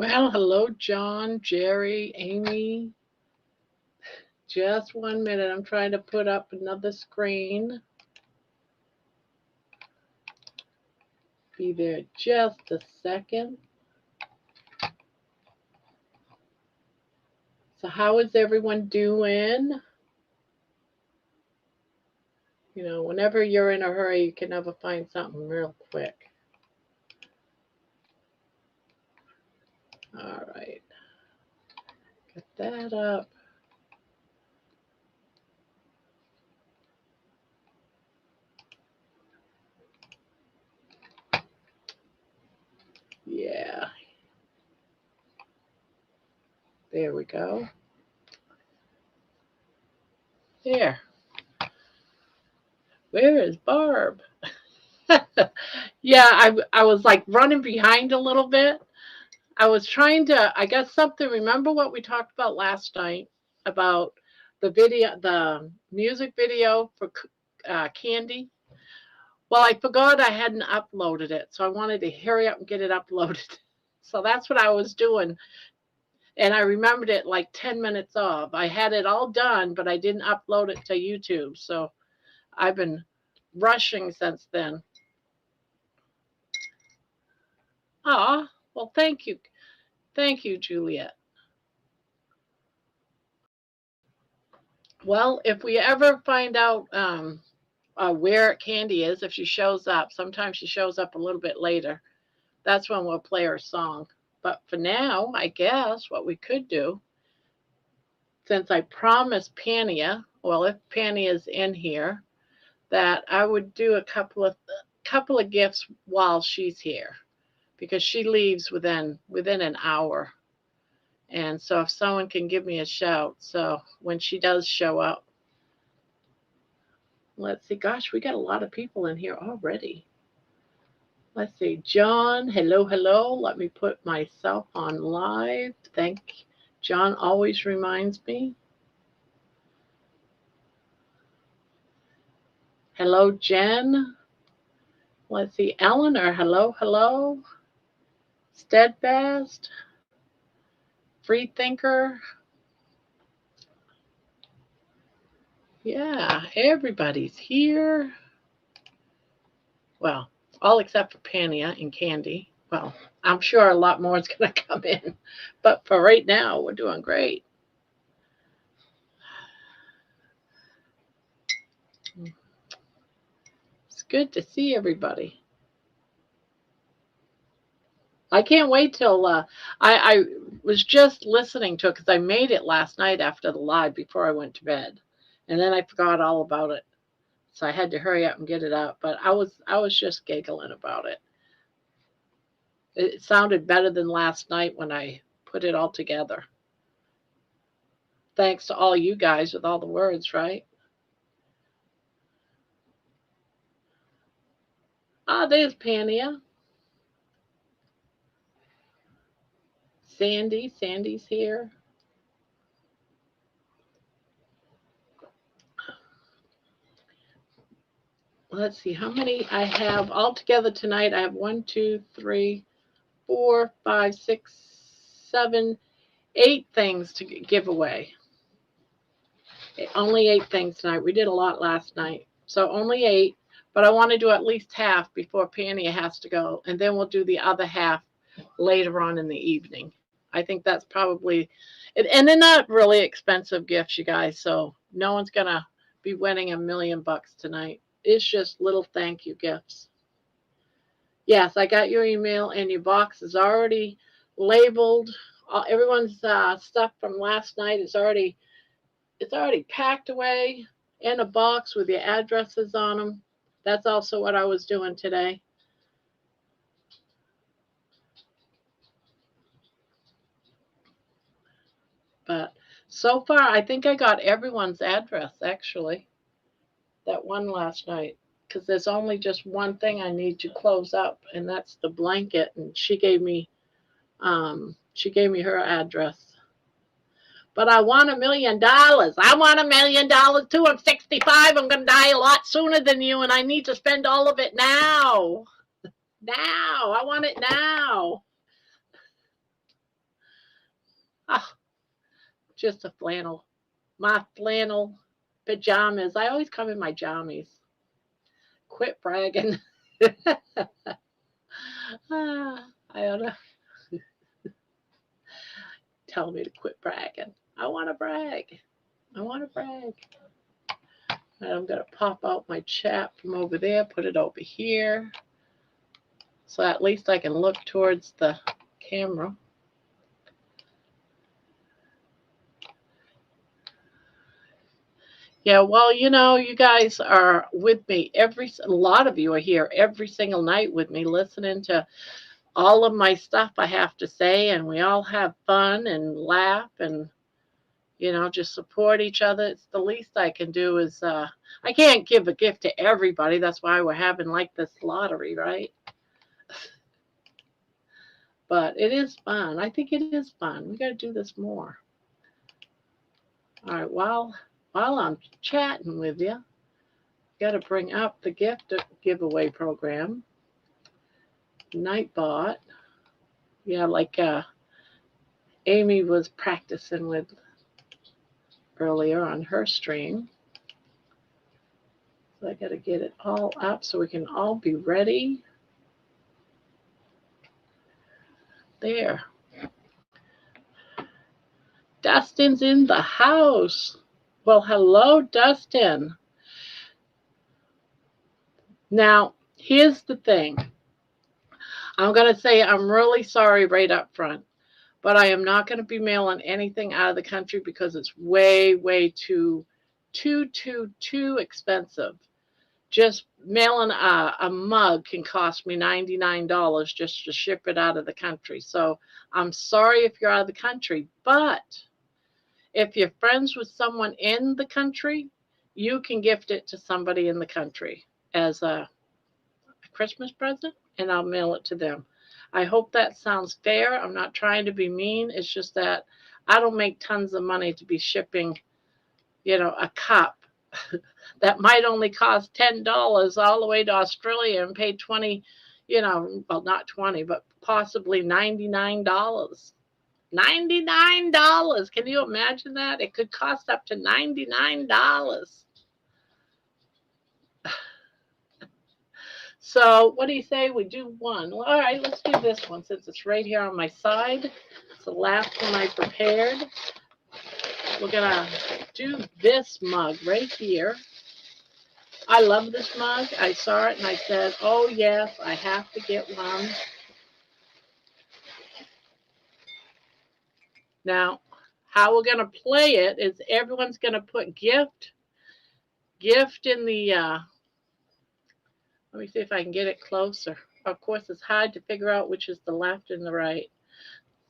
Well, hello, John, Jerry, Amy. Just 1 minute. I'm trying to put up another screen. Be there just a second. So how is everyone doing? You know, whenever you're in a hurry, you can never find something real quick. All right. Get that up. Yeah. There we go. There. Where is Barb? Yeah, I was like running behind a little bit. I was trying to, I got something. Remember what we talked about last night about the music video for Candy? Well, I forgot I hadn't uploaded it, so I wanted to hurry up and get it uploaded. So that's what I was doing. And I remembered it like 10 minutes off. I had it all done, but I didn't upload it to YouTube. So I've been rushing since then. Ah, well, thank you. Thank you, Juliet. Well, if we ever find out where Candy is, if she shows up, sometimes she shows up a little bit later. That's when we'll play her song. But for now, I guess what we could do, since I promised Pania, well, if Pania's in here, that I would do a couple of gifts while she's here, because she leaves within an hour. And so if someone can give me a shout, so when she does show up, let's see. Gosh, we got a lot of people in here already. Let's see. John, hello, hello. Let me put myself on live. John always reminds me. Hello, Jen. Let's see. Eleanor, hello, hello. Steadfast. Free thinker. Yeah, everybody's here. Well, all except for Pania and Candy. Well, I'm sure a lot more is going to come in. But for right now, we're doing great. It's good to see everybody. I can't wait till I was just listening to it because I made it last night after the live before I went to bed. And then I forgot all about it. So I had to hurry up and get it up. But I was just giggling about it. It sounded better than last night when I put it all together. Thanks to all you guys with all the words, right? Ah, there's Pania. Sandy's here. Let's see how many I have all together tonight. I have 1, 2, 3, 4, 5, 6, 7, 8 things to give away. Only 8 things tonight. We did a lot last night, so only 8. But I want to do at least half before Pania has to go, and then we'll do the other half later on in the evening. I think that's probably, and they're not really expensive gifts, you guys. So no one's gonna be winning $1 million tonight. It's just little thank you gifts. Yes, I got your email, and your box is already labeled. Everyone's stuff from last night is already packed away in a box with your addresses on them. That's also what I was doing today. But so far, I think I got everyone's address, actually, that one last night, because there's only just one thing I need to close up, and that's the blanket. And she gave me her address. But I want $1 million. I want $1 million too. I'm 65. I'm going to die a lot sooner than you, and I need to spend all of it now. Now. I want it now. Ah, just a flannel. My flannel pajamas. I always come in my jammies. Quit bragging. I don't know. Tell me to quit bragging. I want to brag. I want to brag. And I'm going to pop out my chat from over there, put it over here. So at least I can look towards the camera. Yeah, well, you guys are with me a lot of you are here every single night with me listening to all of my stuff I have to say, and we all have fun and laugh and just support each other. It's the least I can do is I can't give a gift to everybody. That's why we're having like this lottery, right? But it is fun. I think it is fun. We got to do this more. All right, while I'm chatting with you, got to bring up the gift giveaway program. Nightbot. Yeah, like Amy was practicing with earlier on her stream. So I got to get it all up so we can all be ready. There. Dustin's in the house. Well, hello, Dustin. Now, here's the thing. I'm going to say I'm really sorry right up front, but I am not going to be mailing anything out of the country because it's way, way too expensive. Just mailing a mug can cost me $99 just to ship it out of the country. So I'm sorry if you're out of the country, but if you're friends with someone in the country, you can gift it to somebody in the country as a Christmas present, and I'll mail it to them. I hope that sounds fair. I'm not trying to be mean. It's just that I don't make tons of money to be shipping, a cup that might only cost $10 all the way to Australia and pay 20, well, not 20, but possibly $99. $99. Can you imagine that? It could cost up to $99. So what do you say we do one? Well, all right, let's do this one since it's right here on my side. It's the last one I prepared. We're going to do this mug right here. I love this mug. I saw it and I said, oh, yes, I have to get one. Now, how we're going to play it is everyone's going to put gift in the, let me see if I can get it closer. Of course, it's hard to figure out which is the left and the right.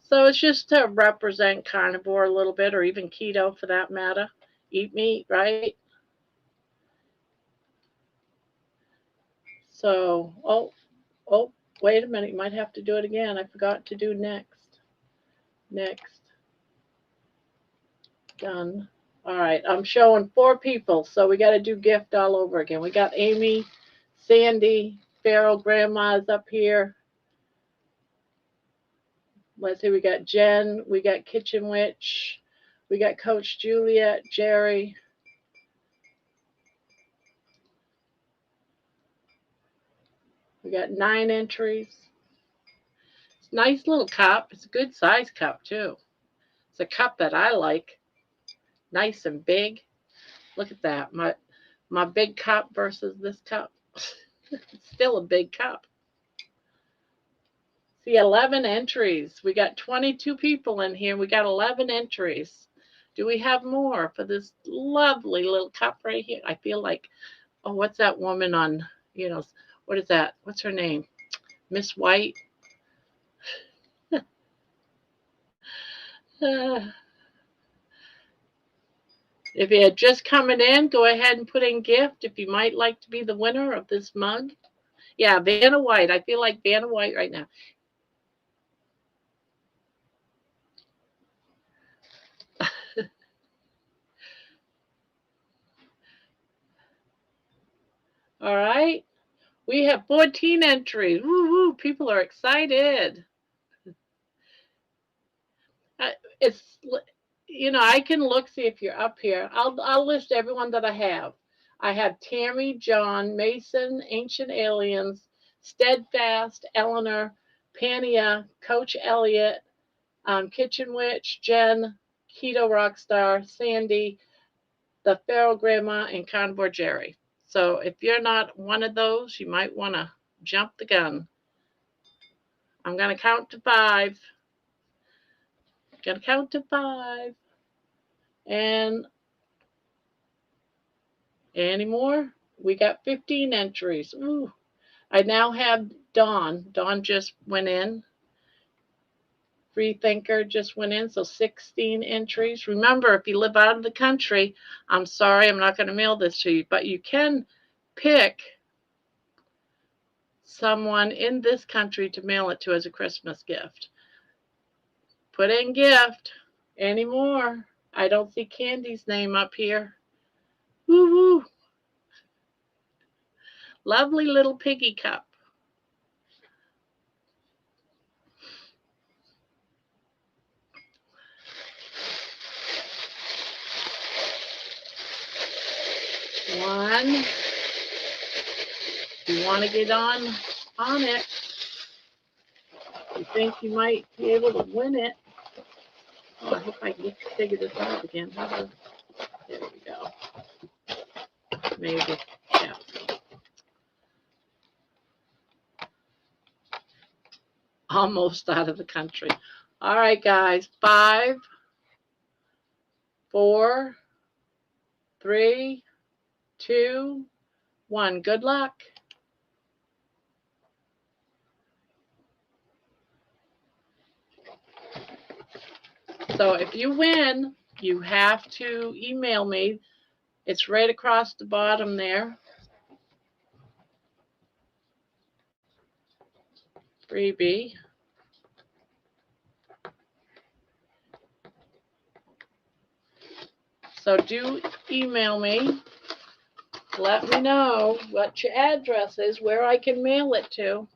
So it's just to represent carnivore a little bit, or even keto for that matter. Eat meat, right? So, oh, wait a minute. You might have to do it again. I forgot to do next. Next. Done. All right, I'm showing 4 people, so we got to do gift all over again. We got Amy, Sandy, Farrell, Grandma's up here. Let's see, we got Jen, we got Kitchen Witch, we got Coach Juliet, Jerry. We got 9 entries. It's a nice little cup. It's a good size cup, too. It's a cup that I like. Nice and big. Look at that. My big cup versus this cup. It's still a big cup. See, 11 entries. We got 22 people in here. We got 11 entries. Do we have more for this lovely little cup right here? I feel like, oh, what's that woman on, what is that? What's her name? Miss White? If you're just coming in, go ahead and put in gift if you might like to be the winner of this mug. Yeah, Vanna White. I feel like Vanna White right now. All right. We have 14 entries. Woo-hoo, people are excited. it's, I can look, see if you're up here. I'll list everyone that I have. I have Tammy, John, Mason, Ancient Aliens, Steadfast, Eleanor, Pania, Coach Elliott, Kitchen Witch, Jen, Keto Rockstar, Sandy, the Feral Grandma, and Carnivore Jerry. So if you're not one of those, you might want to jump the gun. I'm going to count to 5. Going to count to 5. And any more? We got 15 entries. Ooh. I now have Dawn. Dawn just went in. Free Thinker just went in, so 16 entries. Remember, if you live out of the country, I'm sorry, I'm not going to mail this to you, but you can pick someone in this country to mail it to as a Christmas gift. Put in gift. Any more? I don't see Candy's name up here. Woo-hoo. Lovely little piggy cup. One. You want to get on it. You think you might be able to win it. Oh, I hope I can figure this out again. There we go. Maybe. Yeah. Almost out of the country. All right, guys. 5, 4, 3, 2, 1. Good luck. So if you win, you have to email me. It's right across the bottom there. Freebie. So do email me. Let me know what your address is, where I can mail it to.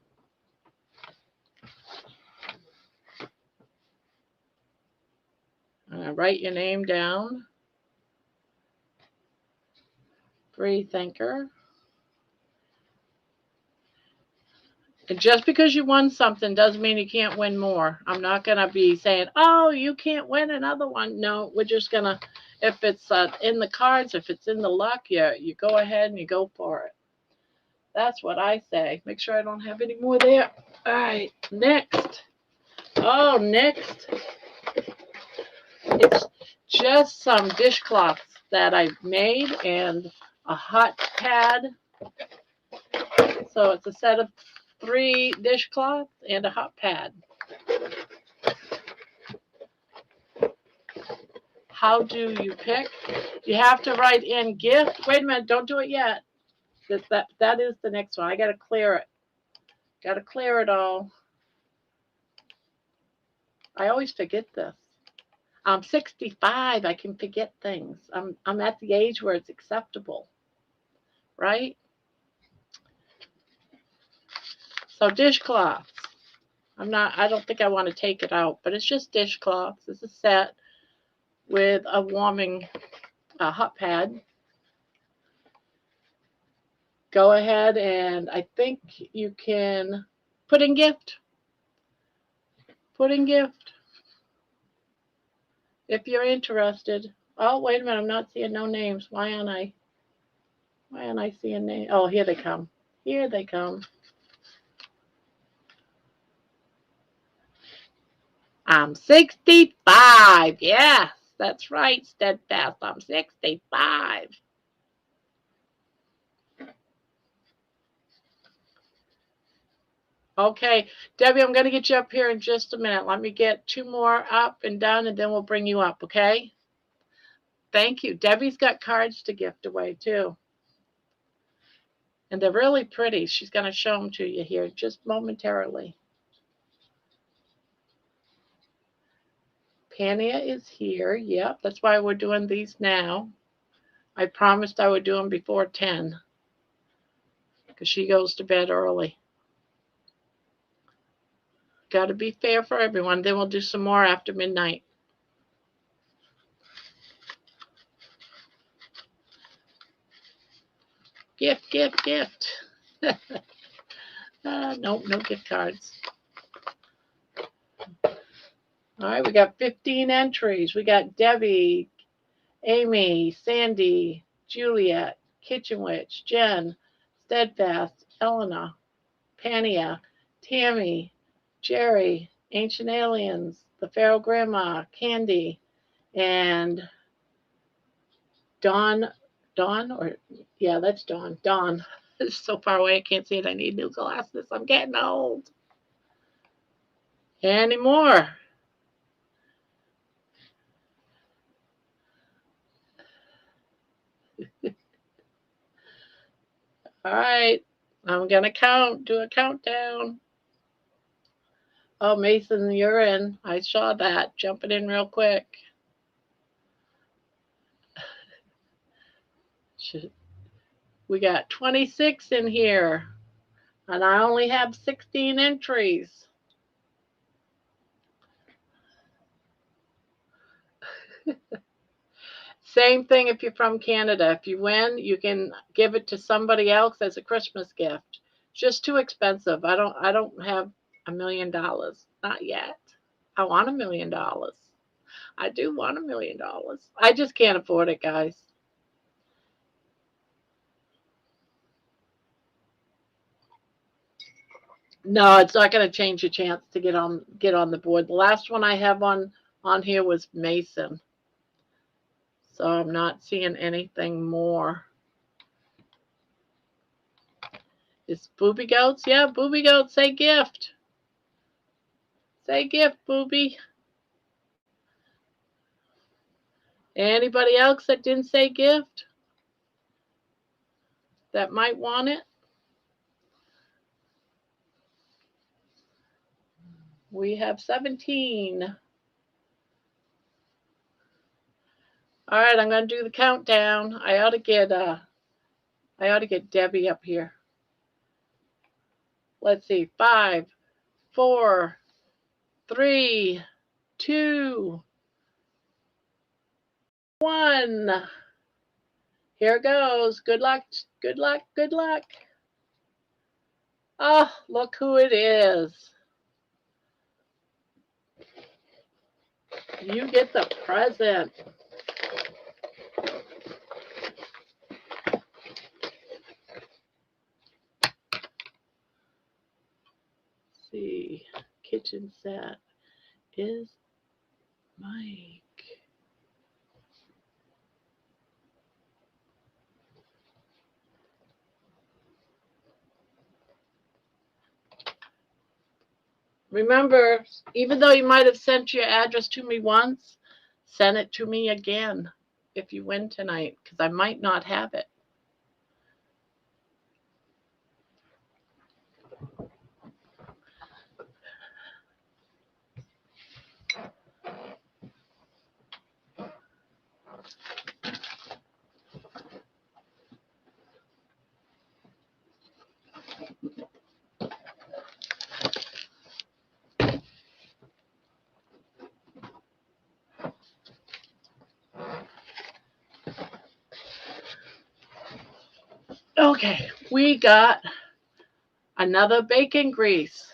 Write your name down. Free Thinker. And just because you won something doesn't mean you can't win more. I'm not going to be saying, oh, you can't win another one. No, we're just going to, if it's in the cards, if it's in the luck, you go ahead and you go for it. That's what I say. Make sure I don't have any more there. All right, next. Oh, next. It's just some dishcloths that I've made and a hot pad. So it's a set of 3 dishcloths and a hot pad. How do you pick? You have to write in gift. Wait a minute, don't do it yet. That is the next one. I got to clear it. Got to clear it all. I always forget this. I'm 65. I can forget things. I'm at the age where it's acceptable, right? So dishcloths. I don't think I want to take it out, but it's just dishcloths. It's a set with a warming hot pad. Go ahead and I think you can put in gift. Put in gift. If you're interested. Oh, wait a minute. I'm not seeing no names. Why aren't I seeing names? Oh, here they come. Here they come. I'm 65. Yes, that's right, Steadfast. I'm 65. Okay, Debbie, I'm going to get you up here in just a minute. Let me get 2 more up and done, and then we'll bring you up, okay? Thank you. Debbie's got cards to gift away, too. And they're really pretty. She's going to show them to you here just momentarily. Pania is here. Yep, that's why we're doing these now. I promised I would do them before 10 because she goes to bed early. Got to be fair for everyone. Then we'll do some more after midnight. Gift. Nope, no gift cards. All right, we got 15 entries. We got Debbie, Amy, Sandy, Juliet, Kitchen Witch, Jen, Steadfast, Elena, Pania, Tammy, Jerry, Ancient Aliens, the Feral Grandma, Candy, and Dawn, that's Dawn. Dawn. It's so far away I can't see it. I need new glasses. I'm getting old. Any more? All right. I'm going to do a countdown. Oh, Mason, you're in. I saw that. Jumping in real quick. We got 26 in here, and I only have 16 entries. Same thing if you're from Canada. If you win, you can give it to somebody else as a Christmas gift. Just too expensive. I don't have $1 million. Not yet. I want $1 million. I do want $1 million. I just can't afford it, guys. No, it's not going to change your chance to get on the board. The last one I have on here was Mason. So I'm not seeing anything more. Is Booby Goats? Yeah, Booby Goats, say gift. Say gift, Booby. Anybody else that didn't say gift that might want it? We have 17. All right, I'm going to do the countdown. I ought to get Debbie up here. Let's see. 5, 4, 3, 2, 1. Here goes. Good luck. Good luck. Good luck. Oh, look who it is. You get the present. Let's see. Kitchen set is Mike. Remember, even though you might have sent your address to me once, send it to me again if you win tonight, because I might not have it. Okay, we got another bacon grease.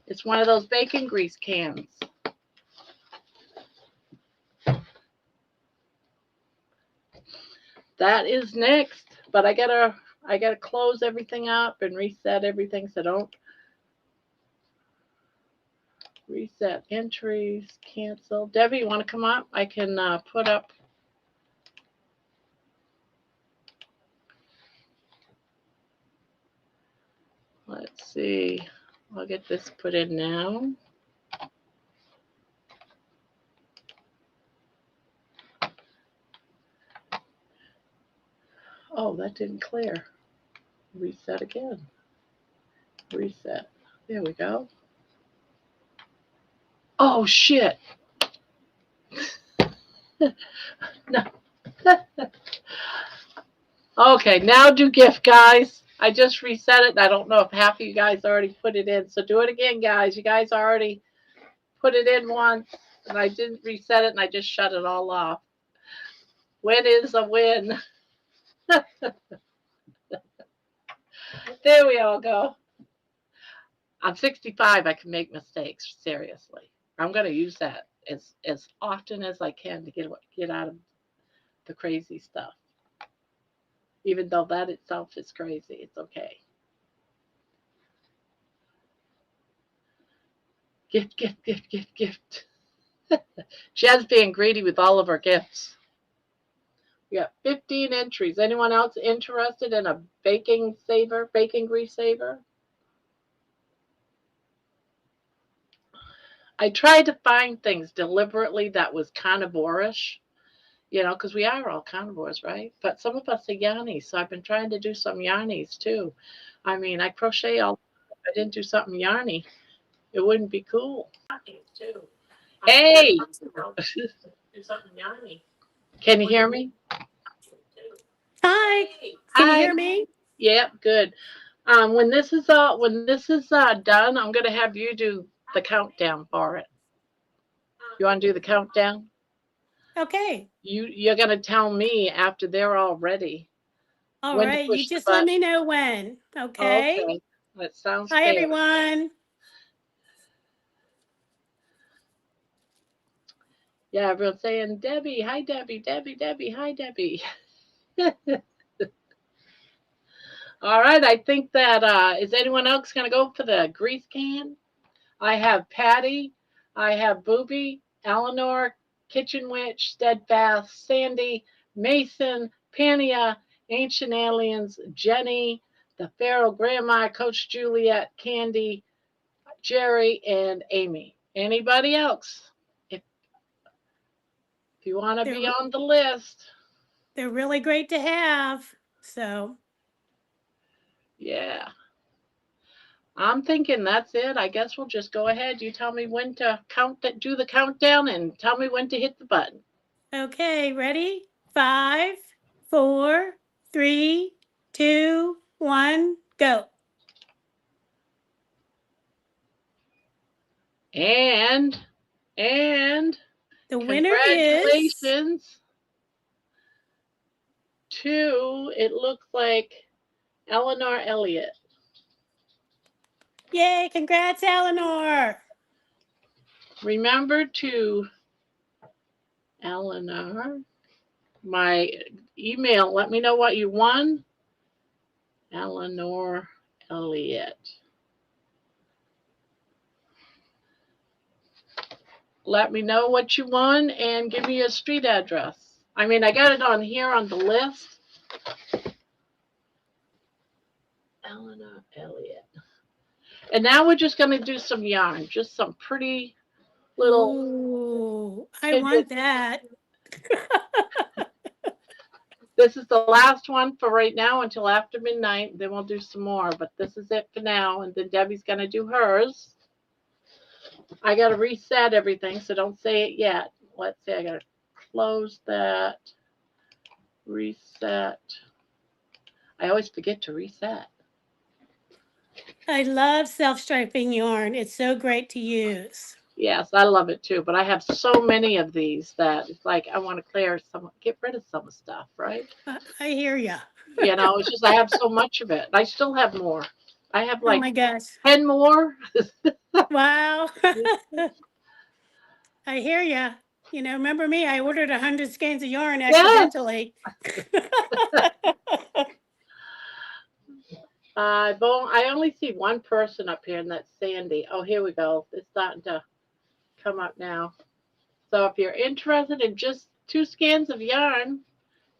It's one of those bacon grease cans. That is next, but I gotta close everything up and reset everything, so don't reset entries, cancel. Debbie, you want to come up? I can put up. Let's see. I'll get this put in now. Oh, that didn't clear. Reset again. Reset. There we go. Oh, shit. No. Okay, now do gift, guys. I just reset it. I don't know if half of you guys already put it in. So do it again, guys. You guys already put it in once, and I didn't reset it, and I just shut it all off. Win is a win. There we all go. I'm 65. I can make mistakes. Seriously, I'm going to use that as often as I can to get out of the crazy stuff. Even though that itself is crazy, it's okay. Gift, gift, gift, gift, gift. Jen's being greedy with all of her gifts. We got 15 entries. Anyone else interested in a baking grease saver? I tried to find things deliberately that was carnivore-ish, because we are all carnivores, right? But some of us are yarnies, so I've been trying to do some yarnies too. I mean, I crochet all. If I didn't do something yarny, it wouldn't be cool. Hey, do something yarny. Can you hear me? Hi, can you Hi. hear me? Yep, good. When this is done, I'm gonna have you do the countdown for it. You want to do the countdown? Okay. You're gonna tell me after they're all ready All when to right. You push the just let button. me know when. Okay. Okay, that sounds Hi, fair. everyone. Yeah, everyone's saying Debbie, hi Debbie, Debbie, Debbie, hi Debbie. All right, I think that is anyone else gonna go for the grease can? I have Patty, I have Booby, Eleanor, Kitchen Witch, Steadfast, Sandy, Mason, Pania, Ancient Aliens, Jenny, the Pharaoh Grandma, Coach Juliet, Candy, Jerry, and Amy. Anybody else? If you want to be They're on the list, they're really great to have. So yeah. I'm thinking that's it. I guess we'll just go ahead. You tell me when to do the countdown, and tell me when to hit the button. okay, ready? 5, 4, 3, 2, 1, go. And The winner is congratulations to, it looks like, Eleanor Elliott. yay! Congrats, Eleanor. Remember to, Eleanor, my email, let me know what you won. Eleanor Elliott. Let me know what you won and give me a street address. I mean, I got it on here on the list. Eleanor Elliott. And now we're just going to do some yarn, just some pretty little Ooh, I want tidbits. that. This is the last one for right now until after midnight. Then we'll do some more, but this is it for now. And then Debbie's going to do hers. I got to reset everything, so don't say it yet. Let's see, I got to close that, reset. I always forget to reset. I love self-striping yarn. It's so great to use. Yes, I love it too, but I have so many of these that it's like I want to get rid of some stuff, right? I hear you. It's just I have so much of it. I still have more. I have Oh like my gosh. 10 more. Wow. I hear you. Remember me? I ordered 100 skeins of yarn Yes. accidentally. I only see one person up here, and that's Sandy. Oh, here we go. It's starting to come up now. So if you're interested in just 2 skeins of yarn,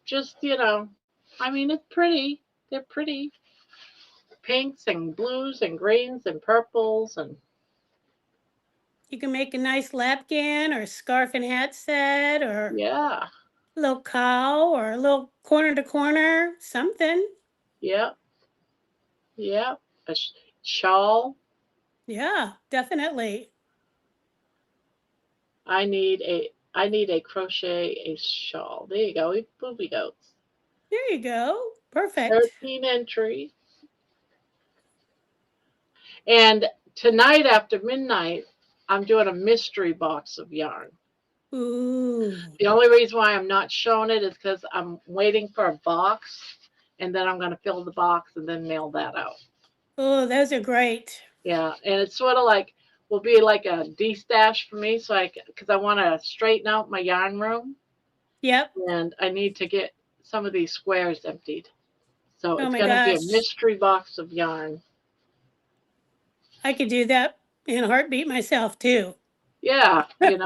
just, I mean, it's pretty. They're pretty. Pinks and blues and greens and purples and You can make a nice lapkin or scarf and hat set or yeah, a little cowl or a little corner to corner, something. yep, yep. A shawl. Yeah, definitely. I need a crochet a shawl. There you go. Booby goats. There you go. Perfect. 13 entries. And tonight after midnight, I'm doing a mystery box of yarn. Ooh. The only reason why I'm not showing it is because I'm waiting for a box. and then I'm going to fill the box and then mail that out. Oh, those are great. Yeah, and it's sort of like will be like a de-stash for me, so because I want to straighten out my yarn room, Yep. and I need to get some of these squares emptied. So Oh it's my going to be a gosh. mystery box of yarn. I could do that in a heartbeat myself too. Yeah, it's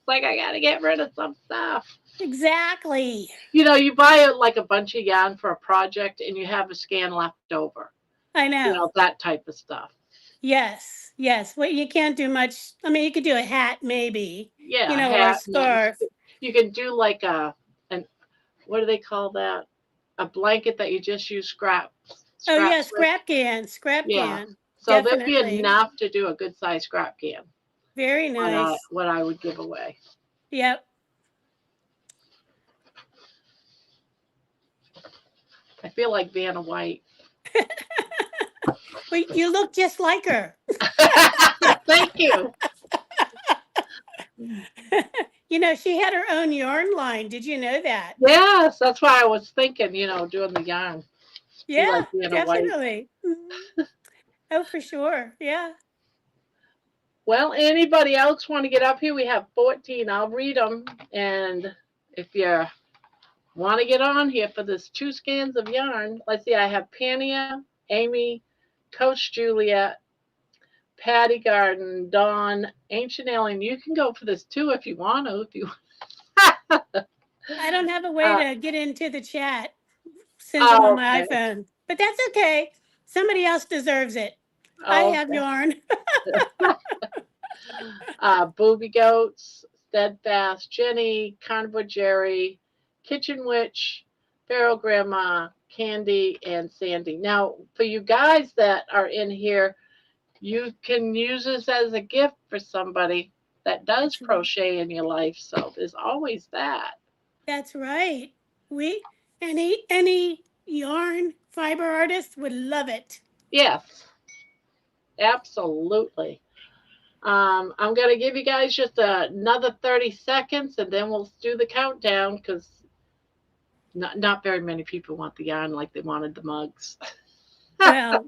like I got to get rid of some stuff. Exactly. You buy like a bunch of yarn for a project, and you have a scan left over. I know. That type of stuff. Yes. Yes. Well, you can't do much. I mean, you could do a hat maybe, Yeah, a or a hat. scarf. You can do like an what do they call that? A blanket that you just use Oh, yeah. scraps with. Scrap can. Scrap Yeah. can. So there'd be Definitely. enough to do a good size scrap can. Very nice. What I would give away. Yep. I feel like Vanna White. Well, you look just like her. Thank you. She had her own yarn line. Did you know that? Yes, that's why I was thinking, doing the yarn. Be Yeah, like Vanna White. definitely. Oh, for sure. Yeah. Well, anybody else want to get up here? We have 14. I'll read them. And if you want to get on here for this 2 scans of yarn, let's see. I have Pania, Amy, Coach Juliet, Patty Garden, Dawn, Ancient Alien. You can go for this too if you want to. I don't have a way to get into the chat since I'm on Oh, my okay. iPhone, but that's okay. Somebody else deserves it. I Oh, have okay. yarn. Booby Goats, Steadfast, Jenny, Carnivore Jerry, Kitchen Witch, Pharaoh Grandma, Candy, and Sandy. Now, for you guys that are in here, you can use this as a gift for somebody that does crochet in your life. So there's always that. That's right. Any yarn fiber artist would love it. Yes, absolutely. I'm going to give you guys just another 30 seconds, and then we'll do the countdown because not very many people want the yarn like they wanted the mugs. Well,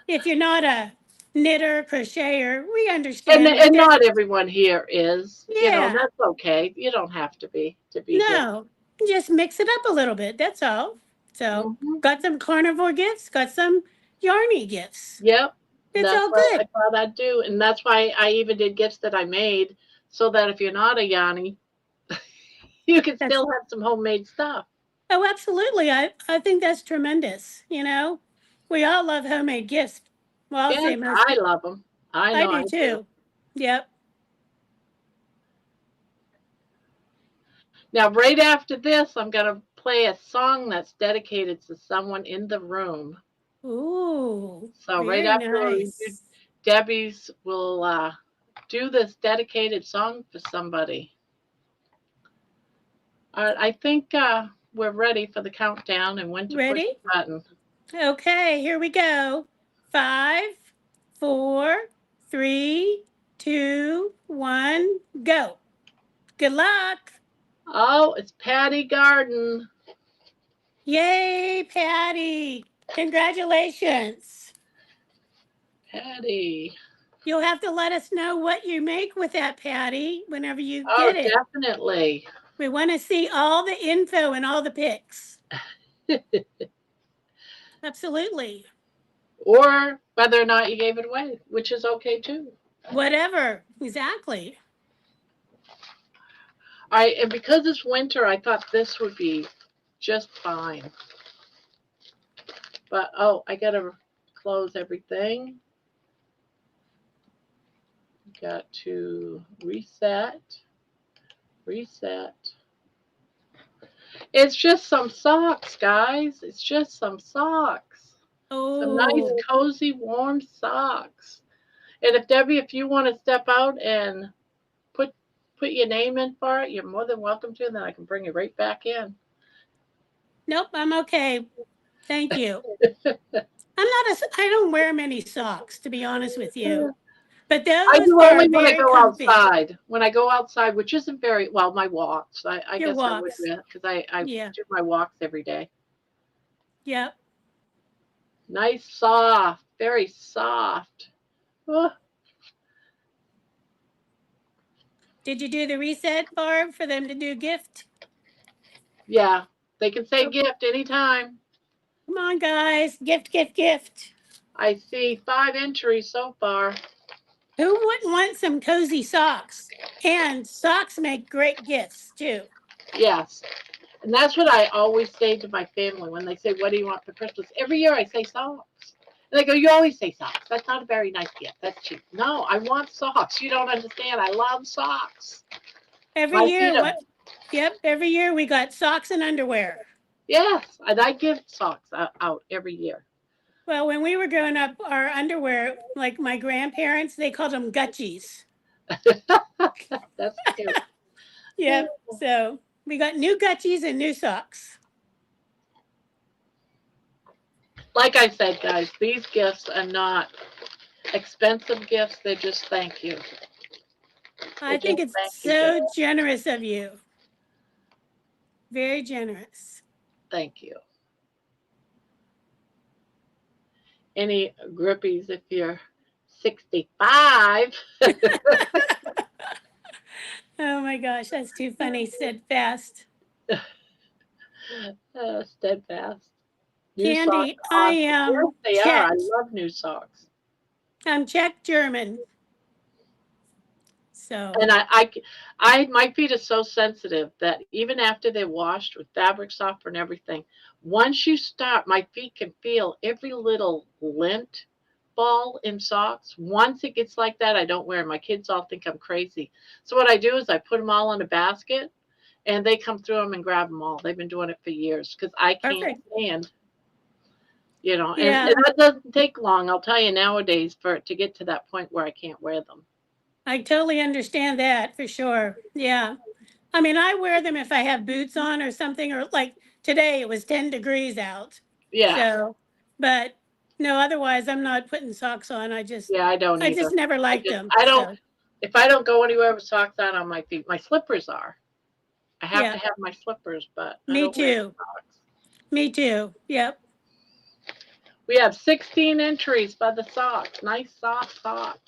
if you're not a knitter, crocheter, we understand. And not everyone here is. Yeah. That's okay. You don't have to be here. No, just mix it up a little bit. That's all. So, got some carnivore gifts, got some yarny gifts. Yep. It's That's all what good. I thought I'd do. And that's why I even did gifts that I made so that if you're not a yarny, you can still have some homemade stuff. Oh, absolutely. I think that's tremendous. We all love homemade gifts. Well, I'll say most. I love them. I know I do too. Yep. Now, right after this, I'm going to play a song that's dedicated to someone in the room. Ooh. So right after Debbie's will do this dedicated song for somebody. I think we're ready for the countdown and when to push the button. Okay, here we go. 5, 4, 3, 2, 1, go. Good luck. Oh, it's Patty Garden. Yay, Patty. Congratulations. Patty. You'll have to let us know what you make with that, Patty, whenever you get it. Oh, definitely. We want to see all the info and all the pics. Absolutely. Or whether or not you gave it away, which is okay too. Whatever. Exactly. And because it's winter, I thought this would be just fine. But, I got to close everything. Got to reset. It's just some socks, guys. It's just some socks. Oh. Some nice, cozy, warm socks. And if you want to step out and put your name in for it, you're more than welcome to. And then I can bring you right back in. Nope, I'm okay. Thank you. I don't wear many socks, to be honest with you. But I those do are only when I very go comfy. outside. When I go outside, which isn't very well, my walks. I Your guess I would walks. do it because I Yeah. do my walks every day. Yep. Nice, soft, very soft. Oh, Did you do the reset, Barb, for them to do gift? yeah, they can say Oh, gift anytime. come on, guys. Gift, gift, gift. I see 5 entries so far. Who wouldn't want some cozy socks? And socks make great gifts, too. Yes. And that's what I always say to my family when they say, "What do you want for Christmas?" Every year I say socks. And they go, "You always say socks. That's not a very nice gift. That's cheap." No, I want socks. You don't understand. I love socks. Every My feet year, are, what? Yep, every year we got socks and underwear. yes. And I give socks out every year. Well, when we were growing up, our underwear, like my grandparents, they called them gutchies. That's cute. Yep. So we got new gutchies and new socks. Like I said, guys, these gifts are not expensive gifts. They're just thank you. They're I think just it's thank you so gifts. generous of you. Very generous. Thank you. Any groupies if you're 65? Oh my gosh, that's too funny. Steadfast. Steadfast. New socks Candy, are I awesome. Yes, am they are. I Czech. love new socks. I'm Czech German. So, And my feet are so sensitive that even after they're washed with fabric softener and everything, once you start, my feet can feel every little lint ball in socks. Once it gets like that, I don't wear them. My kids all think I'm crazy. So what I do is I put them all in a basket, and they come through them and grab them all. They've been doing it for years because I can't perfect. stand, and Yeah, that doesn't take long. I'll tell you nowadays for it to get to that point where I can't wear them. I totally understand that for sure. Yeah. I mean, I wear them if I have boots on or something, or like today it was 10 degrees out. Yeah, So, but no, otherwise I'm not putting socks on. yeah, I don't I just either. never I liked just, them. I don't. So, If I don't go anywhere with socks on my feet, my slippers are. I have to yeah, have my slippers, but I me don't wear too. socks. Me too. Yep. We have 16 entries by the socks. Nice soft socks.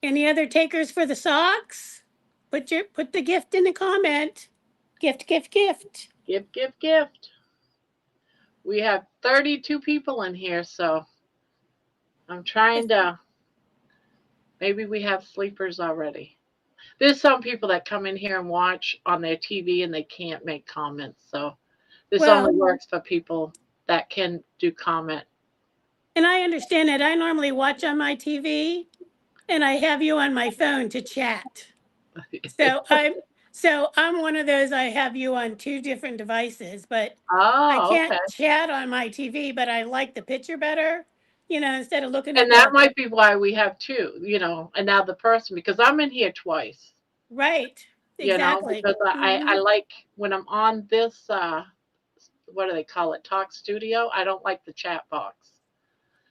Any other takers for the socks? Put the gift in the comment. Gift, gift, gift. Gift, gift, gift. We have 32 people in here, so I'm trying to. Maybe we have sleepers already. There's some people that come in here and watch on their TV and they can't make comments. So this only Well, works for people that can do comment. and I understand that I normally watch on my TV and I have you on my phone to chat. So I'm one of those. I have you on two different devices, but I Oh, can't okay. chat on my TV, but I like the picture better, instead of looking And at that the might be why we have two, and now the person, because I'm in here twice, right. Exactly. because I like when I'm on this, what do they call it, Talk Studio, I don't like the chat box.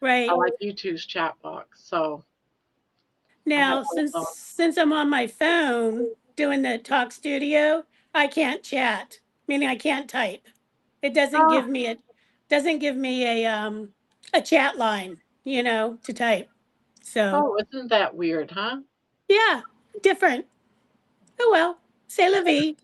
I Right. like YouTube's chat box. So I have Now, both since on. since I'm on my phone doing the Talk Studio, I can't chat, meaning I can't type. It Oh, doesn't give me a chat line, to type. So, oh, isn't that weird, huh? yeah, different. Oh well, c'est la vie.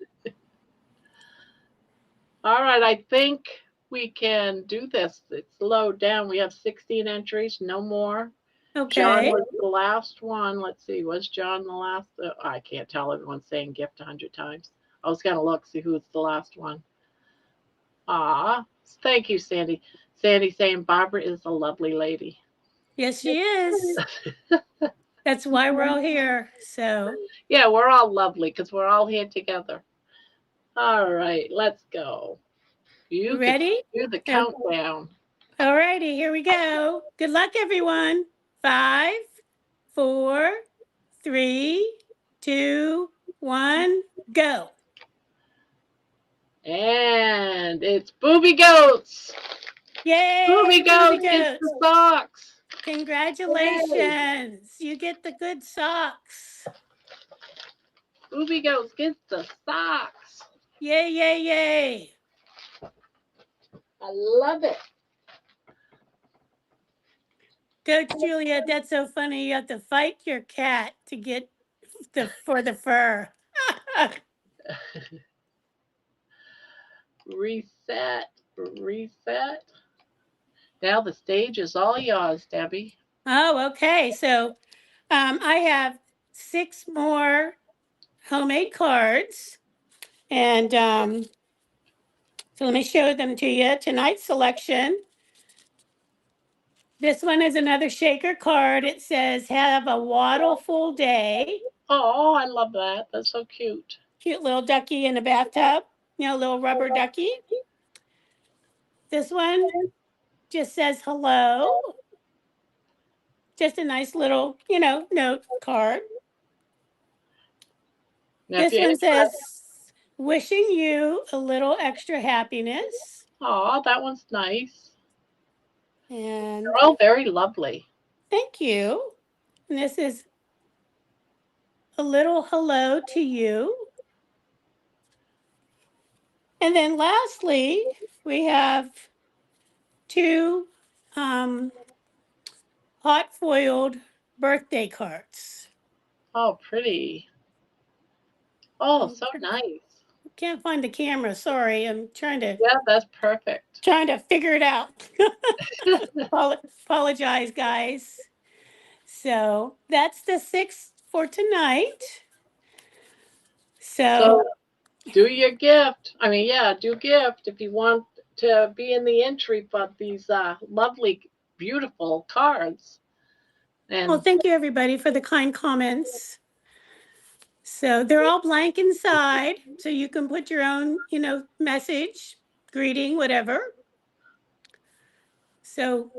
All right, I think we can do this. It's low down. We have 16 entries, no more. John Okay. was the last one. Let's see, was John the last? I can't tell. Everyone's saying gift 100 times. I was going to look, see who's the last one. Ah, thank you, Sandy. Sandy saying Barbara is a lovely lady. Yes, she is. That's why we're all here. So, Yeah, we're all lovely because we're all here together. All right, let's go. You could ready? do the Oh, countdown. all righty, here we go. Good luck, everyone. 5, 4, 3, 2, 1, go. And it's Booby Goats. Yay, Booby Booby Goats gets Goats. the socks. Congratulations. You get the good socks. Ruby Goes gets the socks. Yay, yay, yay. I love it. Coach Julia, that's so funny. You have to fight your cat to get for the fur. Reset. Reset. Now the stage is all yours, Debbie. Oh, okay. So I have 6 more homemade cards. And so let me show them to you. Tonight's selection. This one is another shaker card. It says, have a waddleful day. Oh, I love that. That's so cute. Cute little ducky in a bathtub. Little rubber ducky. This one just says hello. Just a nice little, note card. Now, This one says, wishing you a little extra happiness. Oh, that one's nice. And They're all very lovely. thank you. And this is a little hello to you. And then lastly, we have 2 hot foiled birthday cards. Oh, pretty. Oh, so nice. Can't find the camera. Sorry, I'm trying to. Yeah, that's perfect. Trying to figure it out. Apologize, guys. So that's the 6 for tonight. So do your gift. I mean, yeah, do gift if you want to be in the entry for these lovely, beautiful cards. And well, thank you everybody for the kind comments. So they're all blank inside, so you can put your own, message, greeting, whatever. So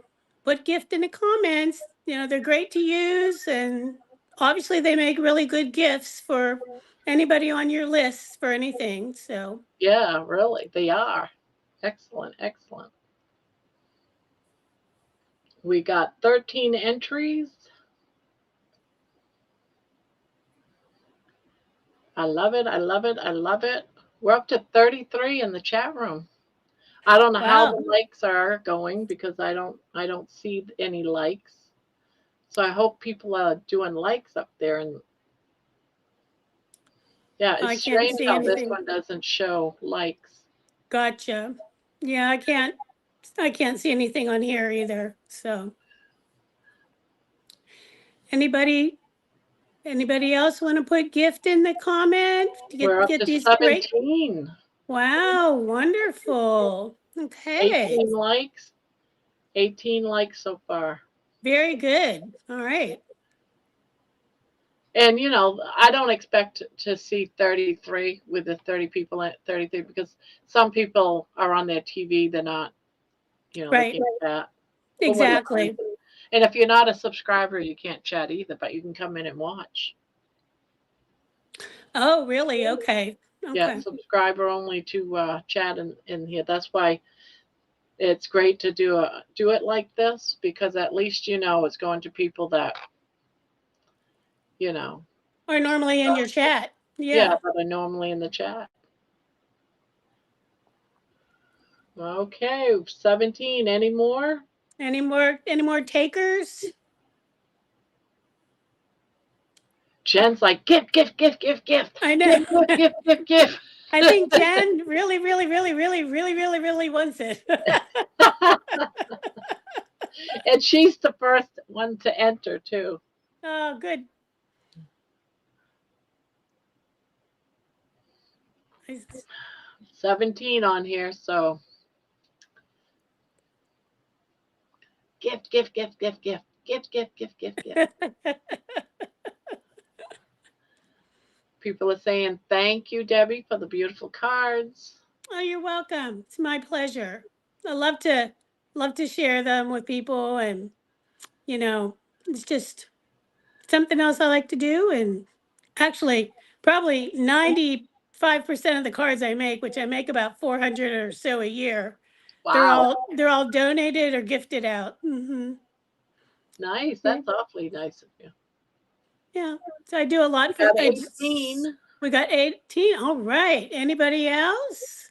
put gift in the comments. They're great to use, and obviously they make really good gifts for anybody on your list for anything. So yeah, really, they are. Excellent, excellent. We got 13 entries. I love it. I love it. I love it. We're up to 33 in the chat room. I don't know how the likes are going because I don't see any likes. So I hope people are doing likes up there. And yeah, it's strange how this one doesn't show likes. Gotcha. Yeah, I can't see anything on here either. So anybody else want to put gift in the comment to We're up get to these 17. Great? Wow, wonderful. Okay. 18 likes. 18 likes so far. Very good. All right. And I don't expect to see 33 with the 30 people at 33 because some people are on their TV. They're not, right. They can't chat. Exactly. And if you're not a subscriber, you can't chat either, but you can come in and watch. Oh, really? Okay. Yeah, subscriber only to chat in here. That's why it's great to do it like this because at least it's going to people that are normally in your chat. Yeah, but are normally in the chat. Okay, 17. Any more? Any more takers? Jen's like, gift. I know. Gift. I think Jen really wants it. And she's the first one to enter, too. Oh, good. 17 on here, so. Gift. People are saying thank you, Debbie, for the beautiful cards. Oh, you're welcome. It's my pleasure. I love to share them with people, and it's just something else I like to do. And actually, probably 95% of the cards I make, which I make about 400 or so a year, wow. they're all donated or gifted out. Mm-hmm. Nice. That's awfully nice of you. Yeah. So I do a lot for Got 18. We got 18. All right. Anybody else?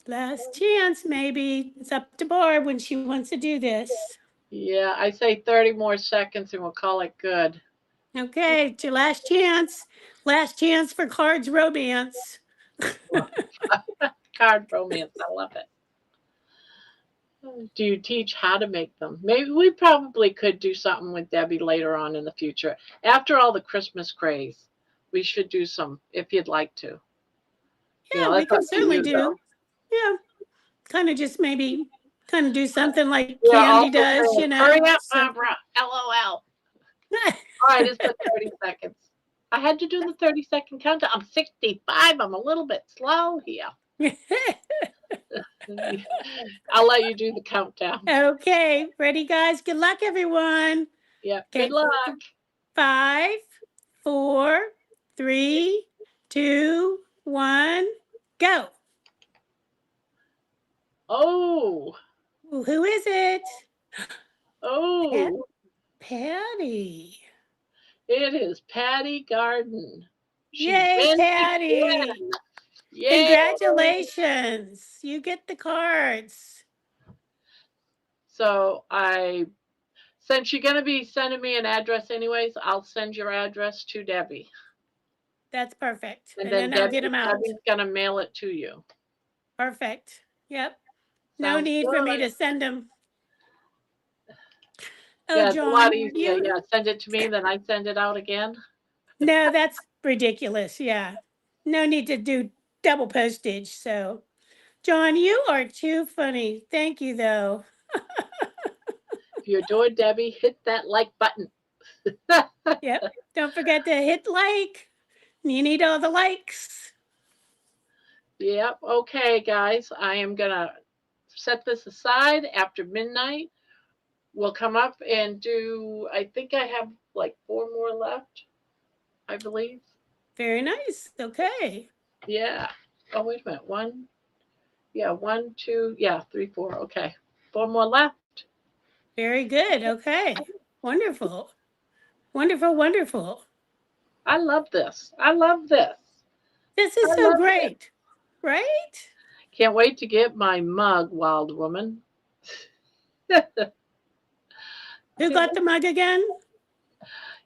Last chance, maybe. It's up to Barb when she wants to do this. Yeah, I say 30 more seconds and we'll call it good. Okay, it's your last chance. Last chance for cards romance. Card romance. I love it. Do you teach how to make them? Maybe we probably could do something with Debbie later on in the future. After all the Christmas craze, we should do some if you'd like to. Yeah, we can certainly do. Though. Yeah, kind of just maybe kind of do something like Yeah, Candy does, you know. Hurry up, Barbara. LOL. All right, it's been 30 seconds. I had to do the 30-second countdown. I'm 65. I'm a little bit slow here. I'll let you do the countdown. Okay, ready, guys? Good luck, everyone. Yeah, okay. Good luck. 5, 4, 3, 2, 1, go. Oh. Who is it? Oh. Patty. It is Patty Garden. Yay, Patty. Yay. Congratulations. You get the cards. So since you're going to be sending me an address anyways, I'll send your address to Debbie. That's perfect. And then I'll get them out. Debbie's going to mail it to you. Perfect. Yep. No need for me to send them. Oh, yeah, John, it's a lot easier. Yeah, send it to me, then I send it out again. No, that's ridiculous. Yeah. No need to do double postage. So, John, you are too funny. Thank you, though. If you're doing Debbie, hit that like button. Yep. Don't forget to hit like. You need all the likes. Yep. Okay, guys. I am going to set this aside after midnight. We'll come up and do, I think I have like 4 more left, I believe. Very nice. Okay. Yeah. Oh, wait a minute. 1. Yeah, 1, 2. Yeah, 3, 4. Okay. 4 more left. Very good. Okay. Wonderful. Wonderful, wonderful. I love this. I love this. This is so great. Right? Can't wait to get my mug, Wild Woman. Who got the mug again?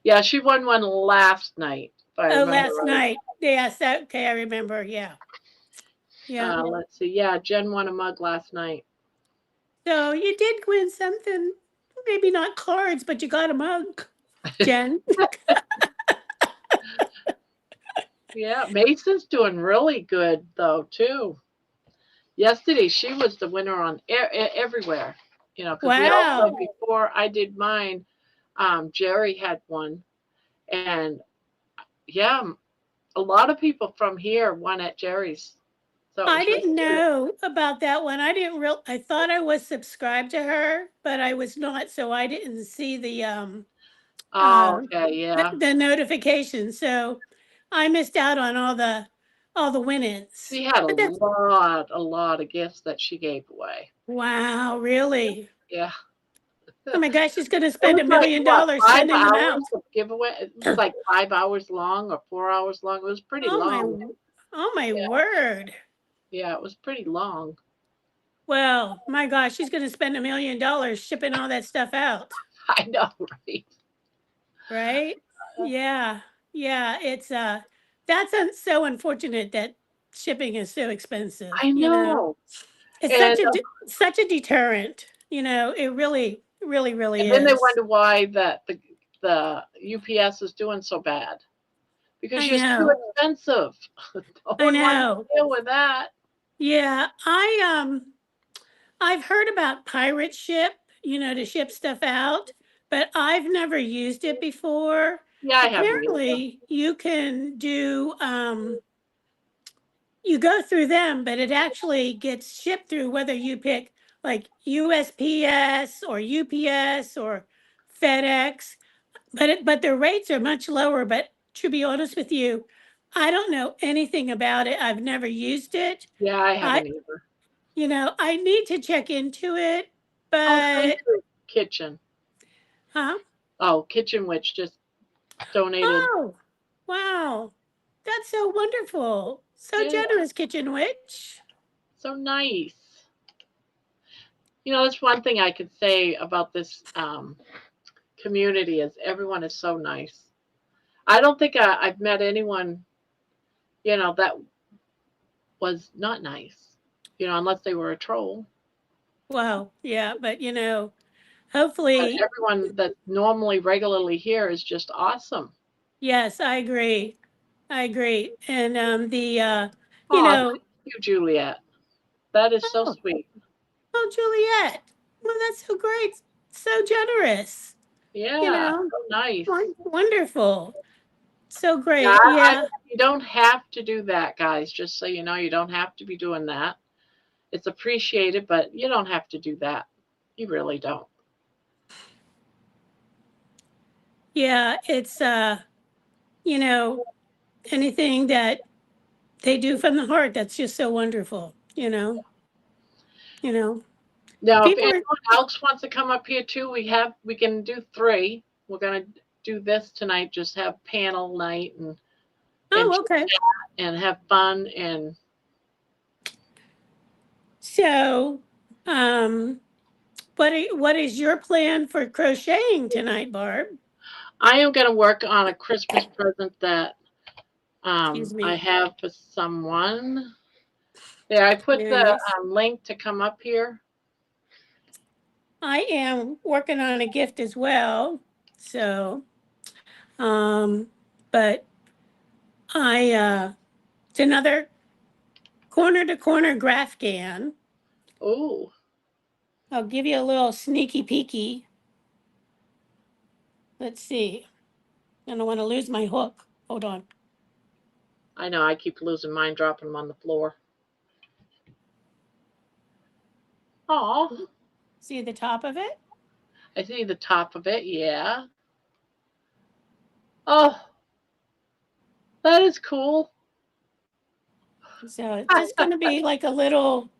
Yeah, she won one last night. Last night. Yes, okay, I remember. Yeah. Yeah. Let's see. Yeah, Jen won a mug last night. So you did win something. Maybe not cards, but you got a mug, Jen. Yeah, Mason's doing really good, though, too. Yesterday, she was the winner on everywhere. You know, because before I did mine, Jerry had one. And, yeah, a lot of people from here won at Jerry's. So I didn't know about that one. I didn't I thought I was subscribed to her, but I was not, so I didn't see the the notification. So I missed out on all the win-ins. She had a lot of gifts that she gave away. Wow, really? Yeah. Oh my gosh, she's going to spend $1 million sending them out. Giveaway. It was like 5 hours long or 4 hours long. It was pretty long. Oh my word. Yeah, it was pretty long. Well, my gosh, she's going to spend $1 million shipping all that stuff out. I know, right? Right? Yeah. Yeah, it's that's so unfortunate that shipping is so expensive. I know. You know? It's such a deterrent. You know, it really is. And then they wonder why that the UPS is doing so bad. Because you're too expensive. I know. Deal with that. Yeah, I've heard about Pirate Ship, you know, to ship stuff out, but I've never used it before. Yeah, I have. Apparently, you can do you go through them, but it actually gets shipped through whether you pick like USPS or UPS or FedEx, but the rates are much lower. But to be honest with you, I don't know anything about it. I've never used it. Yeah, I haven't either. I need to check into it, Oh, thank but, you, Kitchen. huh? Oh, Kitchen Witch just donated. Oh, wow. That's so wonderful. So Yeah, generous, Kitchen Witch. so nice. That's one thing I could say about this community is everyone is so nice. I don't think I've met anyone, that was not nice, unless they were a troll. Wow. Yeah, but But hopefully, everyone that normally regularly here is just awesome. yes, I agree. I agree. And you Oh, know, thank you, Juliet. That is so oh, sweet. oh, Juliet. Well, that's so great. So generous. You Yeah, know, so nice. wonderful. So Yeah, great. Yeah. you don't have to do that, guys. Just so you know, you don't have to be doing that. It's appreciated, but you don't have to do that. You really don't. Yeah. It's, you know, anything that they do from the heart, that's just so wonderful. You know, Now, if people anyone are, else wants to come up here too, we can do three. We're gonna do this tonight. Just have panel night and oh, okay. and have fun and So, um, what is your plan for crocheting tonight, Barb? I am gonna work on a Christmas present that Excuse I me. have for someone. There, I put Very the nice. link to come up here. I am working on a gift as well. So, but it's another corner to corner graph gan. Oh, I'll give you a little sneaky peeky. Let's see. I don't want to lose my hook. Hold on. I know. I keep losing mine, dropping them on the floor. Oh, See the top of it? I see the top of it. Yeah. Oh, that is cool. So it's just going to be like a little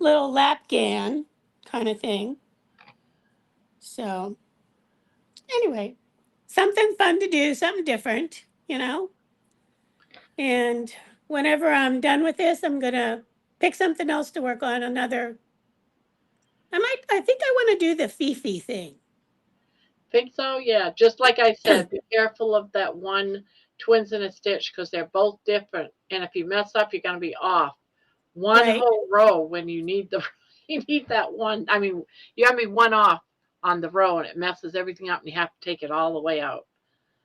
lap gan kind of thing. So anyway, something fun to do, something different. And whenever I'm done with this, I'm going to pick something else to work on. I think I want to do the Fifi thing. Think so? Yeah. Just like I said, be careful of that one twins in a stitch because they're both different. And if you mess up, you're going to be off one Right. whole row when you need the you need that one. I mean, you got to be one off on the row, and it messes everything up, and you have to take it all the way out.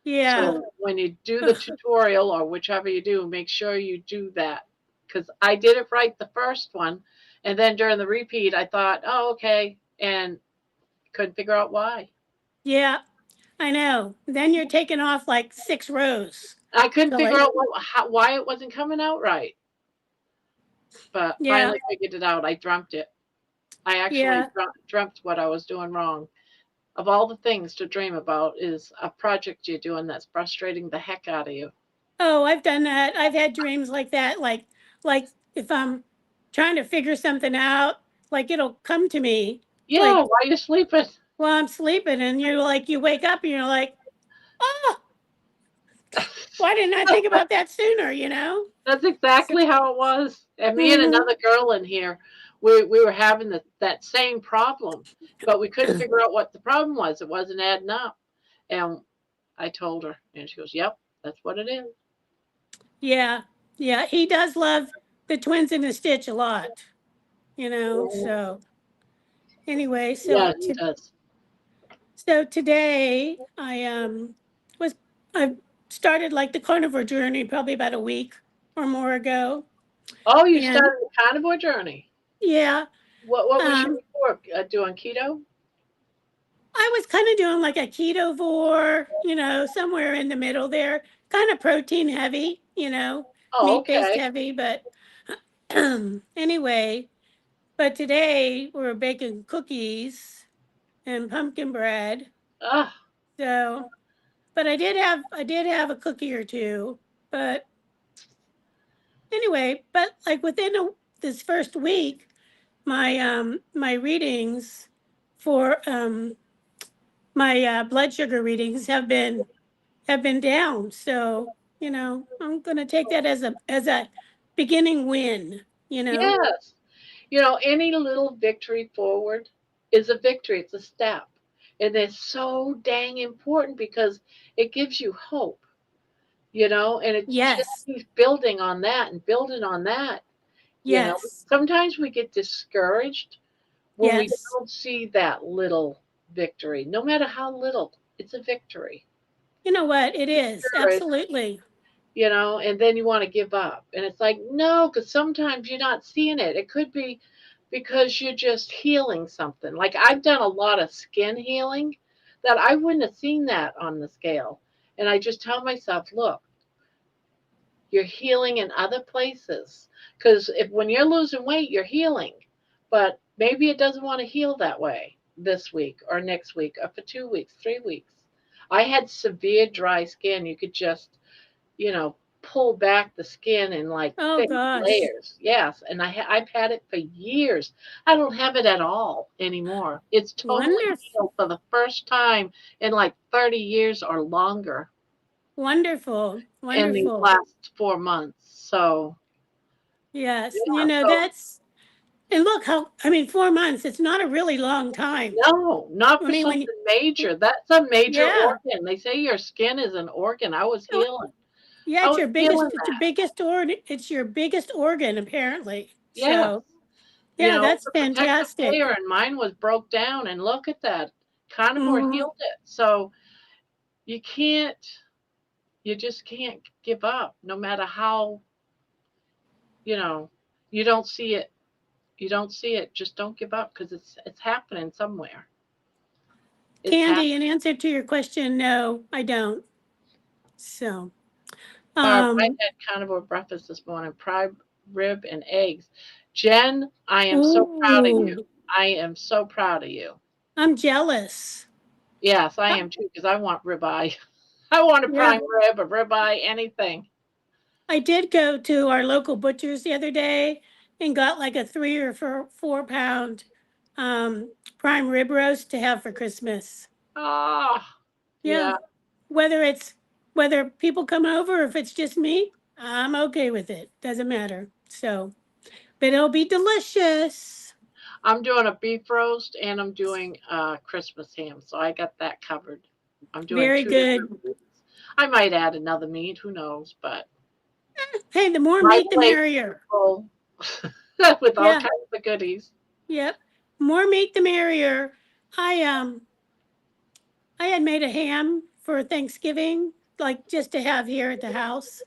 Yeah. So when you do the tutorial or whichever you do, make sure you do that because I did it right the first one, and then during the repeat, I thought, oh okay, and couldn't figure out why. Yeah. I know. Then you're taking off like 6 rows. I couldn't So figure like, out why it wasn't coming out right, but yeah. finally figured it out. I dreamt it. I actually Yeah. dreamt what I was doing wrong. Of all the things to dream about is a project you're doing that's frustrating the heck out of you. Oh, I've done that. I've had dreams like that. Like if I'm trying to figure something out, like it'll come to me Yeah, like while you're sleeping. while I'm sleeping, and you wake up and you're like, oh, why didn't I think about that sooner? That's So, exactly how it was. And me and mm-hmm. another girl in here, we were having that same problem, but we couldn't figure out what the problem was. It wasn't adding up. And I told her, and she goes, "Yep, that's what it is." Yeah, yeah. He does love the twins in a stitch a lot. So anyway, Yeah, he does. so today was I started like the carnivore journey probably about a week or more ago. Oh, you And started the carnivore journey. yeah, What was your um, before doing keto? I was kind of doing like a ketovore, somewhere in the middle there, kind of protein heavy, Oh, meat-based okay. heavy, but anyway, but today we're baking cookies and pumpkin bread. Ah, So, but I did have a cookie or two, but anyway, but like within this first week, my readings for my blood sugar readings have been down. So, I'm going to take that as a beginning win, Yes. Any little victory forward is a victory. It's a step. And it's so dang important because it gives you hope, and it just Yes. keeps building on that and building on that. Yes. Sometimes we get discouraged when we Yes. don't see that little victory. No matter how little, it's a victory. You know what? It is. Discouraged, Absolutely. and then you want to give up. And it's like, no, because sometimes you're not seeing it. It could be because you're just healing something. Like I've done a lot of skin healing that I wouldn't have seen that on the scale. And I just tell myself, look, you're healing in other places. Because if when you're losing weight, you're healing. But maybe it doesn't want to heal that way this week or next week or for 2 weeks, 3 weeks. I had severe dry skin. You could just, you know, pull back the skin in like Oh thick gosh. layers. Yes, and I've had it for years. I don't have it at all anymore. It's totally Wonderful. healed for the first time in like 30 years or longer Wonderful. in these Wonderful. last 4 months. So Yes. yeah, so That's, and look how, I mean, 4 months, it's not a really long time. no, not I for mean, something major. That's a major yeah. organ. They say your skin is an organ. I was Oh, healing. yeah, I was healing it's your that. biggest organ. It's your biggest organ, apparently. Yes. So, yeah, that's The protective fantastic. layer, and mine was broke down. And look at that. Carnivore Mhm. healed it. So you can't, you just can't give up no matter how, you know, you don't see it. You don't see it. Just don't give up because it's happening somewhere. It's Candy, happening. in answer to your question, no, I don't. So, Barb, I um, had carnivore breakfast this morning, prime rib and eggs. Jen, I am so proud of you. ooh, I am so proud of you. I'm jealous. Yes, I Uh, am too, because I want ribeye. I want a yeah, prime rib, a ribeye, anything. I did go to our local butcher's the other day and got like a 3 or 4 pound prime rib roast to have for Christmas. Oh, Yeah, yeah. whether people come over or if it's just me, I'm okay with it. Doesn't matter. So, but it'll be delicious. I'm doing a beef roast and I'm doing Christmas ham, so I got that covered. I'm doing Very two different good. meats. I might add another meat, who knows? But Hey, the more my meat, the plate merrier. full with all Yeah. kinds of goodies. Yep. More meat, the merrier. I I had made a ham for Thanksgiving, like just to have here at the house.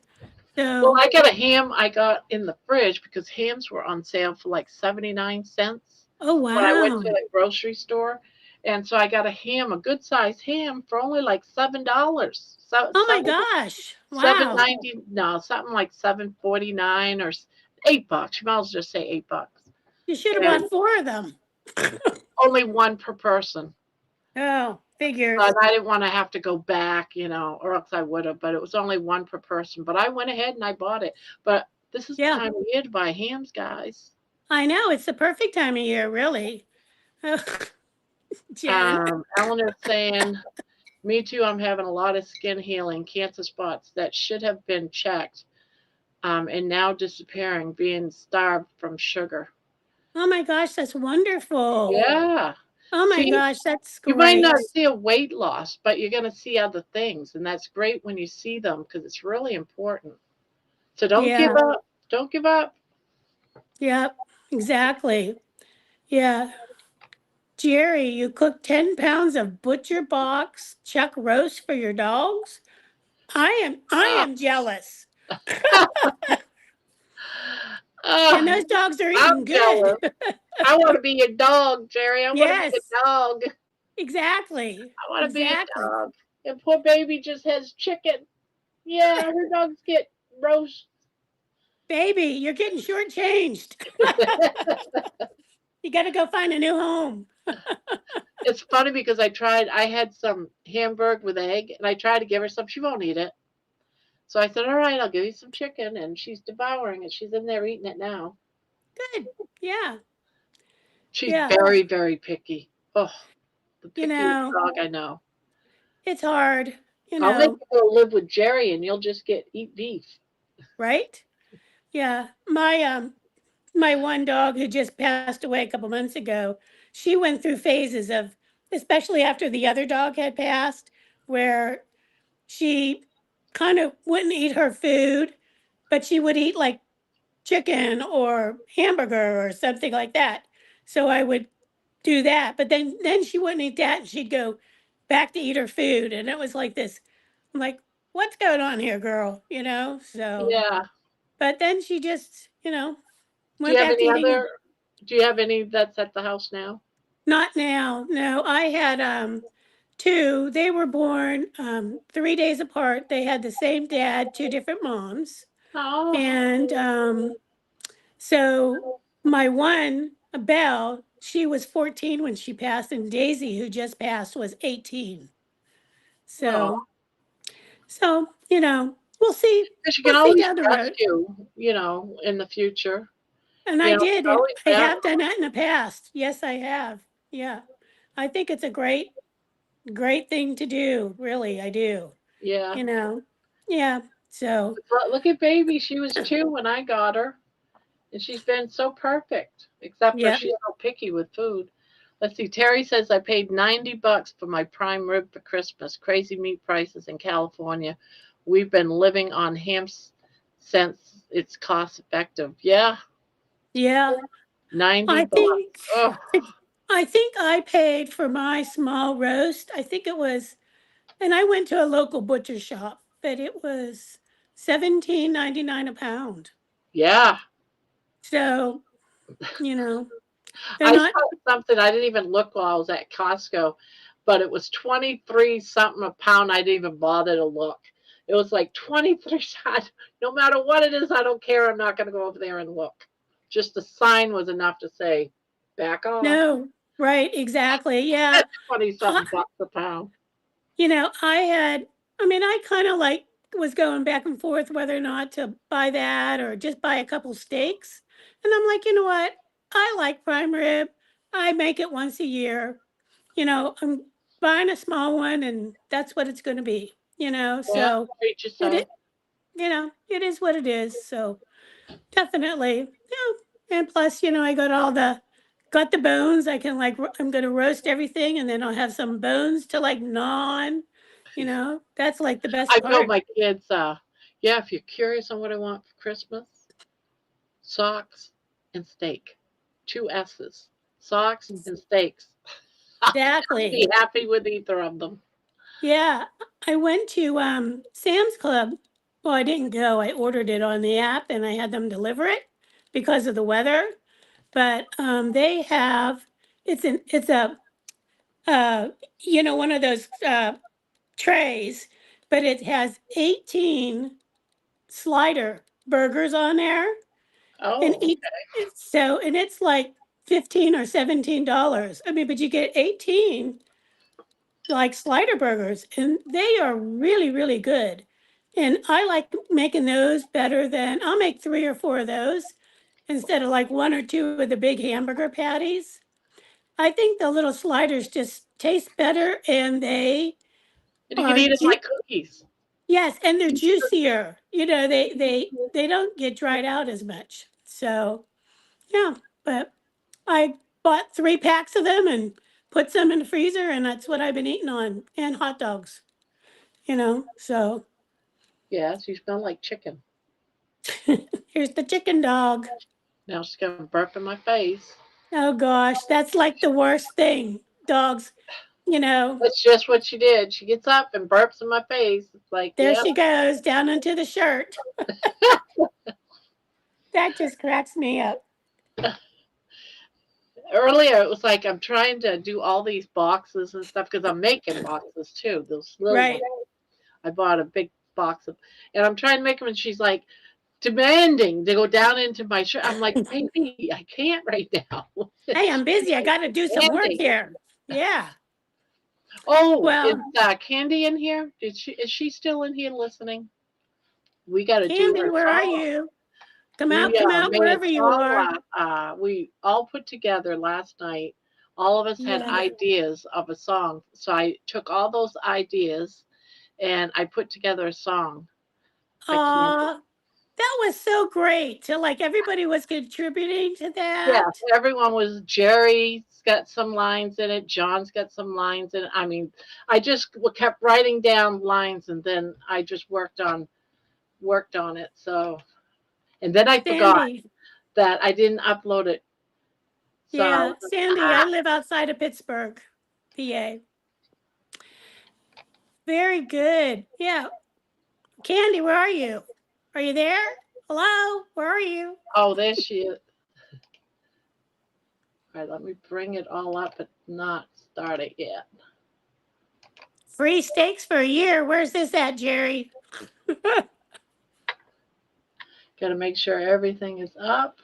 Well, So, I got a ham I got in the fridge because hams were on sale for like 79 cents oh when I went to wow. the grocery store. And so I got a ham, a good sized ham for only like $7. So Oh my gosh. seven Wow. ninety, no, something like 7.49 or $8. You might as well just say $8. You should have And bought 4 of them. only one per person. Oh, But figures. I didn't want to have to go back, or else I would have. But it was only one per person. But I went ahead and I bought it. But this is the Yeah. time of year to buy hams, guys. I know. It's the perfect time of year, really. Jen. Eleanor's saying, me too, I'm having a lot of skin healing, cancer spots that should have been checked, and now disappearing, being starved from sugar. Oh my gosh, that's wonderful. Yeah. Oh my See, gosh, that's you might great. not see a weight loss, but you're going to see other things. And that's great when you see them because it's really important. So don't give Yeah. up. Don't give up. Yep. Exactly. Yeah. Jerry, you cooked 10 pounds of butcher box chuck roast for your dogs? I Ah, am jealous. And ah, those dogs are I'm eating good. jealous. I want to be your dog, Jerry. I want to be Yes, a dog. exactly. I want to be a Exactly. dog. And poor baby just has chicken. Yeah, her dogs get roast. Baby, you're getting shortchanged. You got to go find a new home. It's funny because I had some hamburger with egg, and I tried to give her some. She won't eat it. So I said, all right, I'll give you some chicken. And she's devouring it. She's in there eating it now. Good. Yeah. She's Yeah. very, very picky. Oh, the You pickiest know, dog I know. it's hard, you I'll make know, you go live with Jerry and you'll just eat beef. right? Yeah. My one dog who just passed away a couple months ago, she went through phases of, especially after the other dog had passed, where she kind of wouldn't eat her food, but she would eat like chicken or hamburger or something like that. So I would do that, but then she wouldn't eat that and she'd go back to eat her food, and it was like this. I'm like, what's going on here, girl? So Yeah. but then she just, Do you went have back to any eating. other? Do you have any that's at the house now? Not now. No, I had two. They were born 3 days apart. They had the same dad, two different moms. Oh, And so my one, Belle, she was 14 when she passed, and Daisy, who just passed, was 18. oh. So we'll see. Because you can We'll see always down the road. rescue, in the future. And You I know, did, it's and always I better. have done that in the past. Yes, I have. Yeah. I think it's a great thing to do. Really, I do. Yeah. You know. Yeah. So, But look at baby. She was 2 when I got her, and she's been so perfect, except for yeah. she's so picky with food. Let's see. Terry says I paid $90 for my prime rib for Christmas. Crazy meat prices in California. We've been living on ham since it's cost effective. Yeah, Yeah. 90 I bucks. think Oh, I think I paid for my small roast. I think it was, and I went to a local butcher shop, but it was 17.99 a pound. yeah. So, you know, they're I not. saw something. I didn't even look while I was at Costco, but it was 23 something a pound. I didn't even bother to look. It was like 23. No matter what it is, I don't care. I'm not going to go over there and look. Just the sign was enough to say, back off. No, right, exactly. Yeah. 20 I, something bucks a pound. I kind of like was going back and forth whether or not to buy that or just buy a couple steaks. And I'm like, you know what? I like prime rib. I make it once a year. I'm buying a small one and that's what it's going to be, Yeah, so treat yourself. it, it is what it is. So definitely. Yeah. And plus, I got the bones. I can I'm going to roast everything and then I'll have some bones to gnaw on. That's like the best I told part. my kids, yeah, if you're curious on what I want for Christmas, socks and steak. Two S's. Socks and steaks. I'll be Exactly. happy with either of them. Yeah. I went to Sam's Club. Well, I didn't go. I ordered it on the app and I had them deliver it because of the weather. But they have it's a one of those trays, but it has 18 slider burgers on there, and Oh, each and it's like $15 or $17. I mean, but you get 18 like slider burgers, and they are really, really good. And I like making those better than I'll make 3 or 4 of those instead of like 1 or 2 of the big hamburger patties. I think the little sliders just taste better and they and you can are eat it like cookies. yes, and they're juicier. They don't get dried out as much. So, yeah, but I bought 3 packs of them and put some in the freezer and that's what I've been eating on and hot dogs, So, Yes, you smell like chicken. here's the chicken dog. Now she's gonna burp in my face. Oh gosh, that's like the worst thing. Dogs, you know, That's just what she did. She gets up and burps in my face. It's like, there yep. she goes down into the shirt. That just cracks me up. Earlier, it was like I'm trying to do all these boxes and stuff because I'm making boxes too. Those little ones. Right. I bought a big box of, and I'm trying to make them. And she's like demanding to go down into my shirt. I'm like, baby, I can't right now. Hey, I'm busy. I got to do some work Demanding. here. Yeah. Oh, is Well, Candy in here? Is she still in here listening? We got to do Candy, her where are song. you? Come out, made a wherever you song. are. We all put together last night. All of us had Yeah. ideas of a song. So I took all those ideas and I put together a song. That was so great. So like everybody was contributing to Yeah, that. everyone was. Jerry's got some lines in it. John's got some lines in it. I mean, I just kept writing down lines, and then I just worked on it. So, and then I forgot Sandy. that I didn't upload it. Yeah, So, Sandy, I live outside of Pittsburgh, PA. Very good. Yeah. Candy, where are you? Are you there? Hello? Where are you? oh, there she is. All right, let me bring it all up, but not start it yet. Free steaks for a year. Where's this at, Jerry? Got to make sure everything is up.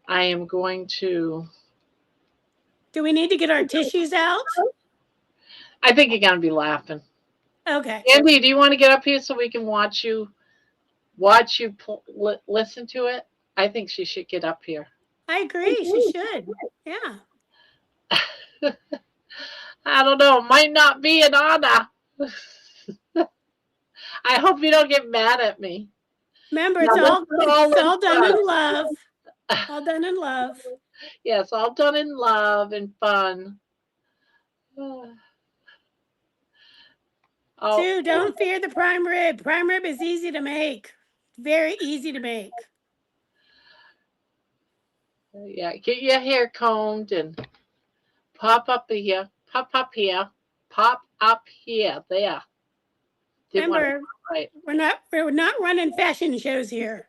I am going to. Do we need to get our tissues out? I think you're going to be laughing. Okay. Andy, do you want to get up here so we can watch you listen to it? I think she should get up here. I agree. She should. Yeah. I don't know. Might not be an honor. I hope you don't get mad at me. Remember, it's all done in love. All done in love. Yes, all done in love and fun. Sue, don't fear the prime rib. Prime rib is easy to make. Very easy to make. Yeah, get your hair combed and pop up here. Pop up here. Pop up here. There. Remember, we're not running fashion shows here.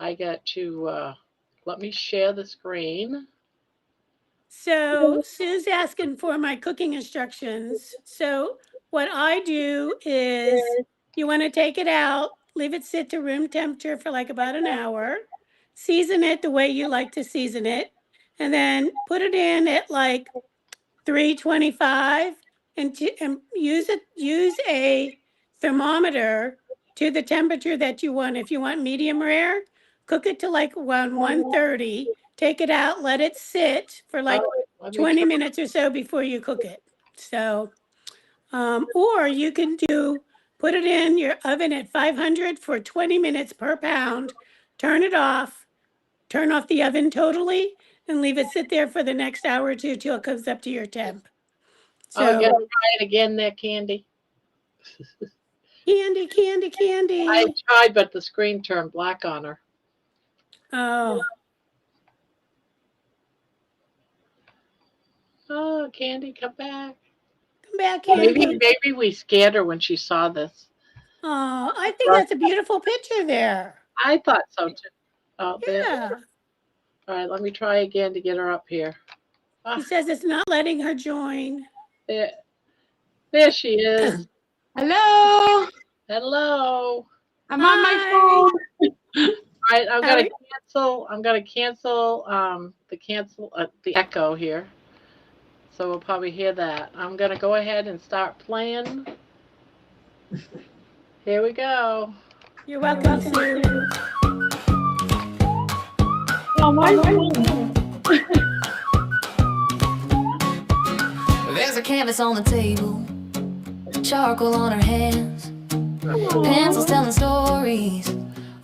I got to let me share the screen. So Sue's asking for my cooking instructions. So what I do is you want to take it out, leave it sit to room temperature for like about an hour, season it the way you like to season it, and then put it in at like 325 and use a thermometer to the temperature that you want. If you want medium rare, cook it to like 130. Take it out, let it sit for like 20 minutes or so before you cook it. So, or you can put it in your oven at 500 for 20 minutes per pound, turn it off, turn off the oven totally, and leave it sit there for the next hour or two till it comes up to your temp. So, you gotta try it again there, Candy. Candy. I tried, but the screen turned black on her. Oh. Oh, Candy, come back. Come back, Candy. Maybe we scared her when she saw this. Oh, I think that's a beautiful picture there. I thought so too. Oh, yeah. There. All right, let me try again to get her up here. She says it's not letting her join. There she is. Hello. Hello. I'm on my phone. All right, I'm gonna cancel the echo here. So we'll probably hear that. I'm gonna go ahead and start playing. Here we go. You're welcome, Sue. Oh, my phone. There's a canvas on the table, charcoal on her hands, pencils telling stories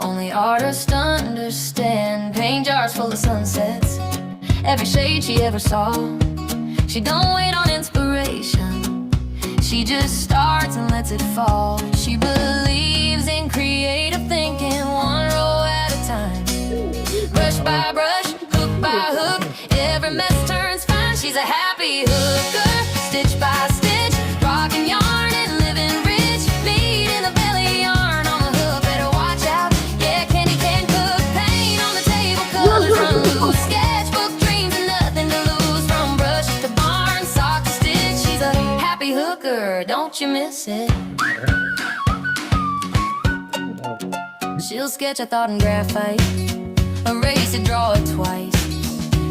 only artists understand. Paint jars full of sunsets, every shade she ever saw. She don't wait on inspiration, she just starts and lets it fall. She believes in creative thinking, one row at a time. Brush by brush, hook by hook, every mess turns fine. She's a happy hooker, stitch by stitch, rocking yarn and living rich. Meat in the belly, yarn on the hook, better watch out. Yeah, Candy can cook, paint on the table, colors run loose. Sketchbook dreams and nothing to lose. From brush to barn, sock to stitch, she's a happy hooker, don't you miss it. She'll sketch a thought in graphite, erase it, draw it twice,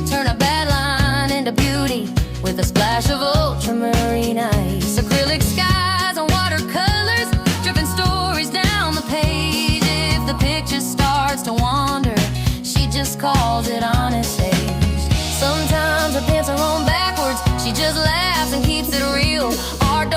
turn a bad line into beauty with a splash of ultramarine ice. Acrylic skies on watercolors, dripping stories.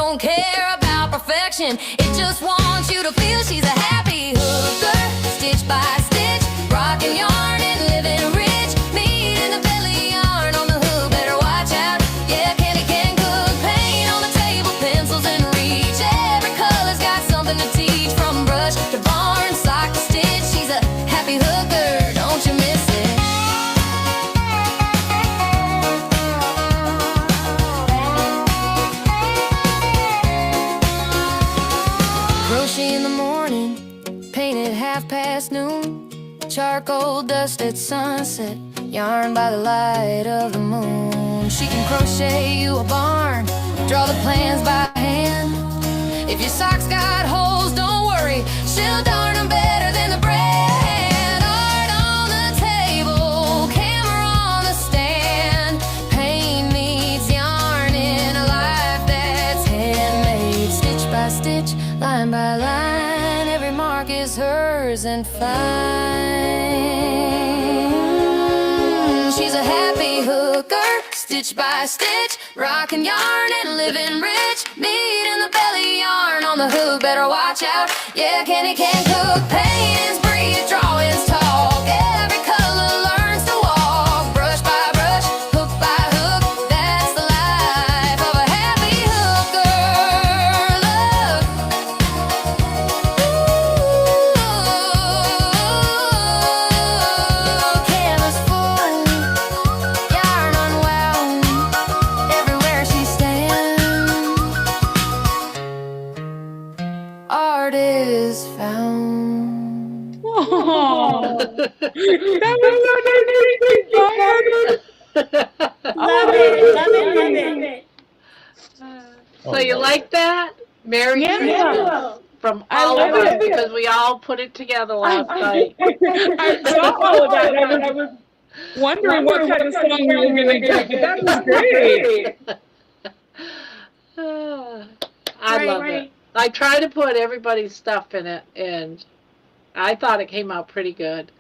don't care about perfection. It just wants you to feel she's a happy hooker, stitch by stitch, rocking yarn and living rich. Meat in the belly, yarn on the hook, better watch out. Yeah, Candy can cook, paint on the table, pencils in reach. Every color's got something to teach, from brush to barn, sock to stitch. She's a happy hooker, don't you miss it. Crochet in the morning, paint at noon, charcoal dust at sunset, yarn by the light of the moon. She can crochet you a barn, draw the plans by hand. If your socks got holes, don't worry, she'll darn them better than the brand. Art on the table, camera on the stand. Paint meets yarn in a life that's handmade. Stitch by stitch, line by line, every mark is hers and fine. She's a happy hooker, stitch by stitch, rockin' yarn and living rich. Meat in the belly, yarn on the hook, better watch out. Yeah, Candy can cook, paintings breathe, drawings talk. Every color learns to walk, brush by brush, hook by hook. That's the life of a happy hooker. Look, canvas full, yarn unwound, everywhere she stands, art is found. Oh, that was so nice. Love it, love it, love it. So you like that? Merry Yeah. Christmas from I all love of us it. because we all put it together last night. I saw all of that. I was wondering what kind of song we were going to get, but that was great. I Right, love right. it. I try to put everybody's stuff in it, and I thought it came out pretty good.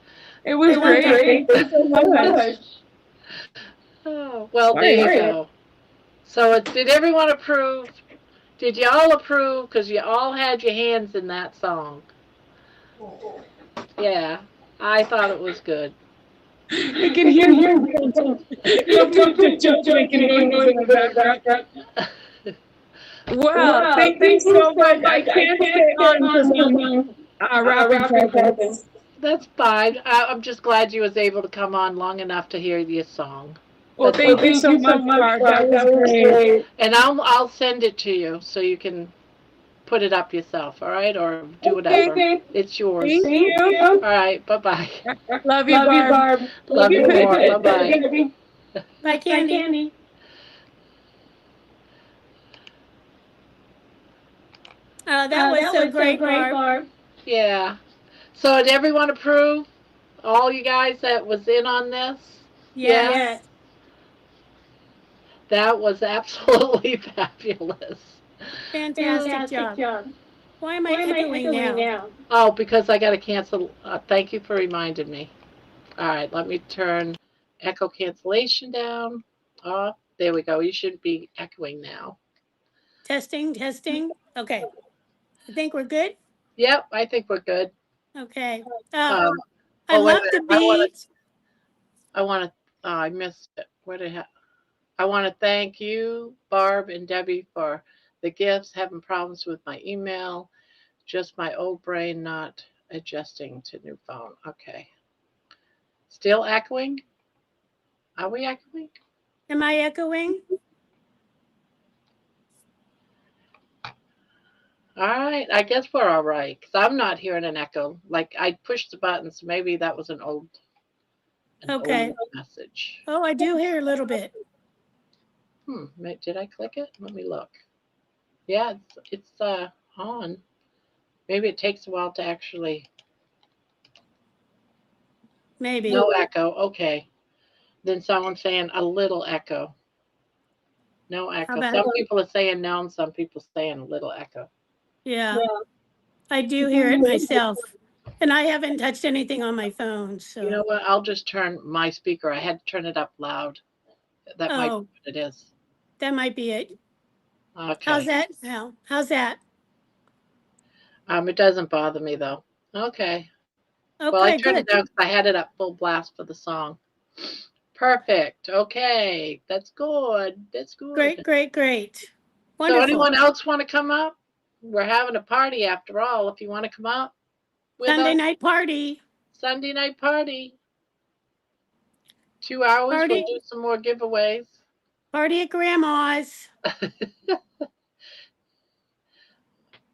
It was great. Thank you so much. Oh, well, there you go. So did everyone approve? Did you all approve? Because you all had your hands in that song. Yeah, I thought it was good. I can hear you. Noise in the background. Wow, thank you so much. I can't stay on for rapid practice. That's fine. I'm just glad you was able to come on long enough to hear your song. Well, thank you so much, Barb. That was great. And I'll send it to you so you can put it up yourself, all right? Or do whatever. Okay. It's yours. Thank you. All right, bye-bye. Love you, Barb. Love you more. Bye-bye. Bye, Candy. Oh, that was so great, Barb. Yeah. So did everyone approve? All you guys that was in on this? Yes. That was absolutely fabulous. Fantastic job. Why am I echoing now? Oh, because I got to cancel. Thank you for reminding me. All right, let me turn echo cancellation down. Oh, there we go. You should be echoing now. Testing. Okay. I think we're good. Yep, I think we're good. Okay. Oh, I wait a love the minute. beads. I missed it. I want to thank you, Barb and Debbie, for the gifts, having problems with my email, just my old brain not adjusting to new phone. Okay. Still echoing? Are we echoing? Am I echoing? All right. I guess we're all right, because I'm not hearing an echo. Like, I pushed the button, so maybe that was an old message. Oh, I do hear a little bit. Did I click it? Let me look. Yeah, it's on. Maybe it takes a while to actually. Maybe. No echo. Okay. Then someone's saying a little echo. No echo. Some people are saying no, and some people saying a little echo. Yeah. I do hear it myself. And I haven't touched anything on my phone. So You know what? I'll just turn my speaker. I had to turn it up loud. That might be what it is. That might be it. How's Okay. that now? How's that? It doesn't bother me though. Okay. Well, I Okay, turned it good. down because I had it at full blast for the song. Perfect. Okay. That's good. That's Great, good. great, great. So Wonderful. anyone else want to come up? We're having a party after all. If you want to come up with Sunday us, night party. Sunday night party. 2 hours. We'll Party, do some more giveaways. party at grandma's.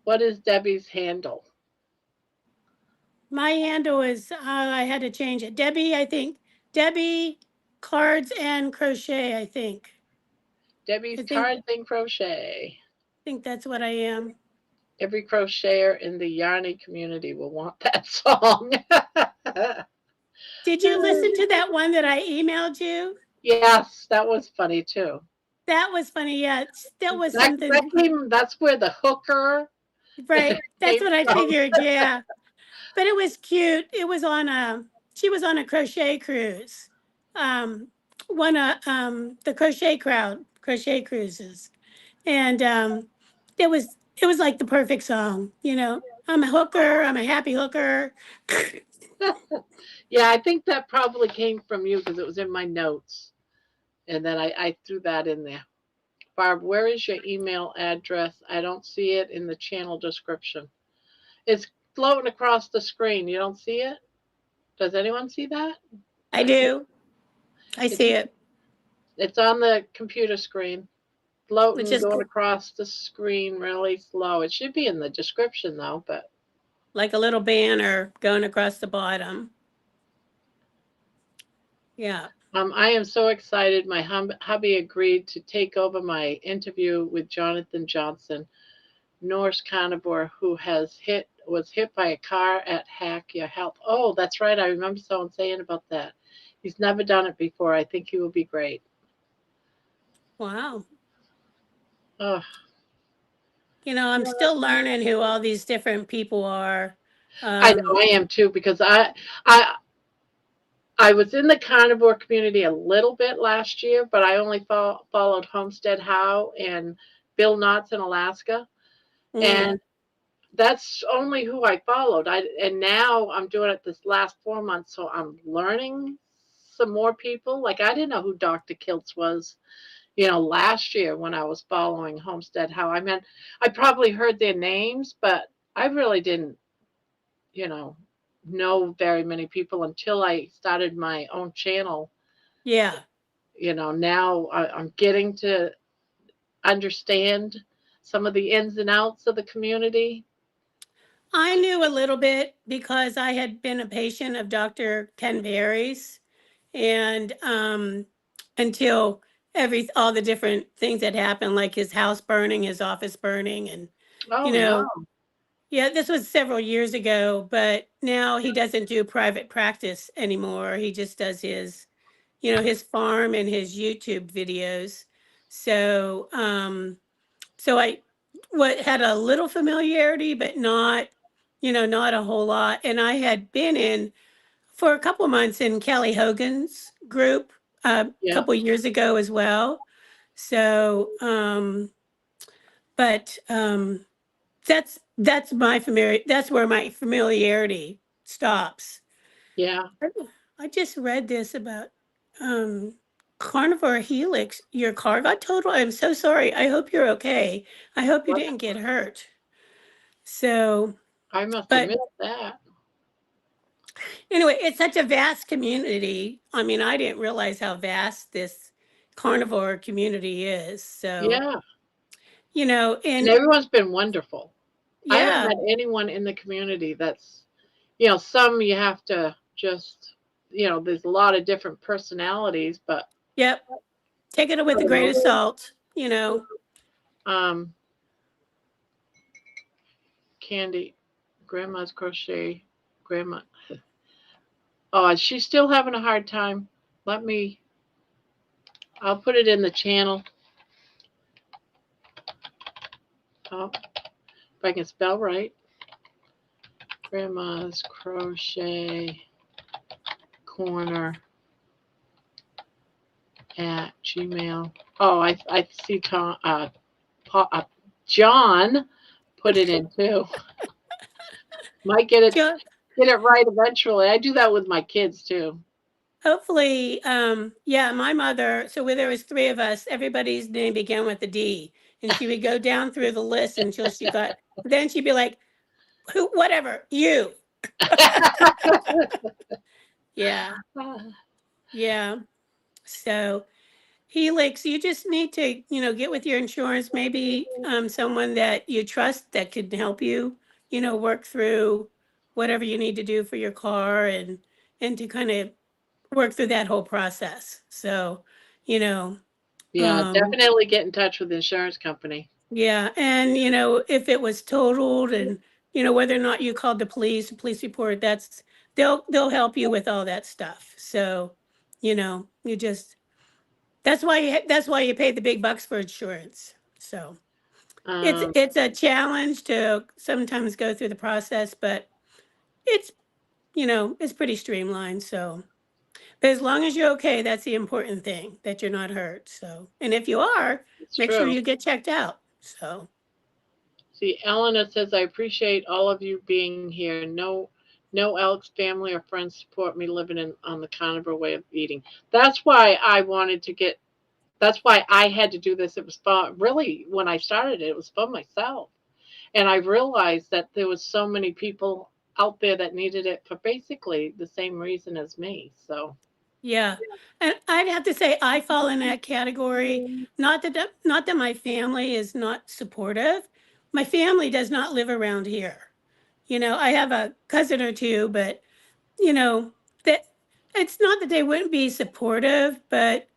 What is Debbie's handle? My handle is, I had to change it. Debbie, I think. Debbie Cards and Crochet, I think. Debbie's I think Card Thing Crochet. think that's what I am. Every crocheter in the Yarny community will want that song. Did you listen to that one that I emailed you? Yes, that was funny too. That was funny. Yeah, that was something. That's where the hooker Right. That's came what I from. figured. Yeah. But it was cute. It was on a, she was on a crochet cruise. Um, one of the crochet cruises. And it was like the perfect song, you know. I'm a hooker, I'm a happy hooker. Yeah, I think that probably came from you because it was in my notes. And then I threw that in there. Barb, where is your email address? I don't see it in the channel description. It's floating across the screen. You don't see it? Does anyone see that? I do. I It's see it, it's on the computer screen. which Floating, is going across the screen really slow. It should be in the description though, but like a little banner going across the bottom. Yeah. I am so excited. My hubby agreed to take over my interview with Jonathan Johnson, Norse carnivore who was hit by a car at Hack Your Health. Oh, that's right. I remember someone saying about that. He's never done it before. I think he will be great. Wow. Oh, You know, I'm still learning who all these different people are. I know I am too because I was in the carnivore community a little bit last year, but I only followed Homestead How and Bill Knotts in Alaska, mm, and that's only who I followed. And now I'm doing it this last 4 months, so I'm learning some more people. Like I didn't know who Dr. Kiltz was, last year when I was following Homestead How. I mean, I probably heard their names, but I really didn't, you know very many people until I started my own channel. yeah. Now I'm getting to understand some of the ins and outs of the community. I knew a little bit because I had been a patient of Dr. Ken Berry's, and until all the different things that happened, like his house burning, his office burning, and you Oh no. know, yeah, this was several years ago, but now he doesn't do private practice anymore. He just does his farm and his YouTube videos. So, so I had a little familiarity, but not a whole lot. And I had been in for a couple of months in Kelly Hogan's group a Yeah. couple years ago as well. So, but that's my familiar. That's where my familiarity stops. Yeah. I just read this about um, Carnivore Helix. Your car got totaled. I'm so sorry. I hope you're okay. I hope you What? didn't get hurt. So, I must have but missed that. anyway, it's such a vast community. I mean, I didn't realize how vast this carnivore community is. So, Yeah. And and everyone's been wonderful. I haven't yeah, met anyone in the community that's, some you have to just, there's a lot of different personalities, but yep. Take it with a grain of salt. um, Candy, Grandma's crochet, Grandma. Oh, she's still having a hard time. I'll put it in the channel. Oh, if I can spell right. Grandma's crochet corner at Gmail. Oh, I see Paul John put it in too. Might get it Jo- right eventually. I do that with my kids too. Hopefully, yeah, my mother, so where there was three of us, everybody's name began with a D. And she would go down through the list until she got, then she'd be like, who, whatever, you. Yeah, yeah. So Helix, you just need to, get with your insurance, maybe someone that you trust that could help you, work through whatever you need to do for your car and to kind of work through that whole process. So, you know, Yeah, um, definitely get in touch with the insurance company. yeah, and if it was totaled and whether or not you called the police report, they'll help you with all that stuff. So, you just that's why you pay the big bucks for insurance. So it's Um, it's a challenge to sometimes go through the process, but it's it's pretty streamlined. So, but as long as you're okay, that's the important thing, that you're not hurt. So, and if you are, it's make sure true. you get checked out. So, See, Eleanor says, I appreciate all of you being here. No Alex family or friends support me living on the carnivore way of eating. That's why I wanted to get, that's why I had to do this. It was fun. Really, when I started it was for myself. And I realized that there was so many people out there that needed it for basically the same reason as me. So, yeah. And I'd have to say I fall in that category. Not that my family is not supportive. My family does not live around here. I have a cousin or two, but that it's not that they wouldn't be supportive, but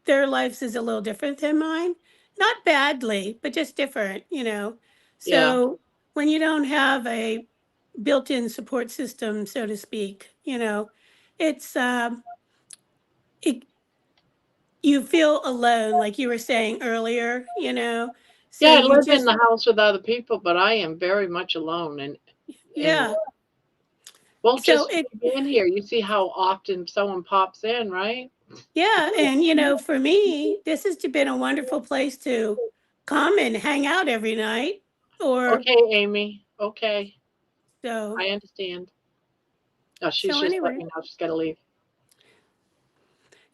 their lives is a little different than mine. Not badly, but just different. yeah. So when you don't have a built-in support system, so to speak, it's it, you feel alone, like you were saying earlier. Yeah, So I you live in just, the house with other people, but I am very much alone. And yeah. well, So just being here, you see how often someone pops in, right? yeah, and for me, this has been a wonderful place to come and hang out every night. Or Okay, Amy. Okay, so I understand. Oh, she's so just let anyway. me know she's got to leave.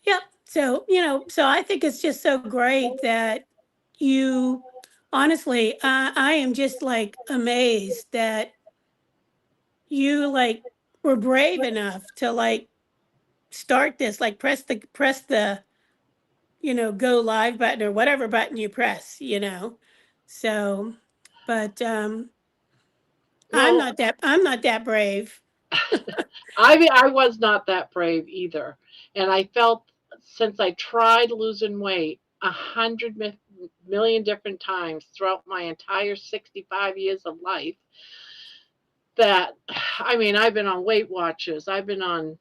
Yep. So, so I think it's just so great that you honestly, I am just like amazed that you like were brave enough to like start this, like press the go live button or whatever button you press. So, but Well, I'm not that brave. I mean, I was not that brave either, and I felt since I tried losing weight 100 million different times throughout my entire 65 years of life, that I mean, I've been on Weight Watchers, I've been on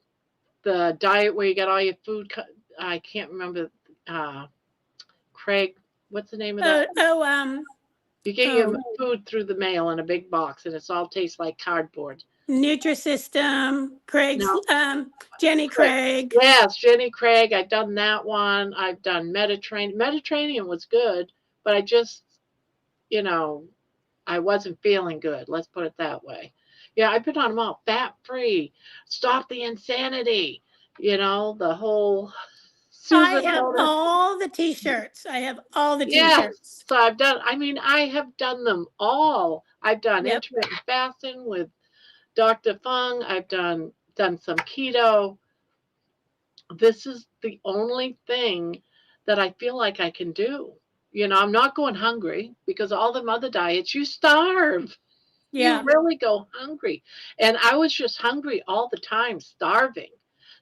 the diet where you get all your food. I can't remember. Uh, Craig, what's the name of that? Oh, oh, You get your oh, food through the mail in a big box, and it's all tastes like cardboard. Nutrisystem, Craig's, No, Jenny Craig. Craig. Yes, Jenny Craig. I've done that one. I've done Mediterranean. Mediterranean was good, but I just, you know, I wasn't feeling good. Let's put it that way. Yeah, I've been on them all. Fat free. Stop the insanity. The whole I Susan have Motor. all the t-shirts. I have all the Yes. t-shirts. So I mean, I have done them all. I've done Yep. intermittent fasting with Dr. Fung. I've done some keto. This is the only thing that I feel like I can do. I'm not going hungry because all the other diets, you starve. You Yeah. really go hungry. And I was just hungry all the time, starving.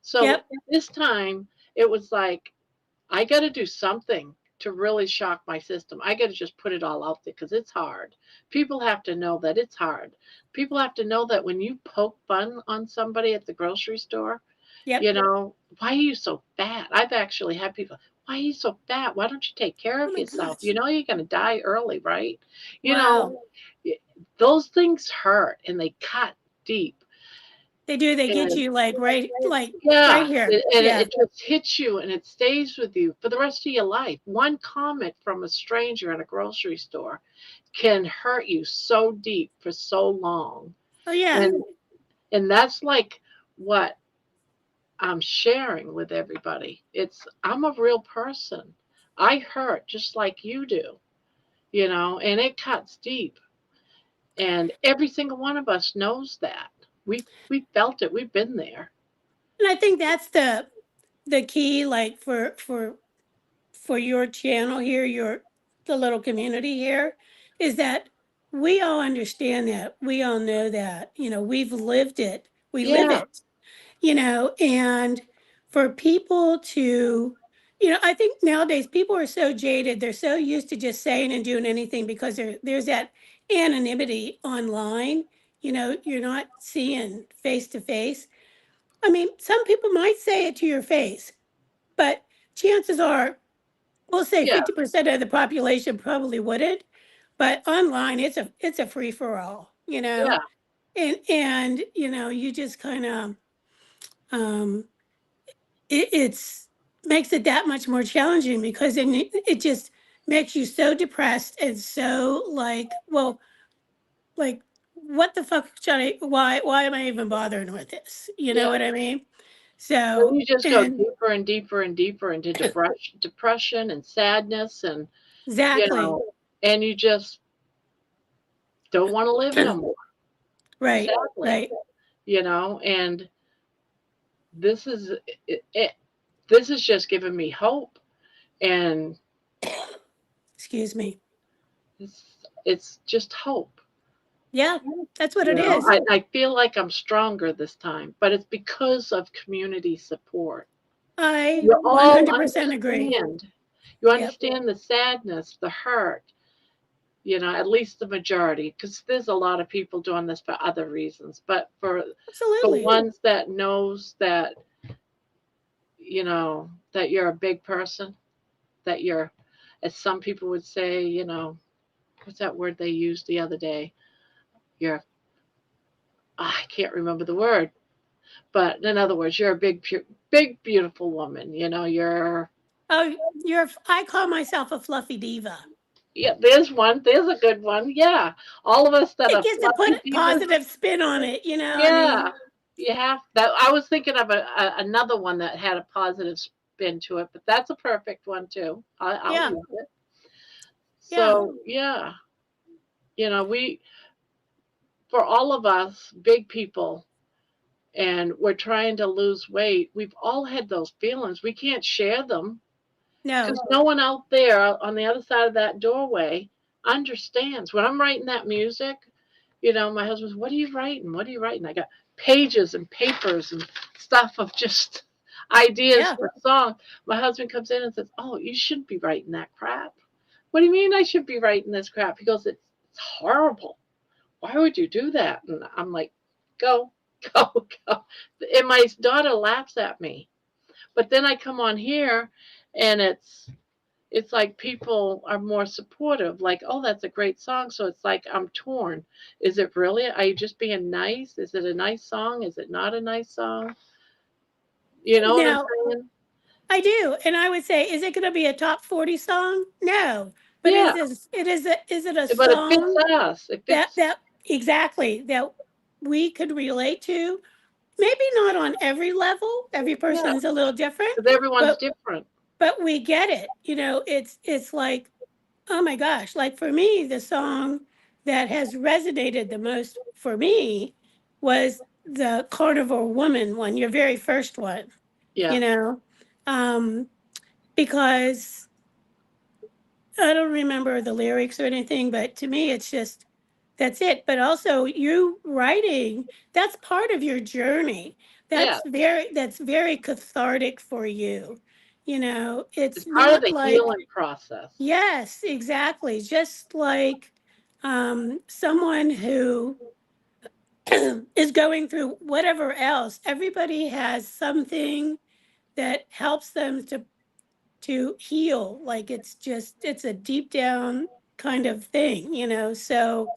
So Yep. this time it was like, I got to do something to really shock my system. I got to just put it all out there because it's hard. People have to know that it's hard. People have to know that when you poke fun on somebody at the grocery store, Yep. why are you so fat? I've actually had people, why are you so fat? Why don't you take care Oh of my yourself? gosh. You're going to die early, right? You Wow. know, those things hurt and they cut deep. They do. They get And you like right yeah, here. and Yeah. it just hits you and it stays with you for the rest of your life. One comment from a stranger in a grocery store can hurt you so deep for so long. Oh yeah. And that's like what I'm sharing with everybody. I'm a real person. I hurt just like you do, and it cuts deep. And every single one of us knows that. We felt it. We've been there. And I think that's the key, like for your channel here, the little community here, is that we all understand that. We all know that. We've lived it. We live Yeah, it. And for people to, I think nowadays people are so jaded. They're so used to just saying and doing anything because there's that anonymity online. You're not seeing face to face. I mean, some people might say it to your face, but chances are, we'll say yeah, 50% of the population probably wouldn't. But online, it's a free for all, yeah, and you just kind of um, it's makes it that much more challenging because then it just makes you so depressed and so like, well, like what the fuck should why am I even bothering with this? You know yeah. what I mean? Then So, you just go and deeper and deeper and deeper into depression and sadness, and you exactly. know, and you just don't want to live no more. Right, Sadly, right. and this is it. This is just giving me hope, and Excuse me. it's just hope. Yeah, that's what it is. I feel like I'm stronger this time, but it's because of community support. I You all 100% agree. understand. You Yep, understand the sadness, the hurt, at least the majority, because there's a lot of people doing this for other reasons. But for absolutely. ones that knows that, that you're a big person, that you're, as some people would say, what's that word they used the other day? You're, I can't remember the word, but in other words, you're a big, beautiful woman. You're, Oh, I call myself a fluffy diva. yeah, there's one, there's a good one. Yeah. All of us that It are gets to put fluffy a divas. positive spin on it, I Yeah. mean, You have that. I was thinking of another one that had a positive spin to it, but that's a perfect one too. I'll yeah, use it. yeah. So yeah, we for all of us big people, and we're trying to lose weight. We've all had those feelings. We can't share them because No, no one out there on the other side of that doorway understands. When I'm writing that music, my husband's, what are you writing? What are you writing? I got pages and papers and stuff of just ideas yeah. for songs. My husband comes in and says, oh, you shouldn't be writing that crap. What do you mean I should be writing this crap? He goes, it's horrible. Why would you do that? And I'm like, go, go, go. And my daughter laughs at me. But then I come on here and it's like people are more supportive, like, oh, that's a great song. So it's like I'm torn. Is it really? Are you just being nice? Is it a nice song? Is it not a nice song? You know what I'm Now, saying? I do. And I would say, is it going to be a top 40 song? No. But Yeah, is it a but it fits song us. It that, fits. that exactly that we could relate to? Maybe not on every level. Every Yeah, person's a little different, because everyone's but different. we get it. It's like, oh my gosh, like for me, the song that has resonated the most for me was the Carnivore Woman one, your very first one, you Yeah, know, um, because I don't remember the lyrics or anything, but to me, it's just that's it. But also, you writing, that's part of your journey. yeah. That's very cathartic for you. It's It's part of not the like, healing process. yes, exactly. Just like someone who is going through whatever else, everybody has something that helps them to heal. Like it's a deep down kind of thing. So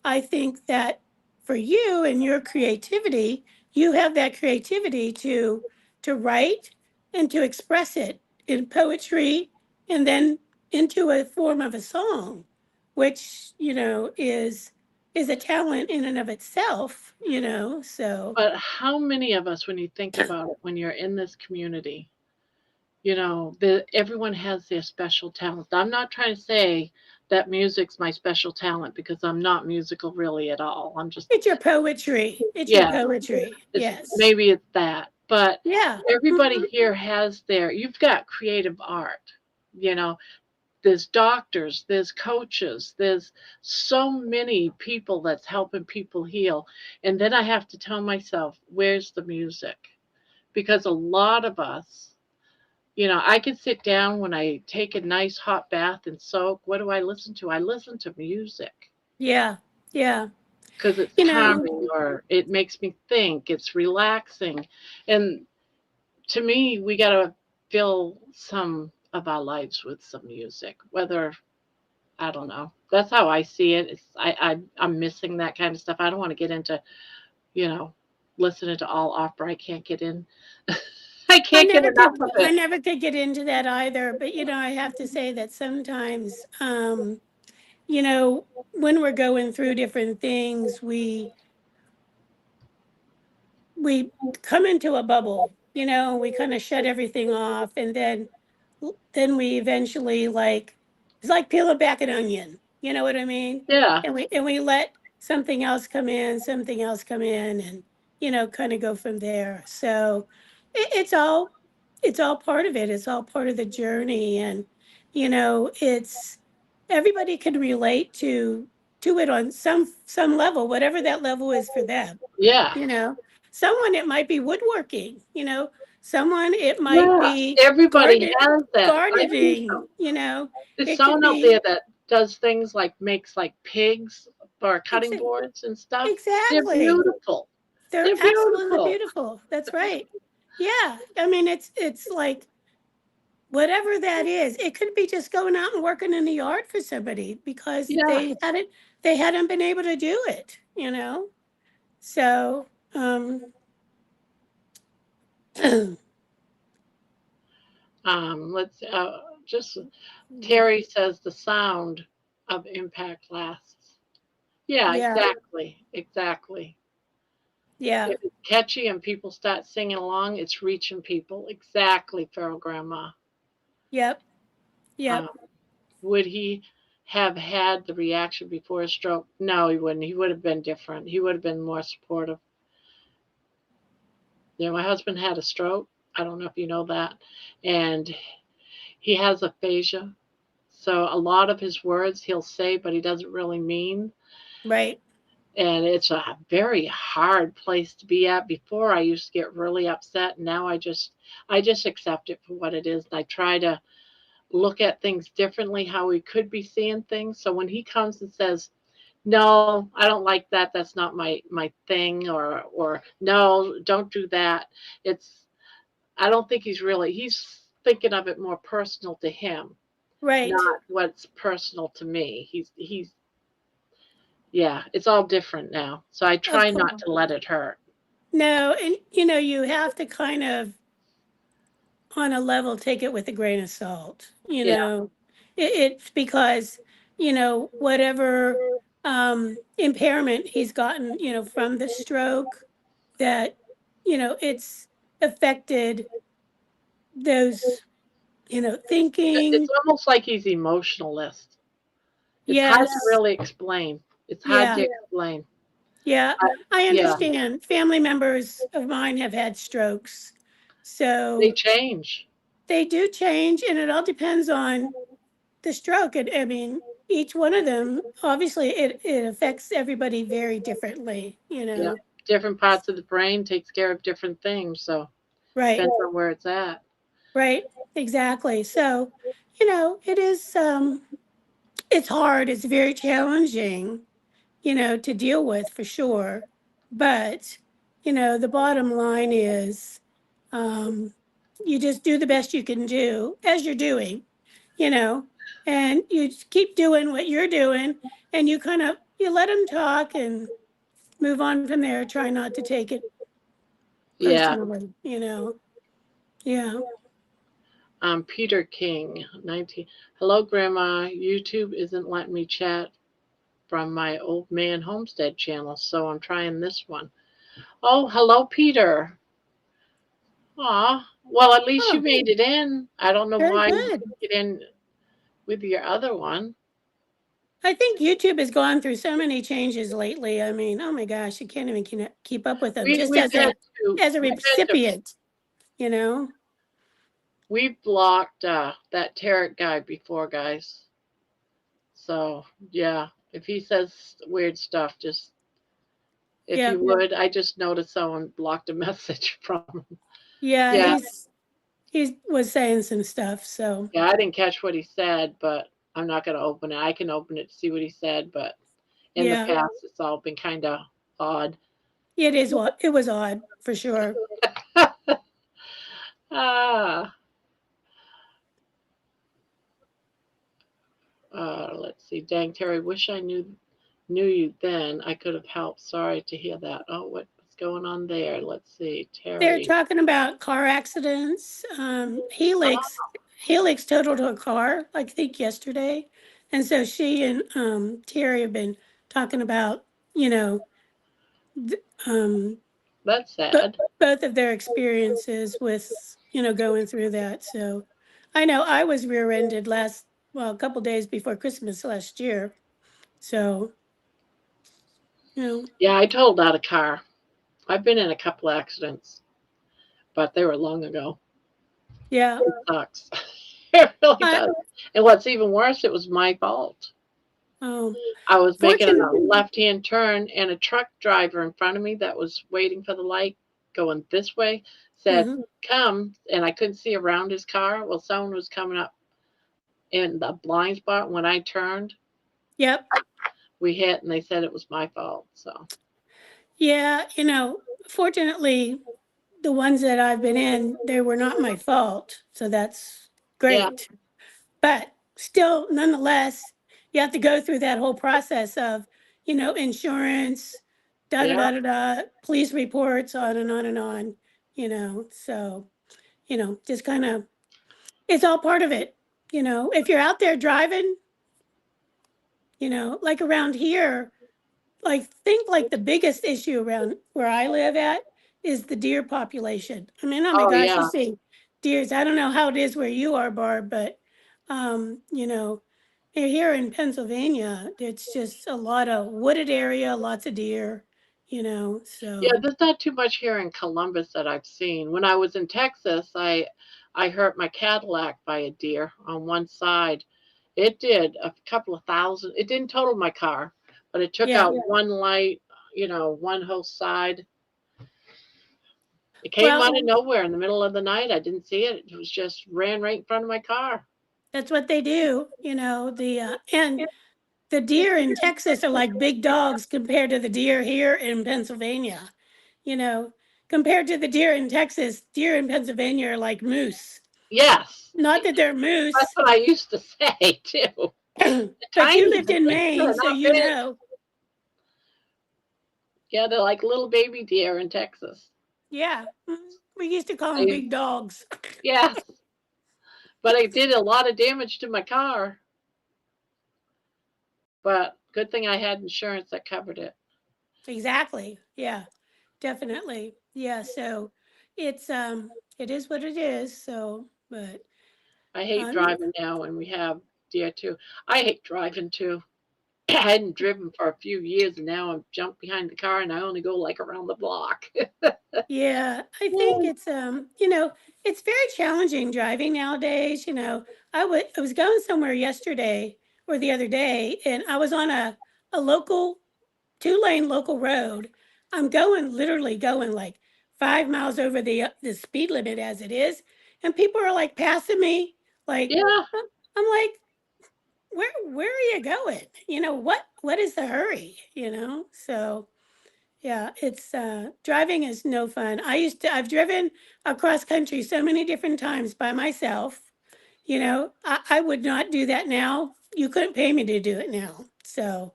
I think that for you and your creativity, you have that creativity to write and to express it in poetry and then into a form of a song, which, is a talent in and of itself, so. But how many of us, when you think about it, when you're in this community, everyone has their special talent. I'm not trying to say that music's my special talent because I'm not musical really at all. I'm just, It's your poetry. It's your yeah, poetry. Yes. maybe it's that. But Yeah. everybody here has you've got creative art, you know, there's doctors, there's coaches, there's so many people that's helping people heal. And then I have to tell myself, where's the music? Because a lot of us, I can sit down when I take a nice hot bath and soak. What do I listen to? I listen to music Yeah. Yeah. because it's You know, calming or it makes me think, it's relaxing. And to me, we got to fill some of our lives with some music, whether I don't know. That's how I see it. I'm missing that kind of stuff. I don't want to get into, you know, listening to all opera. I can't get in. I I can't get never enough could of I it. never could get into that either, but I have to say that sometimes you know, when we're going through different things, we come into a bubble, we kind of shut everything off, and then we eventually, like, it's like peeling back an onion, you know what I mean? Yeah, And we let something else come in, and kind of go from there. So it's all part of it. It's all part of the journey, and it's everybody can relate to it on some level, whatever that level is for them. yeah, you know Someone, it might be woodworking. Someone, it might yeah. be Everybody garden has that. I think gardening. so. There's It could someone out there be that does things like makes like pigs or cutting exa- boards and stuff. They're exactly. beautiful. They're They're absolutely beautiful. beautiful. That's right. Yeah, I mean, it's like, whatever that is. It could be just going out and working in the yard for somebody because Yeah. they hadn't been able to do it. So, Let's just Terry says the sound of impact lasts. Yeah, yeah, exactly. Exactly. yeah, If it's catchy and people start singing along, it's reaching people. Exactly, Feral Grandma. yep, yep. Um, would he have had the reaction before his stroke? No, he wouldn't. He would have been different. He would have been more supportive. My husband had a stroke. I don't know if you know that. And he has aphasia. So a lot of his words he'll say, but he doesn't really mean. Right. And it's a very hard place to be at. Before I used to get really upset, and now I just accept it for what it is. And I try to look at things differently, how we could be seeing things. So when he comes and says, "No, I don't like that. That's not my thing," or "No, don't do that." It's I don't think he's thinking of it more personal to him, Right. not what's personal to me. He's yeah, it's all different now. So I Of try not course. to let it hurt. No, and you have to kind of, on a level, take it with a grain of salt. Yeah, It's because whatever impairment he's gotten from the stroke, that it's affected those it's thinking. almost like he's emotionalist. It's hard to Yes. really explain. It's hard to Yeah. explain. Yeah, I, I yeah, understand. Family members of mine have had strokes, they so change. they do change, and it all depends on the stroke. And I mean, each one of them, obviously, it affects everybody very differently. Yeah, different parts of the brain takes care of different things. So Right, depends on where it's at. right, exactly. So, it is. It's hard. It's very challenging, to deal with, for sure. But, the bottom line is, um, you just do the best you can do as you're doing, you know, and you just keep doing what you're doing, and you let them talk and move on from there. Try not to take it Yeah. personally, Yeah. Peter King, 19. Hello, Grandma. YouTube isn't letting me chat from my old man homestead channel, so I'm trying this one. Oh, hello, Peter. Aw. Well, at least you Oh, made it in. I don't know very why you good. couldn't get in with your other one. I think YouTube has gone through so many changes lately. I mean, oh my gosh, you can't even keep up with them. We Just we've as had a to as a we've had to recipient, you know. we blocked that Tarot guy before, guys. So yeah, if he says weird stuff, just if Yeah, you would, I just noticed someone blocked a message from him. yeah. Yeah, He was saying some stuff. So yeah, I didn't catch what he said, but I'm not gonna open it. I can open it to see what he said, but in the yeah, past it's all been kind of odd. it was odd for sure. Ah, let's see. Dang, Terry, wish I knew you then. I could have helped. Sorry to hear that. Oh, what's going on there? Let's see. They're Terry. talking about car accidents. Helix totaled her car, I think yesterday, and so she and Terry have been talking about, you know, th- um, That's but sad. both of their experiences with, going through that. So I know I was rear-ended a couple days before Christmas last year. So, Yeah, I totaled out a car. I've been in a couple accidents, but they were long ago. yeah. It sucks. It really I, does. And what's even worse, it was my fault. um, I was making a fortune, left-hand turn, and a truck driver in front of me that was waiting for the light going this way said, mhm, "Come," and I couldn't see around his car. Well, someone was coming up in the blind spot when I turned. yep. We hit, and they said it was my fault. So Yeah, fortunately, the ones that I've been in, they were not my fault. So that's yeah, great. But still, nonetheless, you have to go through that whole process of, insurance, da da yeah, da da da, police reports, on and on and on, So, just kind of, it's all part of it. If you're out there driving, like around here, think like the biggest issue around where I live at is the deer population. I mean, oh my oh gosh, you yeah, see deers. I don't know how it is where you are, Barb, but here in Pennsylvania, it's just a lot of wooded area, lots of deer, yeah. so There's not too much here in Columbus that I've seen. When I was in Texas, I hurt my Cadillac by a deer on one side. It did a couple of thousand. It didn't total my car, but it took yeah. out one light, one whole side. It came out of Well, nowhere in the middle of the night. I didn't see it. It was just ran right in front of my car. that's what they do, and the deer in Texas are like big dogs compared to the deer here in Pennsylvania. You know, Compared to the deer in Texas, deer in Pennsylvania are like moose. Yes, Not that they're that's moose, what I used to say too. but you Tiny, lived in but Maine, they're so not you big. know. Yeah, they're like little baby deer in Texas. Yeah, we used to call them I, big dogs. yes, but it did a lot of damage to my car. But good thing I had insurance that covered it. Exactly. Yeah, definitely. Yeah, so it's it is what it is. So, but I hate um, driving now when we have deer too. I hate driving too. I hadn't driven for a few years and now I'm jumped behind the car and I only go like around the block. yeah, I think it's very challenging driving nowadays. I was going somewhere yesterday or the other day, and I was on a local 2-lane local road. I'm literally going like 5 miles over the speed limit as it is, and people are like passing me. Like Yeah, I'm like, where are you going? What is the hurry? So. Yeah, it's driving is no fun. I've driven across country so many different times by myself. I would not do that now. You couldn't pay me to do it now. So,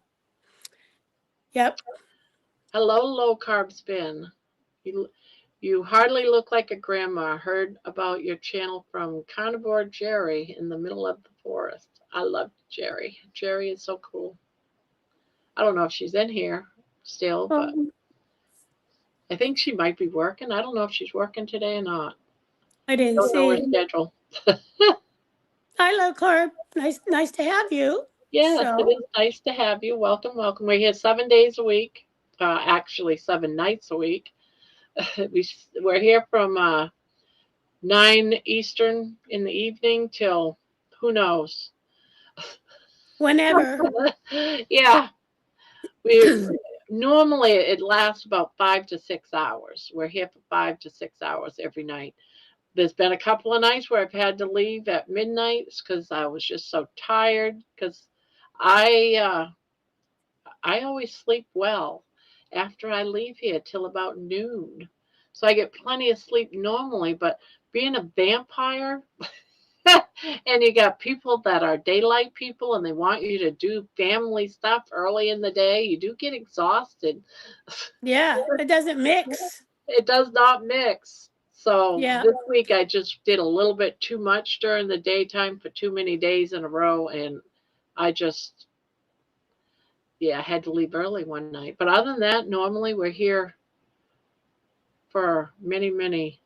yep. hello, low carb spin. You, You hardly look like a grandma. Heard about your channel from Carnivore Jerry in the middle of the forest. I love Jerry. Jerry is so cool. I don't know if she's in here still, but Um, I think she might be working. I don't know if she's working today or not. I didn't Don't know her see. schedule. Hello, Clark. Nice to have you. Yes, it So, is nice to have you. Welcome, welcome. We're here 7 days a week. Actually, 7 nights a week. We're here from 9 Eastern in the evening till who knows. whenever. Yeah, we normally it lasts about 5 to 6 hours. We're here for 5 to 6 hours every night. There's been a couple of nights where I've had to leave at midnight because I was just so tired. Because I I always sleep well after I leave here till about noon, so I get plenty of sleep normally. But being a vampire, and you got people that are daylight people and they want you to do family stuff early in the day, you do get exhausted. Yeah, it doesn't mix. It does not mix. So Yeah. this week I just did a little bit too much during the daytime for too many days in a row, and I just, yeah, I had to leave early one night. But other than that, normally we're here for many, many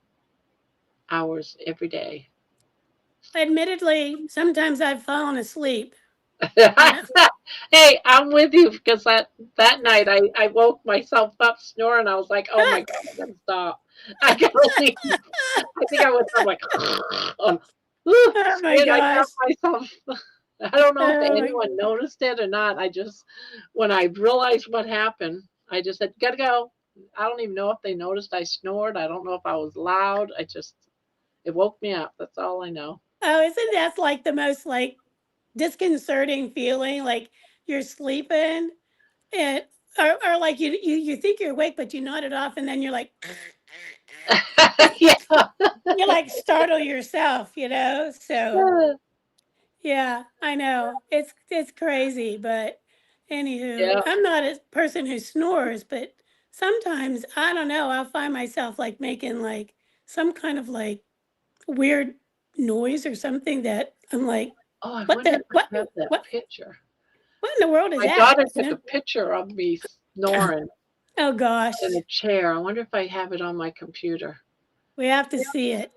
hours every day. Admittedly, sometimes I've fallen asleep. You know? Hey, I'm with you because that night I woke myself up snoring. I was like, oh my God, I gotta stop. I gotta leave. I think I was like, oh, Oh my and I gosh. got myself. I don't know if Oh my- anyone noticed it or not. I just, when I realized what happened, I just said, gotta go. I don't even know if they noticed I snored. I don't know if I was loud. It woke me up. That's all I know. Oh, isn't that like the most like disconcerting feeling? Like you're sleeping and or like you think you're awake, but you nod it off, and then you're like Yeah. you like startle yourself, you know? So yeah, I know. It's crazy, but anywho, Yeah. I'm not a person who snores, but sometimes I don't know, I'll find myself like making like some kind of like weird noise or something that I'm like, Oh, I what wonder the if I have that picture. what in the world is My that? daughter You took a know? picture of me snoring Oh in gosh, a chair. I wonder if I have it on my computer. we have to see it.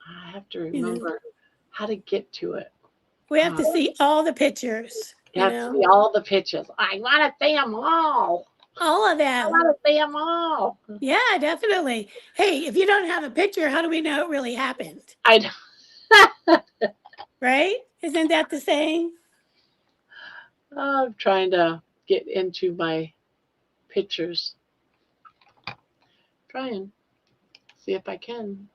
I have to You know, remember how to get to it. we have to Uh, see all the pictures. you You have to know, see all the pictures. I want to see them all. all of I them. want to see them all. Yeah, definitely. Hey, if you don't have a picture, how do we know it really happened? I Right? Isn't that the saying? I'm trying to get into my pictures. Trying. See if I can.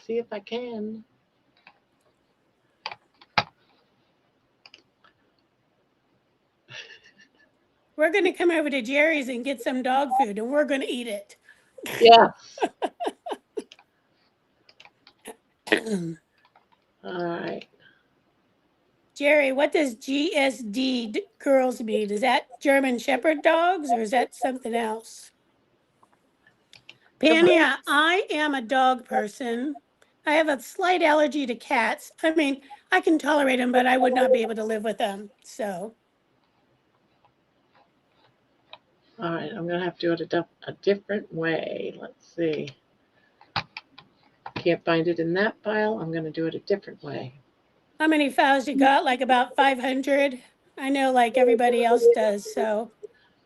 See if I can. We're going to come over to Jerry's and get some dog food and we're going to eat it. Yeah. All right. Jerry, what does GSD girls mean? Is that German Shepherd dogs or is that something else? Pania, I am a dog person. I have a slight allergy to cats. I mean, I can tolerate them, but I would not be able to live with them. So, All right. I'm gonna have to do it a different way. Let's see. Can't find it in that file. I'm gonna do it a different way. how many files you got? Like about 500? I know like everybody else does. So,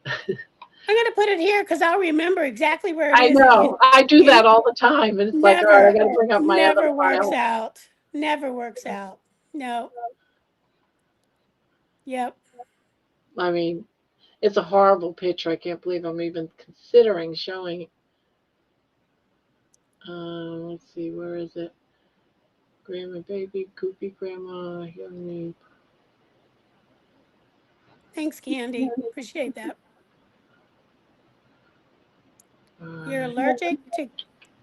I'm going to put it here because I'll remember exactly where it I is. And know. I do that all the time, and it's like, all right, I gotta bring up my other never works file. out. Never works out. No. Yep. I mean, it's a horrible picture. I can't believe I'm even considering showing it. Let's see, where is it? Grandma, baby, goofy grandma, young me. Thanks, Candy. Appreciate that. You're allergic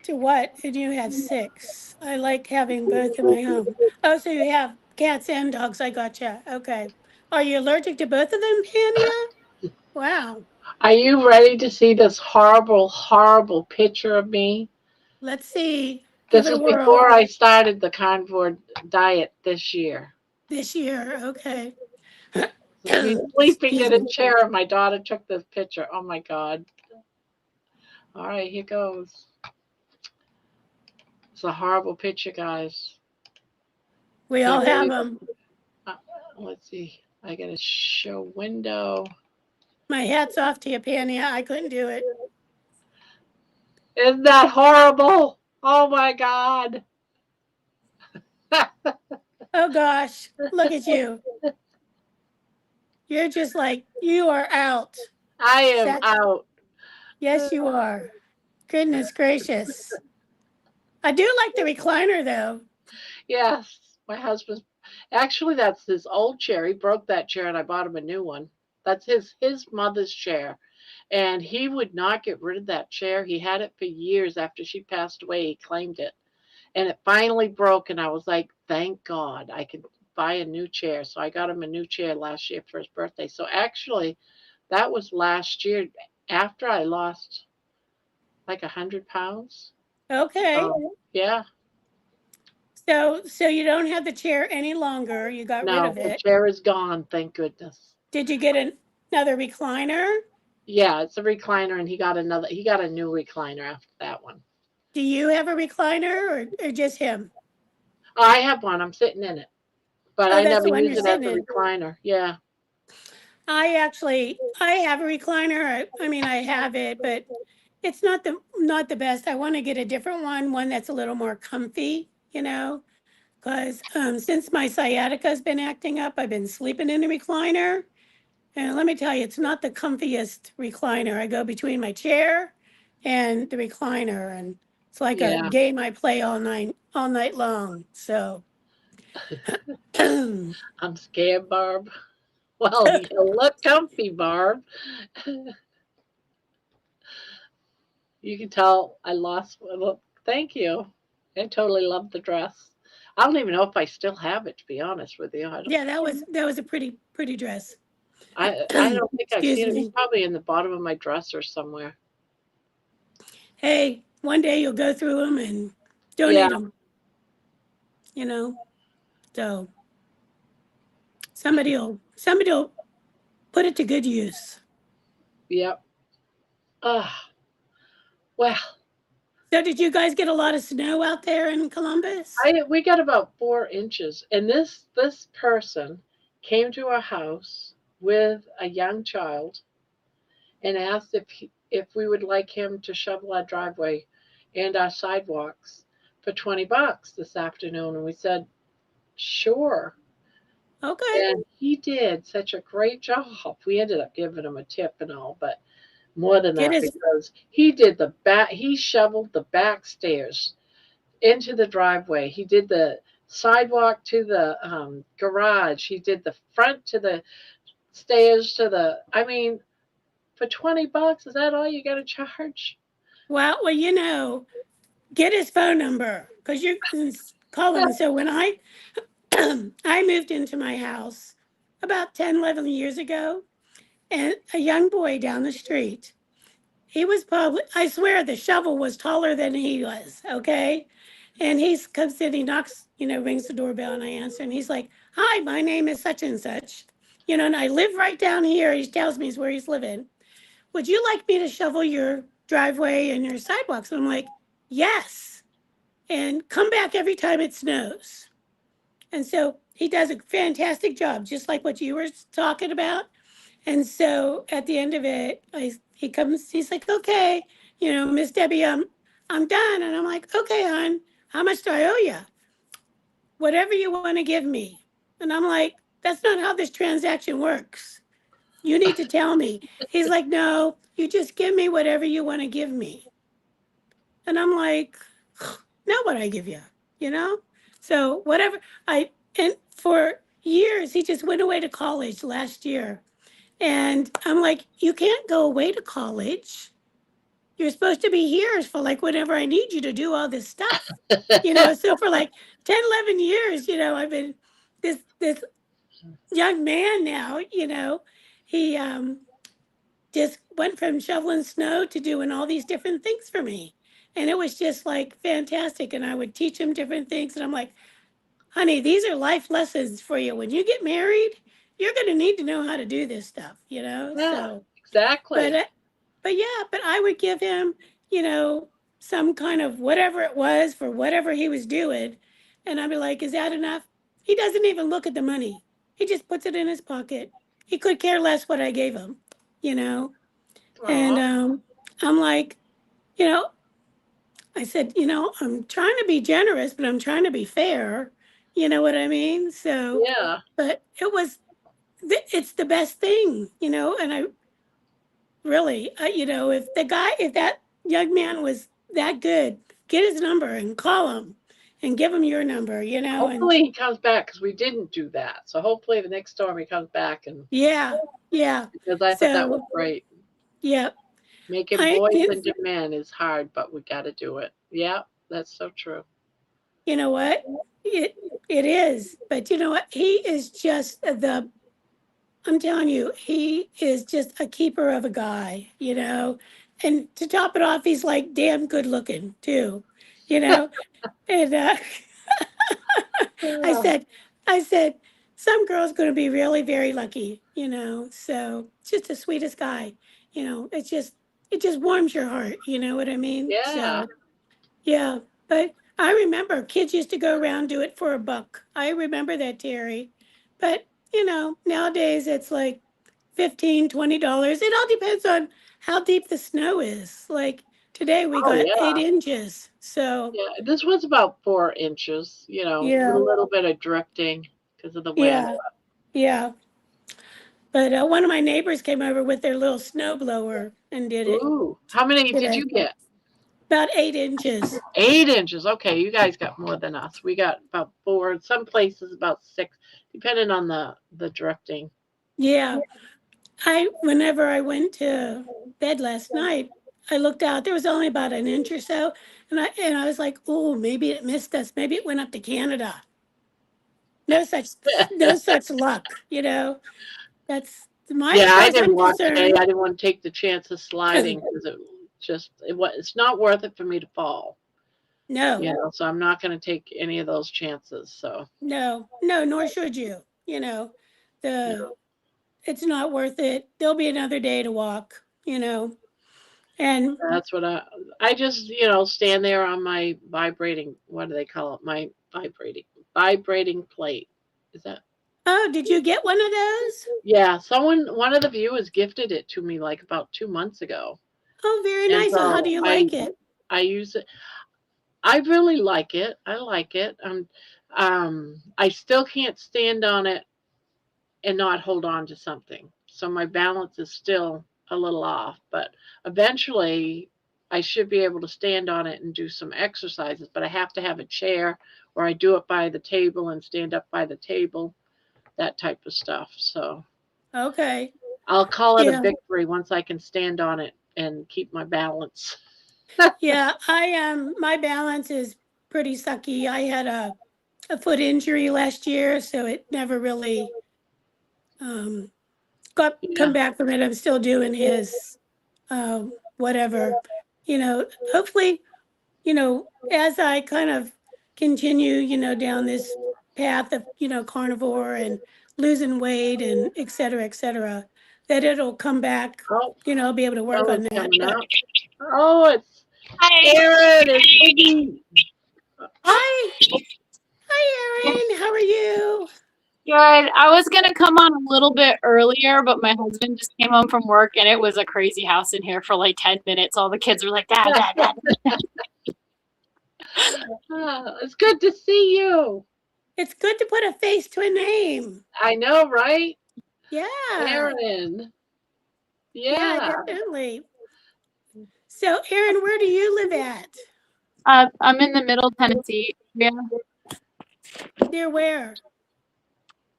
to what? And you have 6. I like having both in my home. Oh, so you have cats and dogs. I gotcha. Okay. Are you allergic to both of them, Pania? Wow. Are you ready to see this horrible, horrible picture of me? Let's see. Give This it a is whirl. before I started the carnivore diet this year. This year. Okay. Me sleeping Excuse in a me. chair. My daughter took this picture. Oh my God. All right, here goes. It's a horrible picture, guys. We all have them. Uh, let's see. I got to show window. My hat's off to you, Penny. I couldn't do it. Isn't that horrible? Oh my God. Oh gosh, look at you. You're just like, you are out. I am That, out. yes, you are. Goodness gracious. I do like the recliner though. Yes, my husband's actually that's his old chair. He broke that chair and I bought him a new one. That's his mother's chair. And he would not get rid of that chair. He had it for years after she passed away. He claimed it. And it finally broke and I was like, "Thank God I could buy a new chair." So I got him a new chair last year for his birthday. So actually that was last year after I lost like 100 pounds. Okay. Yeah. So you don't have the chair any longer. You got rid No, of the it. chair is gone, thank goodness. Did you get another recliner? Yeah, it's a recliner, and he got a new recliner after that one. Do you have a recliner or just him? Oh, I have one. I'm sitting in it, but Oh, I that's never the one use you're it as sitting a in. recliner. Yeah, I have a recliner. I mean, I have it, but it's not the best. I want to get a different one that's a little more comfy, because since my sciatica's been acting up, I've been sleeping in a recliner. And let me tell you, it's not the comfiest recliner. I go between my chair and the recliner, and it's like a yeah. game I play all night long. So, I'm scared, Barb. Well, you look comfy, Barb. You can tell I lost. Well, thank you. I totally love the dress. I don't even know if I still have it, to be honest with you. yeah, that was a pretty dress. I don't think I've Excuse seen it. It's me. probably in the bottom of my dresser somewhere. Hey, one day you'll go through them and Yeah, donate them. You know, so somebody'll put it to good use. yep. Ah, well. So, did you guys get a lot of snow out there in Columbus? We got about 4 inches, and this person came to our house with a young child and asked if we would like him to shovel our driveway and our sidewalks for $20 this afternoon, and we said sure, Okay. and he did such a great job. We ended up giving him a tip and all, but more than Get that his because he did the back. He shoveled the back stairs into the driveway. He did the sidewalk to the garage. He did the front to the stairs to the. I mean, for $20, is that all you got to charge? well, get his phone number because you can call him. So when I I moved into my house about 10, 11 years ago, and a young boy down the street, he was probably, I swear the shovel was taller than he was, okay? And he comes in, he knocks, rings the doorbell, and I answer, and he's like, "Hi, my name is such and such, and I live right down here." He tells me where he's living. "Would you like me to shovel your driveway and your sidewalks?" And I'm like, "Yes. And come back every time it snows." And so he does a fantastic job, just like what you were talking about. And so at the end of it, he comes, he's like, "Okay, Miss Debbie, I'm done." And I'm like, "Okay, hon, how much do I owe you?" "Whatever you want to give me." And I'm like, "That's not how this transaction works. You need to tell me." He's like, "No, you just give me whatever you want to give me." And I'm like, "Not what I give you, you know? So whatever and for years, he just went away to college last year. And I'm like, "You can't go away to college. You're supposed to be here for like whenever I need you to do all this stuff." So for like 10, 11 years, I've been this young man now, he just went from shoveling snow to doing all these different things for me. And it was just like fantastic. And I would teach him different things. And I'm like, honey, these are life lessons for you. When you get married, you're going to need to know how to do this stuff, you know? Yeah, So, exactly. but yeah, but I would give him, you know, some kind of whatever it was for whatever he was doing. And I'd be like, is that enough? He doesn't even look at the money. He just puts it in his pocket. He could care less what I gave him, you know? And Aw. I'm like, you know, I said, you know, I'm trying to be generous, but I'm trying to be fair. You know what I mean? So, Yeah. but it's the best thing, you know, and I really, you know, if that young man was that good, get his number and call him and give him your number, you know, and Hopefully he comes back because we didn't do that. So hopefully the next storm he comes back and yeah, yeah. because I thought that was So, great. yeah, Making boys into men is hard, but we got to do it. Yeah, that's so true. you know what? It is, but you know what? He is just I'm telling you, he is just a keeper of a guy, you know. And to top it off, he's like damn good looking too, you know. And I Yeah. said, I said, some girl's going to be really very lucky, you know. So just the sweetest guy, you know. It just warms your heart, you know what I mean? Yeah. So yeah, but I remember kids used to go around do it for $1. I remember that, Terry. But you know, nowadays it's like $15, $20. It all depends on how deep the snow is. Like today we Oh got yeah. 8 inches. So Yeah. This was about 4 inches. You know, with a yeah, little bit of drifting because of the wind. yeah, yeah. But one of my neighbors came over with their little snow blower and did it Ooh, how many did today. you get? About 8 inches. 8 inches. Okay, you guys got more than us. We got about 4. Some places about 6, depending on the drifting. Yeah. Whenever I went to bed last night, I looked out. There was only about an inch or so, and I was like, "Oh, maybe it missed us. Maybe it went up to Canada." No such no such luck, you know. That's as Yeah, far I as didn't I'm walk today. concerned. I didn't want to take the chance of sliding because it's not worth it for me to fall. You No, know, so I'm not going to take any of those chances. So no, no. Nor should you. You know, the no, it's not worth it. There'll be another day to walk. You know, and that's what I just stand there on my vibrating. What do they call it? My vibrating plate. Is that? oh, did you get one of those? Yeah, one of the viewers gifted it to me like about 2 months ago, Oh, very and nice. So how do so you I like it? I use it. I really like it. I like it. I still can't stand on it and not hold on to something. So my balance is still a little off, but eventually I should be able to stand on it and do some exercises, but I have to have a chair or I do it by the table and stand up by the table, that type of stuff. So Okay. I'll call it a Yeah. victory once I can stand on it and keep my balance. Yeah, I am. My balance is pretty sucky. I had a foot injury last year, so it never really um, got come Yeah. back from it. I'm still doing his whatever, you know. Hopefully, you know, as I kind of continue, you know, down this path of carnivore and losing weight and et cetera, that it'll come back. Oh, You know, I'll be able to work on someone's that. coming But up. Oh, it's Hi. Aaron and Iggy. hi, hi, Erin. How are you? Good. I was gonna come on a little bit earlier, but my husband just came home from work and it was a crazy house in here for like 10 minutes. All the kids were like, Dad, Dad, Dad. It's good to see you. It's good to put a face to a name. I know, right? Yeah. Aaron. Yeah, Yeah. definitely. So, Erin, where do you live at? I'm in the Middle Tennessee area. Near where?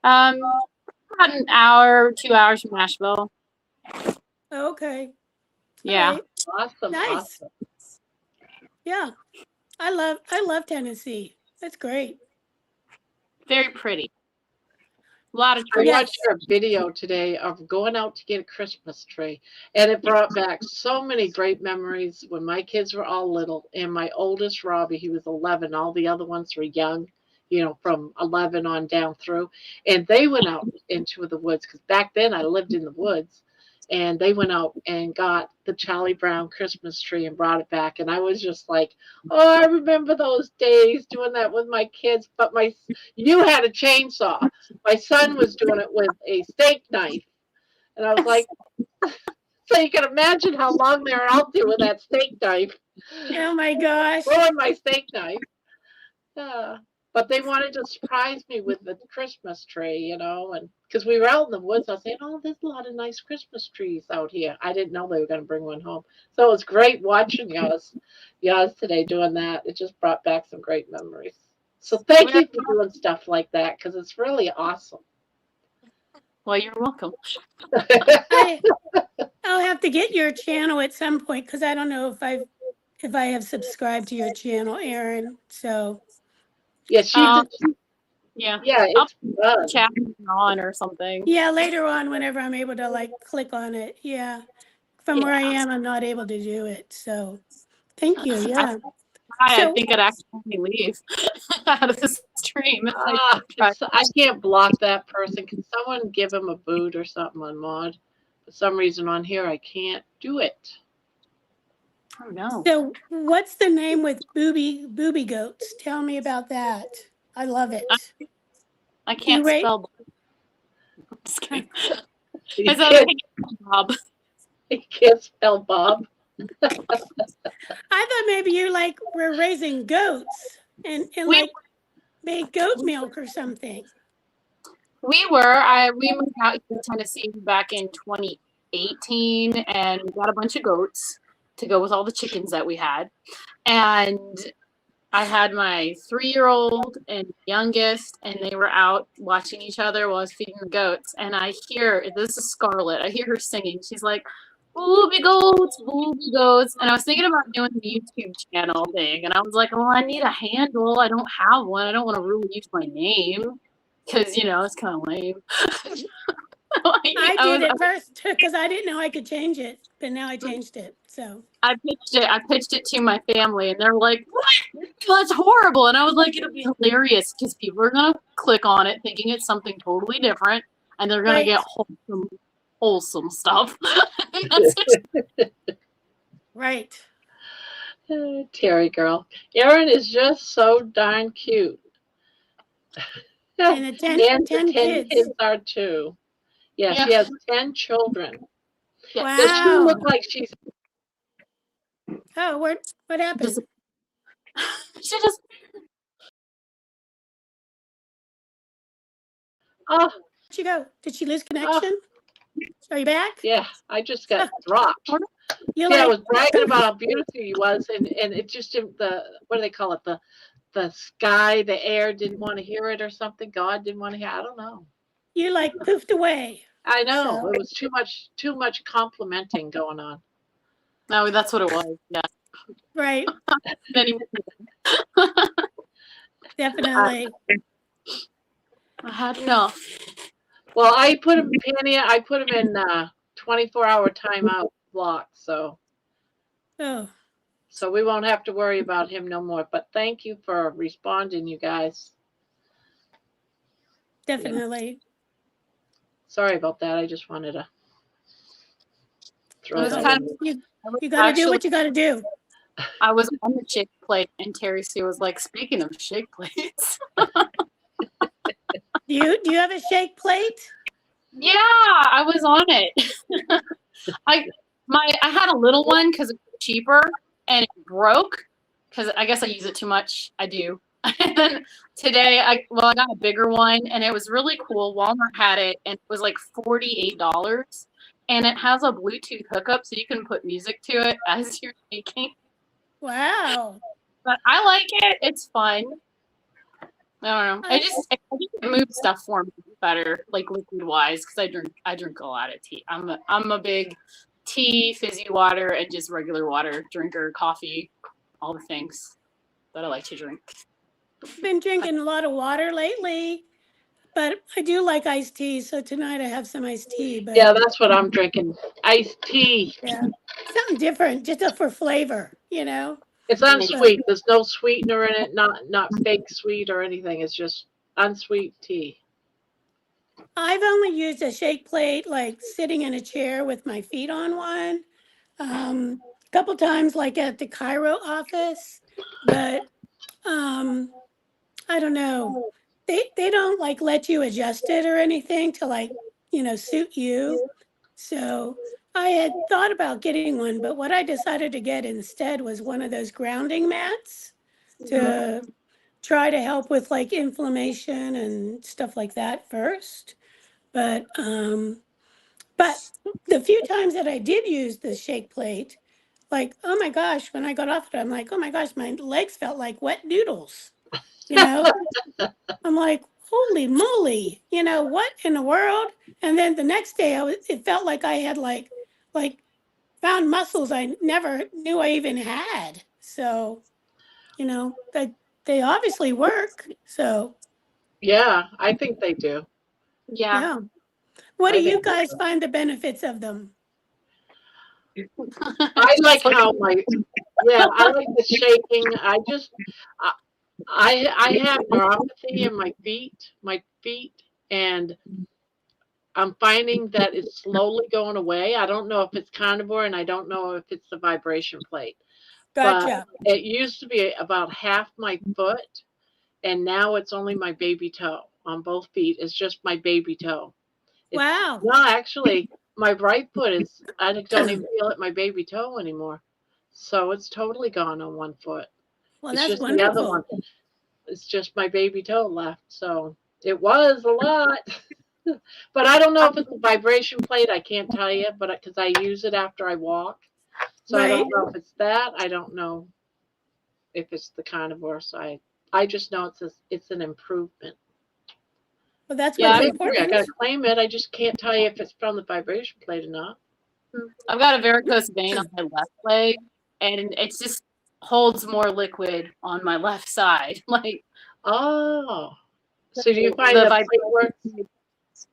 About an hour, 2 hours from Nashville. Okay. All Yeah. right. Awesome. Nice. Awesome. Yeah. I love Tennessee. That's great. Very pretty. A lot of I trees. Yes. watched a video today of going out to get a Christmas tree, and it brought back so many great memories when my kids were all little. And my oldest, Robbie, he was 11. All the other ones were young, from 11 on down through. And they went out into the woods because back then I lived in the woods. And they went out and got the Charlie Brown Christmas tree and brought it back. And I was just like, oh, I remember those days doing that with my kids. But you had a chainsaw. My son was doing it with a steak knife. And I was like, so you can imagine how long they were out there with that steak knife. Oh my gosh. Throwing my steak knife. But they wanted to surprise me with the Christmas tree, and because we were out in the woods, I was saying, oh, there's a lot of nice Christmas trees out here. I didn't know they were going to bring one home. So it was great watching y'all today doing that. It just brought back some great memories. So thank you for doing stuff like that because it's really awesome. Well, you're welcome. I'll have to get your channel at some point because I don't know if I have subscribed to your channel, Erin. So yeah, yeah, it's fun. Chat on or something. yeah, later on, whenever I'm able to click on it. Yeah, from where I am, I'm not able to do it. So thank you. Yeah. I think I'd actually leave out of the stream. I can't block that person. Can someone give him a boot or something on mod? For some reason on here, I can't do it. Oh no. So what's the name with booby goats? Tell me about that. I love it. I can't rate- spell. I'm just kidding. You I said Bob. You can't spell Bob. I thought maybe you were raising goats and made goat milk or something. We moved out here to Tennessee back in 2018 and we got a bunch of goats to go with all the chickens that we had. And I had my 3-year-old and youngest, and they were out watching each other while I was feeding the goats. And this is Scarlett, I hear her singing. She's like, booby goats, booby goats. And I was thinking about doing the YouTube channel thing. And I was like, well, I need a handle. I don't have one. I don't want to really use my name because, it's kind of lame. I did it first because I didn't know I could change it, but now I changed it. So I pitched it to my family, and they're like, "What? That's horrible!" And I was like, "It'll be hilarious because people are gonna click on it thinking it's something totally different, and they're gonna get wholesome stuff." Right. Terry girl, Erin is just so darn cute. And the 10 kids are too. Yeah, she has 10 children. Wow. Does she look like she's... Oh, what happened? She just... Oh. Where'd she go? Did she lose connection? Are you back? Yeah, I just got dropped. I was bragging about how beautiful he was, and it just didn't, what do they call it? The sky, the air didn't want to hear it or something. God didn't want to hear. I don't know. You poofed away. I know. So. It was too much complimenting going on. No, that's what it was. Yeah. Right. Definitely. I had enough. Well, I put him in 24-hour timeout block, so. Oh. So we won't have to worry about him no more. But thank you for responding, you guys. Definitely. Yeah. Sorry about that. I just wanted to throw that in. You got to do what you got to do. I was on the shake plate, and Terry Sue was like, "Speaking of shake plates." Do you have a shake plate? Yeah, I was on it. I had a little one because it was cheaper, and it broke because I guess I use it too much. I do. And then today, I got a bigger one, and it was really cool. Walmart had it, and it was like $48, and it has a Bluetooth hookup, so you can put music to it as you're shaking. Wow! But I like it. It's fun. I don't know. I think it moves stuff for me better, like liquid wise, because I drink a lot of tea. I'm a big tea, fizzy water, and just regular water drinker, coffee, all the things that I like to drink. I've been drinking a lot of water lately. but I do like iced tea. So tonight I have some iced tea. But Yeah, that's what I'm drinking. Iced tea. yeah, something different, just for flavor, It's unsweet. There's no sweetener in it, not fake sweet or anything. It's just unsweet tea. I've only used a shake plate like sitting in a chair with my feet on one. A couple times like at the Cairo office, but I don't know. They don't like let you adjust it or anything to like, suit you. So I had thought about getting one, but what I decided to get instead was one of those grounding mats to try to help with like inflammation and stuff like that first. But the few times that I did use the shake plate, like, oh my gosh, when I got off it, I'm like, oh my gosh, my legs felt like wet noodles. You know, I'm like, holy moly, what in the world? And then the next day, it felt like I had like found muscles I never knew I even had. So, they obviously work. So, Yeah, I think they do. Yeah. yeah. What do I think you guys find the benefits of them? I like how I like the shaking. I have neuropathy in my feet, and I'm finding that it's slowly going away. I don't know if it's carnivore, and I don't know if it's the vibration plate. But Gotcha. it used to be about half my foot, and now it's only my baby toe on both feet. It's just my baby toe. It's Wow. no, actually, my right foot is. I don't even feel it my baby toe anymore. So it's totally gone on one foot. Well, It's that's just the other one. wonderful. It's just my baby toe left. So it was a lot. But I don't know if it's a vibration plate. I can't tell you, but because I use it after I walk. So I Right. don't know if it's that. I don't know if it's the carnivore side. I just know it's an improvement. Well, that's Yeah, what's I agree. I important. gotta claim it. I just can't tell you if it's from the vibration plate or not. I've got a varicose vein on my left leg, and it just holds more liquid on my left side. Like, Oh, so do you find the that plate works?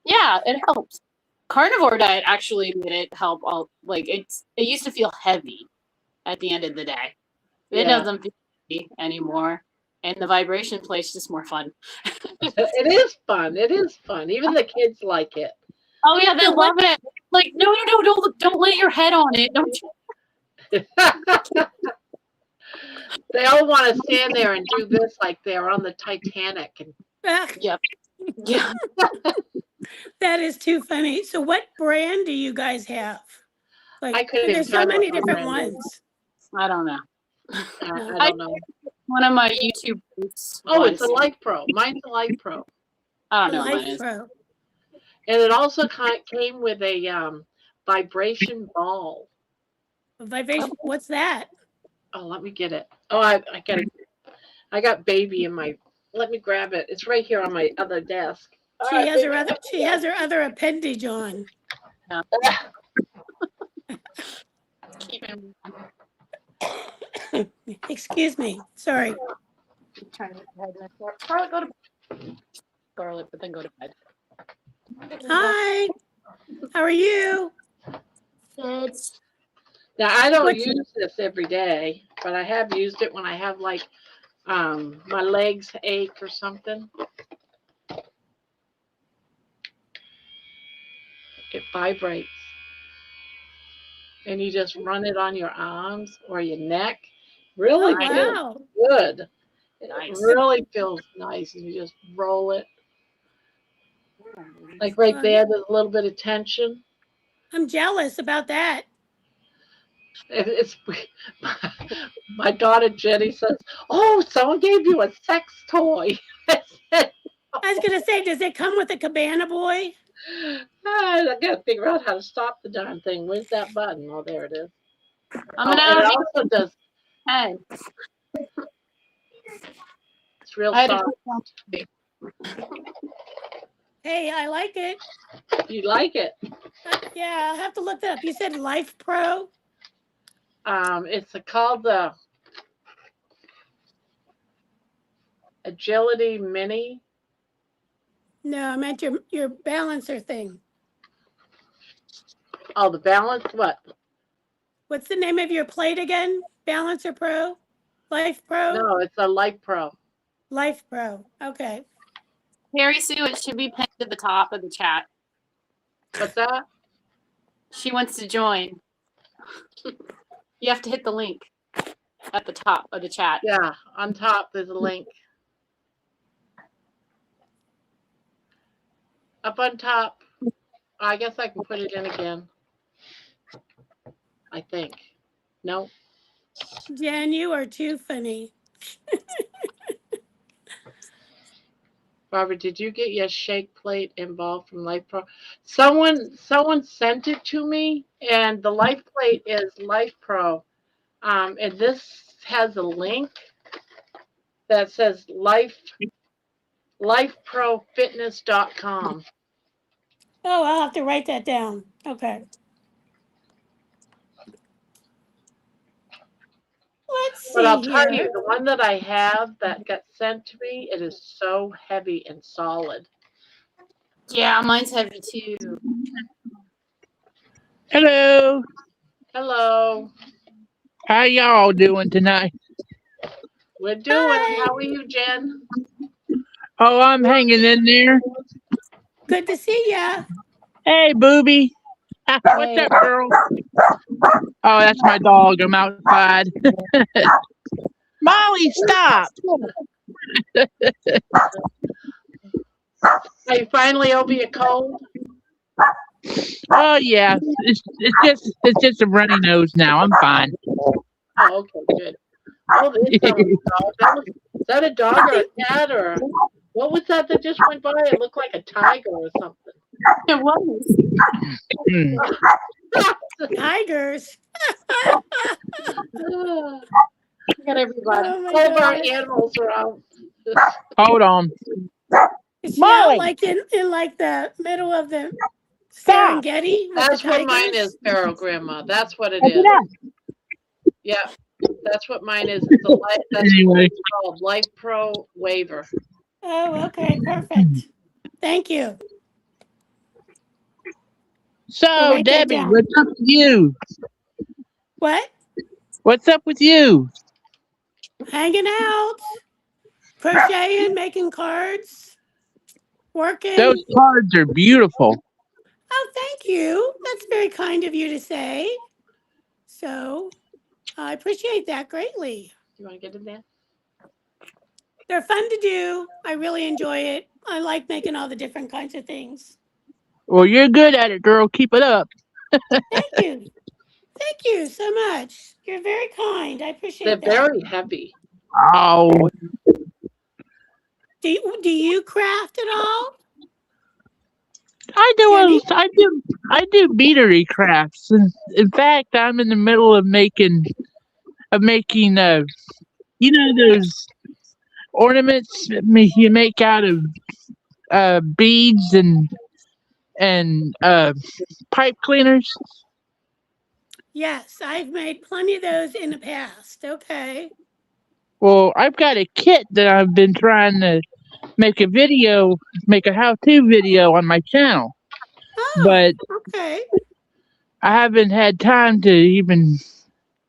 yeah, it helps. Carnivore diet actually made it help. It used to feel heavy at the end of the day. It Yeah, doesn't feel heavy anymore, and the vibration plate's just more fun. it is fun. It is fun. Even the kids like it. Oh yeah, they So love it. Like, no, don't lay your head on it. Don't you? They all want to stand there and do this like they're on the Titanic. And Yep. Yeah. That is too funny. So what brand do you guys have? I Like, couldn't even there's tell so you many what my different brand is. ones. I don't know. No. I don't know. One of my YouTube boots. Oh, it's a once. Life Pro. Mine's a Life Pro. I don't know what Life mine is. Pro. And it also came with a vibration ball. Vibration. What's that? Oh, let me get it. Oh, I got baby in my. Let me grab it. It's right here on my other desk. All She right, has baby. her other appendage on. Keep in- Excuse me. Sorry. trying to head in the Scarlet, go to bed. Scarlet, but then go to bed. Hi. How are you? Good. Now I don't What's- use this every day, but I have used it when I have like my legs ache or something. It vibrates. And you just run it on your arms or your neck. Really Oh, feels wow. good. It Nice. really feels nice. And you just roll it. Like right there, there's a little bit of tension. I'm jealous about that. It's my daughter Jenny says, "Oh, someone gave you a sex toy." I said, I was going to say, does it come with a cabana boy? I gotta figure out how to stop the darn thing. Where's that button? Oh, there it is. I'm And gonna it also does. head. It's real I had soft. Hey, I like it. You like it? Yeah, I'll have to look that up. You said Life Pro? It's called the Agility Mini. No, I meant your balancer thing. Oh, the balance, what? What's the name of your plate again? Balancer Pro? Life Pro? No, it's a Life Pro. Life Pro. Okay. Harry Sue, it should be pinned to the top of the chat. What's that? She wants to join. You have to hit the link at the top of the chat. Yeah, on top there's a link. Up on top. I guess I can put it in again. I think. No. Jen, you are too funny. Barbara, did you get your shake plate involved from Life Pro? Someone sent it to me, and the Life plate is Life Pro. And this has a link that says lifeprofitness.com. Oh, I'll have to write that down. Okay. Let's see But I'll tell here. you, the one that I have that got sent to me, it is so heavy and solid. Yeah, mine's heavy too. Hello. Hello. How y'all doing tonight? We're doing. How are you, Jen? Oh, I'm hanging in there. Good to see ya. Hey, booby. What's up, girl? Oh, that's my dog. I'm outside. Molly, stop. Are you finally over your cold? Oh yeah, it's just a runny nose now. I'm fine. Oh, okay, good. Oh, this sounds a dog. Is that a dog or a cat or what was that just went by? It looked like a tiger or something. It was. Tigers. Got everybody. Oh my All of our gosh. animals are out. Hold on. Is she Molly! out like in like the middle of the Stop. Serengeti? with That's the what mine tigers? is, Carol Grandma. That's what it Check is. it out. Yeah, that's what mine is. It's a life. That's what Anyway, it's called, Life Pro Waiver. Oh, okay, perfect. Thank you. so write that Debbie, down. what's up with you? What? What's up with you? Hanging out, crocheting, making cards, working. Those cards are beautiful. Oh, thank you. That's very kind of you to say. So I appreciate that greatly. You want to get in there? They're fun to do. I really enjoy it. I like making all the different kinds of things. Well, you're good at it, girl. Keep it up. Thank you. Thank you so much. You're very kind. I They're appreciate that. very heavy. Oh, Do you craft at all? I Jenny? do beatery crafts. In fact, I'm in the middle of making you know those ornaments that you make out of beads and pipe cleaners. Yes, I've made plenty of those in the past. Okay. Well, I've got a kit that I've been trying to make a how-to video on my channel, Oh, but okay. I haven't had time to even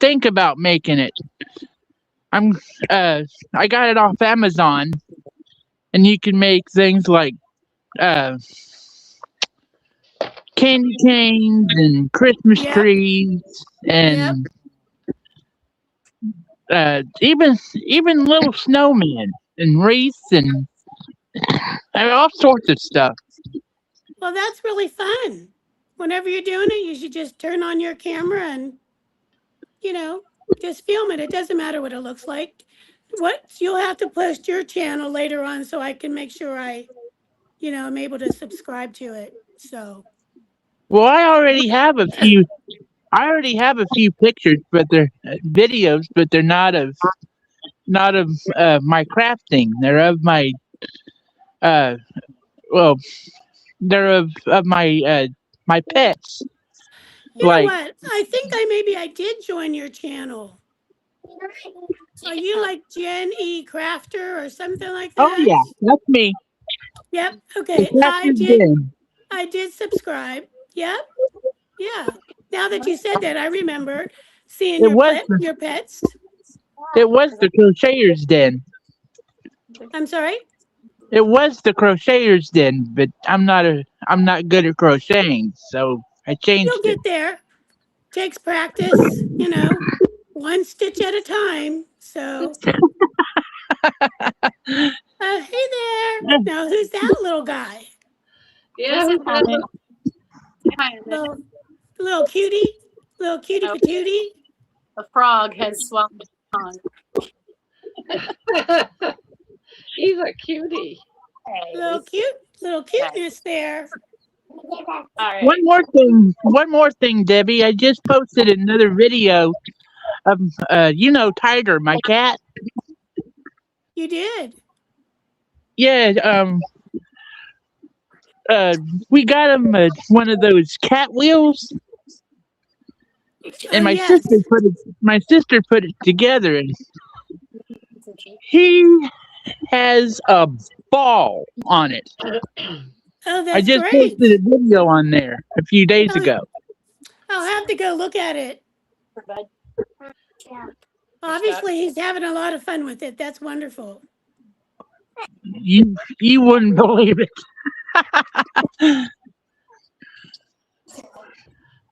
think about making it. I got it off Amazon, and you can make things like candy canes and Christmas Yep. trees and even little snowmen and wreaths and all sorts of stuff. Well, that's really fun. Whenever you're doing it, you should just turn on your camera and, just film it. It doesn't matter what it looks like. You'll have to post your channel later on so I can make sure I'm able to subscribe to it. So, Well, I already have a few pictures, but they're videos, but they're not of my crafting. They're of my they're of my pets. you know Like, what? I think I did join your channel. Are you like Jen E. Crafter or something like that? oh yeah, that's me. Yep. Okay. Crochet's Den. I did subscribe. Yep. Yeah. Now that you said that, I remember seeing It was your pets. the Crocheters Den. I'm sorry. It was the Crocheters Den, but I'm not good at crocheting, so I changed You'll it. get there. Takes practice, one stitch at a time. So, hey there. Now, who's that little guy? Yeah, This is Hammond. Hi, Hammond. Little cutie? Little cutie Nope. patootie? The frog has swallowed his tongue. he's a cutie. Little cuteness there. All right. One more thing, Debbie. I just posted another video of Tiger, my cat. You did. Yeah, we got him one of those cat wheels, and my sister put it together, and he has a ball on it. Oh, that's I just great. posted a video on there a few days ago. I'll have to go look at it. Obviously, he's having a lot of fun with it. That's wonderful. You wouldn't believe it.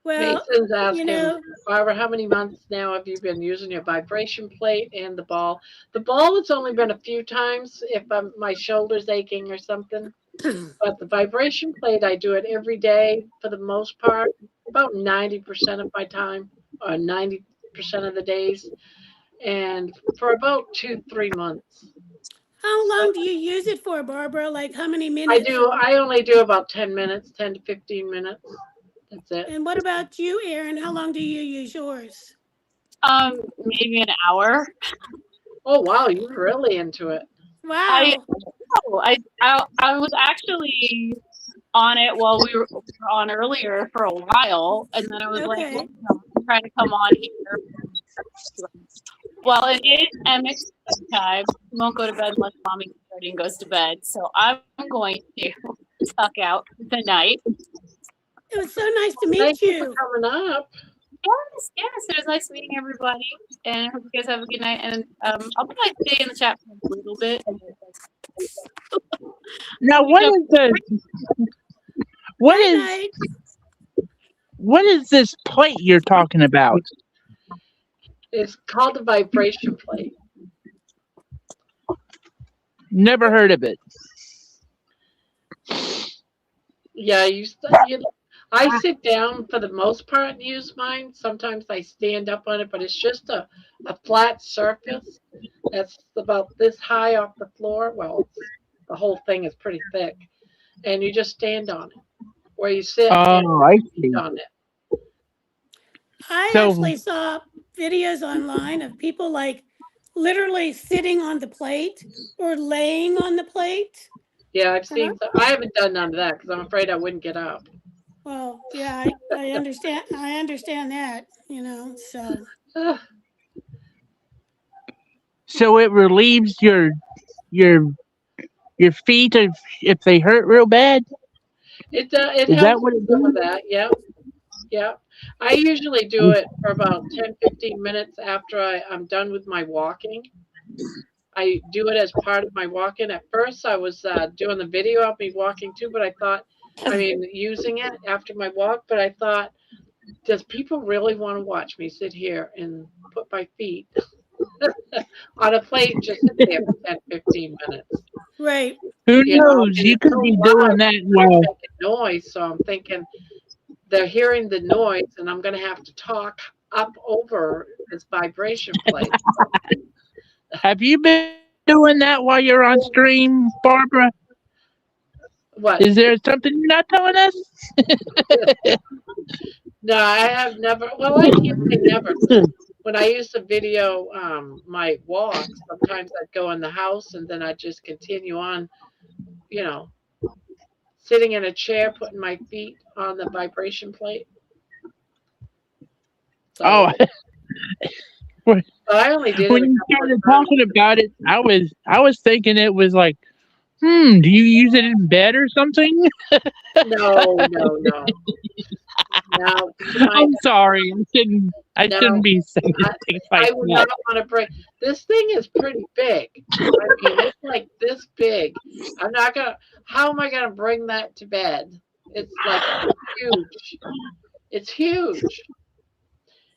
Well, Mason's asking, Barbara, how many months now have you been using your vibration plate and the ball? The ball, it's only been a few times if my shoulder's aching or something. But the vibration plate, I do it every day for the most part, about 90% of my time, or 90% of the days, and for about 2-3 months. how long do you use it for, Barbara? Like how many minutes? I only do about 10 minutes, 10 to 15 minutes. That's it. And what about you, Erin? How long do you use yours? Maybe an hour. Oh wow, you're really into it. Wow. I was actually on it while we were on earlier for a while, and then I was like, well, I'm trying to come on here. Well, it is Emmett's time. He won't go to bed unless mommy gets ready and goes to bed. So I'm going to tuck out the night. It was so nice to meet Thank you. you for coming up. Yes, it was nice meeting everybody, and I hope you guys have a good night. And I'll probably stay in the chat for a little bit. Now, what is this plate you're talking about? It's called a vibration plate. Never heard of it. Yeah, I sit down for the most part and use mine. Sometimes I stand up on it, but it's just a flat surface that's about this high off the floor. Well, the whole thing is pretty thick, and you just stand on it, where you sit I see. on it. I actually saw videos online of people like literally sitting on the plate or laying on the plate. Yeah, I've seen. I haven't done none of that because I'm afraid I wouldn't get up. Well, yeah, I understand. I understand that, so. So it relieves your feet if they hurt real bad? It Is helps that what it some does? of that. Yep. I usually do it for about 10-15 minutes after I'm done with my walking. I do it as part of my walking. At first, I was doing the video of me walking too, but using it after my walk. But I thought, does people really want to watch me sit here and put my feet on a plate and just sit there for 10-15 minutes? Right. Who knows? You could be doing that while noise. So I'm thinking they're hearing the noise, and I'm going to have to talk up over this vibration plate. Have you been doing that while you're on stream, Barbara? What? Is there something you're not telling us? No, I have never. Well, I can't say never. When I used to video my walks, sometimes I'd go in the house and then I'd just continue on, sitting in a chair, putting my feet on the vibration plate. So, I only did when it you started talking about it, I was thinking it was like Do you use it in bed or something? No. Now, I'm sorry. I No, shouldn't be saying I, things like I would that. not want to bring. This thing is pretty big. I mean, it's like this big. I'm not gonna. How am I gonna bring that to bed? It's like huge. It's huge.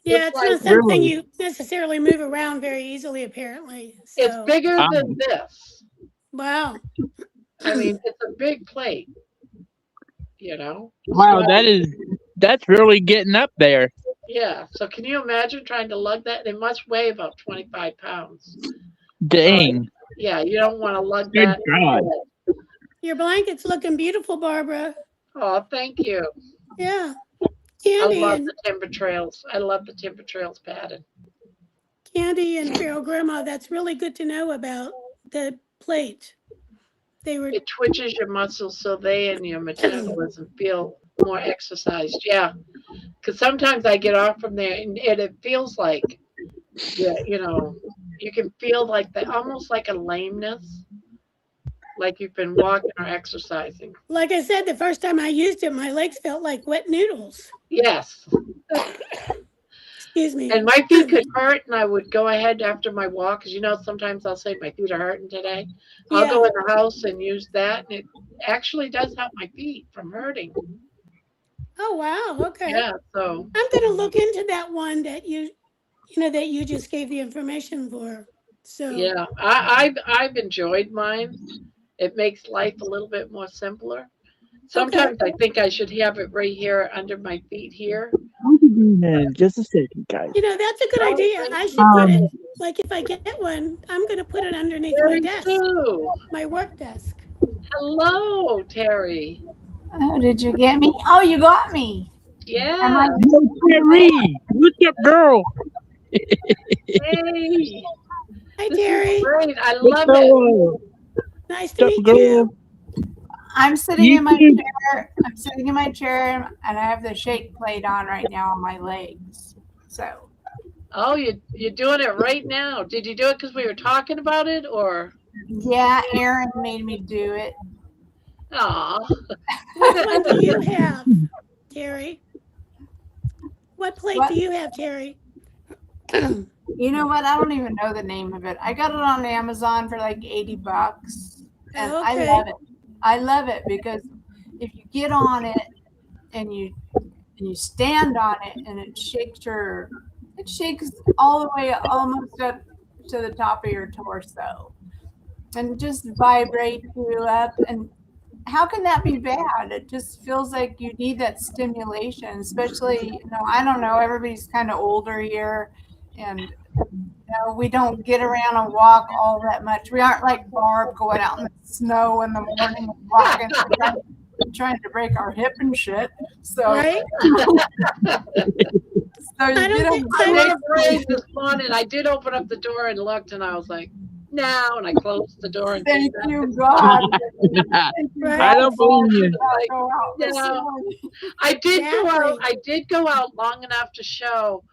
Yeah, It's it's like not something Really? you necessarily move around very easily, apparently. it's So, bigger than Um, this. wow. I mean, it's a big plate. You know. wow, So that's really getting up there. yeah. So can you imagine trying to lug that? It must weigh about 25 pounds. So Dang. yeah, you don't want to lug Good that. God. Your blanket's looking beautiful, Barbara. Oh, thank you. Yeah. I Candy love and the timber trails. I love the timber trails pattern. Candy and Feral Grandma, that's really good to know about the plate. They were It twitches your muscles so they and your metabolism feel more exercised. Yeah, because sometimes I get off from there and it feels like, yeah, you can feel like the almost like a lameness, like you've been walking or exercising. like I said, the first time I used it, my legs felt like wet noodles. Yes, Excuse me. and my feet could hurt, and I would go ahead after my walk because sometimes I'll say my feet are hurting today. I'll go Yeah. in the house and use that, and it actually does help my feet from hurting. Oh wow. Okay. Yeah, so I'm gonna look into that one that that you just gave the information for. So yeah, I've enjoyed mine. It makes life a little bit more simpler. Sometimes I think I should have it right here under my feet here. I'll be doing that in just a second, guys. that's a good Oh, idea. thank I should you. put it like if I get one, I'm gonna put it underneath my Terry desk, Sue. my work desk. Hello, Terry. Oh, did you get me? Oh, you got me. Yeah. Yo, Terry, what's up, girl? Hey. Hi This Terry. is great. I What's love it. up? Nice to What's meet up, you. girl? I'm sitting You in my too. chair. I'm sitting in my chair, and I have the shake plate on right now on my legs. So Oh, you're doing it right now. Did you do it because we were talking about it, or? yeah, Aaron made me do it. Aw. What one do you have, Terry? What plate What? do you have, Terry? You know what? I don't even know the name of it. I got it on Amazon for like $80, and I Okay. love it. I love it because if you get on it and you stand on it and it shakes all the way almost up to the top of your torso and just vibrate you up. And how can that be bad? It just feels like you need that stimulation, especially, I don't know, everybody's kind of older here, and we don't get around and walk all that much. We aren't like Barb going out in the snow in the morning and walking, trying to break our hip and shit. So, Right? so you I don't get think I I was don't- afraid this morning. I did open up the door and looked, and I was like, no, and I closed the door. And thank you, God. Thank you, Right. I don't believe you. God, go out this No. morning. I did go out. Exactly. I did go out long enough to show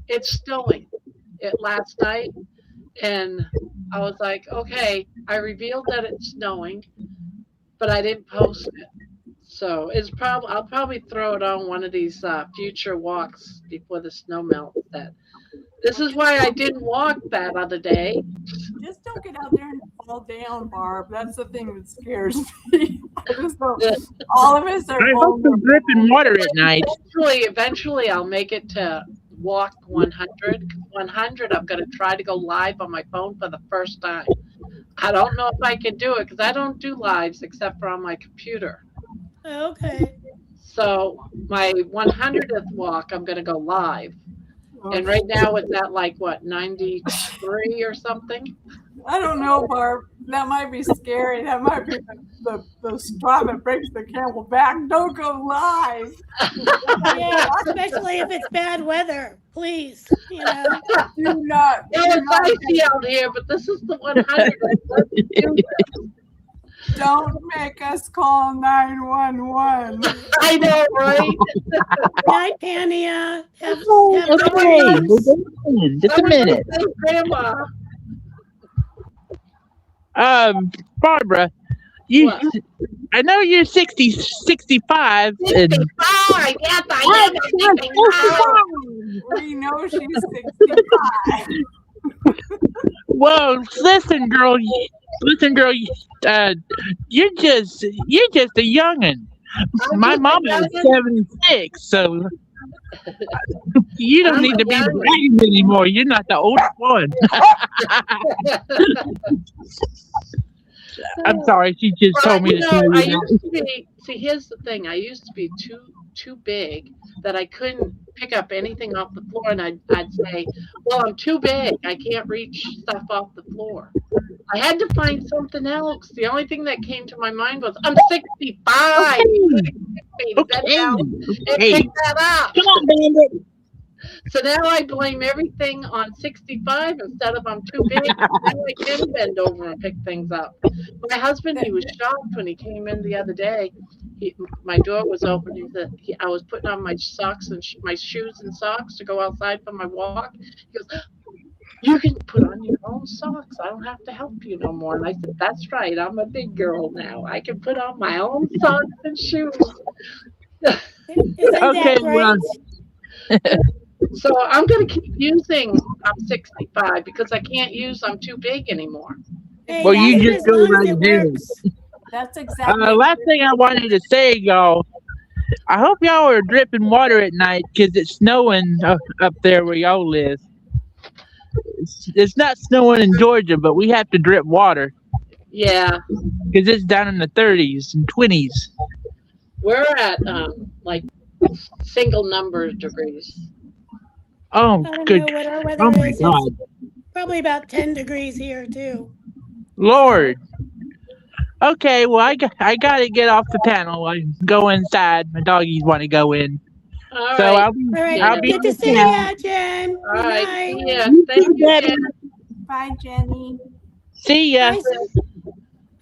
it's snowing last night, and I was like, okay. I revealed that it's snowing, but I didn't post it. So I'll probably throw it on one of these future walks before the snow melts. This is why I didn't walk that other day. Just don't get out there and fall down, Barb. That's the thing that scares me. All of us are I hope vulnerable. to drip in water at night. Eventually, I'll make it to walk 100. 100, I'm going to try to go live on my phone for the first time. I don't know if I can do it because I don't do lives except for on my computer. Okay. So my 100th walk, I'm going to go live. And right now it's at like, what, 93 or something? I don't know, Barb. That might be scary. That might be the straw that breaks the camel back. Don't go live. Yeah, especially if it's bad weather. Please, Do not. Well, it's icy out here, but this is the 100th. Let's do this. Don't make us call 911. I know, right? night, Pania. Have Oh, good okay. dreams. We're going. Just a Someone minute. say Grandma. Barbara, You, What? I know you're 65, and 65, yes, I am 65. We know she's 65. well, listen, girl, you're just a youngin'. My just a mama is youngin'? 76, so you don't I'm need a to be youngin'. bragging anymore. You're not the oldest one. I'm sorry, she just Well, told me you to know, tell I you that. used to be. See, here's the thing. I used to be too big that I couldn't pick up anything off the floor, and I'd say, "Well, I'm too big. I can't reach stuff off the floor." I had to find something else. The only thing that came to my mind was, "I'm 65. You Okay, expect me to bend down and okay. pick that up." Come on, Bandit. So now I blame everything on 65 instead of I'm too big. Now I can bend over and pick things up. My husband, he was shocked when he came in the other day. My door was open. I was putting on my socks and my shoes and socks to go outside for my walk. He goes, "You can put on your own socks. I don't have to help you no more." And I said, "That's right. I'm a big girl now. I can put on my own socks and shoes." Isn't Okay, that well, great? So I'm going to keep using I'm 65 because I can't use I'm too big anymore. Hey, well, you use it just as go long as right it there. works. That's exactly. Last thing I wanted to say, y'all, I hope y'all are dripping water at night because it's snowing up there where y'all live. It's not snowing in Georgia, but we have to drip water Yeah, because it's down in the 30s and 20s. we're at like single number degrees. Oh, I don't good. know what our Oh weather my is. God, It's probably about 10 degrees here too. Lord. Okay, well, I gotta get off the panel. I go inside. My doggies want to go in, All so right. All right. I'll be Good to in the see chat. ya, Jen. All Good right. night. See ya. You Thank too, you, Betty. Jen. Bye, Jenny. See ya.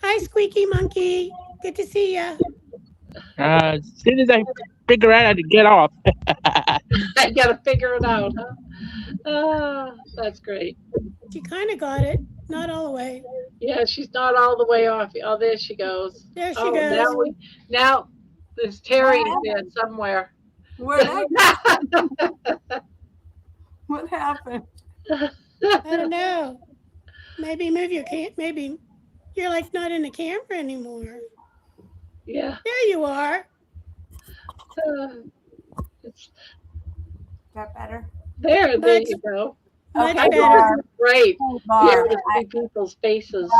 Hi, Squeaky Monkey. Good to see ya. As soon as I figure out how to get off. I got to figure it out, huh? That's great. She kind of got it. Not all the way. Yeah, she's not all the way off. Oh, there she goes. There she Oh, goes. now there's Terry there somewhere. Where'd I go? What happened? I don't know. Maybe move your maybe you're like not in the camera anymore. Yeah. There you are. It's, That better? there Much- you go. Much Okay, better. Barb. Great. Hey, Be able Barb. to see people's faces.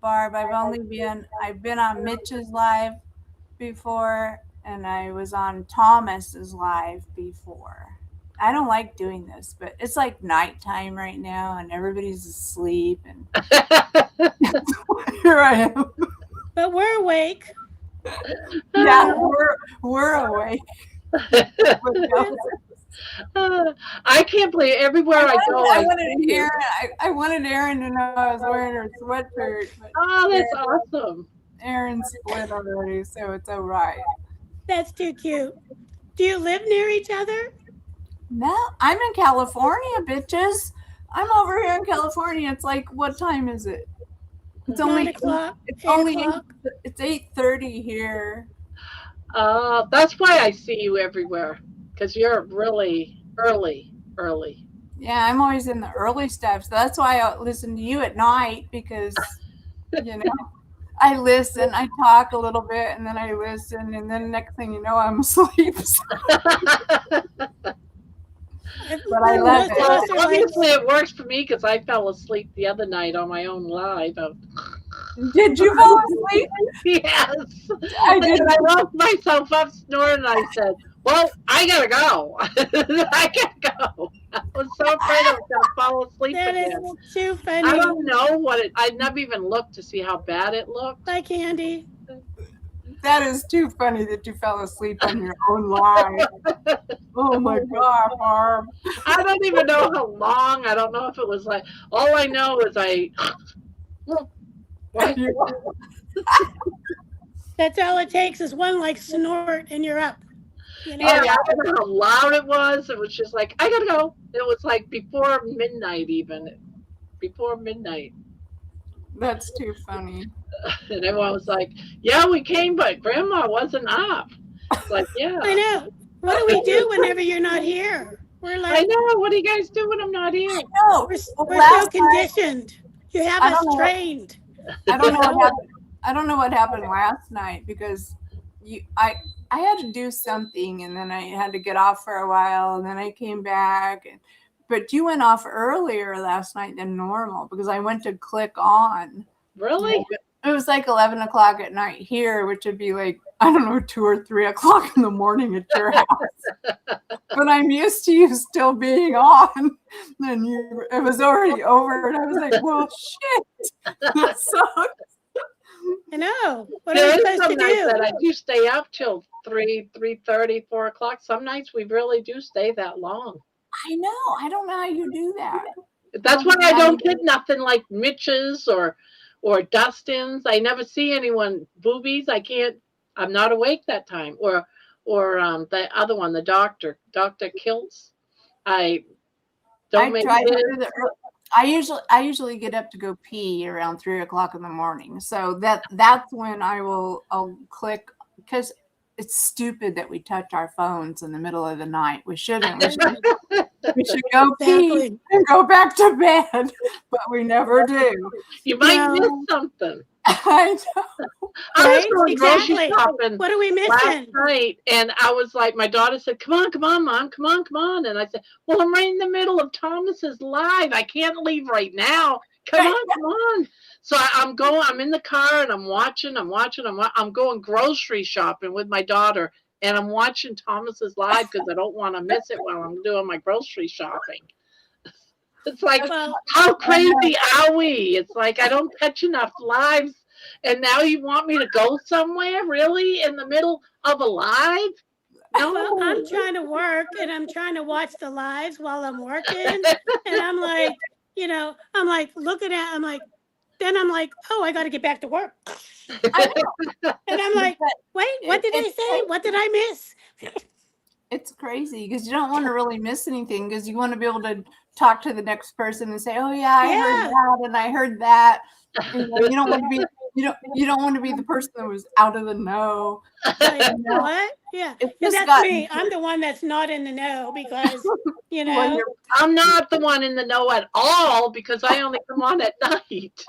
Barb, I've been on Mitch's live before, and I was on Thomas's live before. I don't like doing this, but it's like nighttime right now, and everybody's asleep, and here I am. But we're awake. Yeah, we're awake. I can't believe everywhere I go. I wanted Erin to know I was wearing her sweatshirt. But Oh, that's awesome. Erin split already, so it's all right. That's too cute. Do you live near each other? No, I'm in California, bitches. I'm over here in California. It's like, what time is it? It's 9 only o'clock. It's 8 only o'clock. it's 8:30 here. That's why I see you everywhere, because you're really early. Yeah, I'm always in the early stuff, so that's why I listen to you at night, because you know I listen, I talk a little bit, and then I listen, and then next thing you know, I'm asleep. But I love it. Well, obviously it works for me because I fell asleep the other night on my own live. Did you fall asleep? Yes. I did. And I woke myself up snoring and I said, "Well, I gotta go. I gotta go." I was so afraid I was gonna fall asleep That is again. too I funny. don't know what I never even looked to see how bad it looked. Bye, Candy. That is too funny that you fell asleep on your own live. Oh my God, Barb. I don't even know how long. I don't know if it was like. All I know is What? That's all it takes is one like snort and you're up. You know? Yeah, I don't know how loud it was. It was just like, I gotta go. It was like before midnight, even. Before midnight. That's too funny. And everyone was like, yeah, we came, but Grandma wasn't up. It's like, yeah. I know. What do we do whenever you're not here? We're I like, know. What do you guys do when I'm not here? No, we're well, so last night, conditioned. You have I us don't know. trained. I don't know what happened. I don't know what happened last night because I had to do something and then I had to get off for a while and then I came back. But you went off earlier last night than normal because I went to click on. Really? It was like 11 o'clock at night here, which would be like, I don't know, 2 or 3 o'clock in the morning at your house. But I'm used to you still being on. And it was already over. And I was like, well, shit. That sucks. I know. What are There we is supposed some to nights do? that I do stay up till 3:30, 4 o'clock. Some nights we really do stay that long. I know. I don't know how you do that. That's why I don't get nothing like Mitch's or Dustin's. I never see anyone boobies. I'm not awake that time. Or the other one, the Dr. Kiltz. I don't make try to it. do the I usually get up to go pee around 3 o'clock in the morning. So that's when I'll click because it's stupid that we touch our phones in the middle of the night. We shouldn't. We should go pee Exactly. and go back to bed, but we never do. You might No. miss something. I know. I was Right? going grocery Exactly. shopping What are we last missing? night, and I was like, my daughter said, come on, Mom, come on. And I said, well, I'm right in the middle of Thomas's live. I can't leave right now. Come on. So I'm in the car and I'm watching. I'm going grocery shopping with my daughter, and I'm watching Thomas's live because I don't want to miss it while I'm doing my grocery shopping. It's like, Well, how crazy are we? It's like, I don't catch enough lives. And now you want me to go somewhere, really, in the middle of a live? No. well, I'm trying to work and I'm trying to watch the lives while I'm working. And I'm like, looking at, then I'm like, oh, I got to get back to work. I know. And I'm like, wait, what did they say? What did I miss? It's crazy because you don't want to really miss anything because you want to be able to talk to the next person and say, oh yeah, I heard that and I heard that. You don't want to be you don't want to be the person that was out of the know. Like, what? Yeah. It's And just that's me. I'm the one that's not in the know because, Well, I'm not the one in the know at all because I only come on at night.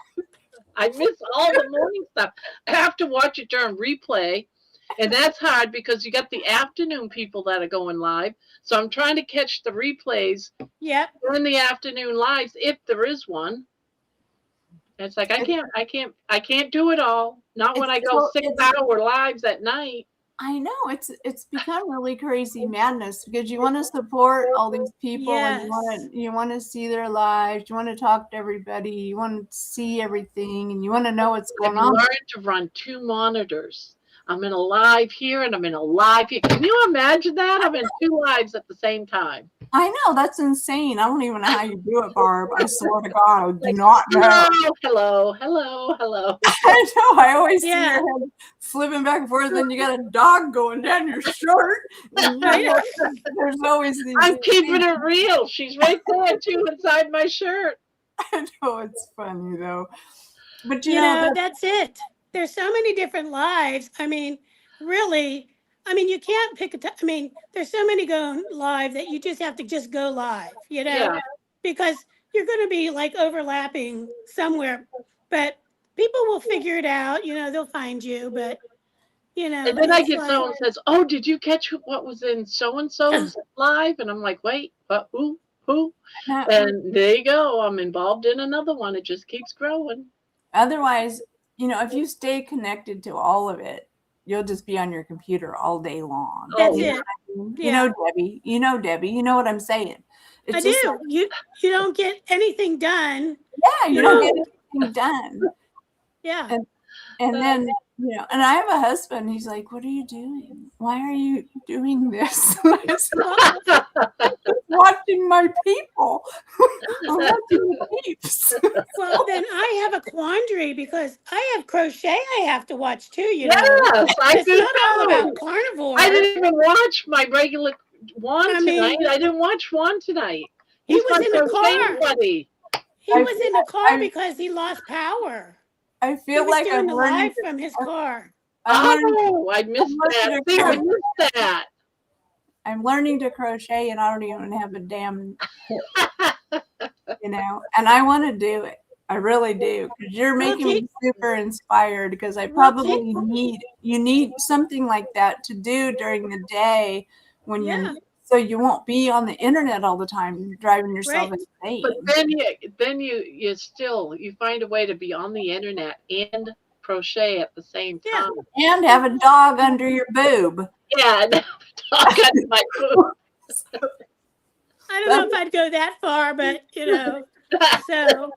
I miss all the morning stuff. I have to watch it during replay. And that's hard because you got the afternoon people that are going live. So I'm trying to catch the replays during the afternoon lives if there is one. And it's like I can't do it all. Not when I go 6-hour lives at night. I know it's become really crazy madness because you want to support all these people and you want to see their lives, you want to talk to everybody, you want to see everything, and you want to know what's going on. I've learned to run 2 monitors. I'm in a live here and I'm in a live here. Can you imagine that? I'm in 2 lives at the same time. I know, that's insane. I don't even know how you do it, Barb. I swear to God, I do not know. Hello. I know. I always see your head flipping back and forth, and then you got a dog going down your shirt. And there's always these. I'm keeping it real. She's right there too inside my shirt. I know, it's funny though. But you know that's it. There's so many different lives. I mean, really, you can't pick there's so many going live that you just have to just go live, because you're going to be like overlapping somewhere, but people will figure it out, they'll find you, but And then I get someone says, oh, did you catch what was in so-and-so's live? And I'm like, wait, but who? And there you go. I'm involved in another one. It just keeps growing. Otherwise, if you stay connected to all of it, you'll just be on your computer all day long. That's it. You know, Debbie. You know what I'm saying. I do. Like, you don't get anything done. Yeah, you don't get anything done. Yeah. And then, and I have a husband. He's like, what are you doing? Why are you doing this? Watching my people. I'm watching the peeps. Well, then I have a quandary because I have crochet I have to watch too, Yes, I it's do not all too. about carnivore. I didn't even watch my regular one tonight. I didn't watch one tonight. He was in the car. Buddy. He was in the car because he lost power. I He feel was like doing I'm the learning. live from his car. I missed that. See, I missed that. I'm learning to crochet and I don't even have a damn hook, you know, and I want to do it. I really do, because you're making me super inspired, because I probably need something like that to do during the day when you're, so you won't be on the internet all the time driving yourself insane. But then you still find a way to be on the internet and crochet at the same time. And have a dog under your boob. Yeah, and have a dog under my boob. I don't know if I'd go that far, but you know. So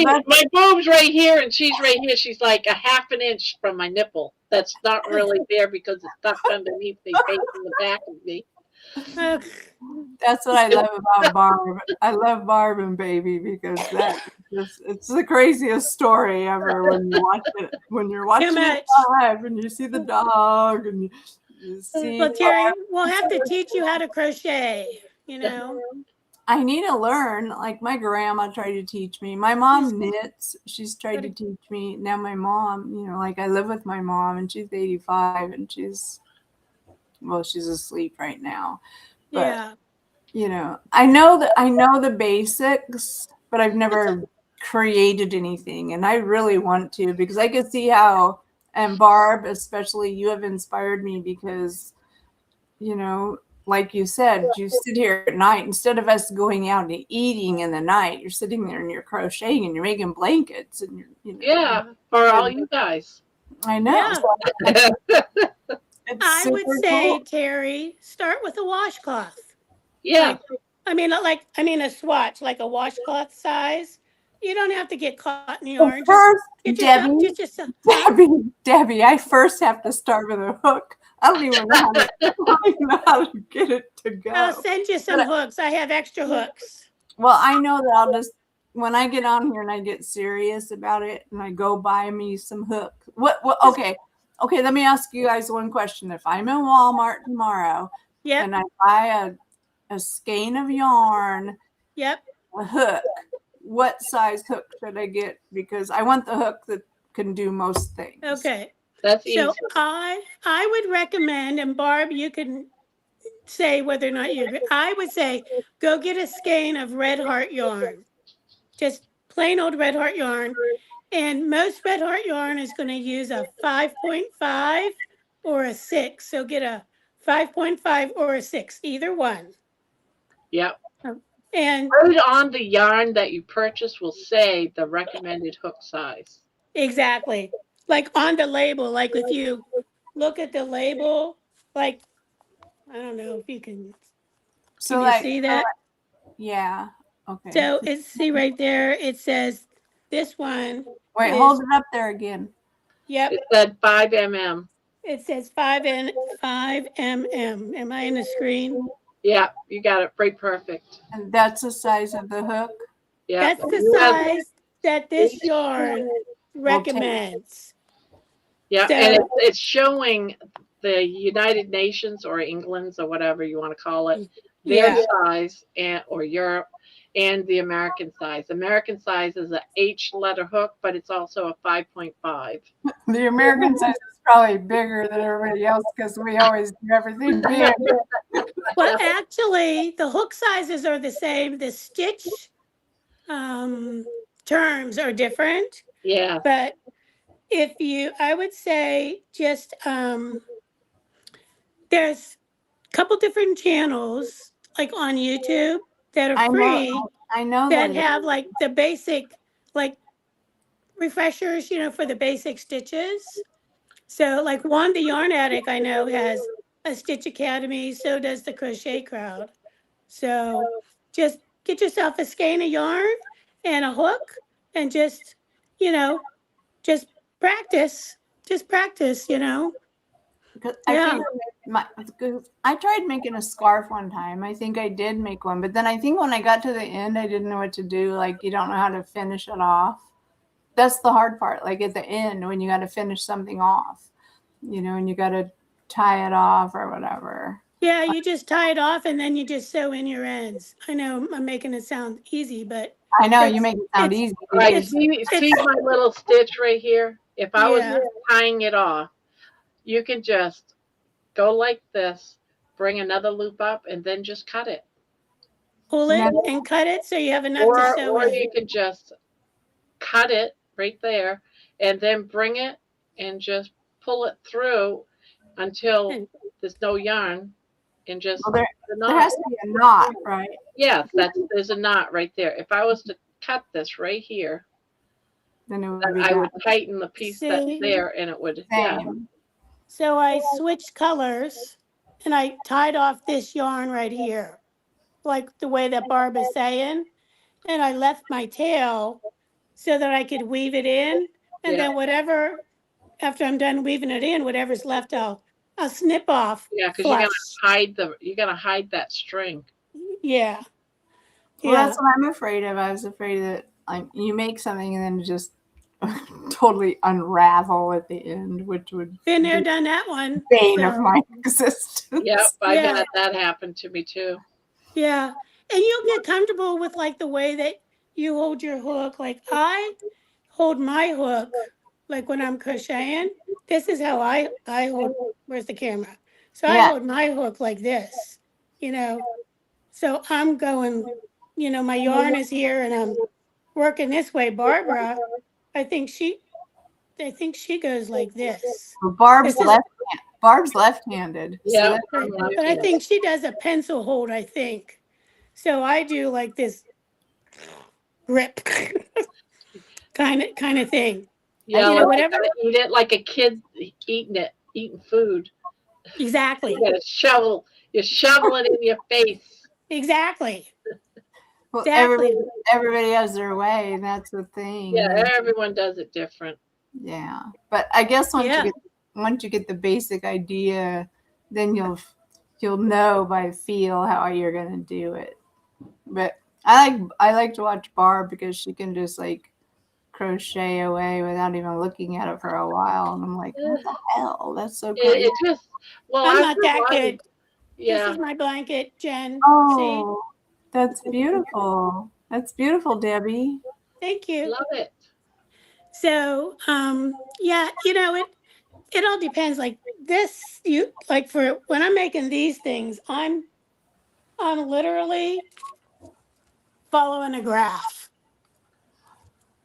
my boob's right here and she's right here. She's like a half an inch from my nipple. That's not really there because it's tucked underneath the face in the back of me. That's what I love about Barb. I love Barb and Baby because it's the craziest story ever when you watch it. When you're watching it live and you see the dog and you see. Well, Terry, we'll have to teach you how to crochet. You know. I need to learn. Like my grandma tried to teach me. My mom knits. She's tried to teach me. Now my mom, you know, like I live with my mom and she's 85 and she's asleep right now. But, you know, I know the basics, but I've never created anything. And I really want to, because I can see how, and Barb, especially, you have inspired me because, you know, like you said, you sit here at night, instead of us going out and eating in the night, you're sitting there and you're crocheting and you're making blankets. And you're, you know, for all you guys. I know. Yeah. I would say, Terry, start with a washcloth. Yeah. I mean a swatch, like a washcloth size. You don't have to get cotton yarn. First, Debbie, I first have to start with a hook. I don't even know how to get it to go. I'll send you some hooks. I have extra hooks. Well, I know that I'll just, when I get on here and I get serious about it and I go buy me some hooks. Okay, let me ask you guys one question. If I'm in Walmart tomorrow and I buy a skein of yarn, a hook, what size hook should I get? Because I want the hook that can do most things. Okay. That's easy. So I would recommend, and Barb, you can say whether or not you agree. I would say go get a skein of red heart yarn, just plain old red heart yarn. And most red heart yarn is going to use a 5.5 or a 6. So get a 5.5 or a 6, either one. Yep. And right on the yarn that you purchase will say the recommended hook size. Exactly. Like on the label, like if you look at the label, like, I don't know if you can, so you like, see that? Yeah. Okay. So see right there, it says this one. Wait, hold it up there again. Yep. It said 5 mm. It says 5 mm. Am I in the screen? Yeah, you got it. Right, perfect. And that's the size of the hook? Yeah. That's the size that this yarn recommends. Yeah, So, and it's showing the United Nations or England's or whatever you want to call it, their size or Europe, and the American size. American size is a H letter hook, but it's also a 5.5. The American size is probably bigger than everybody else because we always do everything big. Well, actually, the hook sizes are the same. The stitch terms are different. Yeah. But I would say just there's a couple different channels like on YouTube that are free. I know that have like the basic like refreshers, you know, for the basic stitches. So like Wanda Yarn Addict, I know, has a Stitch Academy. So does the Crochet Crowd. So just get yourself a skein of yarn and a hook and just, you know, just practice. Just practice, you know. I tried making a scarf one time. I think I did make one, but then I think when I got to the end, I didn't know what to do. Like, you don't know how to finish it off. That's the hard part. Like at the end, when you got to finish something off, you know, and you got to tie it off or whatever. Yeah, you just tie it off and then you just sew in your ends. I know I'm making it sound easy, but I know you It's- make it sound it's- easy. All right, It's- see my little stitch right here? If I was Yeah. tying it off, you can just go like this, bring another loop up, and then just cut it. Pull it No. and cut it so you have enough to sew Or in. you can just cut it right there and then bring it and just pull it through until And- there's no yarn and just Well, there the There knot. has to be a knot, right? Yes, there's a knot right there. If I was to cut this right here, Then it would then be I would that tighten the piece that's See? there and it would, yeah. same. So I switched colors and I tied off this yarn right here, like the way that Barb is saying. And I left my tail so that I could weave it in. And Yeah. then whatever, after I'm done weaving it in, whatever's left, I'll snip off. Yeah, because flush. you gotta hide that string. Yeah. Well, Yeah. that's what I'm afraid of. I was afraid that like you make something and then it just totally unravel at the end, which would Been there, be done that one. the bane So, of my existence. Yep, I've Yeah. had that happen to me too. yeah. And you'll get comfortable with like the way that you hold your hook. Like I hold my hook, like when I'm crocheting, this is how I hold, where's the camera? So I Yeah. hold my hook like this, So I'm going, my yarn is here and I'm working this way. Barbara, I think she goes like this. Well, Barb's This is- left-handed. So Yeah. that's- But I think she does a pencil hold, I think. So I do like this grip kind of thing. Yeah, you know, like whatever- you gotta eat it like a kid eating food. Exactly. You gotta you shovel it in your face. Exactly. well, Exactly. everybody has their way, and that's the thing. Yeah, everyone does it different. Yeah. But I guess Yeah. once you get the basic idea, then you'll know by feel how you're gonna do it. But I like to watch Barb because she can just like crochet away without even looking at it for a while, and I'm like, what the hell? That's so great. It just I'm not that after a while, good. This Yeah, is my blanket, Jen. See? Oh, that's beautiful. That's beautiful, Debbie. Thank you. love it. So, yeah, it all depends. Like this, for when I'm making these things, I'm literally following a graph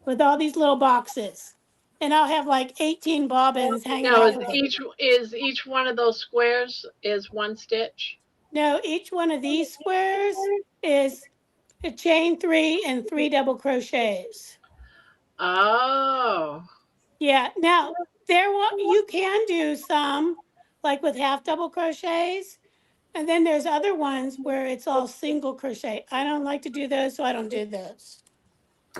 with all these little boxes, and I'll have like 18 bobbins hanging Now, off of them. is each one of those squares is one stitch? No, each one of these squares is a chain 3 and 3 double crochets. Oh, Yeah. Now you can do some like with half double crochets, and then there's other ones where it's all single crochet. I don't like to do those, so I don't do those.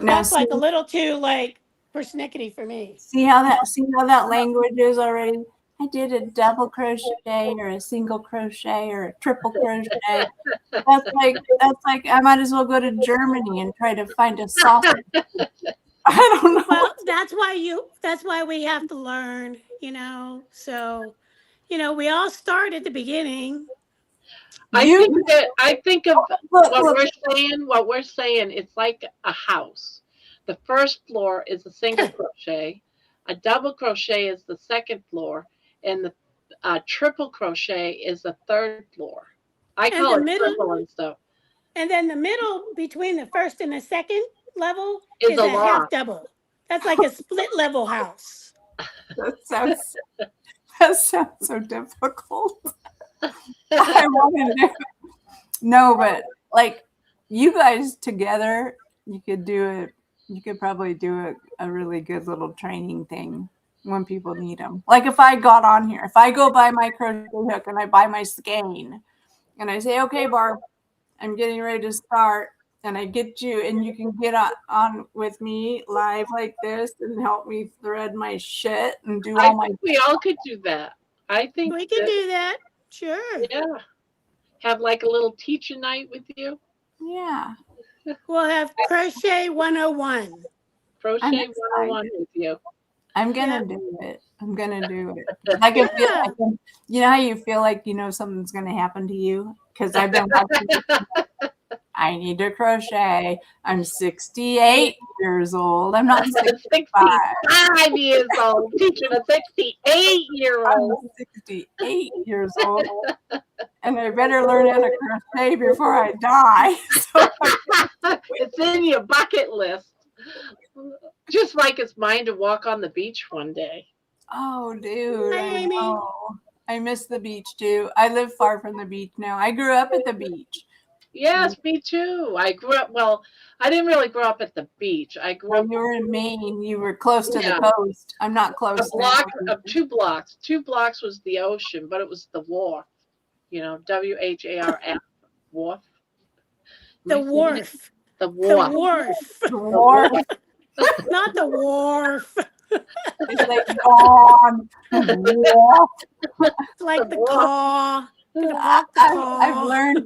Now, That's like a little too like persnickety for me. see how that language is already. I did a double crochet or a single crochet or a triple crochet. That's like I might as well go to Germany and try to find a soft. I don't know. Well, that's why we have to learn, So, we all start at the beginning. I think of Look, what look. we're saying. It's like a house. The first floor is a single crochet, a double crochet is the second floor, and the triple crochet is the third floor. I And call the it middle- triple and stuff. And then the middle between the first and the second level Is is a a half loft. double. That's like a split level house. That sounds so difficult. I want to do. No, but like you guys together, you could do it. You could probably do a really good little training thing when people need them. Like if I got on here, if I go buy my crochet hook and I buy my skein, and I say, okay, Barb, I'm getting ready to start, and I get you, and you can get on with me live like this and help me thread my shit and do I all my. think we all could do that. I think We can do that. Sure. Yeah. Have like a little teacher night with you. Yeah. We'll have crochet 101. Crochet I'm 101 with you. I'm gonna do it. I'm gonna do it. I can feel. Yeah. You know how you feel like you know something's gonna happen to you because I've been watching. I need to crochet. I'm 68 years old. I'm not 65. 65 years old, teaching a 68-year-old. I'm 68 years old. And I better learn how to crochet before I die. So It's in your bucket list. Just like it's mine to walk on the beach one day. oh, dude. Hi, I Amy. know. I miss the beach too. I live far from the beach now. I grew up at the beach. Yes, me too. I grew up, well, I didn't really grow up at the beach. I grew up When you were in Maine, you were close to Yeah. the coast. I'm not a close block now. of 2 blocks. 2 blocks was the ocean, but it was the wharf. WHARF. Wharf. The Am I saying it? wharf. The The wharf. wharf. The wharf Not the wharf. is like gone. Wharf. It's like The the wharf. caw. Gonna walk the caw.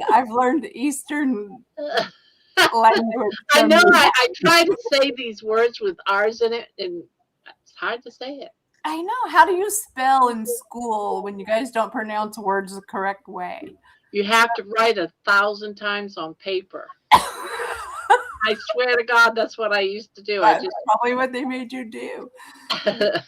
I've learned Eastern language. I from know you. I try to say these words with R's in it, and it's hard to say it. I know. How do you spell in school when you guys don't pronounce words the correct way? You have to write 1,000 times on paper. I swear to God, that's what I used to do. That's probably what they made you do. I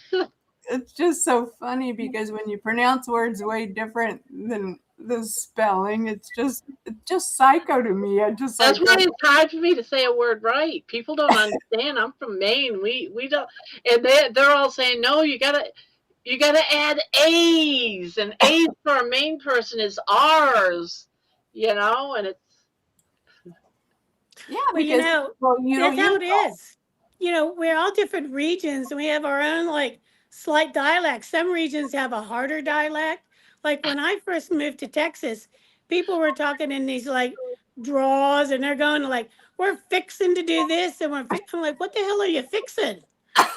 It's just so funny because when you pronounce words way different than the spelling, it's just psycho to me. I just That's like why it's hard for me to say a word right. People don't understand. I'm from Maine. We don't, and they're all saying, no, you gotta add A's, and A's for a Maine person is R's, and it's yeah, Well, because you that's don't how use it is. We're all different regions and we have our own like slight dialect. Some regions have a harder dialect. Like when I first moved to Texas, people were talking in these like draws and they're going like, we're fixing to do this. And I'm like, what the hell are you fixing?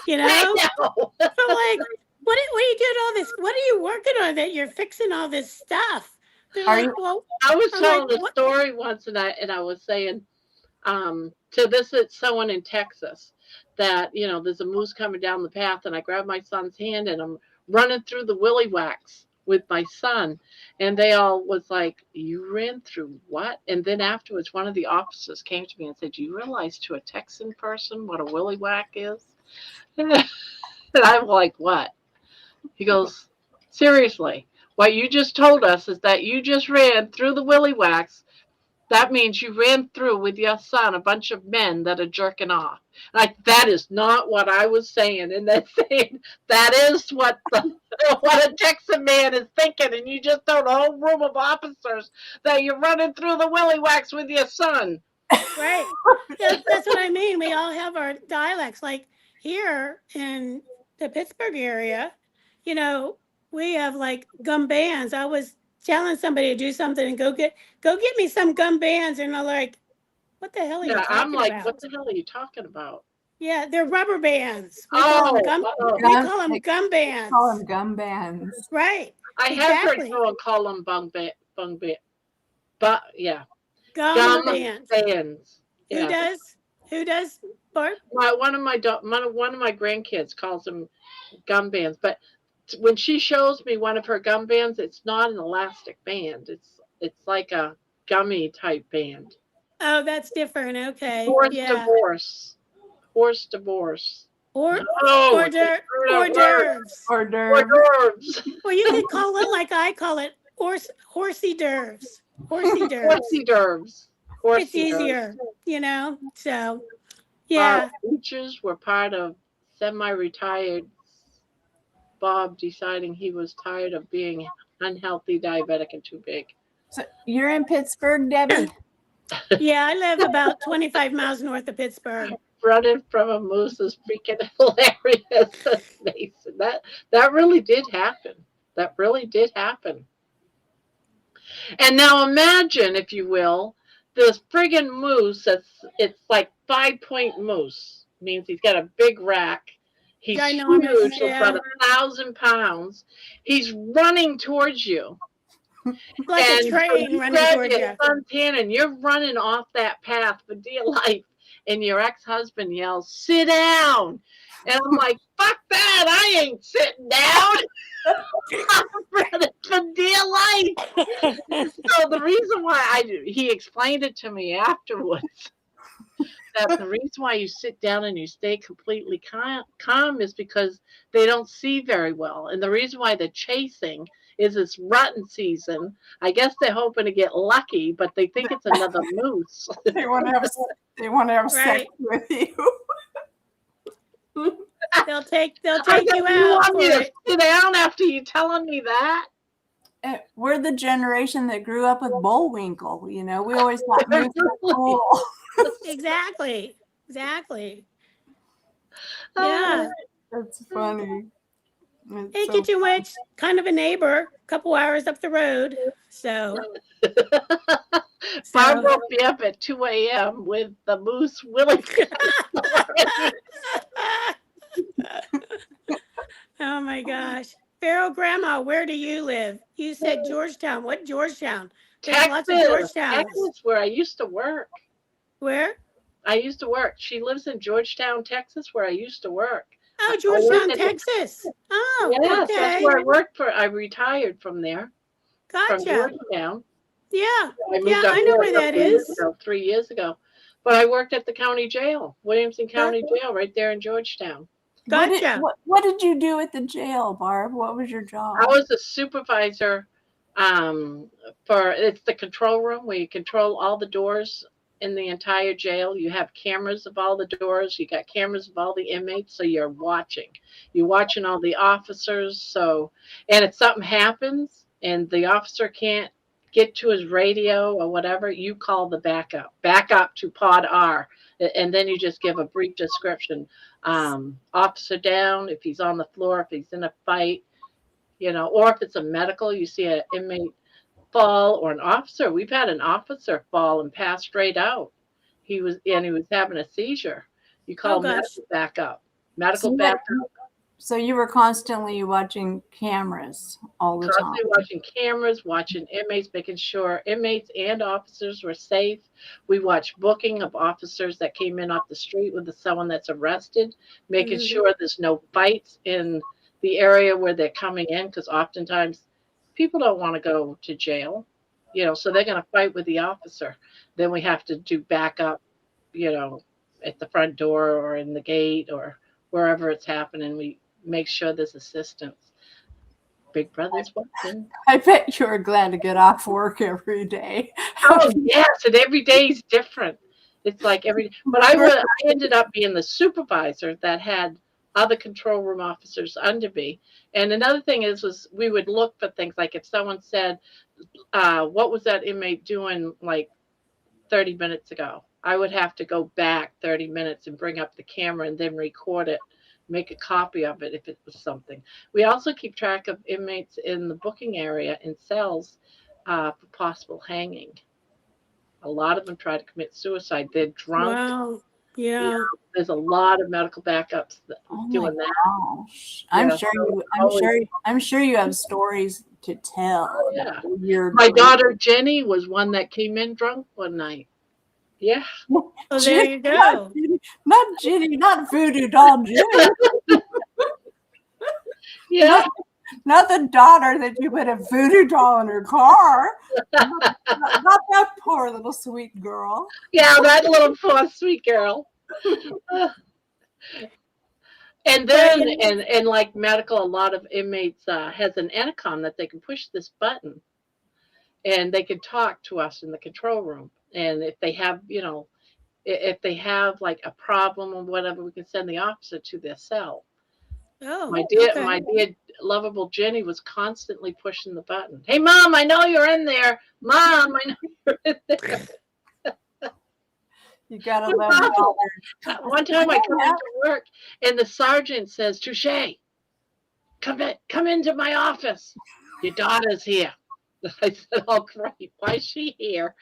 You know? I know. I'm like, what are you doing all this? What are you working on that you're fixing all this stuff? They're Are like, you- well, I was I'm telling like, a what? story once, and I was saying to this someone in Texas that there's a moose coming down the path, and I grab my son's hand and I'm running through the willy wax with my son, and they all was like, "You ran through what?" And then afterwards, one of the officers came to me and said, "Do you realize to a Texan person what a willy whack is?" And I'm like, "What?" He goes, "Seriously, what you just told us is that you just ran through the willy wax. That means you ran through with your son a bunch of men that are jerking off." Like, that is not what I was saying. And they're saying that is what a Texan man is thinking. And you just told a whole room of officers that you're running through the willy wax with your son. Right. That's what I mean. We all have our dialects. Like here in the Pittsburgh area, we have like gum bands. I was telling somebody to do something and go get me some gum bands, and they're like, "What the hell are you Yeah, I'm talking like, about?" what the hell are you talking about? Yeah, they're rubber bands. We call them gum. We call them gum bands. Call them gum bands. Right. I have heard Exactly. someone call them bung but yeah, Gum bands. bands. Who Yeah. does? Who does? Bart? One of my grandkids calls them gum bands, but when she shows me one of her gum bands, it's not an elastic band. It's like a gummy type band. Oh, that's different. Okay. Horse Yeah. divorce. Horse divorce. Or Oh, hors d'oeuvres. Hors hors d'oeuvres. d'oeuvres. Well, you could call it like I call it horsey d'oeuvres. Horsey d'oeuvres. Horsey d'oeuvres. It's easier, So, yeah. Our teachers were part of semi-retired Bob deciding he was tired of being unhealthy, diabetic, and too big. So you're in Pittsburgh, Debbie? Yeah, I live about 25 miles north of Pittsburgh. Running from a moose is freaking hilarious, Mason. That really did happen. That really did happen. And now imagine, if you will, this friggin' moose. It's like 5-point moose. Means he's got a big rack. He's Ginormous, huge, yeah. about 1,000 pounds. He's running towards you. Like And a train you running grab towards your you. son's hand and you're running off that path for dear life. and your ex-husband yells, "Sit down." And I'm like, fuck that, I ain't sitting down. I'm running for dear life. So the reason why he explained it to me afterwards, that the reason why you sit down and you stay completely calm is because they don't see very well. And the reason why they're chasing is it's rutting season. I guess they're hoping to get lucky, but they think it's another moose. They want to have sex with you. They'll take I you said, "You out want me for to it. sit down after you telling me that?" We're the generation that grew up with Bullwinkle. You know, we always thought moose were cool. Exactly. Exactly. Oh, Yeah. That's funny. Ain't It's get too much. Kind of a neighbor, a couple hours up the road. So, Barb woke me up at 2 a.m. with the moose willing. Oh my gosh. Pharaoh Grandma, where do you live? You said Georgetown. What Georgetown? There's lots of Georgetowns. Texas, where I used to work. Where? I used to work. She lives in Georgetown, Texas, where I used to work. Oh, Georgetown, Texas. Oh, yes, okay. that's where I worked for. I retired from there. From Gotcha. Georgetown. Yeah. I moved Yeah, up I know here where a that couple years is. ago, 3 years ago. But I worked at the county jail, Williamson County Jail, right there in Georgetown. Gotcha. What did you do at the jail, Barb? What was your job? I was a supervisor for it's the control room where you control all the doors in the entire jail. You have cameras of all the doors. You got cameras of all the inmates, so you're watching. You're watching all the officers. So, and if something happens and the officer can't get to his radio or whatever, you call the backup to pod R, and then you just give a brief description. Officer down, if he's on the floor, if he's in a fight, you know, or if it's a medical, you see an inmate fall or an officer. We've had an officer fall and pass straight out. He was having a seizure. You call medical backup. Medical backup. So you were constantly watching cameras all the time. Constantly watching cameras, watching inmates, making sure inmates and officers were safe. We watched booking of officers that came in off the street with someone that's arrested, making sure there's no fights in the area where they're coming in, because oftentimes people don't want to go to jail, you know, so they're going to fight with the officer. Then we have to do backup, you know, at the front door or in the gate or wherever it's happening. We make sure there's assistance. Big Brother's watching. I bet you were glad to get off work every day. Oh yes, and every day is different. It's like but I ended up being the supervisor that had other control room officers under me. And another thing was we would look for things like if someone said, what was that inmate doing like 30 minutes ago? I would have to go back 30 minutes and bring up the camera and then record it, make a copy of it if it was something. We also keep track of inmates in the booking area in cells for possible hanging. A lot of them try to commit suicide. They're drunk. Wow. Yeah. You know, there's a lot of medical backups doing that. Gosh. I'm sure you have stories to tell. Yeah. My daughter Jenny was one that came in drunk one night. Yeah. Oh, there you go. Not Jenny, not voodoo doll Jenny. Yeah. Not the daughter that you put a voodoo doll in her car. Not that poor little sweet girl. Yeah, that little poor sweet girl. And then, and like medical, a lot of inmates has an intercom that they can push this button, and they can talk to us in the control room. And if they have, you know, if they have like a problem or whatever, we can send the officer to their cell. Oh, my dear lovable Jenny was constantly pushing the button. Hey, Mom, I know you're in there. Mom, I know you're in there. You gotta love it. One time I come into work and the sergeant says, "Touche, come into my office. Your daughter's here." I said, "Oh, great. Why is she here?"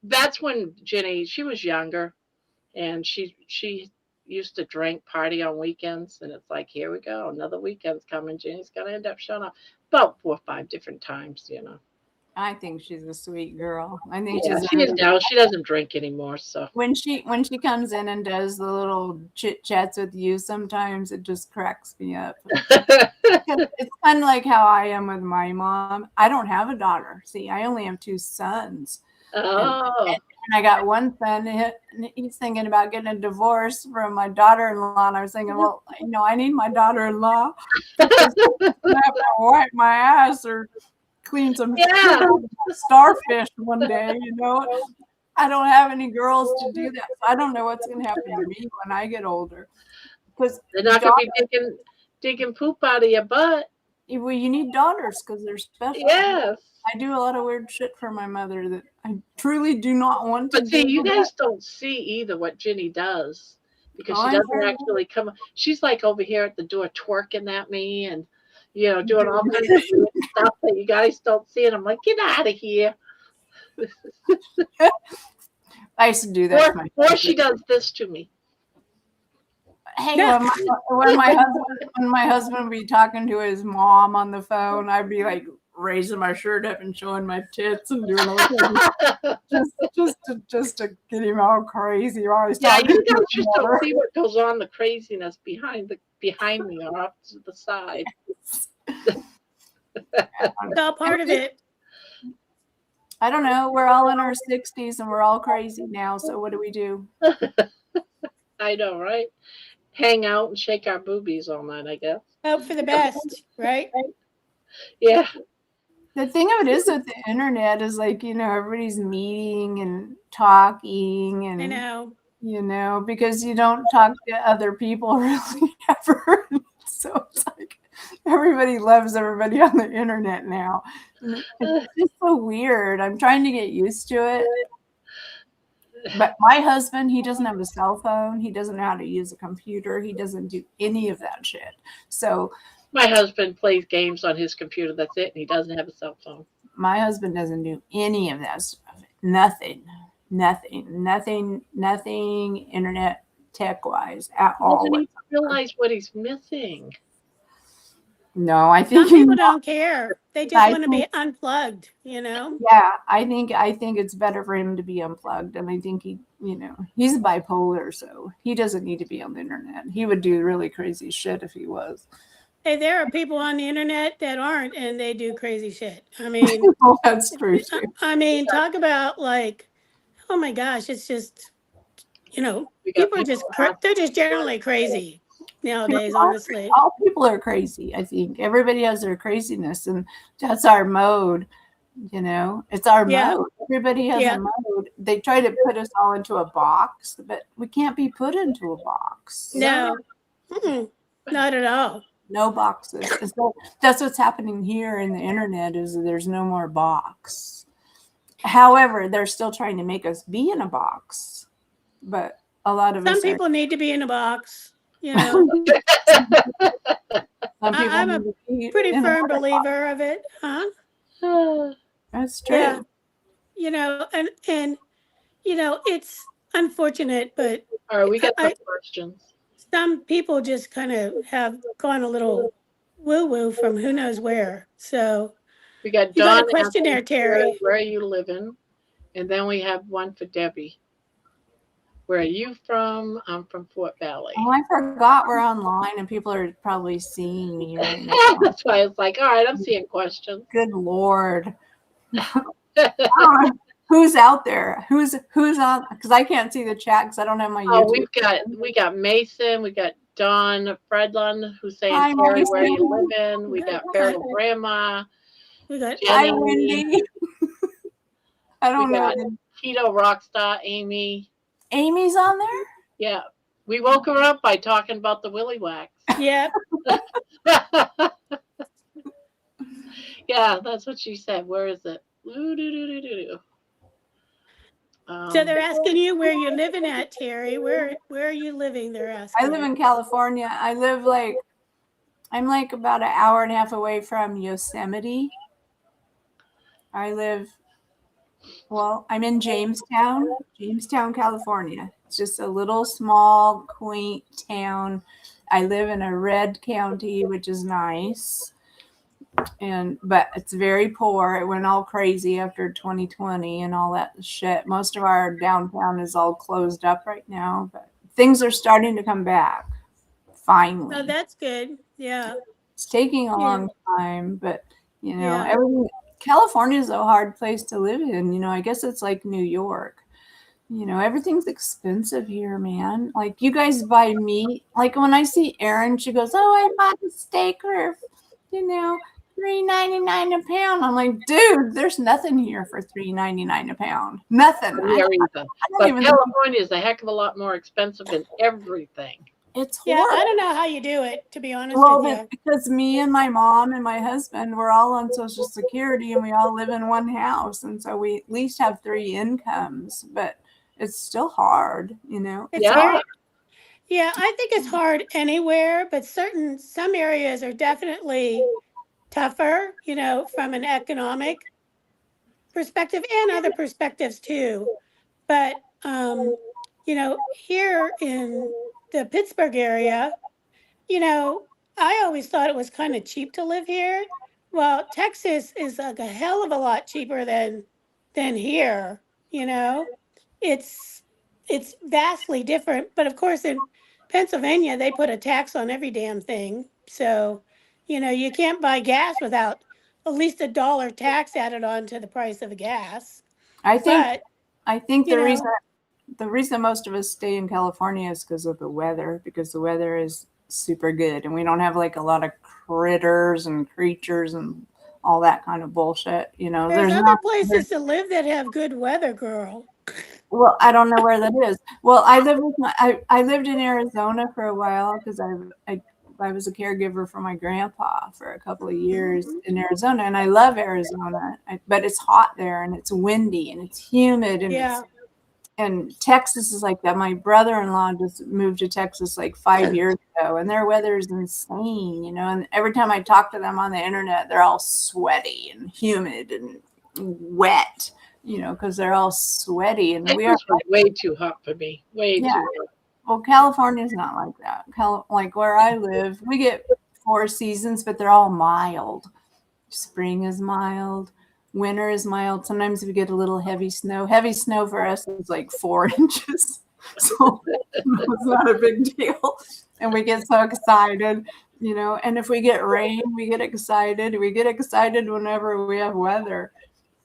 That's when Jenny, she was younger, and she used to drink, party on weekends, and it's like, here we go, another weekend's coming. Jenny's gonna end up showing up about 4 or 5 different times, you know. I think she's a sweet girl. I think Yeah, she's she is now. She doesn't drink anymore, so. when she comes in and does the little chit chats with you, sometimes it just cracks me up. It's kind of like how I am with my mom. I don't have a daughter. See, I only have 2 sons. Oh. And I got one son, and he's thinking about getting a divorce from my daughter-in-law. And I was thinking, well, I need my daughter-in-law. I have to wipe my ass or clean some starfish one day, I don't have any girls to do that. So I don't know what's going to happen to me when I get older. Because they're not going to be digging poop out of your butt. Well, you need daughters because they're special. Yes. I do a lot of weird shit for my mother that I truly do not want to do. But see, you guys don't see either what Ginny does because she doesn't actually come. She's like over here at the door twerking at me and, doing all kinds of weird stuff that you guys don't see. And I'm like, get out of here. I used to do that. Or she does this to me. Hey, when my husband would be talking to his mom on the phone, I'd be like raising my shirt up and showing my tits and doing all that just to get him all crazy. You guys just don't see what goes on, the craziness behind me or off to the side. It's all part of it. I don't know. We're all in our 60s and we're all crazy now. So what do we do? I know, right? Hang out and shake our boobies all night, I guess. Hope for the best, right? Yeah. The thing of it is with the internet is like, everybody's meeting and talking and I know. Because you don't talk to other people really ever. So it's like everybody loves everybody on the internet now. It's just so weird. I'm trying to get used to it. But my husband, he doesn't have a cell phone. He doesn't know how to use a computer. He doesn't do any of that shit. So my husband plays games on his computer. That's it. And he doesn't have a cell phone. My husband doesn't do any of that stuff. Nothing internet tech wise at all. Doesn't he realize what he's missing? No, I think some people don't care. They just want to be unplugged, Yeah, I think it's better for him to be unplugged. And I think he's bipolar, so he doesn't need to be on the internet. He would do really crazy shit if he was. Hey, there are people on the internet that aren't, and they do crazy shit. I mean, that's true too. I mean, talk about like, oh my gosh, it's just, people are they're just generally crazy nowadays, honestly. All people are crazy, I think. Everybody has their craziness, and that's our mode. It's our mode. Everybody has a mode. They try to put us all into a box, but we can't be put into a box. No, not at all. No boxes. So that's what's happening here in the internet is there's no more box. However, they're still trying to make us be in a box, but a lot of some people need to be in a box. I'm a pretty firm believer of it, huh? That's true. Yeah. And it's unfortunate, but all right, we got some questions. Some people just kind of have gone a little woo-woo from who knows where. So we got Dawn. You got a question there, Terry. Where are you living? And then we have one for Debbie. Where are you from? I'm from Fort Valley. Oh, I forgot we're online and people are probably seeing me right now. That's why it's like, all right, I'm seeing questions. Good Lord. Who's out there? Who's on? Because I can't see the chat because I don't have my YouTube. We got Mason, we got Dawn Fredlund who's saying, hi, Terry, where you living? We got Feral Grandma. We got Hi, Wendy. I don't know. Keto Rockstar Amy. Amy's on there? Yeah. We woke her up by talking about the willy wax. Yeah. Yeah, that's what she said. Where is it? So they're asking you where you're living at, Terry. Where are you living? They're asking. I live in California. I'm like about an hour and a half away from Yosemite. I'm in Jamestown, California. It's just a little small, quaint town. I live in a red county, which is nice. But it's very poor. It went all crazy after 2020 and all that shit. Most of our downtown is all closed up right now, but things are starting to come back finally. Oh, that's good. Yeah. It's taking a Yeah. long time, but Yeah. everything. California is a hard place to live in. I guess it's like New York. Everything's expensive here, man. Like, you guys buy meat. Like, when I see Erin, she goes, "Oh, I bought a steak for, $3.99 a pound." I'm like, dude, there's nothing here for $3.99 a pound. Nothing. I Here don't either. even But think California is a heck of a lot more expensive in everything. it's Yeah. horrible. I don't know how you do it, to be honest Well, with you. because me and my mom and my husband, we're all on Social Security and we all live in one house. And so we at least have 3 incomes, but it's still hard, It's Yeah. hard. Yeah, I think it's hard anywhere, but some areas are definitely tougher, from an economic perspective and other perspectives too. But here in the Pittsburgh area, I always thought it was kind of cheap to live here. Well, Texas is like a hell of a lot cheaper than here, you know. It's vastly different, but of course in Pennsylvania they put a tax on every damn thing. So, you can't buy gas without at least $1 tax added on to the price of the gas. I think But, I think you the reason most of us stay in California is because of the weather, because the weather is super good and we don't have like a lot of critters and creatures and all that kind of bullshit. there's other places to live that have good weather, girl. Well, I don't know where that is. Well, I lived in Arizona for a while because I was a caregiver for my grandpa for a couple of years in Arizona, and I love Arizona, but it's hot there and it's windy and it's humid and Yeah. and Texas is like that. My brother-in-law just moved to Texas like 5 years ago, and their weather is insane, And every time I talk to them on the internet, they're all sweaty and humid and wet, because they're all sweaty. And we are Texas was way too hot for me. Way too hot. Well, California is not like that. Like where I live, we get 4 seasons, but they're all mild. Spring is mild. Winter is mild. Sometimes we get a little heavy snow. Heavy snow for us is like 4 inches. So it's not a big deal. And we get so excited, And if we get rain, we get excited. We get excited whenever we have weather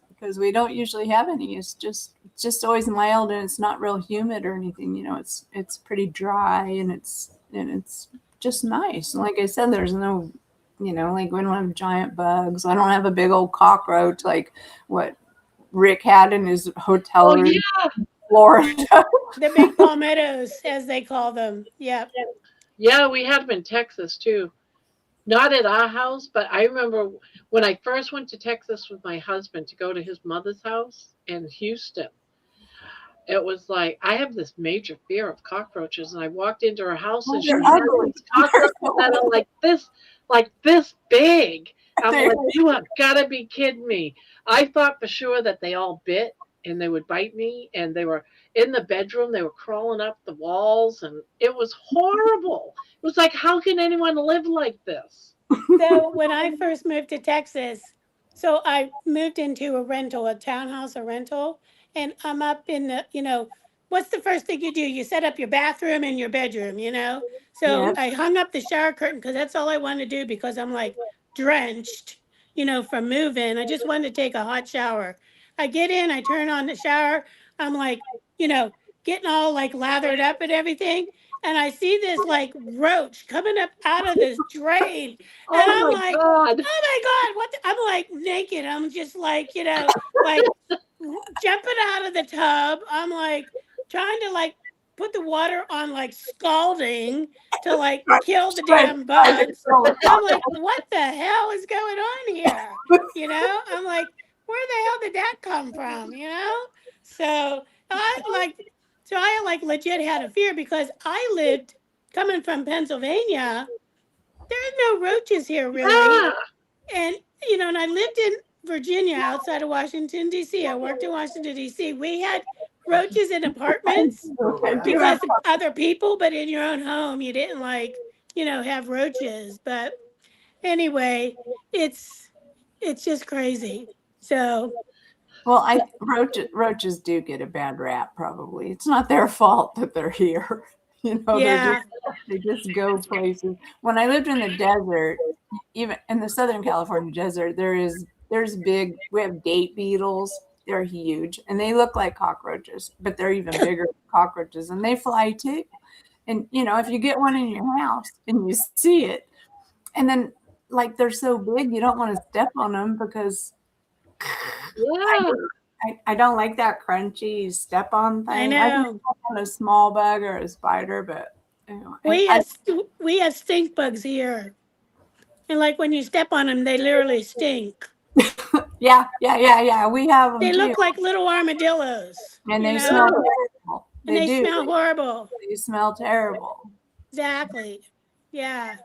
because we don't usually have any. It's just always mild and it's not real humid or anything. It's pretty dry and it's just nice. And like I said, there's no like we don't have giant bugs. I don't have a big old cockroach like what Rick had in his hotel room in Florida. The big palmettos, as they call them. Yeah. Yeah, we had them in Texas too. Not at our house, but I remember when I first went to Texas with my husband to go to his mother's house in Houston. It was like, I have this major fear of cockroaches, and I walked into her house and she They're had ugly. these cockroaches that are like this big. I'm like, you have got to be kidding me. I thought for sure that they all bit and they would bite me, and they were in the bedroom. They were crawling up the walls, and it was horrible. It was like, how can anyone live like this? So when I first moved to Texas, so I moved into a townhouse, a rental, and I'm up in the, what's the first thing you do? You set up your bathroom and your bedroom, So Yep. I hung up the shower curtain because that's all I wanted to do because I'm like drenched, from moving. I just wanted to take a hot shower. I get in, I turn on the shower. I'm like, getting all like lathered up and everything. And I see this like roach coming up out of this drain. And I'm Oh my like, God. oh my God, I'm like naked. I'm just like, like jumping out of the tub. I'm like trying to like put the water on like scalding to like kill the damn bugs. I'm like, what the hell is going on here? I'm like, where the hell did that come from? So I like legit had a fear because I lived coming from Pennsylvania. There's no roaches here really. Yeah. And, and I lived in Virginia outside of Washington, D.C. I worked in Washington, D.C. We had roaches in apartments because of other people, but in your own home, you didn't have roaches. But Anyway, it's just crazy. So Well, roaches do get a bad rap. Probably it's not their fault that they're here. yeah, They just go places. When I lived in the desert, even in the Southern California desert, there's big. We have date beetles. They're huge, and they look like cockroaches, but they're even bigger than cockroaches, and they fly too. And if you get one in your house and you see it, and then like they're so big, you don't want to step on them because Yeah. I don't like that crunchy step on thing. I can know. step on a small bug or a spider, but We have stink bugs here, and like when you step on them, they literally stink. yeah. We have them They too, look like little armadillos, and you they know, smell terrible. and they do. smell horrible. They smell terrible. Exactly. Yeah.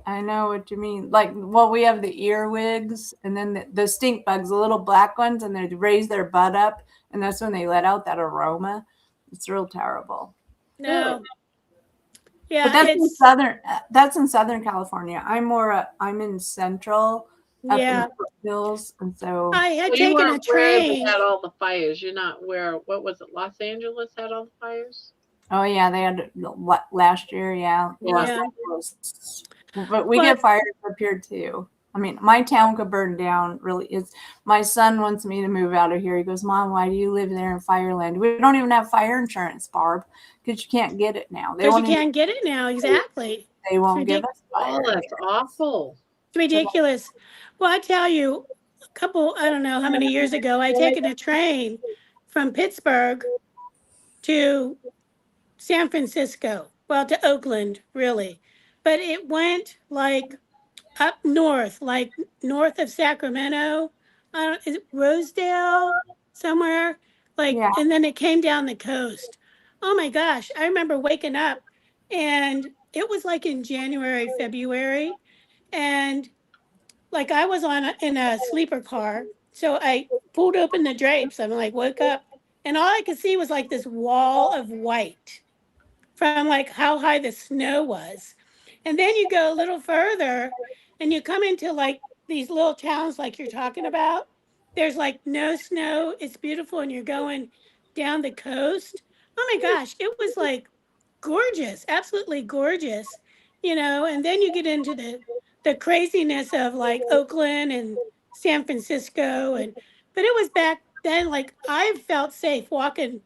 I know what you mean. Like, well, we have the earwigs, and then the stink bugs, the little black ones, and they raise their butt up, and that's when they let out that aroma. It's real terrible. No. But Yeah. that's in Southern California. I'm in Central, up in Yeah. the hills, and so I had So you taken a weren't where they train. had all the fires. You're not where, what was it, Los Angeles had all the fires? oh yeah, they had last year, yeah. Los Yeah. Angeles. But we But get fires up here too. I mean, my town could burn down. Really, it's my son wants me to move out of here. He goes, "Mom, why do you live there in Fireland? We don't even have fire insurance, Barb, because you can't get it now. They because you won't. can't get it now. Exactly. They It's won't give us Oh, fire. that's awful. It's ridiculous. Well, I tell you, I don't know how many years ago, I taken a train from Pittsburgh to San Francisco. Well, to Oakland, really. But it went like up north, like north of Sacramento. I don't, is it Rosedale somewhere? Like, Yeah, and then it came down the coast. Oh my gosh. I remember waking up and it was like in January, February. And like I was in a sleeper car. So I pulled open the drapes. I'm like, woke up. And all I could see was like this wall of white from like how high the snow was. And then you go a little further and you come into like these little towns like you're talking about. There's like no snow. It's beautiful and you're going down the coast. Oh my gosh, it was like gorgeous, absolutely gorgeous, and then you get into the craziness of like Oakland and San Francisco but it was back then like I felt safe walking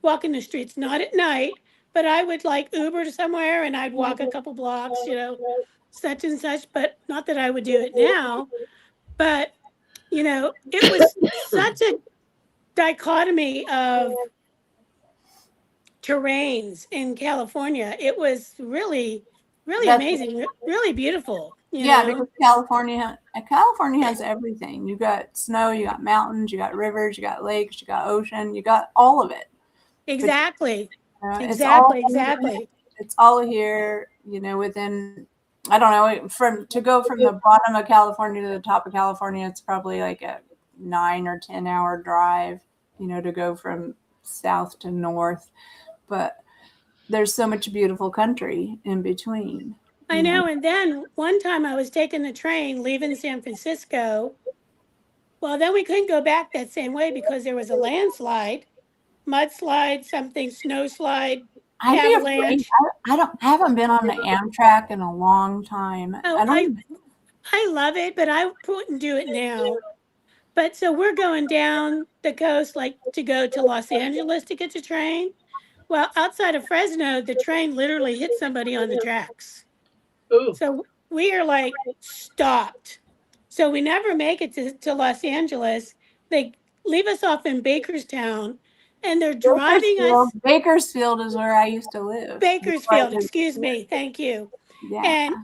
the streets, not at night, but I would like Uber to somewhere and I'd walk a couple blocks, such and such, but not that I would do it now. But, it was such a dichotomy of terrains in California. It was really, really that's amazing, really beautiful. yeah. Because California has everything. You got snow, you got mountains, you got rivers, you got lakes, you got ocean, you got all of it. Exactly. Exactly. Exactly. It's all here, within, I don't know, to go from the bottom of California to the top of California, it's probably like a 9 or 10 hour drive, to go from south to north. But there's so much beautiful country in between. I know. And then one time I was taking the train leaving San Francisco. Well, then we couldn't go back that same way because there was a landslide, mudslide, something, snowslide, I'd be afraid. avalanche. I haven't been on the Amtrak in a long time. Oh, I love it, but I wouldn't do it now. But so we're going down the coast, like to go to Los Angeles to get the train. Well, outside of Fresno, the train literally hit somebody on the tracks. Ooh. So we are like stopped. So we never make it to Los Angeles. They leave us off in Bakerstown and they're driving us. Bakersfield is where I used to live. Bakersfield, excuse me. Thank you. Yeah. And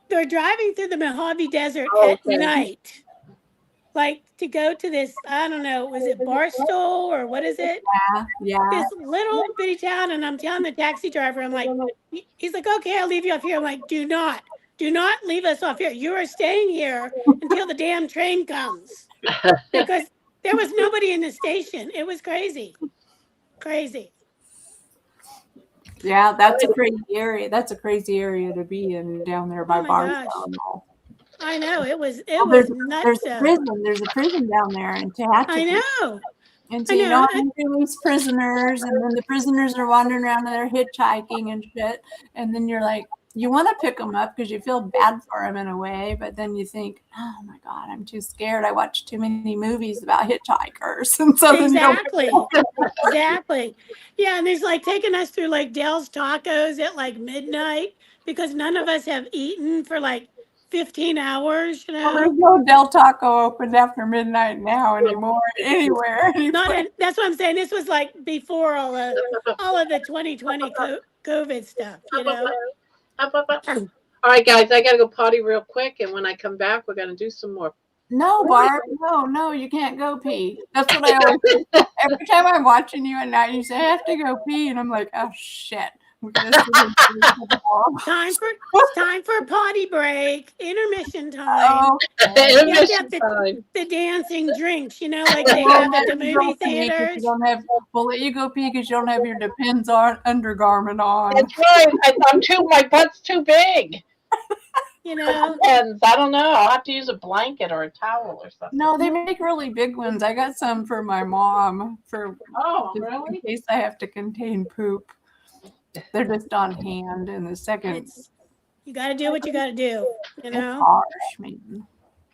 they're driving through the Mojave Desert at night. Like to go to this, I don't know, was it Barstow or what is it? Yeah. This little bitty town. And I'm telling the taxi driver, I'm like, he's like, okay, I'll leave you off here. I'm like, do not leave us off here. You are staying here until the damn train comes. Because there was nobody in the station. It was crazy. Crazy. Yeah, that's a crazy area. That's a crazy area to be in down there by Barstow. I know it was Well, there's nuts. a prison. There's a prison down there in Tehachapi. I know. And so I you know. don't release prisoners, and then the prisoners are wandering around and they're hitchhiking and shit. And then you're like, you want to pick them up because you feel bad for them in a way, but then you think, oh my God, I'm too scared. I watched too many movies about hitchhikers. And so Exactly. Exactly. Yeah, and there's like taking us through like Dell's Tacos at like midnight because none of us have eaten for like 15 hours, you Well, there's know. no Del Taco open after midnight now anymore, anywhere. That's what I'm saying. This was like before all of the 2020 COVID stuff, you know. All right, guys, I gotta go potty real quick, and when I come back, we're gonna do some more. No, Barb, no, you can't go pee. That's what I always say. Every time I'm watching you at night, you say, I have to go pee. And I'm like, oh, shit. Time for potty break, intermission time. Oh, Intermission time. The dancing drinks, you know, like they have at the movie theaters. We'll let you go pee because you don't have your Depends on undergarment on. That's right. My butt's too big. You know, Depends. I don't know. I'll have to use a blanket or a towel or something. No, they make really big ones. I got some for my mom really? in case I have to contain poop. They're just on hand in the second. You got to do what you got to do, you know. It's harsh, man.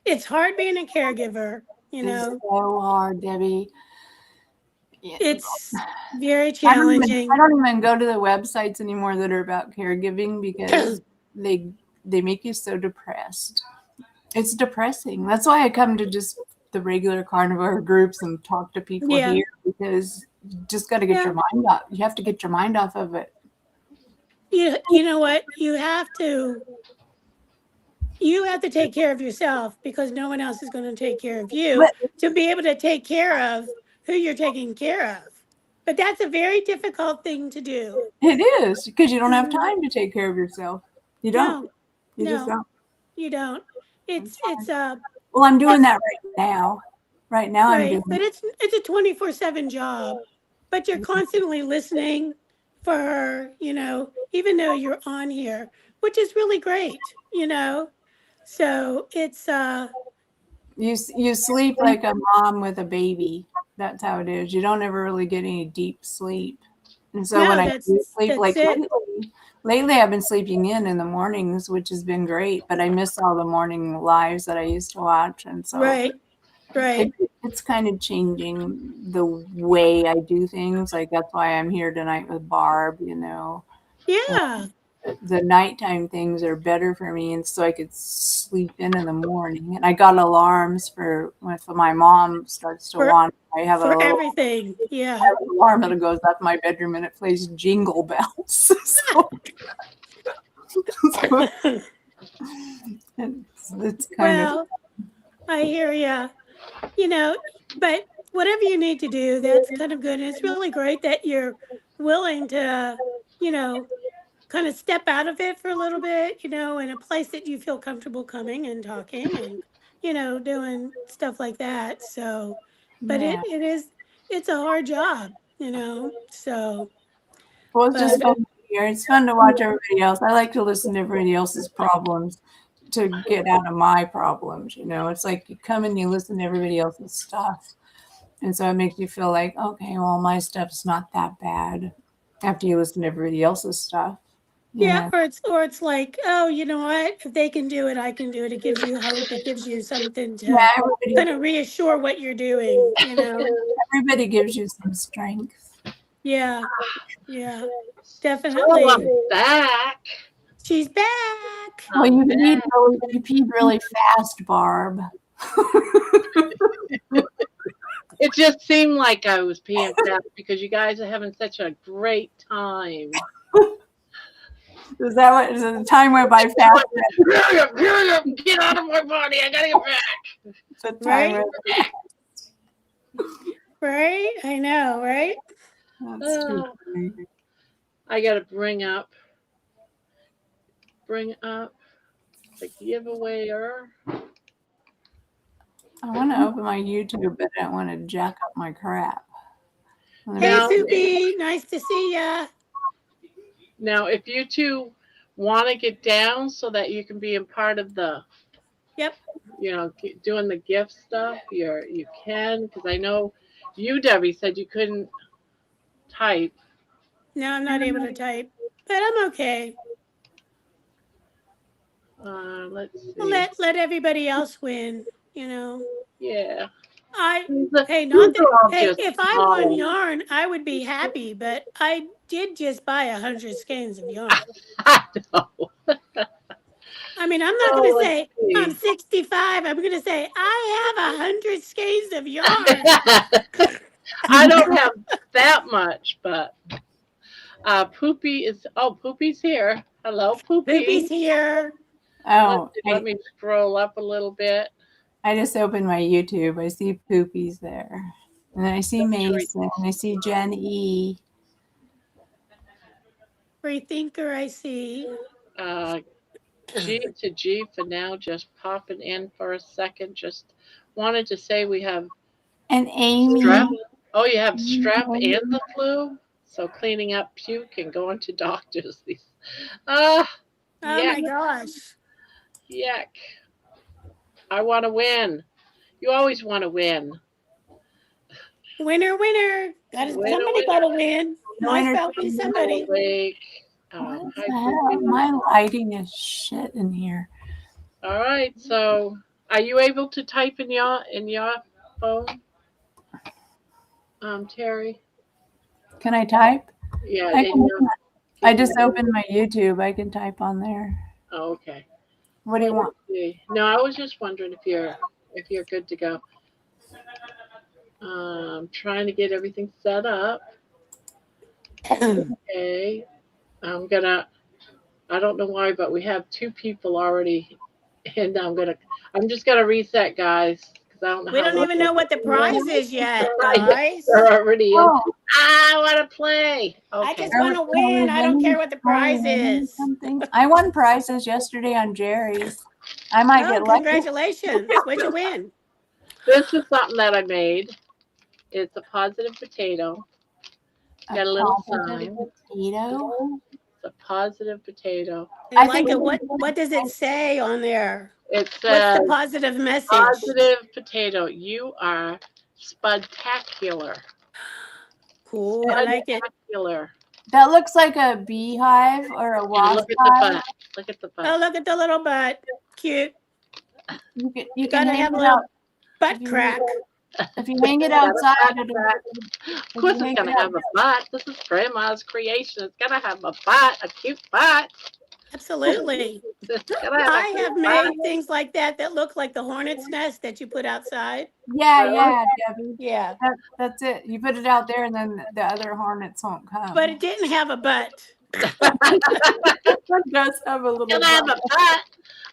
It's hard being a caregiver, you know. It's so hard, Debbie. It's very challenging. I don't even go to the websites anymore that are about caregiving because they make you so depressed. It's depressing. That's why I come to just the regular carnivore groups and talk to people here because you just got to get your mind off. You have to get your mind off of it. You know what? You have to take care of yourself because no one else is going to take care of you to be able to take care of who you're taking care of. But that's a very difficult thing to do. It is because you don't have time to take care of yourself. You don't. You just don't. You don't. It's well, I'm doing that right now. Right now, I'm doing. But it's a 24/7 job. But you're constantly listening for her, you know, even though you're on here, which is really great, you know. So it's you sleep like a mom with a baby. That's how it is. You don't ever really get any deep sleep. And so when I do sleep, like lately I've been sleeping in the mornings, which has been great, but I miss all the morning lives that I used to watch. And so it's kind of changing the way I do things. Like that's why I'm here tonight with Barb, you know. Yeah. The nighttime things are better for me, and so I could sleep in the morning. And I got alarms for if my mom starts to wander. I have everything. Yeah. I have an alarm that goes up in my bedroom and it plays Jingle Bells. It's kind of. I hear you. You know, but whatever you need to do, that's kind of good. And it's really great that you're willing to, you know, kind of step out of it for a little bit, you know, in a place that you feel comfortable coming and talking and, you know, doing stuff like that. So, but it's a hard job, you know, so. Well, it's just fun here. It's fun to watch everybody else. I like to listen to everybody else's problems to get out of my problems, you know. It's like you come and you listen to everybody else's stuff. And so it makes you feel like, okay, well, my stuff's not that bad after you listen to everybody else's stuff. Yeah, or it's like, oh, you know what? If they can do it, I can do it. It gives you hope. It gives you something to kind of reassure what you're doing, you know. Everybody gives you some strength. Yeah, definitely. Oh, I'm back. She's back. Well, you peed really fast, Barb. It just seemed like I was peeing fast because you guys are having such a great time. Is the time went by fast? Get out of my body! I gotta get back. Right? I know, right? That's too funny. I gotta bring up the giveawayer. I want to open my YouTube, but I don't want to jack up my crap. Hey, Suki, nice to see ya. Now, if you two want to get down so that you can be a part of the Yep. Doing the gift stuff, you can, because I know you, Debbie, said you couldn't type. No, I'm not able to type, but I'm okay. Let's see. Let everybody else win. Yeah. Hey, These are all just if I won models. yarn, I would be happy, but I did just buy 100 skeins of yarn. I know. I mean, I'm not going to let's say see. I'm 65. I'm going to say I have 100 skeins of yarn. I don't have that much, but Poopy's here. Hello, Poopy. Poopy's here. Oh, Let me scroll up a little bit. I just opened my YouTube. I see Poopy's there. And then I see Mason. I see Jen E. Free thinker, I see. G to G for now, just popping in for a second. Just wanted to say we have And Amy. strep. Oh, you have strep and the flu? So cleaning up puke and going to doctors. Oh yuck. my gosh. Yuck. I want to win. You always want to win. Winner, winner. Somebody got to win. Myself and somebody. My lighting is shit in here. All right. So, are you able to type in your phone, Terry? Can I type? Yeah. I just opened my YouTube. I can type on there. Oh, okay. What do you want? No, I was just wondering if you're good to go. Trying to get everything set up. Okay. I don't know why, but we have 2 people already, and I'm just gonna reset, guys, because I don't know. We don't even know what the prize is yet, guys. They're already in. I want to play. Okay. I just want to win. I don't care what the prize is. I won prizes yesterday on Jerry's. I might get lucky. Congratulations. What'd you win? This is something that I made. It's a positive potato. Got a little sign. Potato. It's a positive potato. I like it. What does it say on there? It What's says the positive message? positive potato. You are spectacular. Cool. I like it. Spectacular. That looks like a beehive or a wasp. Look at the butt. Oh, look at the little butt. Cute. You gotta have a little butt crack. If you hang it outside, of course it's gonna have a butt. This is Grandma's creation. It's gonna have a butt, a cute butt. Absolutely. I have made things like that look like the hornet's nest that you put outside. Yeah, Debbie. Yeah. That's it. You put it out there, and then the other hornets won't come. But it didn't have a butt. It does have a little butt. Have a butt.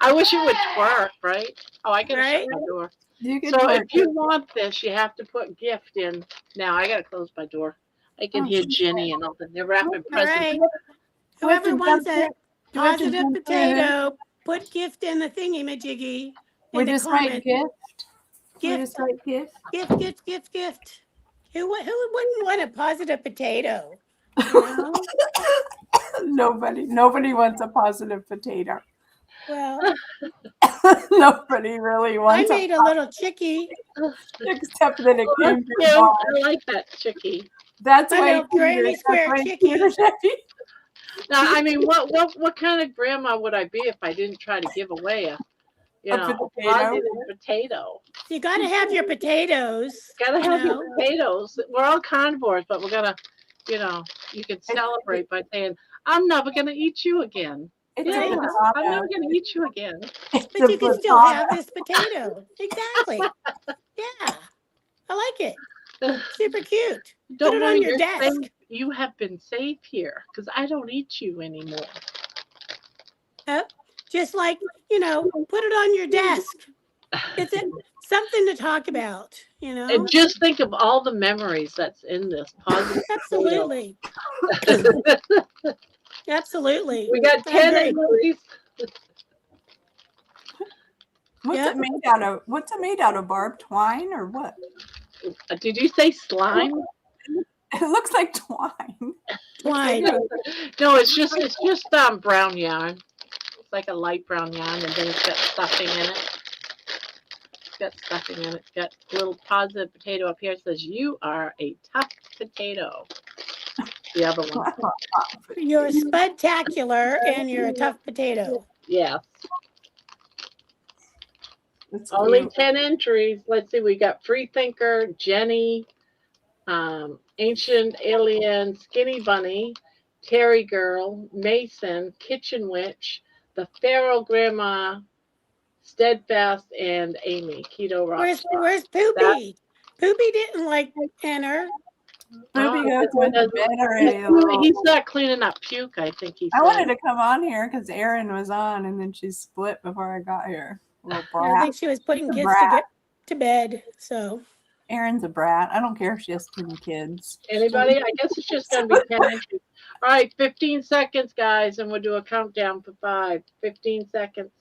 I wish it would twerk, right? Oh, I gotta shut my door. So if you want this, you have to put gift in. Now I gotta close my door. I can hear Jenny and all the they're wrapping presents. Right. Whoever wants a positive potato, put gift in the thingy-majiggy. We just write gift. Gift. Gift. Who wouldn't want a positive potato? You know? Nobody wants a positive potato. Well, nobody really wants. I made a little chickie. Except that it came from I like that chickie. That's my why little granny square chickie. Now, I mean, what kind of grandma would I be if I didn't try to give away a positive potato? You got to have your potatoes. Gotta have your potatoes. We're all carnivores, but we're gonna, you can celebrate by saying, "I'm never gonna eat you again." I'm never gonna eat you again. But you can still have this potato. Exactly. Yeah, I like it. Super cute. Put it on your desk. Safe. You have been safe here because I don't eat you anymore. Just like, put it on your desk. It's something to talk about, And just think of all the memories that's in this positive. Absolutely. Absolutely. We got 10 memories. What's it made out of? What's it made out of? Barbed twine or what? Did you say slime? It looks like twine. Twine. No, it's just brown yarn. It's like a light brown yarn, and then it's got stuffing in it. got stuffing in it. It's got a little positive potato up here. It says, "You are a tough potato." The other one. You're spectacular and you're a tough potato. Yes. That's Only cute. 10 entries. Let's see. We got Free Thinker, Jenny, Ancient Alien, Skinny Bunny, Terry Girl, Mason, Kitchen Witch, the Pharaoh Grandma, Steadfast, and Amy, Keto Rockstar. Where's Poopy? Poopy didn't like enter. Poopy goes this went to doesn't- bed already. He's not cleaning up puke, I think he I said. wanted to come on here because Erin was on, and then she split before I got here. Little I brat. think she was putting She's a kids to brat. get to bed. So Erin's a brat. I don't care if she has too many kids. Anybody? I guess it's just going to be 10 entries. All right, 15 seconds, guys, and we'll do a countdown for 5. 15 seconds.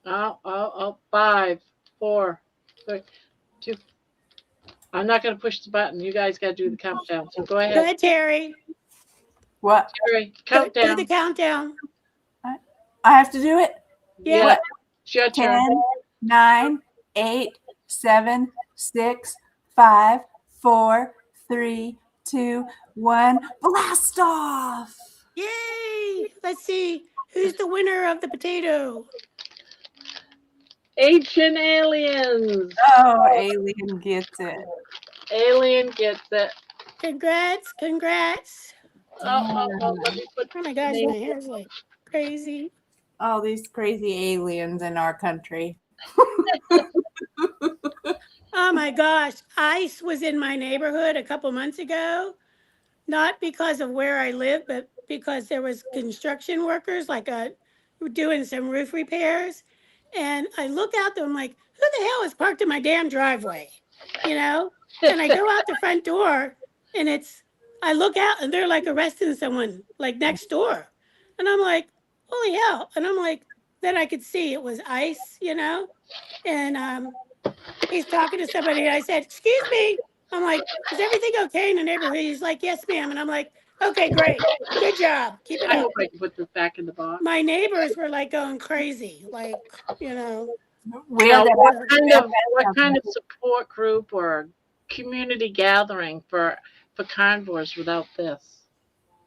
Oh, 5, 4, 3, 2. I'm not going to push the button. You guys got to do the countdown. So go go ahead. ahead, Terry. What? Terry, Do countdown. the countdown. I have to do it? Yeah. What? It's your 10, turn. 9, 8, 7, 6, 5, 4, 3, 2, 1. Blast off! Yay! Let's see who's the winner of the potato. Ancient Aliens. Oh, Alien gets it. Alien gets it. Congrats! Congrats! Let me put Oh my gosh, my hair's like crazy. All these crazy aliens in our country. Oh my gosh, ICE was in my neighborhood a couple months ago, not because of where I live, but because there was construction workers doing some roof repairs. And I look out there, I'm like, who the hell is parked in my damn driveway? You know? And I go out the front door and I look out and they're like arresting someone like next door. And I'm like, holy hell. And I'm like, then I could see it was ICE, you know? And he's talking to somebody and I said, excuse me. I'm like, is everything okay in the neighborhood? He's like, yes, ma'am. And I'm like, okay, great. Good job. Keep it I up. hope I can put this back in the box. My neighbors were like going crazy, like, you know. Now, what kind of support group or community gathering for carnivores without this?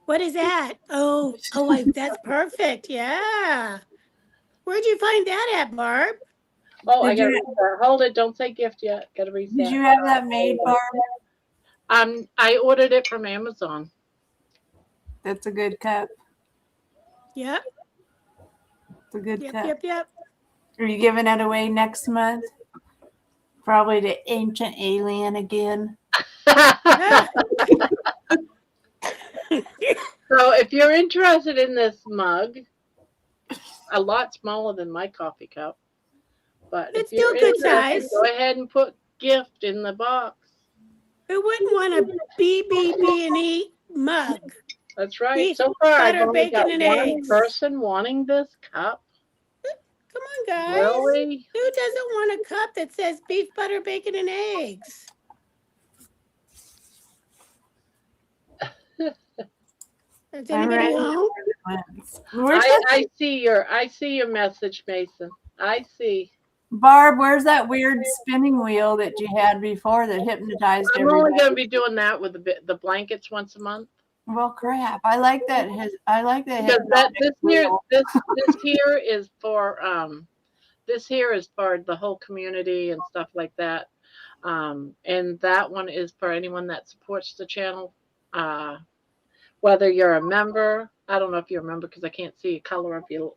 What is that? That's perfect. Yeah. Where'd you find that at, Barb? Oh, I Did gotta you- reset. Hold it. Don't say gift yet. Gotta reset. Did you have that made, Barb? I ordered it from Amazon. That's a good cup. Yep. It's a good cup. Yep. Are you giving it away next month? Probably to Ancient Alien again. So if you're interested in this mug, a lot smaller than my coffee cup, but It's if you're still good interested, size. go ahead and put gift in the box. Who wouldn't want a BBB&E mug? That's right. Beef, So far, I've butter, only bacon, got and one eggs. person wanting this cup. Come on, guys. Really? Who doesn't want a cup that says beef, butter, bacon, and eggs? Is I'm anybody ready. home? Where's that, I see your message, Mason. I see. Barb? Where's that weird spinning wheel that you had before that hypnotized I'm only everybody? going to be doing that with the blankets once a month. Well, crap! I like that. I like that. Because that hypnotic this wheel. here is for the whole community and stuff like that. And that one is for anyone that supports the channel. Whether you're a member, I don't know if you're a member because I can't see a color of your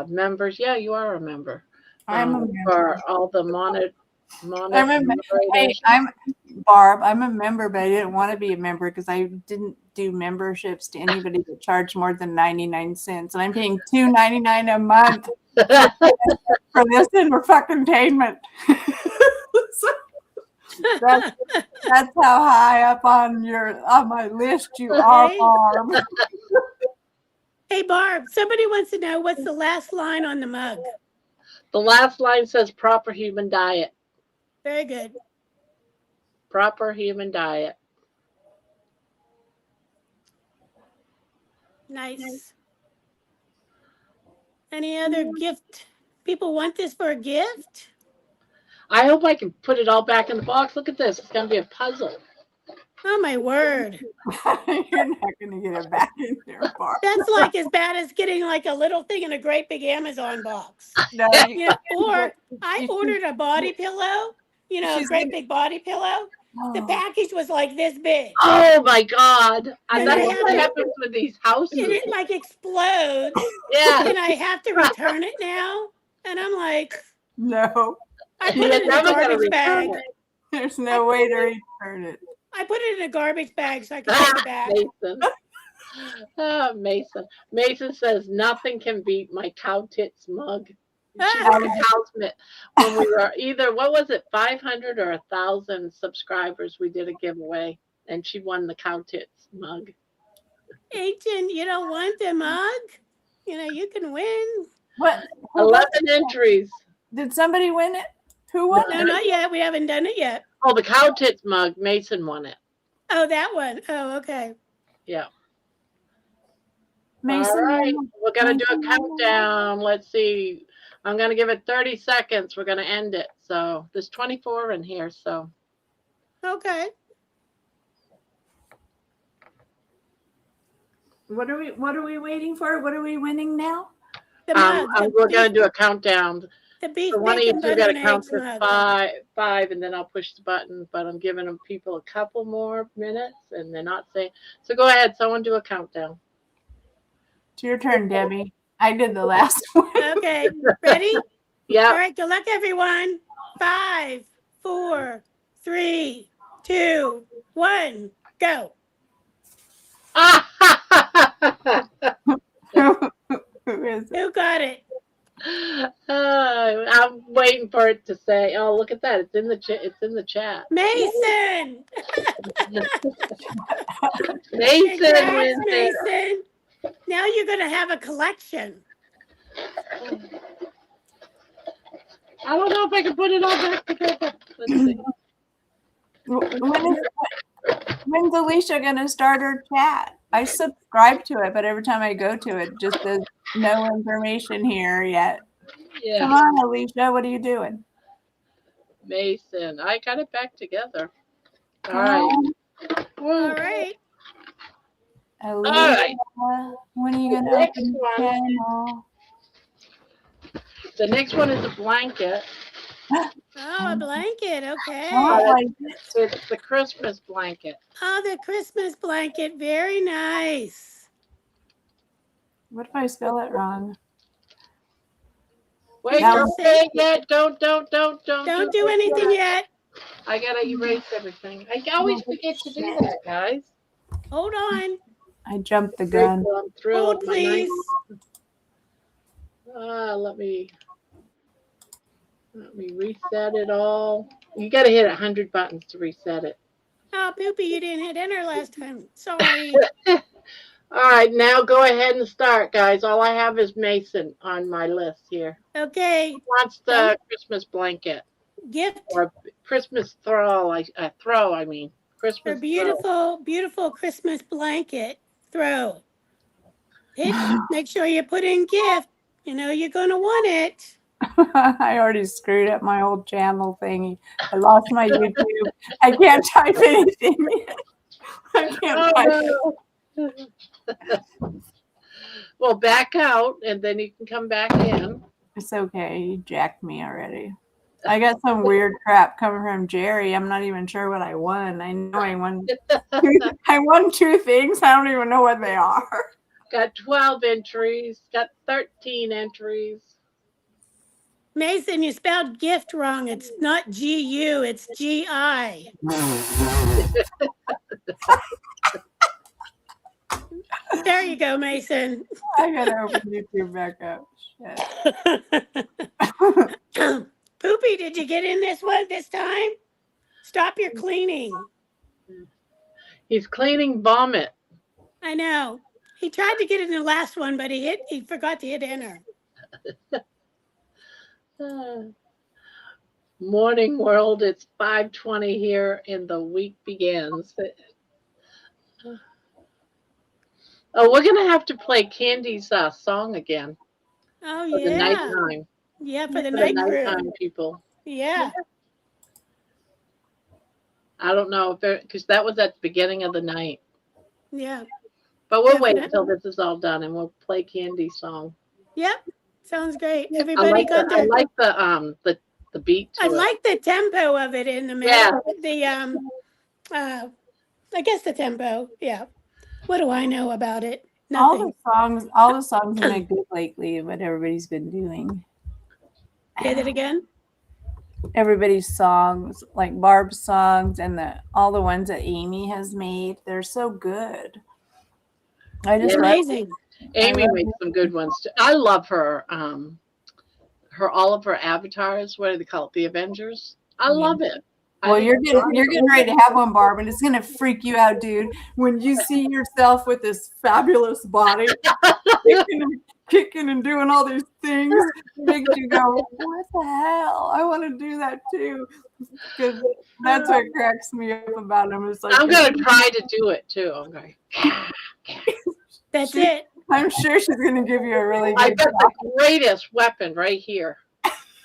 members. Yeah, you are a member. I'm a member. For all the I'm Barb. I'm a member, but I didn't want to be a member because I didn't do memberships to anybody that charged more than 99 cents, and I'm paying $2.99 a month for this and for fucking payment. That's how high up on my list you are, Okay. Barb. Hey, Barb, somebody wants to know what's the last line on the mug. The last line says proper human diet. Very good. Proper human diet. Nice. Any other gift? People want this for a gift? I hope I can put it all back in the box. Look at this. It's going to be a puzzle. Oh my word. You're not gonna get it back in your box. That's like as bad as getting like a little thing in a great big Amazon box. No, You know, or I ordered a body pillow, you know, a She's great gonna- big body pillow. The Oh. package was like this big. Oh my God. And And that's I what have to- happens with these houses. And it like explodes. Yeah. And I have to return it now. And I'm like, No, I put You're it in a never gonna garbage return bag. it. there's no way to return it. I put it in a garbage bag so I can take it back. Mason. Oh, Mason. Mason says nothing can beat my cow tits mug. She won a cow's mitt when we were either, what was it, 500 or 1,000 subscribers. We did a giveaway, and she won the cow tits mug. Agent, you don't want the mug? You know, you can win. What? 11 entries. Did somebody win it? Who won No, it? not yet. We haven't done it yet. Oh, the cow tits mug. Mason won it. Oh, that one. Oh, okay. Yeah. Mason. All right. won. We're going to do a Mason won. countdown. Let's see. I'm going to give it 30 seconds. We're going to end it. So there's 24 in here. So Okay. What are we waiting for? What are we winning now? The mug. we're going to do a countdown. The beef So one of you bacon two butter got to and count eggs to mug. five, and then I'll push the button. But I'm giving them people a couple more minutes, and they're not saying. So go ahead, someone do a countdown. It's your turn, Debbie. I did the last one. Okay. Ready? All Yeah. right. Good luck, everyone. 5, 4, 3, 2, 1, go. Who is it? Who got it? I'm waiting for it to say. Oh, look at that! It's in the chat. It's in the chat. Mason. Mason Congrats, wins it. Mason. Now you're going to have a collection. I don't know if I can put it all back together. Let's see. When's Alicia gonna start her chat? I subscribe to it, but every time I go to it, just says no information here yet. Come Yeah, on, Alicia, what are you doing? Mason. I got it back together. All Come right. on, Woo. All right. Alicia, right. when are you gonna Next open the one. channel? The next one is a blanket. Oh, a blanket. Okay. Oh, It's the Christmas blanket. Oh, the Christmas blanket. Very nice. what if I spell it wrong? Wait, That don't was- say it yet. Don't Don't do it anything yet. yet. I gotta erase everything. I always forget to do that, guys. Hold on. I jumped the gun. I'm thrilled. Hold, please. Let me reset it all. You gotta hit 100 buttons to reset it. Oh, Poopy, you didn't hit enter last time. Sorry. All right, now go ahead and start, guys. All I have is Mason on my list here. Okay. Who wants the Christmas blanket Gift or Christmas throw? I mean Christmas for throw. beautiful, beautiful Christmas blanket. Throw. Hit. Make sure you put in gift. You know you're going to want it. I already screwed up my old channel thingy. I lost my YouTube. I can't type anything. I can't type it. Oh, no. Well, back out and then you can come back in. It's okay. You jacked me already. I got some weird crap coming from Jerry. I'm not even sure what I won. I know I won. I won 2 things. I don't even know what they are. Got 12 entries, got 13 entries. Mason, you spelled gift wrong. It's not G-U, it's G-I. There you go, Mason. I gotta open YouTube back up. Shit. Poopy, did you get in this one this time? Stop your cleaning. He's cleaning vomit. I know. He tried to get in the last one, but he forgot to hit enter. Morning world, it's 5:20 here and the week begins. Oh, we're gonna have to play Candy's song again. Oh, for the yeah. nighttime. Yeah, for the For the night crew. nighttime people. Yeah. I don't know if because that was at the beginning of the night. Yeah. But we'll Yeah, wait but- until this is all done and we'll play Candy's song. Yep. Sounds great. I Everybody like got the, I their. like the beat to I it. like the tempo of it in the middle. The I guess the tempo. Yeah. What do I know about it? Nothing. All the songs have been good lately. What everybody's been doing. Say that again. Everybody's songs, like Barb's songs, and all the ones that Amy has made, they're so good. I just love Amazing. Amy makes some good ones too. I love her. All of her avatars. What do they call it? The Avengers. I love it. Well, you're getting ready to have one, Barb, and it's gonna freak you out, dude. When you see yourself with this fabulous body, kicking and doing all these things, it makes you go, "What the hell? I want to do that too." Because that's what cracks me up about him. It's like I'm gonna try to do it too. I'm going. That's it. I'm sure she's gonna give you a really I good got the greatest weapon right here.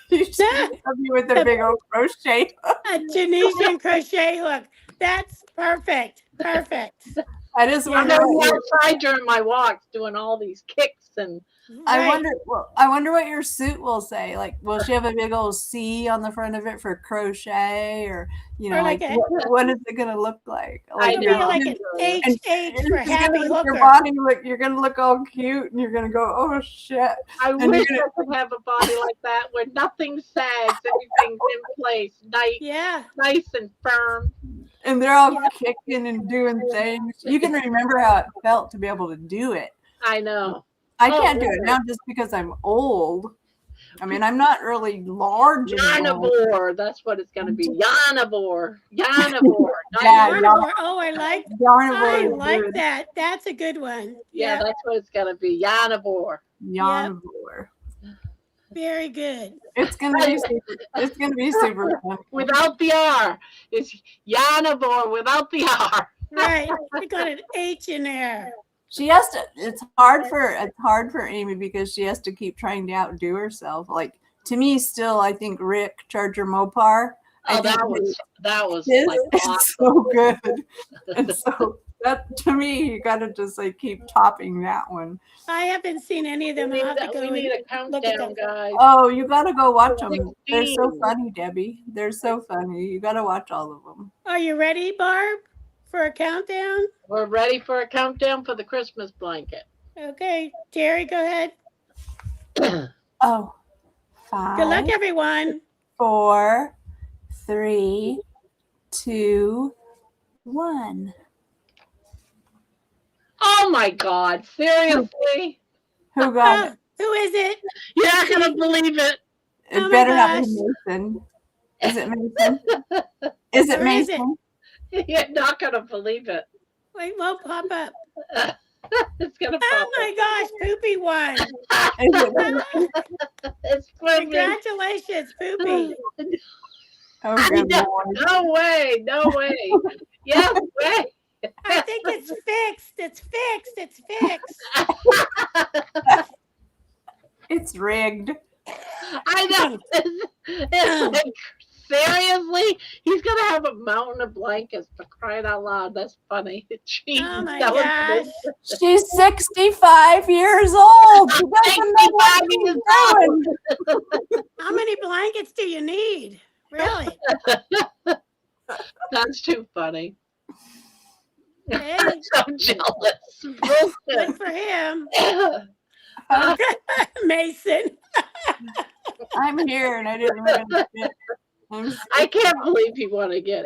She's gonna help you with the big old crochet. A Tunisian crochet hook. That's perfect. Perfect. I just I'm wonder. gonna be outside during my walks, doing all these kicks and. I wonder what your suit will say. Like, will she have a big old C on the front of it for crochet, or Or like a- what is it going to look like? I It'll be know. like an HH for It's happy gonna make your hooker. body look. You're going to look all cute, and you're going to go, "Oh shit!" I And wish you're I could have a body like that where nothing sags, everything's in place, Yeah. nice and firm. And they're all Yeah. kicking and doing things. You can remember how it felt to be able to do it. I know. I can't do it now just because I'm old. I mean, I'm not really large anymore. Yanivore, that's what it's gonna be. Yanivore. Yanivore. Yeah, Carnivore. Oh, I like Carnivore. that. That's a good one. Yeah, Yeah. that's what it's gonna be. Yanivore. Carnivore. Very good. It's gonna be super fun. Without the R. It's Yanivore without the R. Right. You got an H in there. She has to. It's hard for Amy because she has to keep trying to outdo herself. Like, to me, still, I think Rick Charger Mopar. Oh, that was His like is awesome. so good, and so that to me, you got to just like keep topping that one. I haven't seen any of them. I'll have to go We need a and look at countdown, them. guys. Oh, you got to go watch them. They're so 16. funny, Debbie. They're so funny. You got to watch all of them. Are you ready, Barb, for a countdown? We're ready for a countdown for the Christmas blanket. Okay. Terry, go ahead. Oh, Good luck, 5, everyone. 4, 3, 2, 1. Oh my God! Seriously? Who got it? Who is it? You're not gonna believe it. It Oh my better not be gosh. Mason. Is it Mason? Is it Or is it? Mason? You're not gonna believe it. Wait, won't pop up. It's gonna Oh pop my gosh, Poopy won. Is it? It's funny. Congratulations, Poopy. Oh, I good know. Lord. No way, no way. Yeah, way. I think it's fixed. It's fixed. It's fixed. It's rigged. I know. It's like, seriously? He's gonna have a mountain of blankets for crying out loud. That's funny. Jeez, Oh my that was gosh. good. She's 65 years old. She doesn't know what 65 she's years doing. How many blankets do you need? Really? That's too funny. Hey, I'm so jealous. good for him. Mason. I'm here and I didn't even get. I can't believe he won again.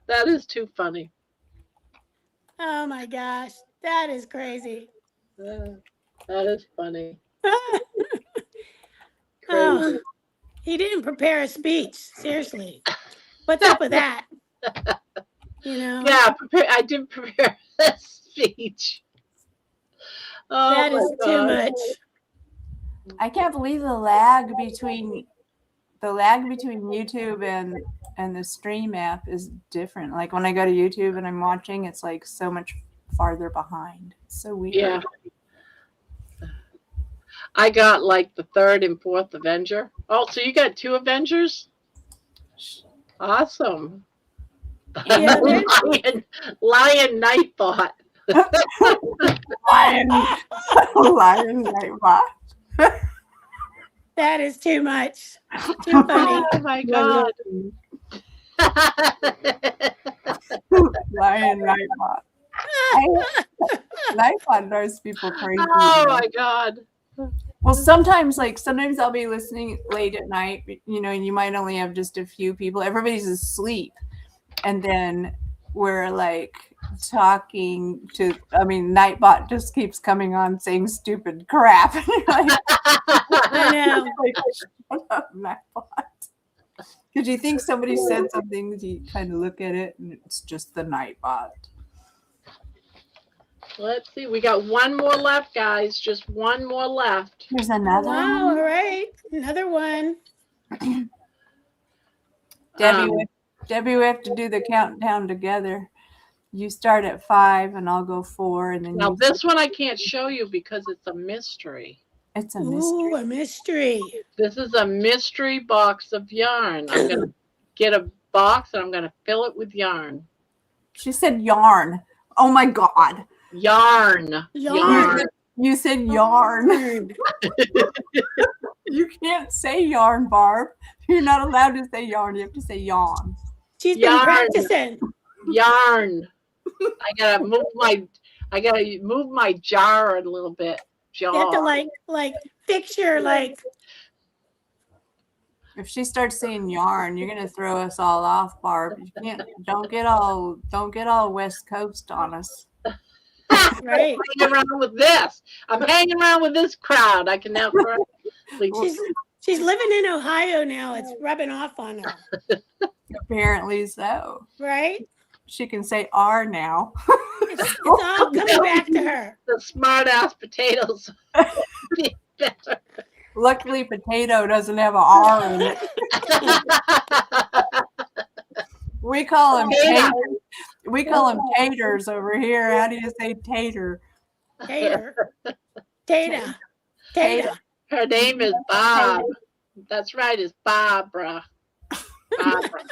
That is too funny. Oh my gosh. That is crazy. That is funny. Oh, he didn't prepare a speech. Seriously. What's up with that? You know? Yeah, I did prepare a speech. Oh, That my is too God. much. I can't believe the lag between YouTube and the Stream app is different. Like when I go to YouTube and I'm watching, it's like so much farther behind. It's so weird. Yeah. I got like the 3rd and 4th Avenger. Oh, so you got 2 Avengers? Awesome. Yeah, Lion Nightbot. Lion Nightbot. that is too much. Too funny. Oh my God. Lion Nightbot. Nightbot drives people crazy. Oh my God. Well, sometimes I'll be listening late at night, and you might only have just a few people. Everybody's asleep. And then we're talking to, Nightbot just keeps coming on saying stupid crap. I know. Shut up, Nightbot. Because you think somebody said something, you kind of look at it, and it's just the Nightbot. Let's see. We got 1 more left, guys. Just 1 more left. There's another Wow, one. all right. Another one. Debbie, we have to do the countdown together. You start at 5, and I'll go 4, and then Now, this one I can't show you because it's a mystery. it's a mystery. Ooh, a mystery. This is a mystery box of yarn. I'm going to get a box, and I'm going to fill it with yarn. She said yarn. Oh my God. Yarn. You said yarn. You can't say yarn, Barb. You're not allowed to say yarn. You have to say yawn. She's been Yarn. practicing. Yarn. I gotta move my jar a little bit. You have to fix your If she starts saying yarn, you're gonna throw us all off, Barb. You can't. Don't get all West Coast on us. right. Hanging around with this. I'm hanging around with this crowd. I can now. She's living in Ohio now. It's rubbing off on her. Apparently so. Right? She can say R now. It's all coming back to her. The smart ass potatoes. Luckily, potato doesn't have an R in it. We call them taters. We call them taters over here. How do you say tater? Tater. Tata. Tata. Her name is Bob. That's right, it's Barbara. Barbara.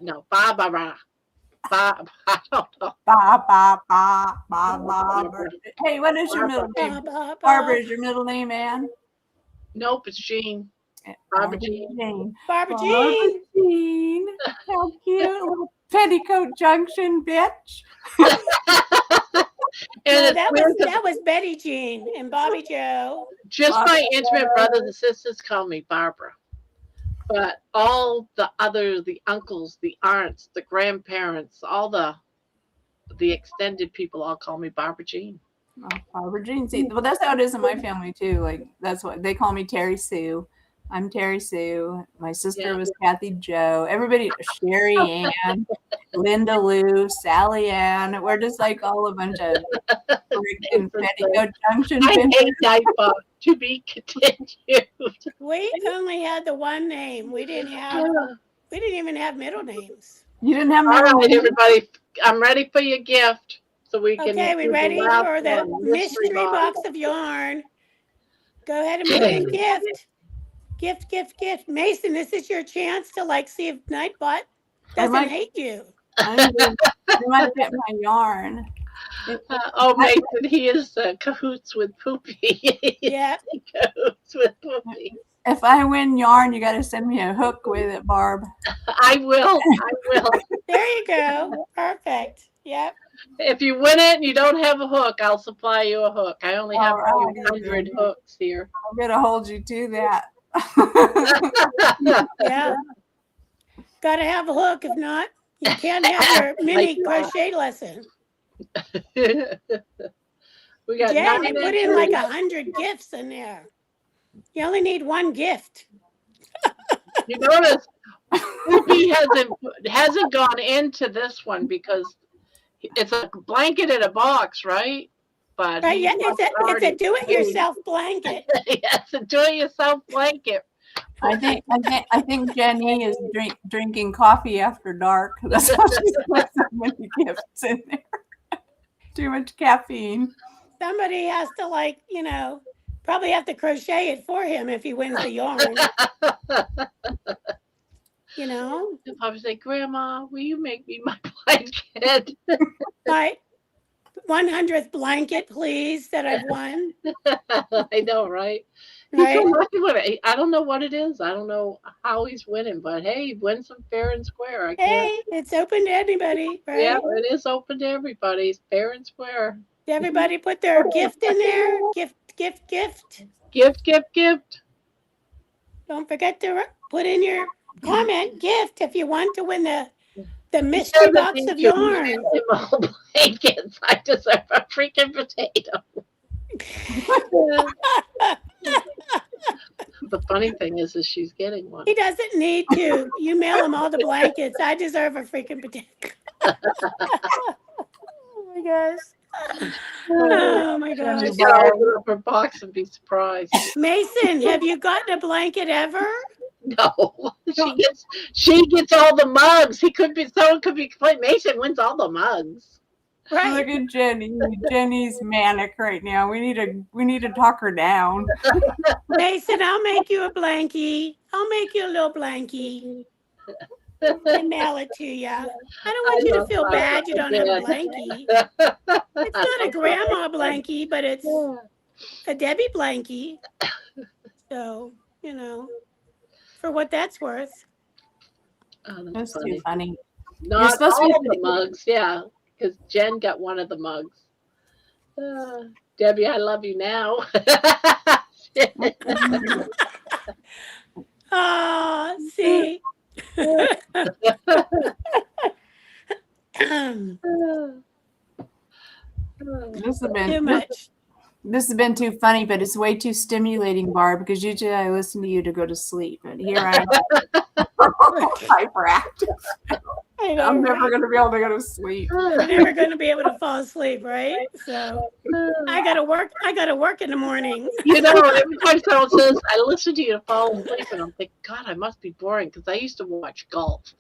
No, Barbara. Bob. I don't know. Ba. Hey, what is your middle name? Barbara is your middle name, Ann? Nope, it's Jean. Barbara Jean. Barbara Jean. Jean. How cute. Little petticoat junction, bitch. And No, that was Betty Jean and Bobby Joe. just my intimate brothers and sisters call me Barbara. But all the others, the uncles, the aunts, the grandparents, all the extended people all call me Barbara Jean. Oh, Barbara Jean. See, well, that's how it is in my family too. That's what they call me, Terry Sue. I'm Terry Sue. My sister was Kathy Joe. Everybody, Sherry Ann, Linda Lou, Sally Ann. We're just all a bunch of freaking petticoat junction. I hate Nightbot. To be continued. We only had the one name. We didn't even have middle names. You didn't have All right, everybody. I'm ready for your gift. So we can. Okay, we ready for the mystery box of yarn? Go ahead and put in gift. Gift. Mason, this is your chance to see if Nightbot doesn't hate you. You might get my yarn. Mason, he is cahoots with Poopy. Yeah. Cahoots with Poopy. If I win yarn, you got to send me a hook with it, Barb. I will. There you go. Perfect. Yep. If you win it and you don't have a hook, I'll supply you a hook. I only have 100 hooks here. I'm going to hold you to that. Yeah. Got to have a hook. If not, you can't have your mini crochet lesson. We got Jen, 9 they put in 100 gifts in there. You only need one gift. You notice Poopy hasn't gone into this one because it's a blanket in a box, right? But Right, yeah, it's a do-it-yourself blanket. Yes, a do-it-yourself blanket. I think Jenny is drinking coffee after dark. That's why she's put so many gifts in there. Too much caffeine. Somebody has to Probably have to crochet it for him if he wins the yarn. You know, He'll probably say, Grandma, will you make me my blanket? my 100th blanket, please, that I've won. I know, right? He's Right? so lucky with it. I don't know what it is. I don't know how he's winning, but hey, he wins some fair and square. I can't. Hey, it's open to anybody, right? Yeah, it is open to everybody. It's fair and square. Everybody put their gift in there. Gift, gift, gift. Gift, gift, gift. Don't forget to put in your comment gift if you want to win the mystery box of yarn. All blankets. I deserve a freaking potato. The funny thing is she's getting one. He doesn't need to. You mail him all the blankets. I deserve a freaking potato. Oh my gosh. Oh my gosh. She's gonna open up her box and be surprised. Mason, have you gotten a blanket ever? No, she gets all the mugs. Someone could be complaining. Mason wins all the mugs. Right. Look at Jenny. Jenny's manic right now. We need to talk her down. Mason, I'll make you a blankie. I'll make you a little blankie and mail it to you. I don't want you to feel bad you don't have a blankie. It's not a grandma blankie, but it's a Debbie blankie. So, you know, for what that's worth. Oh, That's too funny. Not supposed to all be- the mugs, yeah, because Jen got one of the mugs. Debbie, I love you now. Oh, see. This has been too funny, but it's way too stimulating, Barb, because usually I listen to you to go to sleep. And here I am hyperactive. I'm never going to be able to go to sleep. You're never going to be able to fall asleep, right? So I got to work in the morning. You know, every time someone says, I listen to you to fall asleep, and I'm thinking, God, I must be boring, because I used to watch golf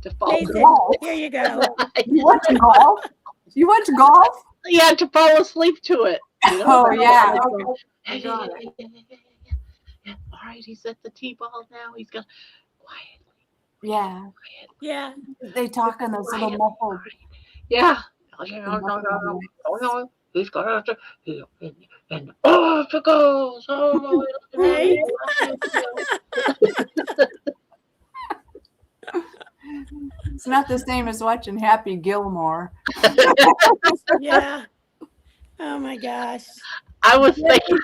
to fall asleep. Mason, here you go. You watch golf? You watch golf? Yeah, to fall asleep to it. You know? Oh, yeah. Hey, all right, he's at the T-ball now. He's got quietly. Yeah. Yeah. They talk on those little muffled. Yeah. He's got to, and off it goes. Oh, Right? It's not the same as watching Happy Gilmore. Yeah. Oh my gosh. I was thinking.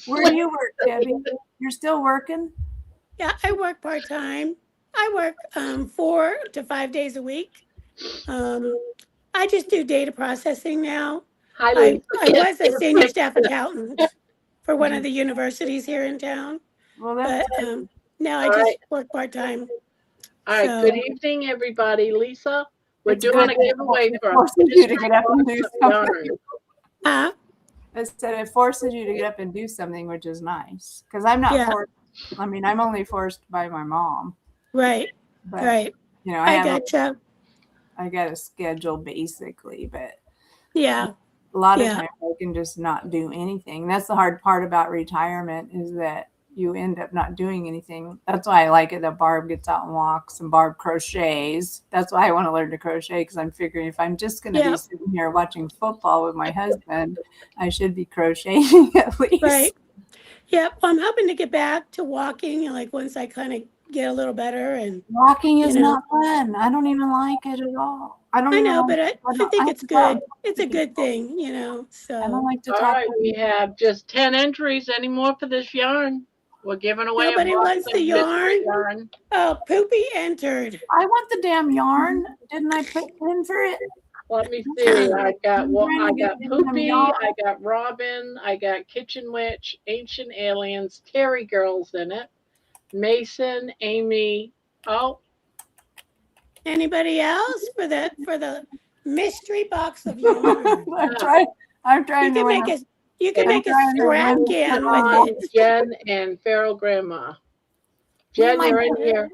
Where do you work, Debbie? You're still working? Yeah, I work part-time. I work 4 to 5 days a week. I just do data processing now. I was a senior staff accountant for one of the universities here in town. Well, But that's now I just work part-time. All right. So- Good evening, everybody. Lisa, we're It's doing good a giveaway for forces you to get up and do something. Huh? I said it forces you to get up and do something, which is nice. Because I'm not Yeah. forced. I mean, I'm only forced by my mom. Right, But right. you know, I gotcha. I got a schedule basically, but Yeah, a lot of Yeah. times I can just not do anything. That's the hard part about retirement is that you end up not doing anything. That's why I like it that Barb gets out and walks and Barb crochets. That's why I want to learn to crochet because I'm figuring if I'm just going to Yeah. be sitting here watching football with my husband, I should be crocheting at least. right. Yeah, well, I'm hoping to get back to walking, like once I kind of get a little better. And Walking is You know. not fun. I don't even like it at all. I don't I even know, like but to- I don't- think I it's don't- good. It's a good thing, you know. I don't So like to All talk. right, we have just 10 entries anymore for this yarn. We're giving away Nobody a box wants of the mystery yarn? Oh, Poopy entered. I want the damn yarn. Didn't I put in for it? Let me see. I got trying to get them Poopy, yarn. I got Robin, I got Kitchen Witch, Ancient Aliens, Terry Girls in it, Mason, Amy. Oh, Anybody else for the mystery box of yarn? I'm trying. I'm You trying to can win. make a you can I'm make a trying to strap win can Ron, with it. Jen, and Feral Grandma. Jen, my you're in God. here.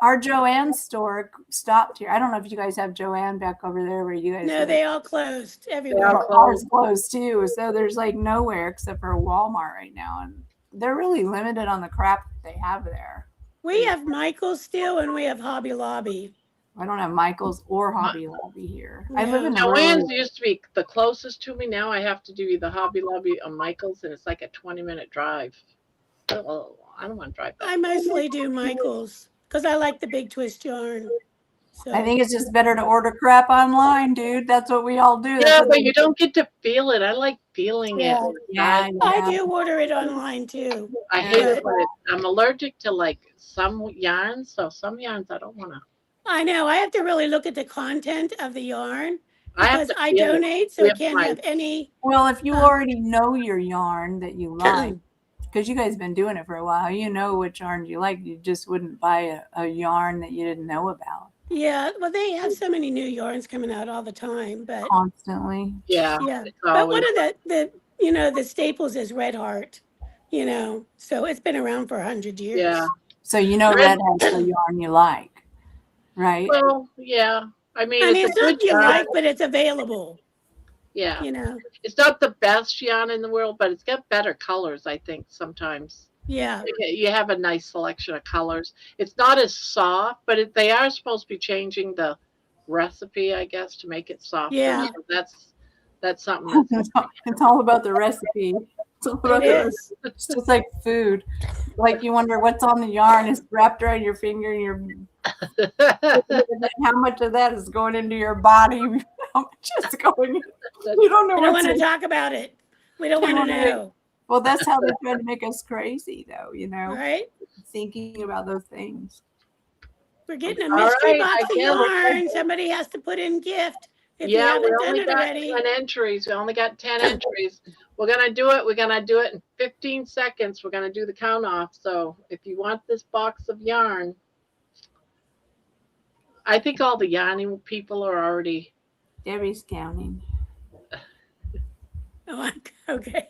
our Joanne store stopped here. I don't know if you guys have Joanne back over there where you guys No, live. they all closed They everywhere. all Ours closed too. So there's like nowhere except for Walmart right now. And they're really limited on the crap that they have there. We have Michael's still, and we have Hobby Lobby. I don't have Michael's or Hobby Lobby here. I live in a Joanne's really, used to be the closest to me. Now I have to do either Hobby Lobby or Michael's, and it's like a 20-minute drive. Oh, I don't want to drive that. I mostly do Michael's because I like the big twist yarn. So I think it's just better to order crap online, dude. That's what we all do. Yeah, That's what but we you don't get to feel it. I like feeling Yeah. it. Yeah, I do order it online too. I hate it when I'm allergic to like some yarns, so some yarns I don't want to. I know. I have to really look at the content of the yarn I have because to I feel it. donate, so it Yep, can't right. have any. Well, if you already know your yarn that you like, because you guys have been doing it for a while, you know which yarn you like. You just wouldn't buy a yarn that you didn't know about Yeah, well, they have so many new yarns coming out all the time, but constantly. Yeah. yeah. it's But one always- of the staples is Red Heart, so it's been around for 100 years. Yeah. So you know Red- that's the yarn you like, right? Well, yeah. I mean, I mean, it's it's a not good you yarn. like, but it's available, Yeah. you know. It's not the best yarn in the world, but it's got better colors, I think, sometimes. Yeah. You have a nice selection of colors. It's not as soft, but they are supposed to be changing the recipe, I guess, to make it softer. Yeah. So that's something that's It's all about the recipe. It's all about It the is. recipe. It's just like food. Like you wonder what's on the yarn is wrapped around your finger and how much of that is going into your body. How much is going in. You don't know We don't what's want to in. talk about it. We don't You want to wanna make- know, Well, that's how they're trying to make us crazy, though, right? thinking about those things. We're getting a All mystery right, box of again, yarn. Somebody has to put in gift if you yeah, we haven't done only it got already. 10 entries. We only got 10 entries. We're gonna do it. We're gonna do it in 15 seconds. We're gonna do the count off. So if you want this box of yarn, I think all the yarning people are already. Debbie's counting. Oh, okay.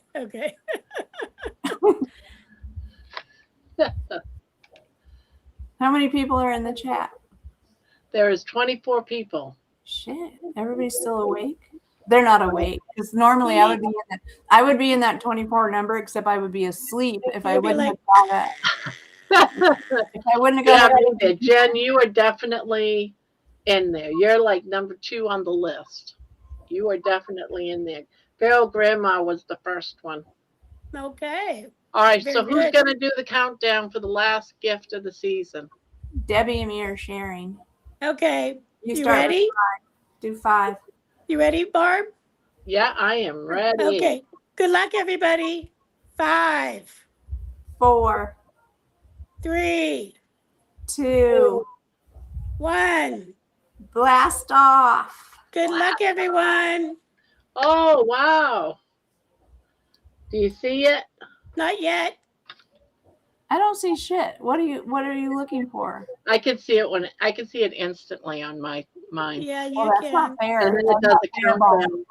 How many people are in the chat? There is 24 people. Shit, everybody's still awake. They're not awake because normally I would be in that 24 number, except I would be asleep if I You'd be wouldn't like- have got up. If I wouldn't have Yeah, got up. me, Jen, you are definitely in there. You're like number 2 on the list. You are definitely in there. Feral Grandma was the first one. Okay. All right, Very so who's good. going to do the countdown for the last gift of the season? Debbie and me are sharing. Okay. You start with ready? 5. Do 5. You ready, Barb? Yeah, I am ready. Okay. Good luck, everybody. 5, 4, 3, 2, 1. blast off. Good luck, everyone. Oh, wow. Do you see it? Not yet. I don't see shit. What are you looking for? I can see it I can see it instantly on mine. Yeah, you Well, that's can. not fair. And then it That's does not the fair, Barb. countdown.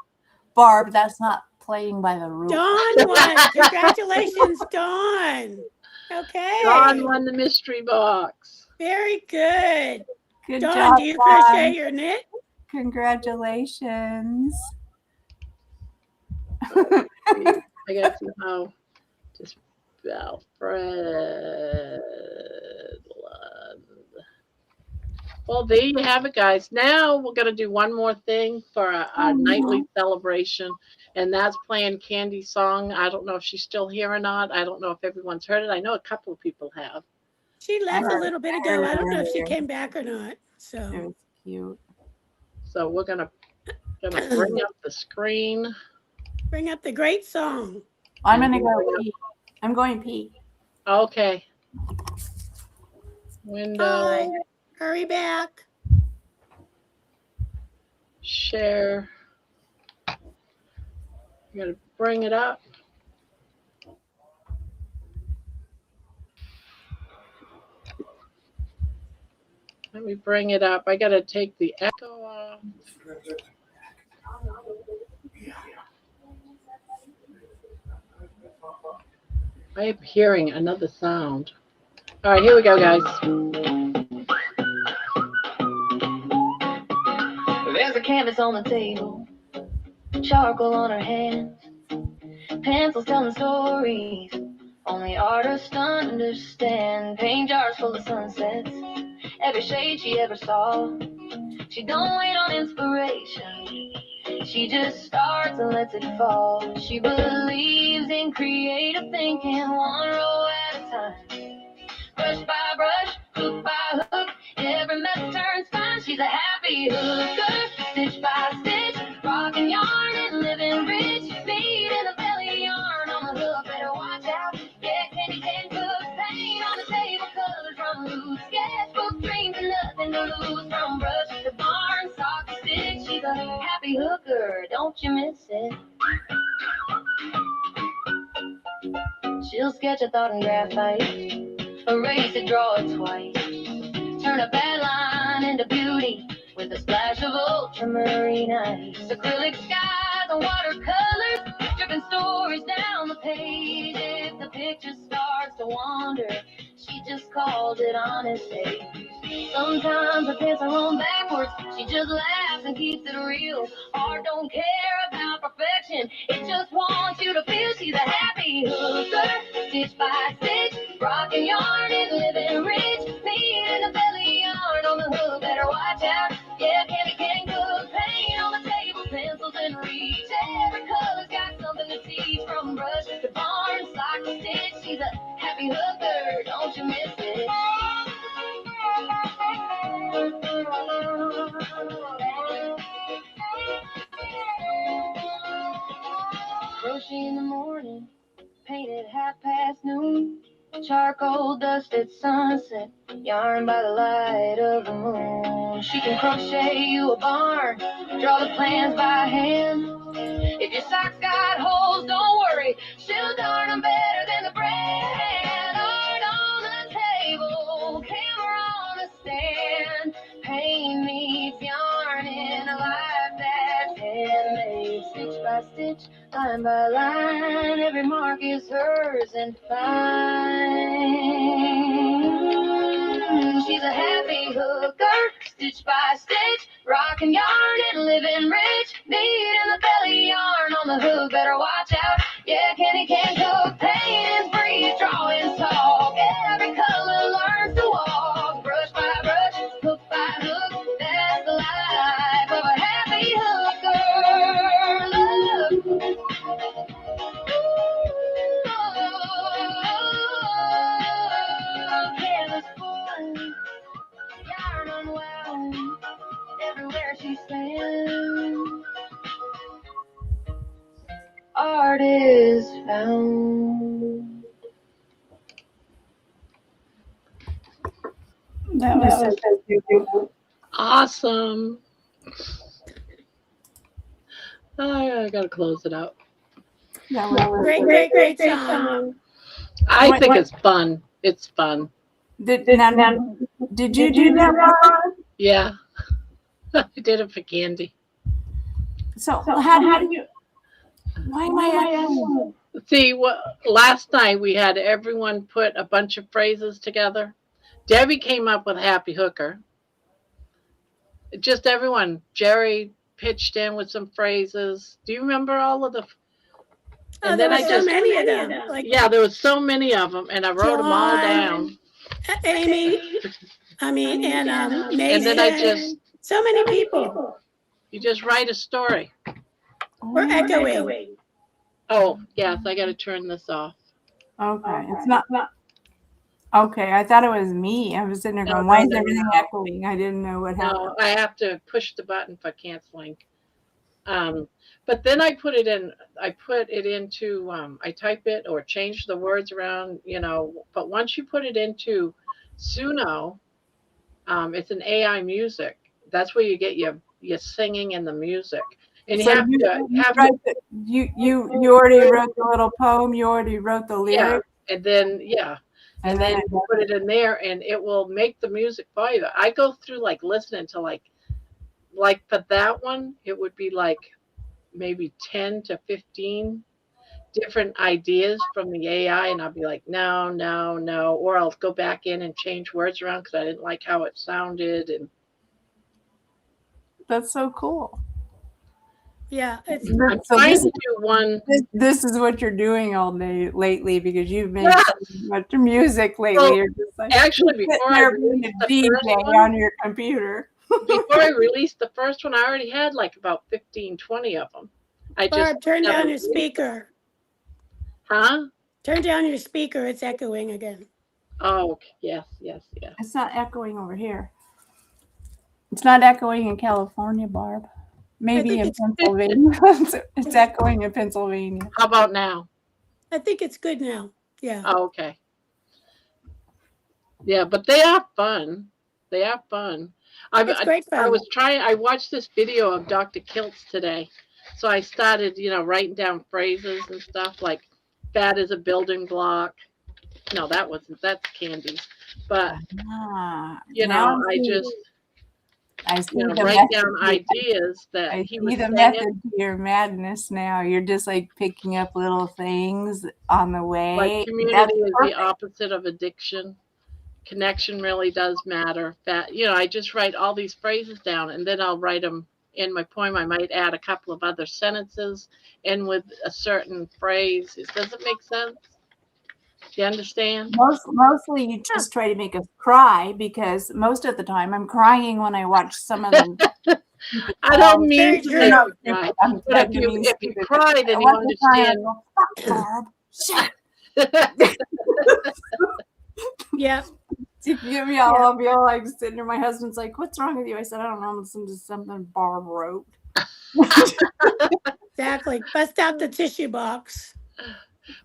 Barb, that's not playing by the rules. Dawn won. Congratulations, Dawn. Okay. Dawn won the mystery box. Very good. Good Dawn, job, do you Dawn. crochet your knit? Congratulations. I got to know. Just Alfred. Well, there you have it, guys. Now we're going to do one more thing for our nightly celebration, and that's playing Candy's song. I don't know if she's still here or not. I don't know if everyone's heard it. I know a couple of people have. She left a little bit ago. I don't know if she earlier. came back or not. It So was cute. So we're gonna bring up the screen. bring up the great song. I'm gonna go pee. I'm going pee. Okay. Window, Bye. Hurry back. share. I'm gonna bring it up. Let me bring it up. I gotta take the echo off. I am hearing another sound. All right, here we go, guys. canvas on the table, charcoal on her hands, pencils telling stories only artists understand. Paint jars full of sunsets, every shade she ever saw. She don't wait on inspiration, she just starts and lets it fall. She believes in creative thinking, one row at a time. Brush by brush, hook by hook, every method turns fine. She's a happy hooker, stitch by stitch, rocking yarn and living rich. Feet in the belly, yarn on the hook, better watch out. Yeah, candy can cook, paint on the table, colors run loose. Sketchbook dreams and nothing to lose. From brush to barn, sock to stitch, she's a happy hooker, don't you miss it. She'll sketch a thought in graphite, erase it, draw it twice. Turn a bad line into beauty with a splash of ultramarine ice. Acrylic skies and watercolors, dripping stories down the page. If the picture starts to wander, she just calls it honest age. Sometimes her pants are on backwards, she just laughs and keeps it real. Art don't care about perfection, it just wants you to feel she's a happy hooker. Stitch by stitch, rocking yarn and living rich. Feet in the belly, yarn on the hook, better watch out. Yeah, candy can cook, paint on the table, pencils in reach. Every color's got something to teach. From brush to barn, sock to stitch, she's a happy hooker, don't you miss it. Crochet in the morning, paint at noon. Charcoal dust at sunset, yarn by the light of the moon. She can crochet you a barn, draw the plans by hand. If your socks got holes, don't worry, she'll darn them better than the brand. Art on the table, camera on the stand. Paint meets yarn in a life that's handmade. Stitch by stitch, line by line, every mark is hers and fine. She's a happy hooker, stitch by stitch, rocking yarn and living rich. Bead in the belly, yarn on the hook, better watch out. Yeah, candy can cook, paint is breeze, drawing talk. Every color learns to walk, brush by brush, hook by hook. That's the life of a happy hooker. Look. Careless boy, yarn unwound, everywhere she stands, art is found. That was so beautiful. Awesome. I gotta close it out. That was Great song. I think it's fun. It's fun. Did you do that, Ron? Yeah. I did it for Candy. So how do you? Why am I asking? See, last night we had everyone put a bunch of phrases together. Debbie came up with Happy Hooker. Just everyone. Jerry pitched in with some phrases. Do you remember all of the? Oh, there were so many of them. Like Yeah, there was so many of them, and I wrote them all down. Amy, and Mason. And then I just, So many people. you just write a story. We're echoing. Oh, yes, I got to turn this off. Okay, it's not. Okay, I thought it was me. I was sitting there going, "Why is everything echoing?" I didn't know what happened. No, I have to push the button for canceling. But then I put it in. I put it into. I type it or change the words around. But once you put it into Suno, it's an AI music. That's where you get your singing and the music. And you So have to have you already wrote the little poem. You already wrote the lyrics. and then and then you put it in there, and it will make the music for you. I go through listening to like for that one, it would be maybe 10 to 15 different ideas from the AI, and I'll be like, no, or I'll go back in and change words around because I didn't like how it sounded, and That's so cool. Yeah, it's I'm So trying this, to do one. this is what you're doing all day lately because you've made Yes. so much music lately. Well, You're just like Actually, sitting before I there being released a the first DJ one, on your computer. before I released the first one, I already had like about 15, 20 of them. I just Barb, turn never down your released them. speaker. Huh? Turn down your speaker. It's echoing again. Oh, okay. Yes. It's not echoing over here. It's not echoing in California, Barb. Maybe think in it's- Pennsylvania. It's echoing in Pennsylvania. How about now? I think it's good now. Yeah. Oh, okay. Yeah, but they are fun. They are fun. It's great I fun. was trying. I watched this video of Dr. Kiltz today, so I started, writing down phrases and stuff like "fat is a building block." No, that wasn't. That's Candy. But Ah, I now I see the write down method. ideas that I he see was the saying. method to your madness now. You're just like picking up little things on the way. Like community is the opposite of addiction. Connection really does matter. Fat, I just write all these phrases down and then I'll write them in my poem. I might add a couple of other sentences in with a certain phrase. Does it make sense? Do you understand? Mostly you just try to make us cry because most of the time I'm crying when I watch some of them. I don't mean to Very make true. you cry. I'm But if you cry, then you understand. Barb, shut. Yeah. If you me, I'll be all like sitting there. My husband's like, "What's wrong with you?" I said, "I don't know. I'm listening to something Barb wrote." Exactly. Bust out the tissue box.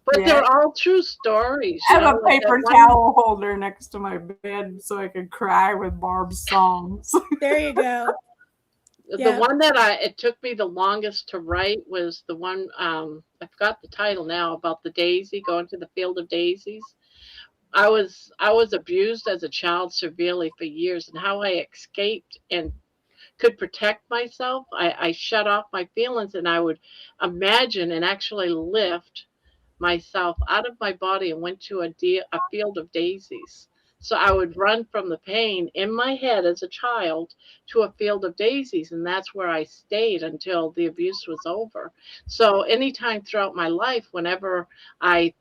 But Yeah. they're all true stories. I have a like paper that one- towel holder next to my bed so I can cry with Barb's songs. There you go. The Yeah. one that it took me the longest to write was the one, I forgot the title now, about the daisy, going to the field of daisies. I was abused as a child severely for years, and how I escaped and could protect myself, I shut off my feelings and I would imagine and actually lift myself out of my body and went to a field of daisies. So I would run from the pain in my head as a child to a field of daisies, and that's where I stayed until the abuse was over. So anytime throughout my life, whenever I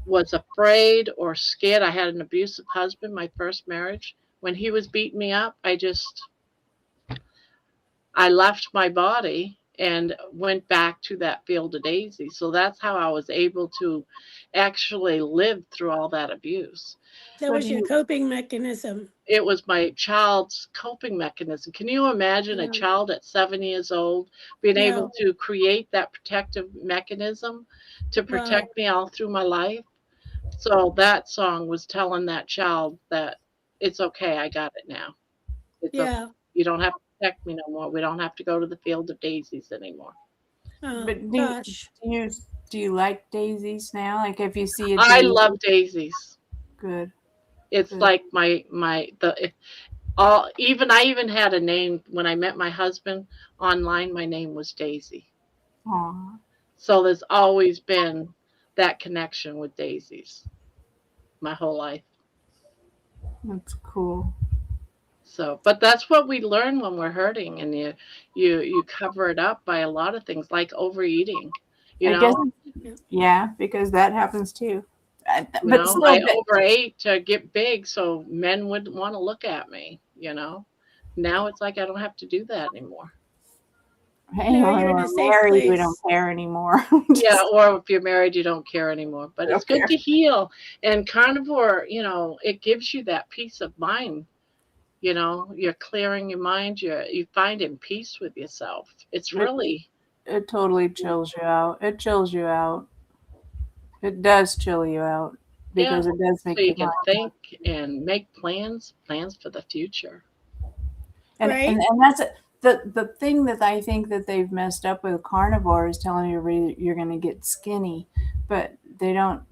was afraid or scared, I had an abusive husband, my first marriage. When he was beating me up, I left my body and went back to that field of daisies. So that's how I was able to actually live through all that abuse. That was your coping mechanism. It was my child's coping mechanism. Can you imagine a child at 7 years old being able to create that protective mechanism to protect me all through my life? So that song was telling that child that it's okay, I got it now. It's okay. You don't have to protect me no more. We don't have to go to the field of daisies anymore. Oh, But gosh. do you like daisies now? Like if you see a I daisy, love daisies. good. It's Good. like I even had a name when I met my husband online. My name was Daisy. Aw. So there's always been that connection with daisies my whole life. That's cool. So, but that's what we learn when we're hurting, and you cover it up by a lot of things like overeating. I guess, yeah, because that happens too. But still, I overate to get big, so men wouldn't want to look at me. Now it's like I don't have to do that anymore. hey, No, when you're in we're a safe married, we place. don't care anymore. Yeah, or if you're married, you don't care anymore. But it's good to heal. And Carnivore, it gives you that peace of mind. You're clearing your mind. You finding peace with yourself. It's really. It totally chills you out. It chills you out. It does chill you out because it does make so you can think and make plans for the future. And that's the thing that I think that they've messed up with Carnivore is telling you you're going to get skinny, but they don't.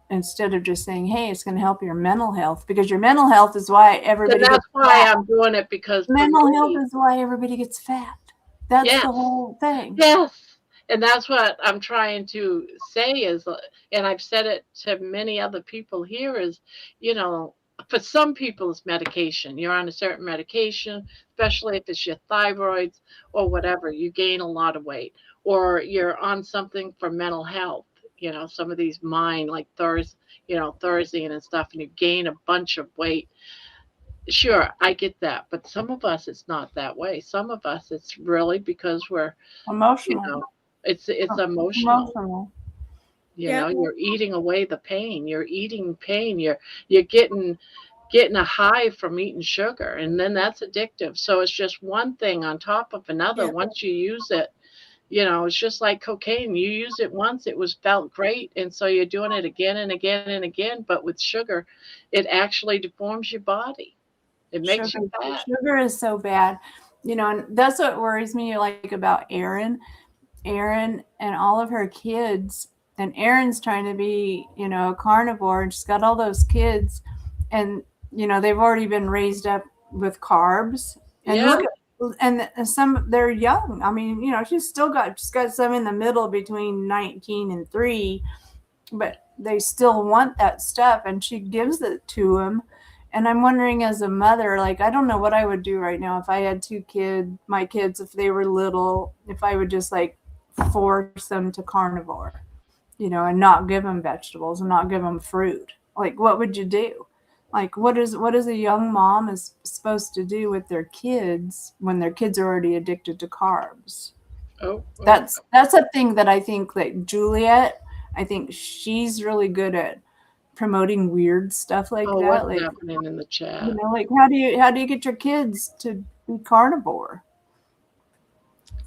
Instead of just saying, "Hey, it's going to help your mental health," because your mental health is why everybody. And that's gets why fat. I'm doing it, because mental health is why everybody gets fat. That's the whole thing. Yes. And that's what I'm trying to say is, and I've said it to many other people here, is, for some people it's medication. You're on a certain medication, especially if it's your thyroids or whatever, you gain a lot of weight. Or you're on something for mental health, some of these mind like Thursday and stuff, and you gain a bunch of weight. Sure, I get that. But some of us it's not that way. Some of us it's really because we're, you Emotional. know, it's emotional. Emotional. Yep. You're eating away the pain. You're eating pain. You're getting a high from eating sugar, and then that's addictive. So it's just one thing on top of another. Yeah. Once you use it, it's just like cocaine. You use it once, it was felt great, and so you're doing it again and again and again. But with sugar, it actually deforms your body. It makes you fat. Sugar is so bad, and that's what worries me, like about Erin and all of her kids. And Erin's trying to be, a carnivore, and she's got all those kids, and they've already been raised up with carbs. And Yeah. look at, and some, they're young. I mean, she's got some in the middle between 19 and 3, but they still want that stuff, and she gives it to them. And I'm wondering, as a mother, like, I don't know what I would do right now if I had my kids, if they were little, if I would just like force them to carnivore, and not give them vegetables and not give them fruit. Like, what would you do? Like, what is a young mom is supposed to do with their kids when their kids are already addicted to carbs? Oh. That's a thing that I think, like Juliet, I think she's really good at promoting weird stuff like that. What's Like, happening in the chat? like, how do you get your kids to be carnivore?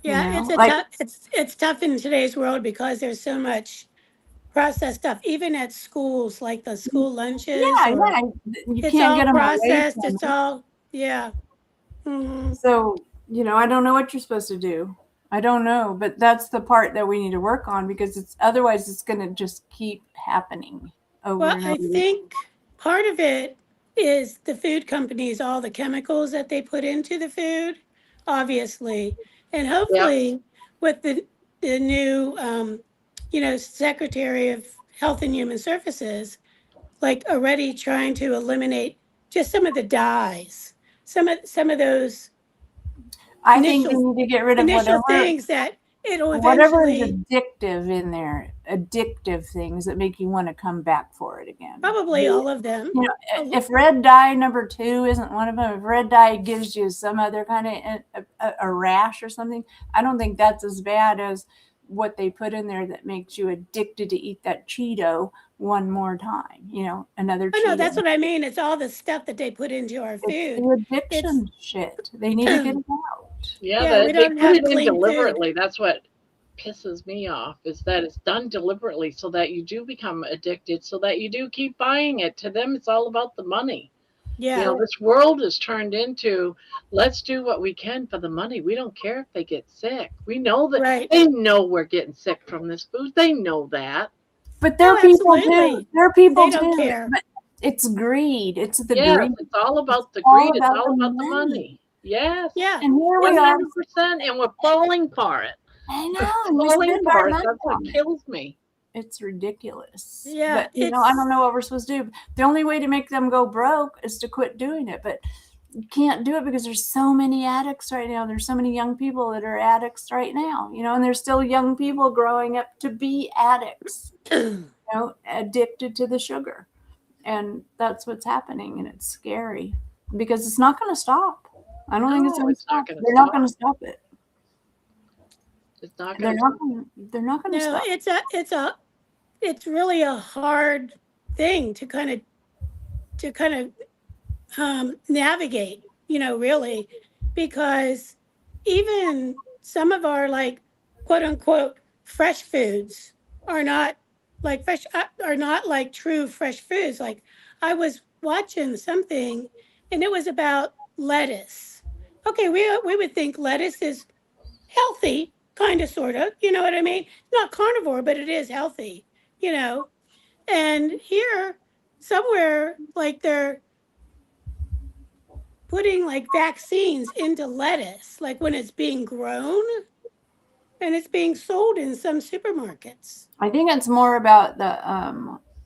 Yeah, it's tough in today's world because there's so much processed stuff, even at schools, like the school lunches. You It's can't all get them processed. away from It's it. all, yeah. Mhm. So, I don't know what you're supposed to do. I don't know, but that's the part that we need to work on, because otherwise it's going to just keep happening over Well, and I over. think part of it is the food companies, all the chemicals that they put into the food, obviously. And hopefully with the new, Secretary of Health and Human Services, like already trying to eliminate just some of the dyes, some of those I think we need to get rid of initial whatever things that it'll is eventually addictive in there, addictive things that make you want to come back for it again. probably all of them. If red dye number 2 isn't one of them, if red dye gives you some other kind of a rash or something, I don't think that's as bad as what they put in there that makes you addicted to eat that Cheeto one more time, another Cheeto. No, that's what I mean. It's all the stuff that they put into our food. It's the addiction shit. They need to get it out. Yeah, we they don't put have it in clean food. deliberately. That's what pisses me off, is that it's done deliberately so that you do become addicted, so that you do keep buying it. To them, it's all about the money. Yeah. This world is turned into, let's do what we can for the money. We don't care if they get sick. We know that Right. they know we're getting sick from this food. They know that. But there are Oh, people absolutely. too. There are people They don't too. care. But it's greed. It's the Yes, greed. it's all about the It's all greed. It's about all the about the money. money. Yes. Yeah. And here we are. 100%, and we're falling for it. I We're know. And we falling spend for our it. money That's what on it. kills me. It's ridiculous. Yeah, But I don't know what we're supposed to do. The only way to make them go broke is to quit doing it. But you can't do it because there's so many addicts right now. There's so many young people that are addicts right now, and there's still young people growing up to be addicts, addicted to the sugar. And that's what's happening, and it's scary because it's not going to stop. I don't think it's going to stop. They're not going to stop it. It's not They're going to. not going to No, stop. it's really a hard thing to kind of navigate, really, because even some of our, like, quote unquote fresh foods are not like true fresh foods. Like, I was watching something and it was about lettuce. Okay, we would think lettuce is healthy, kind of, sort of, you know what I mean? Not carnivore, but it is healthy, And here, somewhere, like, they're putting like vaccines into lettuce, like when it's being grown and it's being sold in some supermarkets. I think it's more about the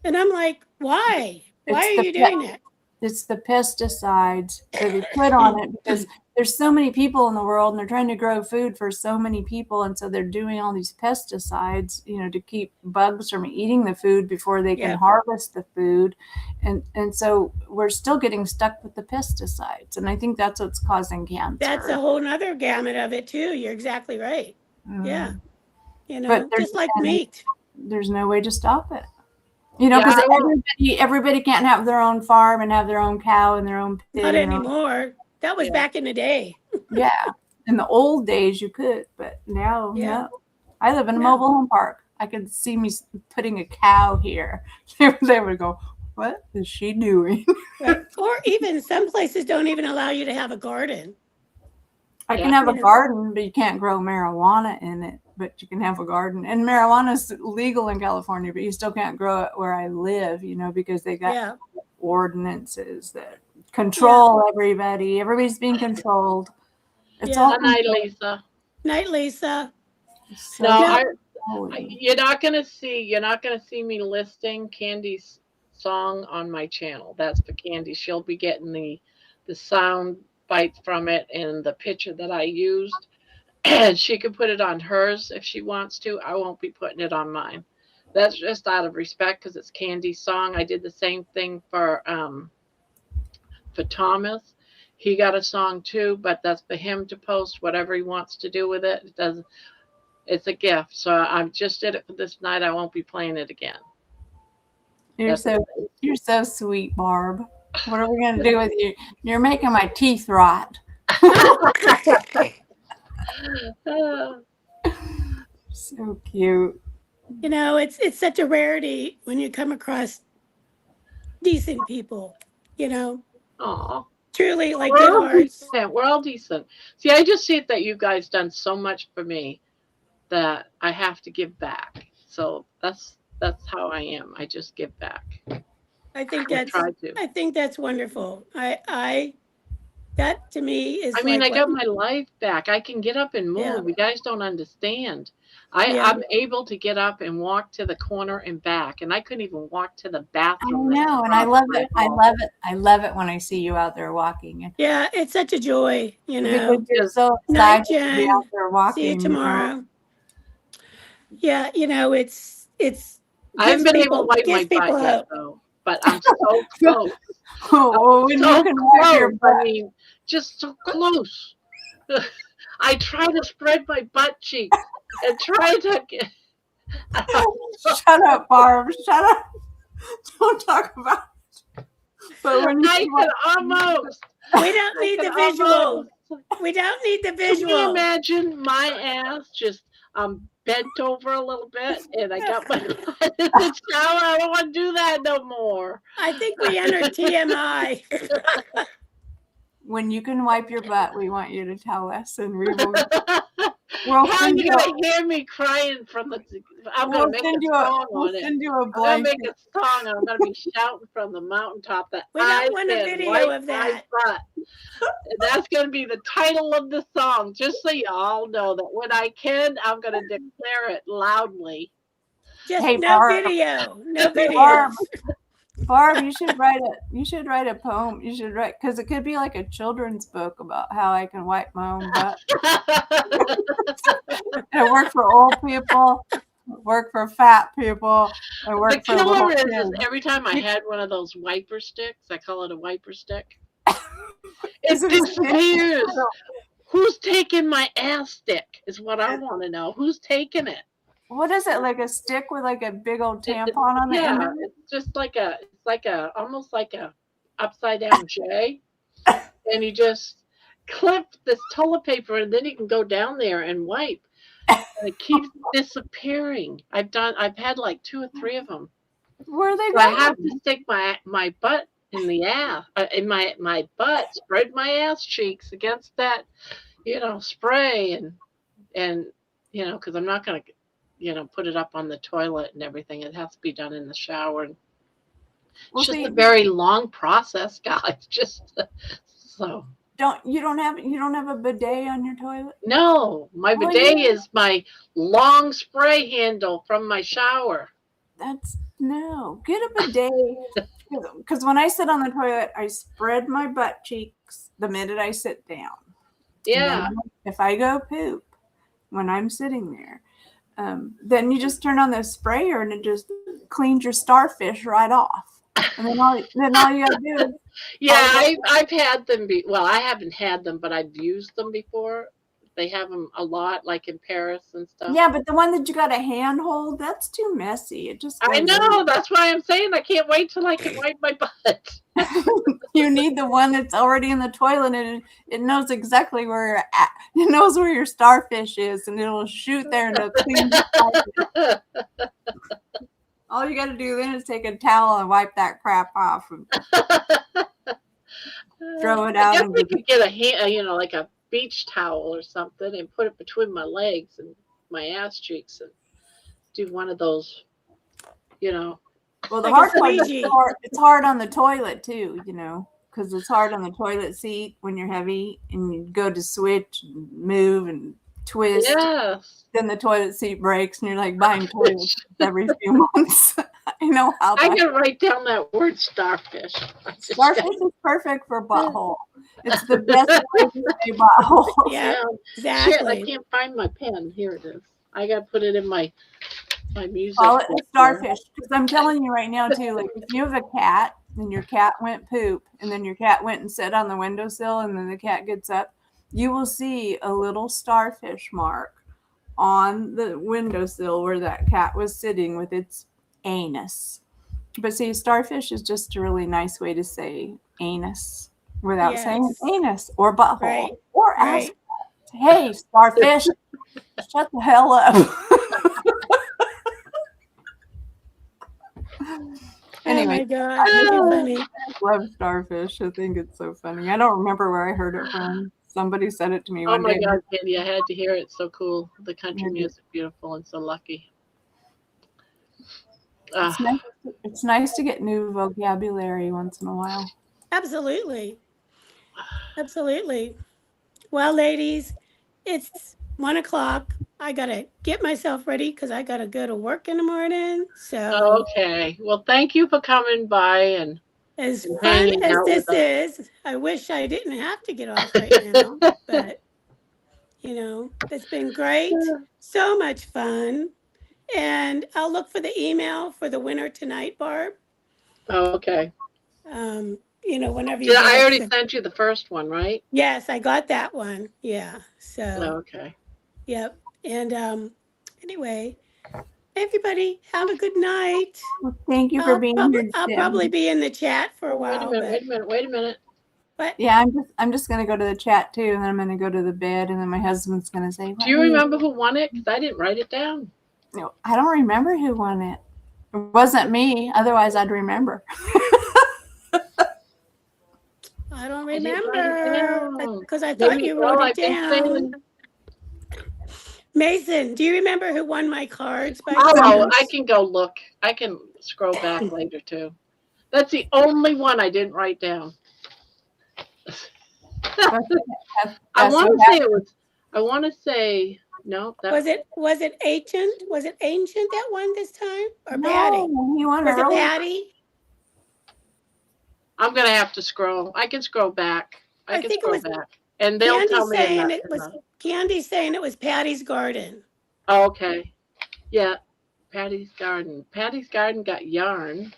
And I'm like, why? Why are you doing that? It's the pesticides that they put on it because there's so many people in the world and they're trying to grow food for so many people. And so they're doing all these pesticides, to keep bugs from eating the food before they can harvest the food. And so we're still getting stuck with the pesticides. And I think that's what's causing cancer. That's a whole nother gamut of it too. You're exactly right. Yeah. But just like meat. There's no way to stop it. Because everybody can't have their own farm and have their own cow and their own pig. Not anymore. That was back in the day. Yeah. In the old days you could, but now, no. I live in a mobile home park. I could see me putting a cow here. They would go, what is she doing? Or even some places don't even allow you to have a garden. I can have a garden, but you can't grow marijuana in it. But you can have a garden. And marijuana is legal in California, but you still can't grow it where I live, because they got ordinances that control everybody. Everybody's being controlled. It's all Night, Lisa. Night, Lisa. No, you're not gonna see me listing Candy's song on my channel. That's for Candy. She'll be getting the sound bites from it and the picture that I used. And she can put it on hers if she wants to. I won't be putting it on mine. That's just out of respect because it's Candy's song. I did the same thing for Thomas. He got a song too, but that's for him to post whatever he wants to do with it. It's a gift. So I just did it for this night. I won't be playing it again. You're so sweet, Barb. What are we gonna do with you? You're making my teeth rot. So cute. It's such a rarity when you come across decent people, Aw. Truly, like good hearts. We're all decent. See, I just see it that you guys done so much for me that I have to give back. So that's how I am. I just give back. I think that's wonderful. That to me is. I got my life back. I can get up and move. Yeah. You guys don't understand. I'm able to get up and walk to the corner and back, and I couldn't even walk to the bathroom. I know, and I love it. I love it. I love it when I see you out there walking. Yeah, it's such a joy, Because you're so excited to be out there walking. See you tomorrow. Yeah, it's. I haven't been able to wipe my butt yet, though. But I'm so close. Just so close. I try to spread my butt cheeks and try to get. Shut up, Barb. Shut up. Don't talk about it. But when I said almost. We don't need the visual. We don't need the visual. Can you imagine my ass just bent over a little bit and I got my butt in the shower? I don't want to do that no more. I think we entered TMI. When you can wipe your butt, we want you to tell us, and we will. How are you gonna hear me crying from the? I'm gonna make a song on it. I'm gonna make a song. I'm gonna be shouting from the mountaintop that we don't want a video of that. And that's gonna be the title of the song, just so y'all know that when I can, I'm gonna declare it loudly. Just no video, no video. Barb, you should write a poem. You should write, because it could be like a children's book about how I can wipe my own butt. It worked for old people, it worked for fat people, it worked for little kids. The killer is every time I had one of those wiper sticks, I call it a wiper stick, it disappears. Who's taking my ass stick is what I want to know. Who's taking it? What is it, like a stick with like a big old tampon on the end? Yeah, it's just like almost like a upside down J, and you just clip this toilet paper, and then you can go down there and wipe. And it keeps disappearing. I've had like 2 or 3 of them. Where are they so going? I have to stick my butt in the ass, in my butt, spread my ass cheeks against that, spray, and because I'm not gonna. Put it up on the toilet and everything. It has to be done in the shower. It's just a very long process, guys. Just so. You don't have a bidet on your toilet? No, my bidet is my long spray handle from my shower. Get a bidet. Because when I sit on the toilet, I spread my butt cheeks the minute I sit down. Yeah. And then if I go poop when I'm sitting there, then you just turn on the sprayer and it just cleans your starfish right off. And then all you gotta do is Yeah, I've had them well, I haven't had them, but I've used them before. They have them a lot, like in Paris and stuff. yeah, but the one that you got to hand hold, that's too messy. It just I goes know. in. That's why I'm saying I can't wait till I can wipe my butt. You need the one that's already in the toilet and it knows exactly where you're at. It knows where your starfish is and it'll shoot there and it'll clean your starfish. All you got to do then is take a towel and wipe that crap off and throw it out. I guess we could get a hand, like a beach towel or something and put it between my legs and my ass cheeks and do one of those, Well, the Like a hard part is squeegee. it's hard on the toilet too, because it's hard on the toilet seat when you're heavy and you go to switch and move and twist. yes. Then the toilet seat breaks and you're like buying toilets every few months. I know how I that can write down that word starfish. starfish is perfect for butthole. It's the best way to say butthole. Yeah, Shit, I exactly. can't find my pen. Here it is. I gotta put it in my music. Call it a book starfish. Because I'm telling you right now too, like if you have a cat and your cat went poop and then your cat went and sat on the windowsill and then the cat gets up, you will see a little starfish mark on the windowsill where that cat was sitting with its anus. But see, starfish is just a really nice way to say anus without saying Yes. anus or butthole Right. or ass. Right. Hey, starfish, shut the hell up. Oh Anyway, my God, this is funny. I love starfish. I think it's so funny. I don't remember where I heard it from. Somebody said it to me Oh one my day. God, Candy, I had to hear it. It's so cool. The country Mhm. music, beautiful and so lucky. It's nice to get new vocabulary once in a while. Absolutely. Absolutely. Well, ladies, it's 1:00. I gotta get myself ready because I gotta go to work in the morning. So Okay. Well, thank you for coming by and as and fun hanging as out this with us. is, I wish I didn't have to get off right now. But it's been great. So much fun. And I'll look for the email for the winner tonight, Barb. Okay. Whenever you Yeah, get I it. already sent you the first one, right? Yes, I got that one. Yeah. So, Okay. yep. And anyway, everybody have a good night. Well, thank you for being here. I'll Deb. probably be in the chat for a Wait a while. minute, wait a minute, wait a minute. But Yeah, I'm just gonna go to the chat too, and then I'm gonna go to the bed, and then my husband's gonna say, Do you remember who won it? Because I didn't write it down. No, I don't remember who won it. It wasn't me. Otherwise, I'd remember. I don't I didn't write it remember down. because I thought Maybe- you well, wrote it I've been down. saying- Mason, do you remember who won my cards? By Oh, chance? I can go look. I can scroll back later too. That's the only one I didn't write down. I want to say it was. I want to say no. That Was it Ancient? Was it Ancient that won this time, or No, Patty? he won Was it early. Patty? I'm gonna have to scroll. I can scroll back. I I can think it scroll was back, and they'll tell Candy's me. in saying the- it in was. the- Candy's saying it was Patty's Garden. Oh, okay. Yeah, Patty's Garden. Patty's Garden got yarn.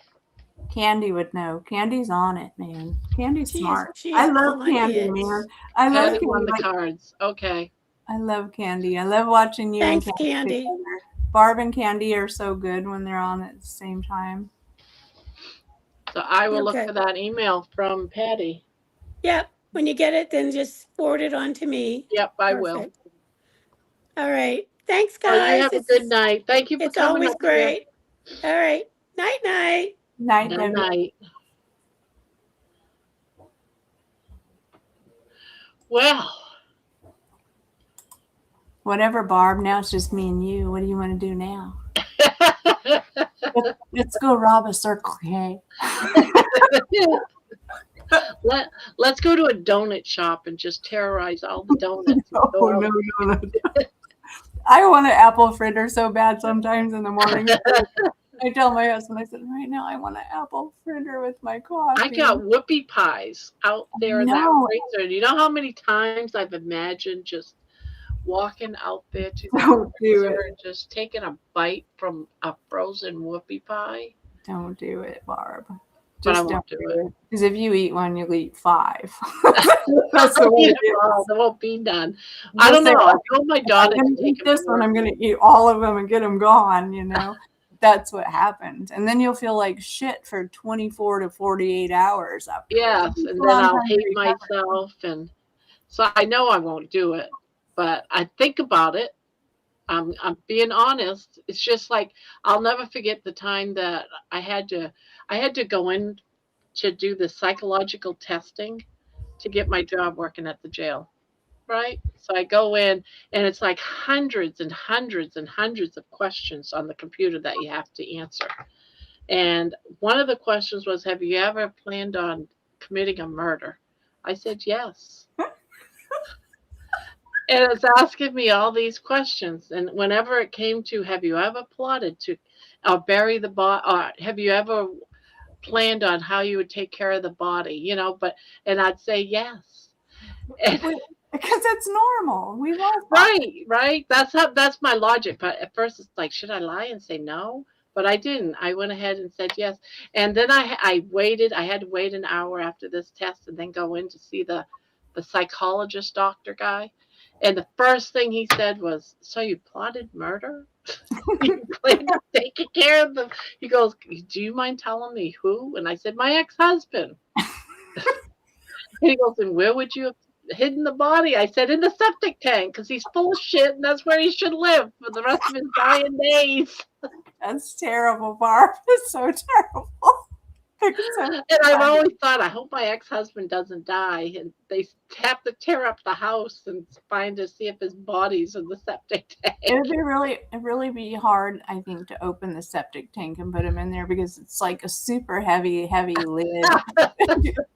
Candy would know. Candy's on it, man. Candy's She is- smart. she I is love on Candy, it. man. I love Patty won Candy. the cards. Okay. I love Candy. I love watching you Thanks, and Candy. together. Barb and Candy are so good when they're on at the same time. So I will Okay. look for that email from Patty. Yep. When you get it, then just forward it on to me. Yep, I will. Perfect. All right. Thanks, Well, guys. you have a good night. Thank you for It's coming. always up here. great. All right. Night, night. Night, Good Debbie. night. Well, Whatever, Barb. Now it's just me and you. What do you want to do now? Let's go rob a Circle K. let's go to a donut shop and just terrorize all the donuts. Oh, no. I want an apple fritter so bad sometimes in the morning. I tell my husband, I said, right now I want an apple fritter with my coffee. I got whoopie pies out there in that No. freezer. Do you know how many times I've imagined just walking out there to the Don't do freezer it. and just taking a bite from a frozen whoopie pie? Don't do it, Barb. But I Just won't don't do do it. Because if you eat one, you'll eat 5. That's the way it There won't be none. You'll I don't say, know. I "Oh, told my if I'm daughter going to to eat take this one, I'm going to eat all of them and get them gone, you know? That's what happens. And then you'll feel like shit for 24 to 48 hours after. Yes, and then I'll hate myself, and so I know I won't do it. But I think about it. I'm being honest. It's just like I'll never forget the time that I had to go in to do the psychological testing to get my job working at the jail. Right? So I go in and it's like hundreds and hundreds and hundreds of questions on the computer that you have to answer. And one of the questions was, have you ever planned on committing a murder? I said, yes. And it's asking me all these questions. And whenever it came to, have you ever plotted to bury the body? Or have you ever planned on how you would take care of the body? You know, and I'd say yes. And, because it's normal. We love right. That's my logic. But at first it's like, should I lie and say no? But I didn't. I went ahead and said yes. And then I waited. I had to wait an hour after this test and then go in to see the psychologist doctor guy. And the first thing he said was, so you plotted murder? You planned on taking care of them? He goes, do you mind telling me who? And I said, my ex-husband. And he goes, and where would you have hidden the body? I said, in the septic tank, because he's full of shit and that's where he should live for the rest of his dying days. That's terrible, Barb. It's so terrible. And I've always thought, I hope my ex-husband doesn't die. And they have to tear up the house and see if his body's in the septic tank. It'd really be hard, I think, to open the septic tank and put him in there because it's like a super heavy lid.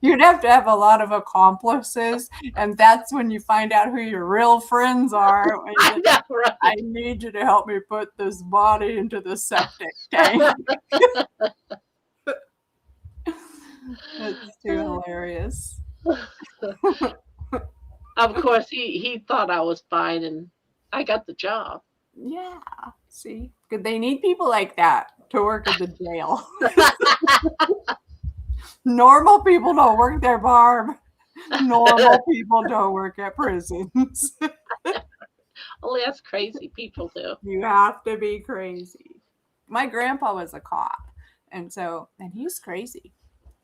You'd have to have a lot of accomplices, and that's when you find out who your real friends are. I know, right? I need you to help me put this body into the septic tank. That's too hilarious. Of course, he thought I was fine, and I got the job. Yeah, see, they need people like that to work at the jail. Normal people don't work there, Barb. Normal people don't work at prisons. Only us crazy people do. You have to be crazy. My grandpa was a cop, and he's crazy.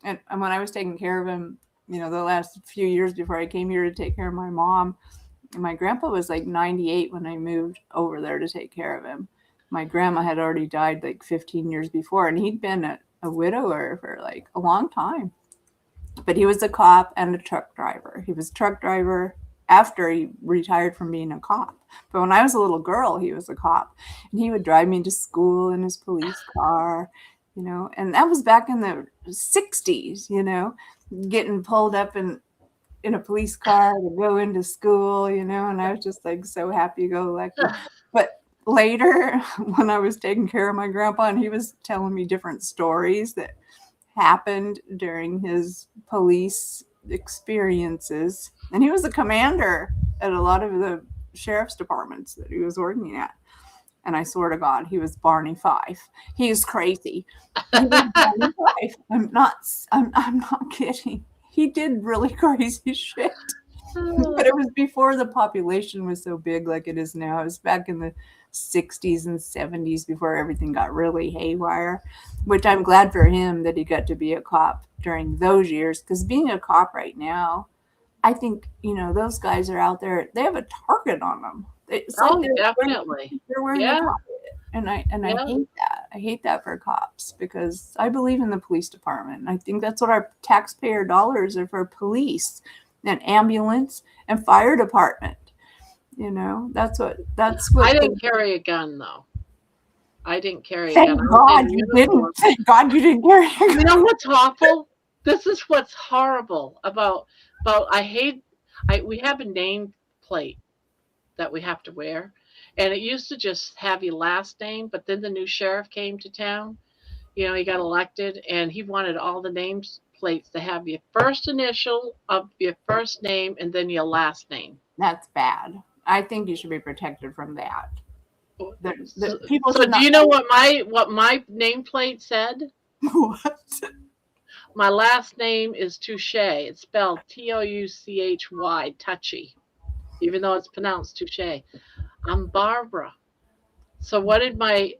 And when I was taking care of him, you know, the last few years before I came here to take care of my mom, my grandpa was like 98 when I moved over there to take care of him. My grandma had already died like 15 years before, and he'd been a widower for like a long time. But he was a cop and a truck driver. He was a truck driver after he retired from being a cop. But when I was a little girl, he was a cop. And he would drive me to school in his police car, you know. And that was back in the 60s, you know, getting pulled up in a police car to go into school, you know. And I was just like so happy-go-lucky. But later, when I was taking care of my grandpa and he was telling me different stories that happened during his police experiences, and he was a commander at a lot of the sheriff's departments that he was working at, and I swear to God, he was Barney Fife. He is crazy. He was Barney Fife. I'm not kidding. He did really crazy shit. But it was before the population was so big like it is now. It was back in the 60s and 70s before everything got really haywire, which I'm glad for him that he got to be a cop during those years, because being a cop right now, I think, you know, those guys are out there, they have a target on them. It's Definitely. They're wearing a target. And I hate that. I hate that for cops, because I believe in the police department. I think that's what our taxpayer dollars are for: police and ambulance and fire department. You know, that's what I didn't carry a gun, though. I didn't carry a gun. Thank God you didn't. Thank God you didn't carry a gun. You know what's awful? This is what's horrible about we have a name plate that we have to wear, and it used to just have your last name, but then the new sheriff came to town he got elected, and he wanted all the names plates to have your first initial of your first name and then your last name. That's bad. I think you should be protected from that. People So should do you know what my nameplate said? What? My last name is Touche. It's spelled Touchy, touchy, even though it's pronounced Touche. I'm Barbara. So what did my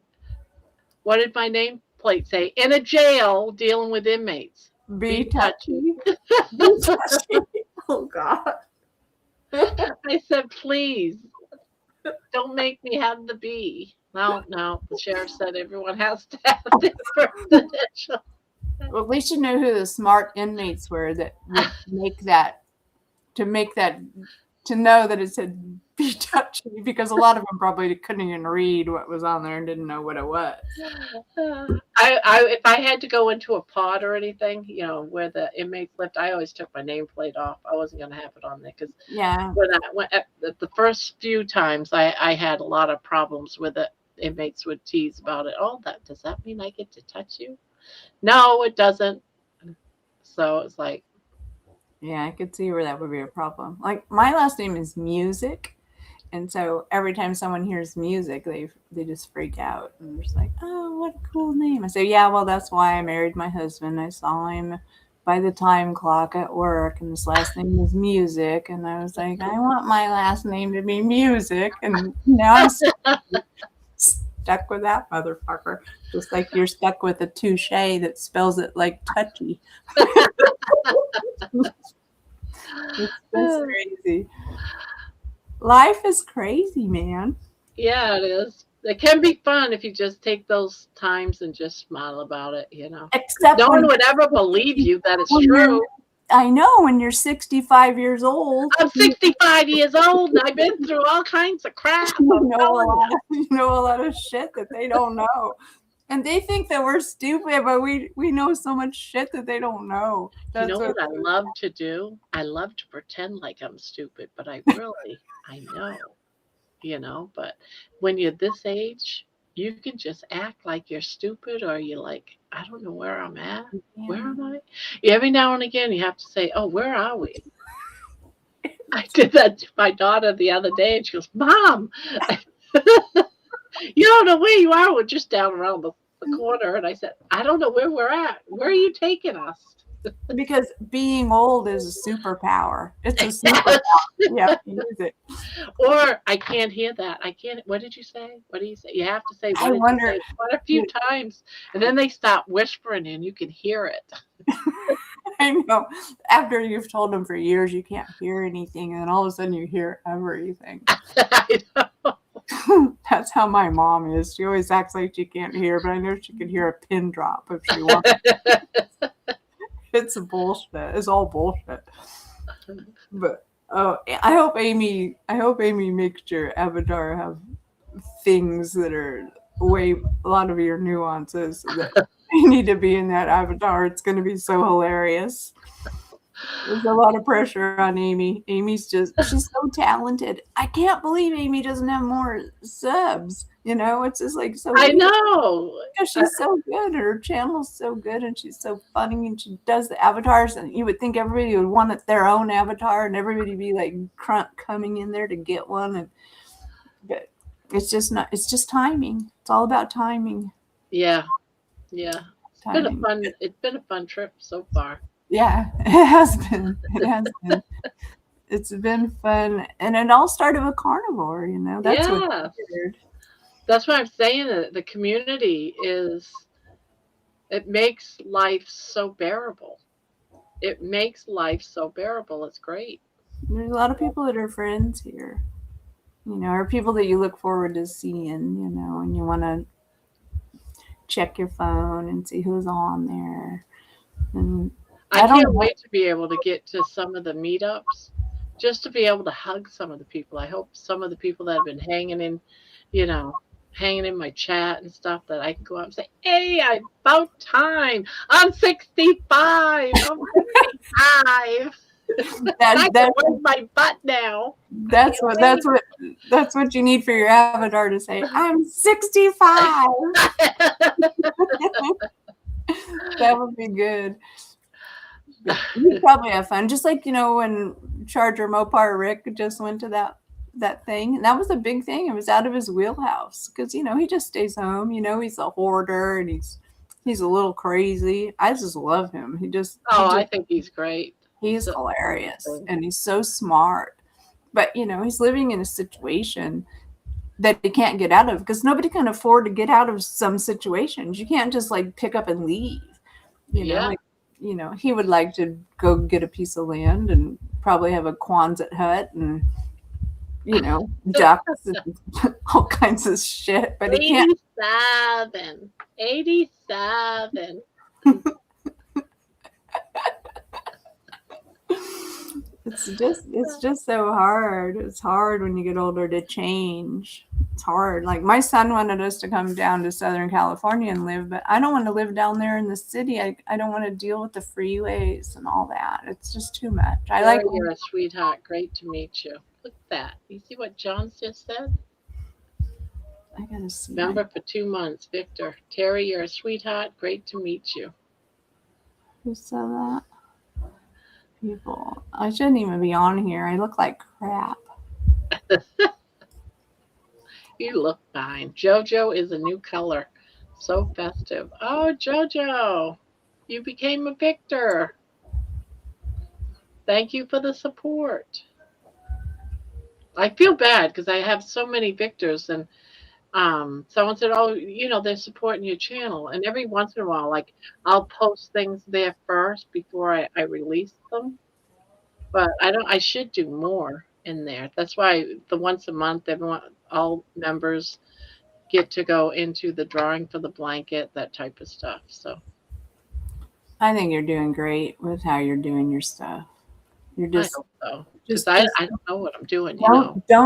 nameplate say? In a jail dealing with inmates. Be touchy. Oh God. I said, please, don't make me have the B. No, the sheriff said everyone has to have their first initial. Well, at least you know who the smart inmates were that would make that, to know that it said be touchy, because a lot of them probably couldn't even read what was on there and didn't know what it was. If I had to go into a pod or anything, where the inmates lived, I always took my nameplate off. I wasn't going to have it on there because when the first few times I had a lot of problems with it. Inmates would tease about it. Oh, does that mean I get to touch you? No, it doesn't. So it's like, yeah, I could see where that would be a problem. Like, my last name is Music, and so every time someone hears music, they just freak out and they're just like, oh, what a cool name. I say, yeah, well, that's why I married my husband. I saw him by the time clock at work, and his last name was Music, and I was like, I want my last name to be Music, and now I'm stuck with that motherfucker, just like you're stuck with a touche that spells it like touchy. It's just crazy. Life is crazy, man. Yeah, it is. It can be fun if you just take those times and just smile about it, Except no one would ever believe you that it's true. I know, when you're 65 years old. I'm 65 years old and I've been through all kinds of crap. You know a lot of shit that they don't know. And they think that we're stupid, but we know so much shit that they don't know. That's what I love to do? I love to pretend like I'm stupid, but I know, but when you're this age, you can just act like you're stupid, or you're like, I don't know where I'm at. Yeah. Where am I? Every now and again, you have to say, oh, where are we? I did that to my daughter the other day, and she goes, Mom, you don't know where you are. We're just down around the corner. And I said, I don't know where we're at. Where are you taking us? Because being old is a superpower. It's a superpower. Yeah, use it. Or I can't hear that. I can't. What did you say? What do you say? You have to say, I wonder. Quite a few times. And then they stop whispering and you can hear it. I know. After you've told them for years you can't hear anything, and then all of a sudden you hear everything. I know. That's how my mom is. She always acts like she can't hear, but I know she can hear a pin drop if she wants. It's bullshit. It's all bullshit. But I hope Amy makes your avatar have things that are a lot of your nuances that need to be in that avatar. It's going to be so hilarious. There's a lot of pressure on Amy. She's so talented. I can't believe Amy doesn't have more subs. It's just like so. I know. Because she's so good. Her channel's so good, and she's so funny, and she does the avatars. And you would think everybody would want their own avatar, and everybody would be like coming in there to get one. But it's just not. It's just timing. It's all about timing. Yeah. Timing. It's been a fun trip so far. Yeah, it has been. It's been fun, and it all started with Carnivore. That's what's weird. That's what I'm saying. The community it makes life so bearable. It makes life so bearable. It's great. There's a lot of people that are friends here, or people that you look forward to seeing, and you want to check your phone and see who's on there. And I can't wait to be able to get to some of the meetups, just to be able to hug some of the people. I hope some of the people that have been hanging in my chat and stuff, that I can go out and say, hey, about time. I'm 65. I'm 65. I can work my butt now. That's what you need for your avatar to say. I'm 65. That would be good. You'd probably have fun. Just like, when Charger Mopar Rick just went to that thing. And that was a big thing. It was out of his wheelhouse because, he just stays home. He's a hoarder and he's a little crazy. I just love him. I think he's great. He's hilarious and he's so smart. But, he's living in a situation that he can't get out of because nobody can afford to get out of some situations. You can't just like pick up and leave. He would like to go get a piece of land and probably have a Quonset hut and, ducks and all kinds of shit. But he can't. 87. It's just so hard. It's hard when you get older to change. It's hard. Like my son wanted us to come down to Southern California and live, but I don't want to live down there in the city. I don't want to deal with the freeways and all that. It's just too much. You're a sweetheart. Great to meet you. Look at that. You see what John just said? I gotta see. Remember for 2 months, Victor. Terry, you're a sweetheart. Great to meet you. Who said that? People. I shouldn't even be on here. I look like crap. You look fine. JoJo is a new color. So festive. Oh, JoJo, you became a Victor. Thank you for the support. I feel bad because I have so many Victors and someone said, oh, they're supporting your channel. And every once in a while, like I'll post things there first before I release them. But I should do more in there. That's why the once a month, all members get to go into the drawing for the blanket, that type of stuff. So I think you're doing great with how you're doing your stuff. You're just, I hope so. I don't know what I'm doing. Don't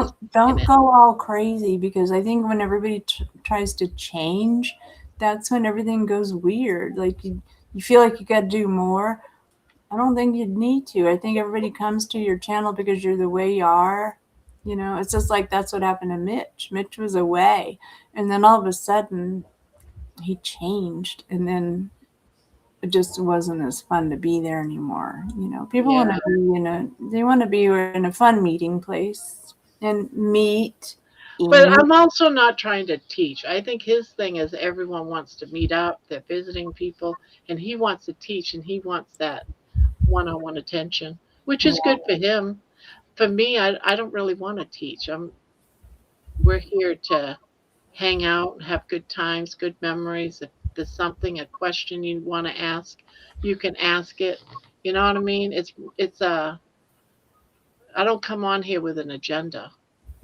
go all crazy because I think when everybody tries to change, that's when everything goes weird. Like you feel like you got to do more. I don't think you'd need to. I think everybody comes to your channel because you're the way you are. It's just like that's what happened to Mitch. Mitch was away, and then all of a sudden he changed, and then it just wasn't as fun to be there anymore. People want to be they want to be in a fun meeting place and meet. But I'm also not trying to teach. I think his thing is everyone wants to meet up. They're visiting people, and he wants to teach, and he wants that one-on-one attention, which is good for him. For me, I don't really want to teach. We're here to hang out and have good times, good memories. If there's a question you want to ask, you can ask it. You know what I mean? I don't come on here with an agenda.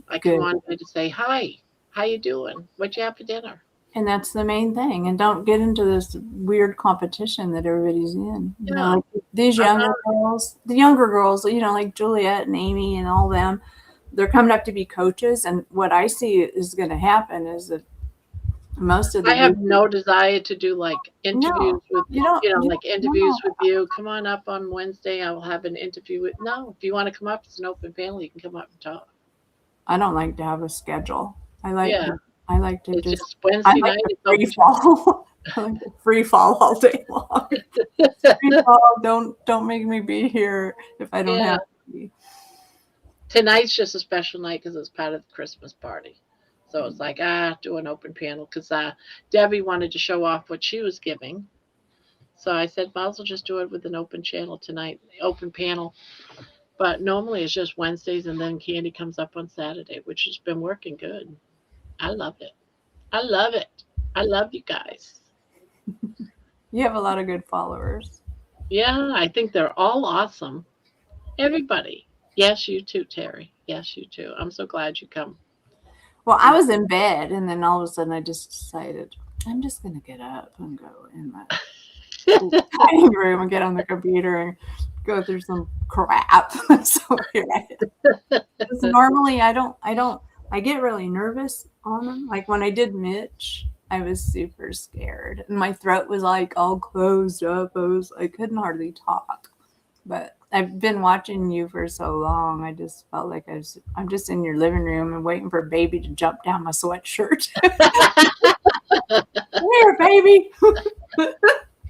I come on here to say, hi, how you doing? What you have for dinner? And that's the main thing. And don't get into this weird competition that everybody's in. Like these younger girls, like Juliet and Amy and all them, they're coming up to be coaches. And what I see is going to happen is that most of them. I have no desire to do like interviews with you. Come on up on Wednesday. I will have an interview with. No, if you want to come up, it's an open panel. You can come up and talk. I don't like to have a schedule. I like to just Wednesday night. Free fall. I like to free fall all day long. Free fall, don't make me be here if I don't have to be. Tonight's just a special night because it's part of the Christmas party. So it's like, do an open panel because Debbie wanted to show off what she was giving. So I said, might as well just do it with an open channel tonight, open panel. But normally it's just Wednesdays and then Candy comes up on Saturday, which has been working good. I love it. I love it. I love you guys. You have a lot of good followers. Yeah, I think they're all awesome. Everybody. Yes, you too, Terry. Yes, you too. I'm so glad you come. Well, I was in bed and then all of a sudden I just decided I'm just going to get up and go in my dining room and get on the computer and go through some crap. So here I am. Normally I get really nervous on them. Like when I did Mitch, I was super scared and my throat was like all closed up. I couldn't hardly talk. But I've been watching you for so long. I just felt like I'm just in your living room and waiting for Baby to jump down my sweatshirt. Come here, Baby.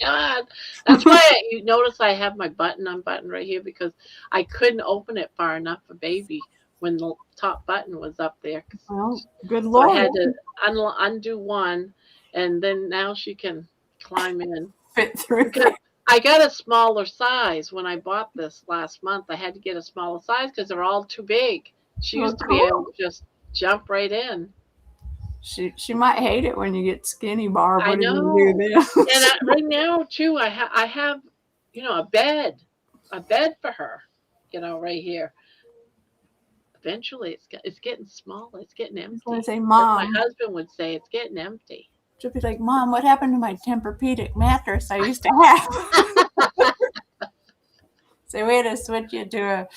God, That's why you notice I have my button unbuttoned right here because I couldn't open it far enough for baby when the top button was up there. Well, good So I Lord. had to undo one, and then now she can climb in. Fit through Because there. I got a smaller size when I bought this last month. I had to get a smaller size because they're all too big. She Well, used to be able to just jump right in. She might hate it when you get skinny, Barb. I What are you know. gonna do then? And right now too, I have a bed for her, right here. Eventually, it's getting small. It's getting empty. I say, As Mom. my husband would say, it's getting empty. She'll be like, Mom, what happened to my Tempur-Pedic mattress I used to have? Say, we had to switch you to a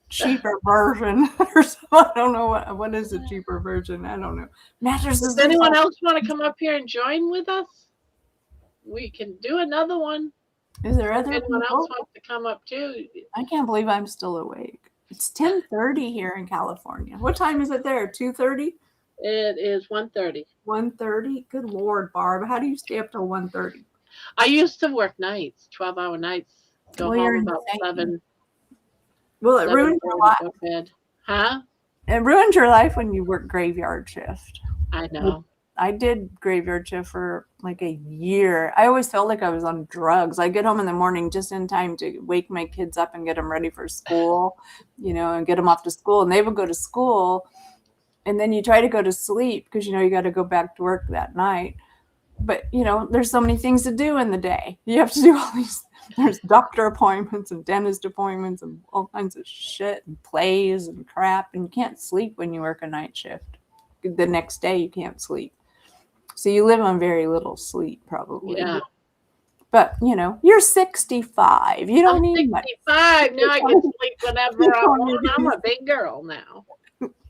cheaper version or something. I don't know what is a cheaper version. I don't know. Mattresses. Does anyone else want to come up here and join with us? We can do another one. Is there other If anyone people? else wants to come up too? I can't believe I'm still awake. It's 10:30 here in California. What time is it there? 2:30? It is 1:30. 1:30? Good Lord, Barb. How do you stay up till 1:30? I used to work nights, 12-hour nights. Go Well, you're home about insane. 7. Well, it ruins your 7:30, life. go to bed. Huh? It ruins your life when you work graveyard shift. I know. I did graveyard shift for like a year. I always felt like I was on drugs. I get home in the morning just in time to wake my kids up and get them ready for school, and get them off to school. And they would go to school. And then you try to go to sleep because, you got to go back to work that night. But, there's so many things to do in the day. You have to do all these. There's doctor appointments and dentist appointments and all kinds of shit and plays and crap. And you can't sleep when you work a night shift. The next day you can't sleep. So you live on very little sleep, probably. Yeah. But, you're 65. You don't I'm need much. 65. Now I can sleep whenever I want. I'm a big girl now.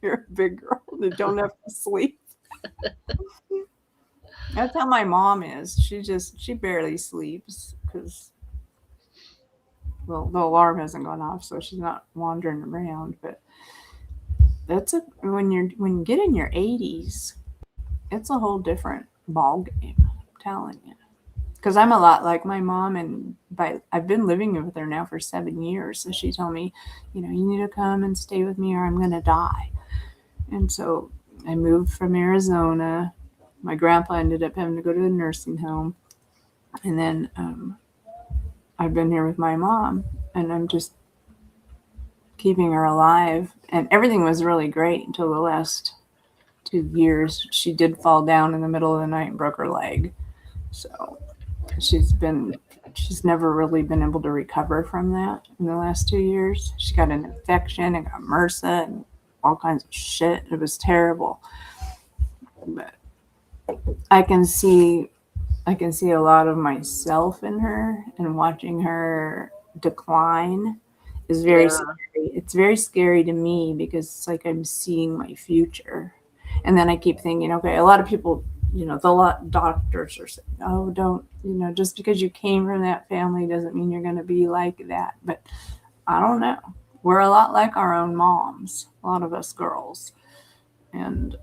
You're a big girl that don't have to sleep. That's how my mom is. She barely sleeps because, well, the alarm hasn't gone off, so she's not wandering around. But when you get in your 80s, it's a whole different ball game. I'm telling you, because I'm a lot like my mom, and I've been living with her now for 7 years. So she told me, you need to come and stay with me, or I'm gonna die. And so I moved from Arizona. My grandpa ended up having to go to a nursing home. And then I've been here with my mom, and I'm just keeping her alive. And everything was really great until the last 2 years. She did fall down in the middle of the night and broke her leg. So she's never really been able to recover from that in the last 2 years. She got an infection and got MRSA and all kinds of shit. It was terrible. But I can see a lot of myself in her, and watching her decline is very scary. It's very scary to me because it's like I'm seeing my future. And then I keep thinking, okay, a lot of people, doctors are saying, oh, don't, just because you came from that family doesn't mean you're going to be like that. But I don't know. We're a lot like our own moms, a lot of us girls. And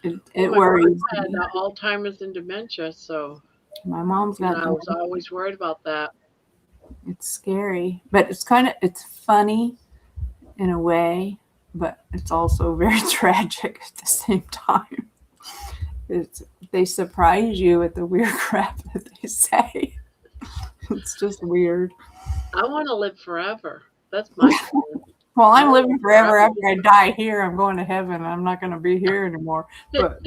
it worries I had me. Alzheimer's and dementia, so My mom's got I was always worried about that. It's scary, but it's funny in a way, but it's also very tragic at the same time. They surprise you with the weird crap that they say. It's just weird. I want to live forever. That's my goal. Well, I'm living forever after I die here. I'm going to heaven. I'm not going to be here anymore. But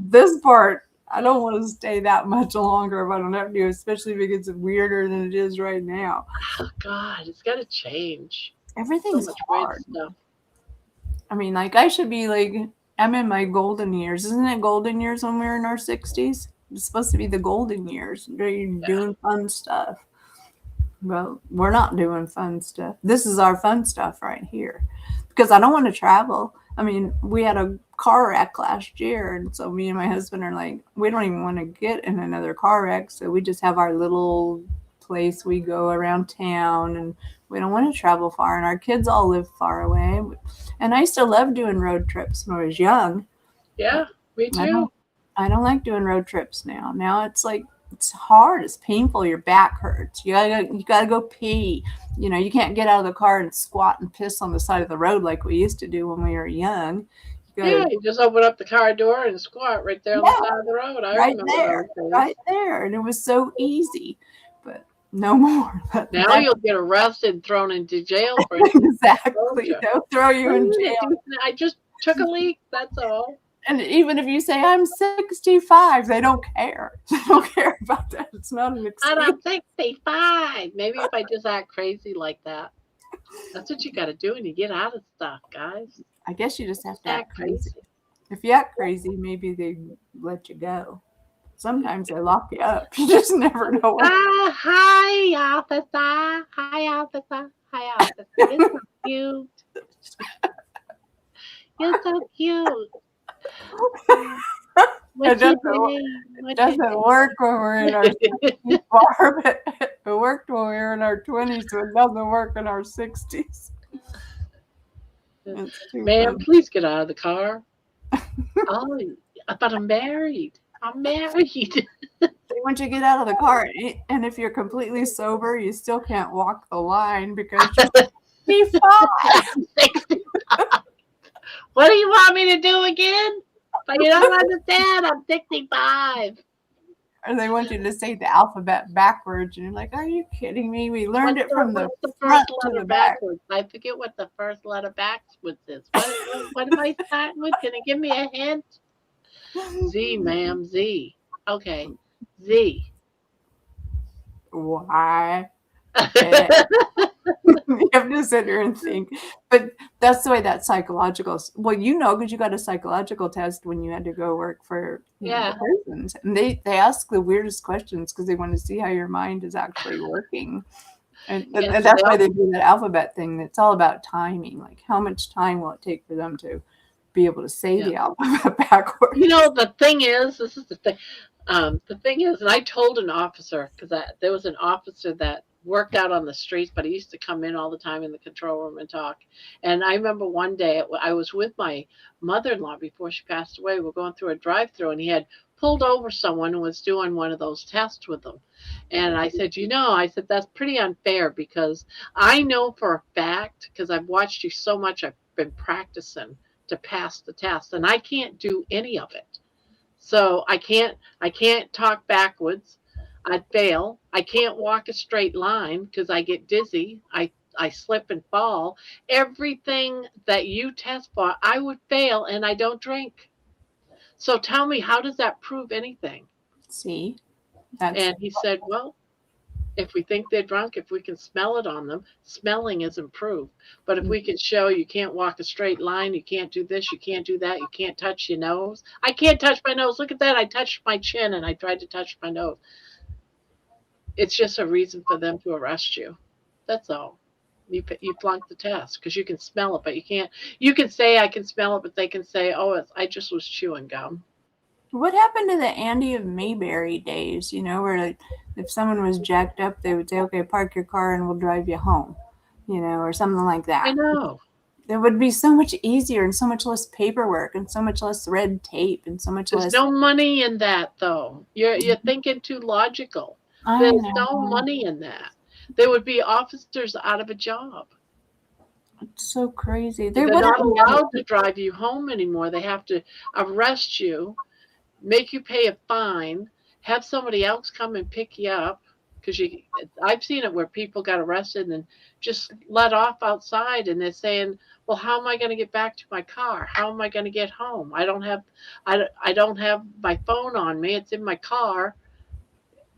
this part, I don't want to stay that much longer if I don't have to, especially if it gets weirder than it is right now. Oh, God, it's got to change. Everything's So much weird hard. stuff. I mean, like, I should be like, I'm in my golden years. Isn't it golden years when we're in our 60s? It's supposed to be the golden years. You're doing fun stuff. Well, we're not doing fun stuff. This is our fun stuff right here. Because I don't want to travel. I mean, we had a car wreck last year. And so me and my husband are like, we don't even want to get in another car wreck. So we just have our little place we go around town. And we don't want to travel far. And our kids all live far away. And I used to love doing road trips when I was young. Yeah, me too. I don't like doing road trips now. Now it's like, it's hard. It's painful. Your back hurts. You gotta go pee. You know, you can't get out of the car and squat and piss on the side of the road like we used to do when we were young. Yeah, you just open up the car door and squat right there on the side of the road. I right remember there, those days. right there, and it was so easy. But no more. Now you'll get arrested and thrown into jail for it. Exactly. They'll throw you in jail. I just took a leak. That's all. And even if you say I'm 65, they don't care. They don't care about that. It's not an excuse. I'm 65. Maybe if I just act crazy like that. That's what you got to do when you get out of stuff, guys. I guess you just have to act crazy. If you act crazy, maybe they let you go. Sometimes they lock you up. You just never know. Hi, officer. Hi, officer. Hi, officer. You're so cute. You're so cute. It doesn't work when we're in our 60s, Barb. It worked when we were in our 20s, so it doesn't work in our 60s. Ma'am, please get out of the car. Oh, but I'm married. I'm married. They want you to get out of the car, and if you're completely sober, you still can't walk the line because you're 65. What do you want me to do again? But you don't understand. I'm 65. Or they want you to say the alphabet backwards, and you're like, "Are you kidding me? We learned it from the front to the back." Backwards? I forget what the first letter backwards is. What am I starting with? Can you give me a hint? Z, ma'am. Z. Okay. Z. Why? You have to sit here and think. But that's the way that psychological. Well, you know, because you got a psychological test when you had to go work for the prisons, and they ask the weirdest questions because they want to see how your mind is actually working. And that's why they do that alphabet thing. It's all about timing. Like, how much time will it take for them to be able to say the alphabet backwards? You know, the thing is, this is the thing. The thing is, and I told an officer, because there was an officer that worked out on the streets, but he used to come in all the time in the control room and talk. And I remember one day I was with my mother-in-law before she passed away. We were going through a drive-through, and he had pulled over someone who was doing one of those tests with them. And I said, I said, that's pretty unfair, because I know for a fact, because I've watched you so much, I've been practicing to pass the test, and I can't do any of it. So I can't talk backwards. I'd fail. I can't walk a straight line because I get dizzy. I slip and fall. Everything that you test for, I would fail, and I don't drink. So tell me, how does that prove anything? See? And he said, well, if we think they're drunk, if we can smell it on them, smelling isn't proof. But if we can show you can't walk a straight line, you can't do this, you can't do that, you can't touch your nose. I can't touch my nose. Look at that. I touched my chin, and I tried to touch my nose. It's just a reason for them to arrest you. That's all. You flunked the test because you can smell it, but you can't. You can say I can smell it, but they can say, oh, I just was chewing gum. What happened to the Andy of Mayberry days, where like, if someone was jacked up, they would say, okay, park your car and we'll drive you home, or something like that. I know. It would be so much easier and so much less paperwork and so much less red tape and so much less. There's no money in that, though. You're thinking too logical. There's no money in that. There would be officers out of a job. It's so crazy. They're not allowed to drive you home anymore. They have to arrest you, make you pay a fine, have somebody else come and pick you up. Because I've seen it where people got arrested and just let off outside, and they're saying, well, how am I going to get back to my car? How am I going to get home? I don't have my phone on me. It's in my car.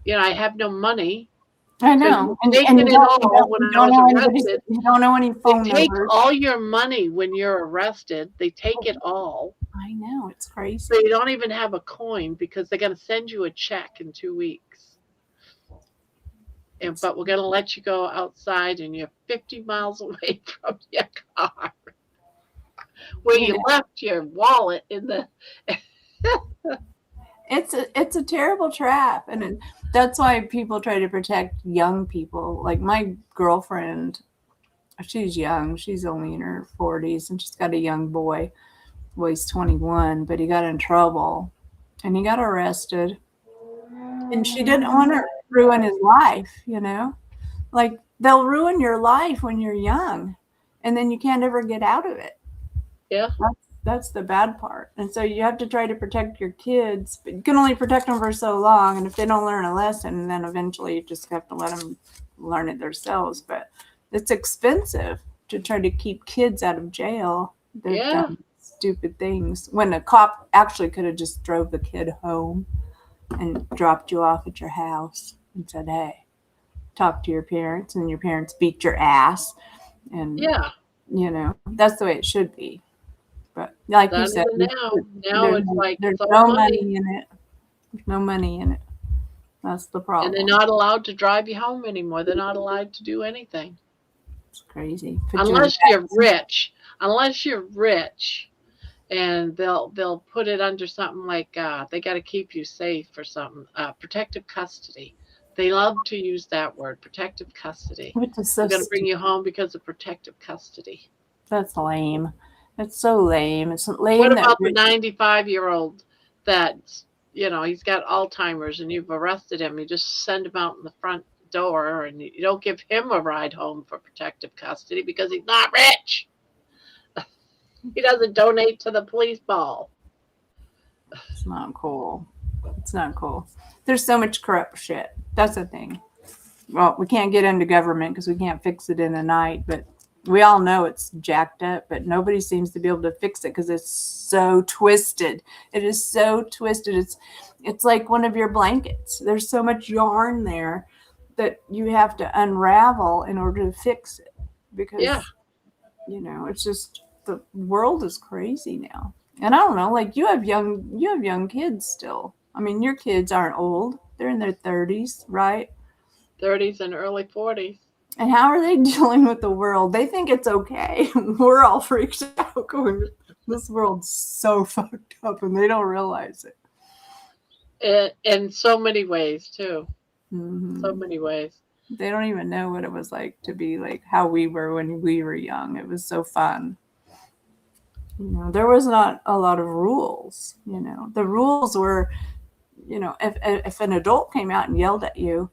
I have no money. I know. And you don't know any phone numbers. They take all your money when you're arrested. They take it all. I know. It's crazy. So you don't even have a coin because they're going to send you a check in 2 weeks. But we're going to let you go outside, and you're 50 miles away from your car where you left your wallet in the... It's a terrible trap, and that's why people try to protect young people. Like my girlfriend, she's young. She's only in her 40s, and she's got a young boy. Well, he's 21, but he got in trouble, and he got arrested. And she didn't want to ruin his life, you know? Like, they'll ruin your life when you're young, and then you can't ever get out of it. Yeah. That's the bad part. And so you have to try to protect your kids, but you can only protect them for so long. And if they don't learn a lesson, then eventually you just have to let them learn it themselves. But it's expensive to try to keep kids out of jail. They've done stupid things when a cop actually could have just drove the kid home and dropped you off at your house and said, hey, talk to your parents, and your parents beat your ass. And, you know, that's the way it should be. But like you said, now it's like there's no money in it. There's no money in it. That's the problem. And they're not allowed to drive you home anymore. They're not allowed to do anything. It's crazy. Unless you're rich. Unless you're rich. And they'll put it under something like they got to keep you safe or something. Protective custody. They love to use that word, protective custody. Which is so They're going to bring you home because of protective custody. That's lame. It's so lame. It's lame. What about the 95-year-old that, you know, he's got Alzheimer's and you've arrested him? You just send him out in the front door and you don't give him a ride home for protective custody because he's not rich. He doesn't donate to the police ball. It's not cool. It's not cool. There's so much corrupt shit. That's the thing. Well, we can't get into government because we can't fix it in a night, but we all know it's jacked up, but nobody seems to be able to fix it because it's so twisted. It is so twisted. It's like one of your blankets. There's so much yarn there that you have to unravel in order to fix it because, you know, it's just the world is crazy now. And I don't know, like you have young kids still. I mean, your kids aren't old. They're in their 30s, right? 30s and early 40s. And how are they dealing with the world? They think it's okay. We're all freaked out going, this world's so fucked up, and they don't realize it. In so many ways, too. Mm-hmm. So many ways. They don't even know what it was like to be like how we were when we were young. It was so fun. You know, there was not a lot of rules. You know, the rules were, you know, if an adult came out and yelled at you,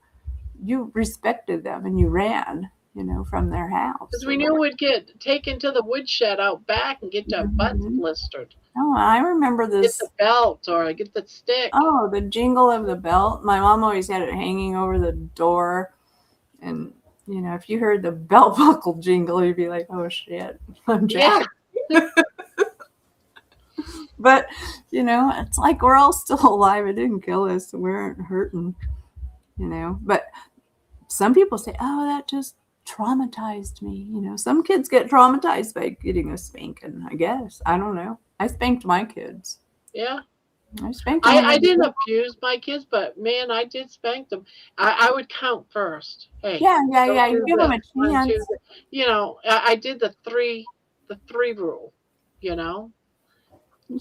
you respected them and you ran, you know, from their house. Because we knew we'd get taken to the woodshed out back and get our butts blistered. Oh, I remember this. Get the belt or get the stick. Oh, the jingle of the belt. My mom always had it hanging over the door. And, you know, if you heard the belt buckle jingle, you'd be like, oh, shit, I'm jacked. Yeah. But, you know, it's like we're all still alive. It didn't kill us. We aren't hurting, you know. But some people say, oh, that just traumatized me. You know, some kids get traumatized by getting a spanking, I guess. I don't know. I spanked my kids. Yeah. I spanked them. I didn't abuse my kids, but, man, I did spank them. I would count first. Hey, yeah. You give them a chance. 1, 2, you know, I did the three rule, you know.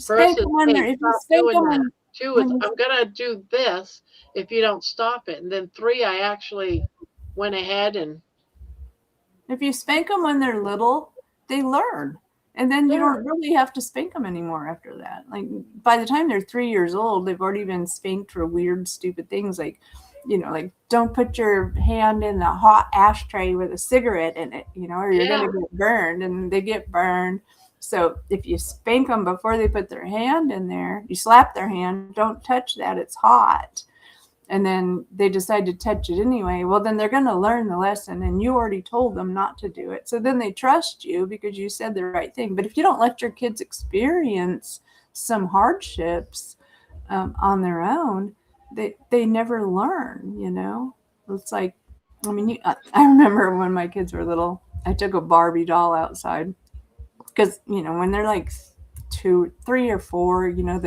First is, hey, stop doing that. 2 is, I'm going to do this if you don't stop it. And then 3, I actually went ahead and. If you spank them when they're little, they learn. And then you don't really have to spank them anymore after that. Like by the time they're 3 years old, they've already been spanked for weird, stupid things. Like, you know, like don't put your hand in the hot ashtray with a cigarette in it, you know, or you're going to get burned, and they get burned. So if you spank them before they put their hand in there, you slap their hand, don't touch that, it's hot. And then they decide to touch it anyway. Well, then they're going to learn the lesson, and you already told them not to do it. So then they trust you because you said the right thing. But if you don't let your kids experience some hardships on their own, they never learn, you know. It's like, I mean, I remember when my kids were little, I took a Barbie doll outside. Because, you know, when they're like 2, 3, or 4, you know,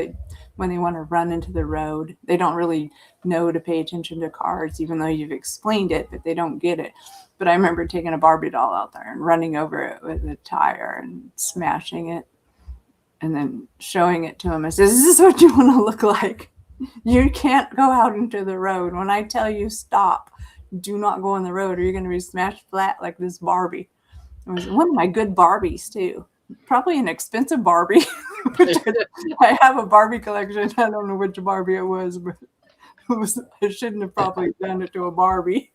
when they want to run into the road, they don't really know to pay attention to cars, even though you've explained it, but they don't get it. But I remember taking a Barbie doll out there and running over it with a tire and smashing it and then showing it to them. I said, is this what you want to look like? You can't go out into the road. When I tell you stop, do not go on the road or you're going to be smashed flat like this Barbie. It was one of my good Barbies, too. Probably an expensive Barbie. I have a Barbie collection. I don't know which Barbie it was, but I shouldn't have probably done it to a Barbie.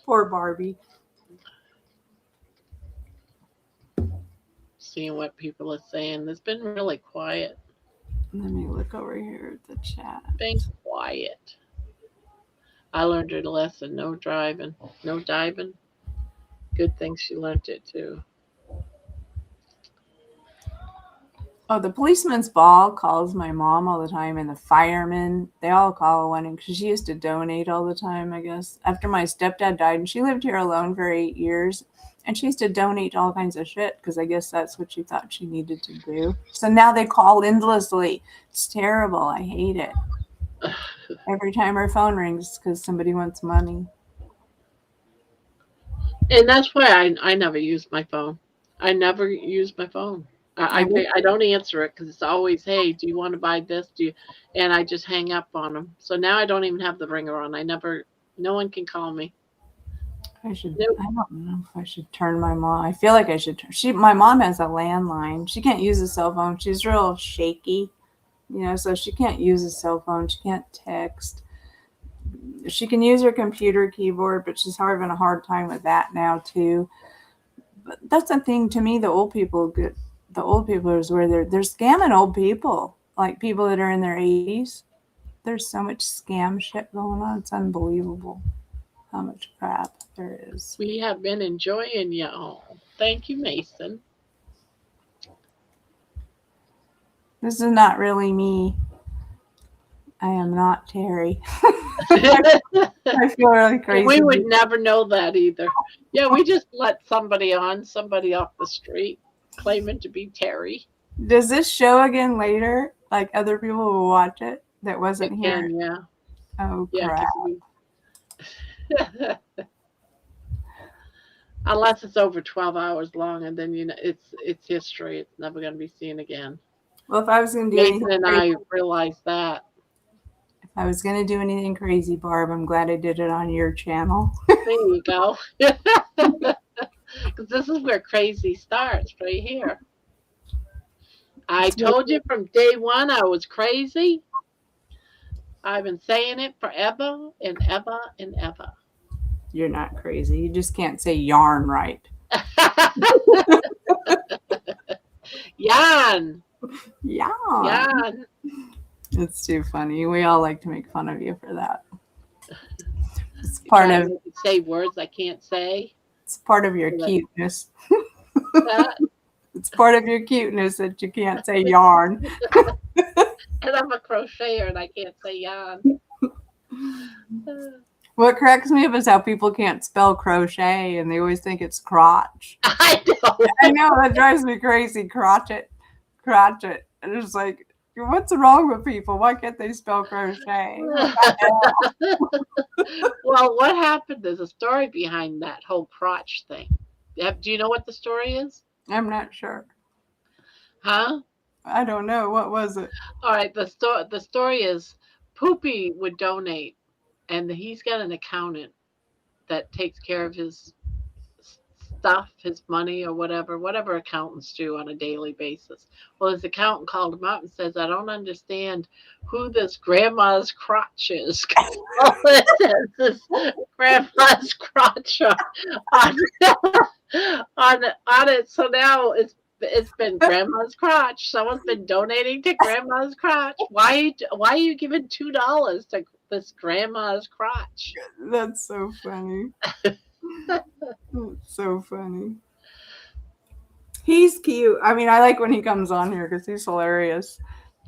Poor Barbie. Seeing what people are saying. It's been really quiet. Let me look over here at the chat. Been quiet. I learned her lesson. No driving. No diving. Good thing she learned it too. Oh, the policeman's ball calls my mom all the time, and the firemen, they all call one because she used to donate all the time, I guess. After my stepdad died, and she lived here alone for 8 years, and she used to donate all kinds of shit because I guess that's what she thought she needed to do. So now they call endlessly. It's terrible. I hate it. Every time her phone rings because somebody wants money. And that's why I never use my phone. I never use my phone. I don't answer it because it's always, hey, do you want to buy this? And I just hang up on them. So now I don't even have the ringer on. No one can call me. I don't know if I should turn my mom. I feel like I should. My mom has a landline. She can't use a cell phone. She's real shaky, so she can't use a cell phone. She can't text. She can use her computer keyboard, but she's having a hard time with that now too. But that's the thing to me. The old people is where they're scamming old people, like people that are in their 80s. There's so much scam shit going on. It's unbelievable how much crap there is. We have been enjoying y'all. Thank you, Mason. This is not really me. I am not Terry. I feel really crazy. We would never know that either. Yeah, we just let somebody off the street claiming to be Terry. Does this show again later? Like other people will watch it that wasn't here? Yeah. Oh, Yeah, crap. Unless it's over 12 hours long, and then it's history. It's never going to be seen again. Well, if I was going to do Nathan and I realized that. If I was going to do anything crazy, Barb, I'm glad I did it on your channel. There you go. Because this is where crazy starts, right here. I told you from day one I was crazy. I've been saying it forever and ever and ever. You're not crazy. You just can't say yarn right. Yarn. Yeah. It's too funny. We all like to make fun of you for that. It's part of say words I can't say. It's part of your cuteness. It's part of your cuteness that you can't say yarn. And I'm a crocheter and I can't say yarn. What cracks me up is how people can't spell crochet and they always think it's crotch. I know. I know, that drives me crazy. Crotchet. And it's like, what's wrong with people? Why can't they spell crochet? Well, what happened? There's a story behind that whole crotch thing. Do you know what the story is? I'm not sure. Huh? I don't know. What was it? All right. The story is Poopy would donate, and he's got an accountant that takes care of his stuff, his money or whatever accountants do on a daily basis. Well, his accountant called him up and says, I don't understand who this grandma's crotch is. All it says is grandma's crotch on it. So now it's been grandma's crotch. Someone's been donating to grandma's crotch. Why are you giving $2 to this grandma's crotch? That's so funny. So funny. He's cute. I mean, I like when he comes on here because he's hilarious.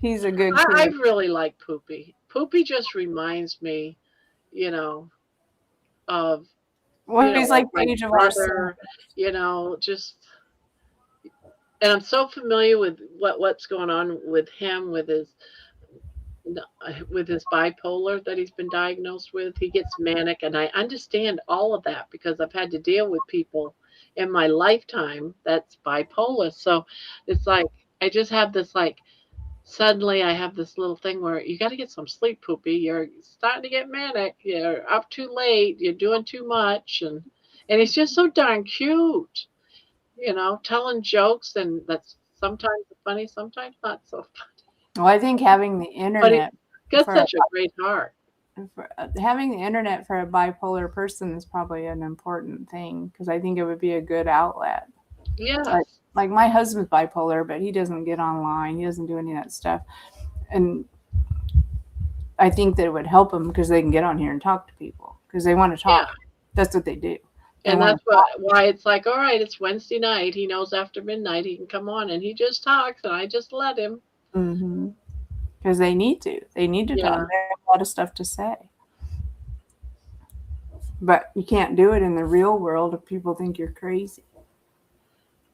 He's a good kid. I really like Poopy. Poopy just reminds me, of he's like my Age of brother, just, and I'm so familiar with what's going on with him with his bipolar that he's been diagnosed with. He gets manic, and I understand all of that because I've had to deal with people in my lifetime that's bipolar. So it's like I just have this suddenly I have this little thing where you got to get some sleep, Poopy. You're starting to get manic. You're up too late. You're doing too much, and he's just so darn cute, telling jokes, and that's sometimes funny, sometimes not so funny. Well, I think having the internet. But he's got such a great heart. having the internet for a bipolar person is probably an important thing because I think it would be a good outlet. Yes. Like my husband's bipolar, but he doesn't get online. He doesn't do any of that stuff. And I think that it would help them because they can get on here and talk to people because they want to talk. Yeah. That's what they do. And that's why it's like, all right, it's Wednesday night. He knows after midnight he can come on and he just talks and I just let him. Mm-hmm. Because they need to. They need to talk. They have a lot of stuff to say. But you can't do it in the real world if people think you're crazy.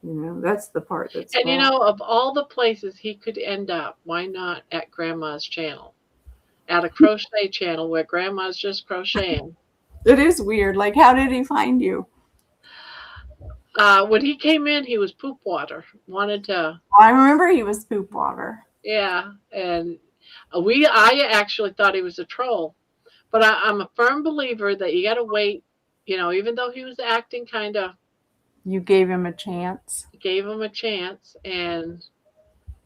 You know, that's the part that's And wrong. you know, of all the places he could end up, why not at Grandma's channel? At a crochet channel where Grandma's just crocheting. It is weird. Like, how did he find you? When he came in, he was poop water. Wanted to. I remember he was poop water. Yeah, and I actually thought he was a troll, but I'm a firm believer that you got to wait. You know, even though he was acting kind of, You gave him a chance. gave him a chance, and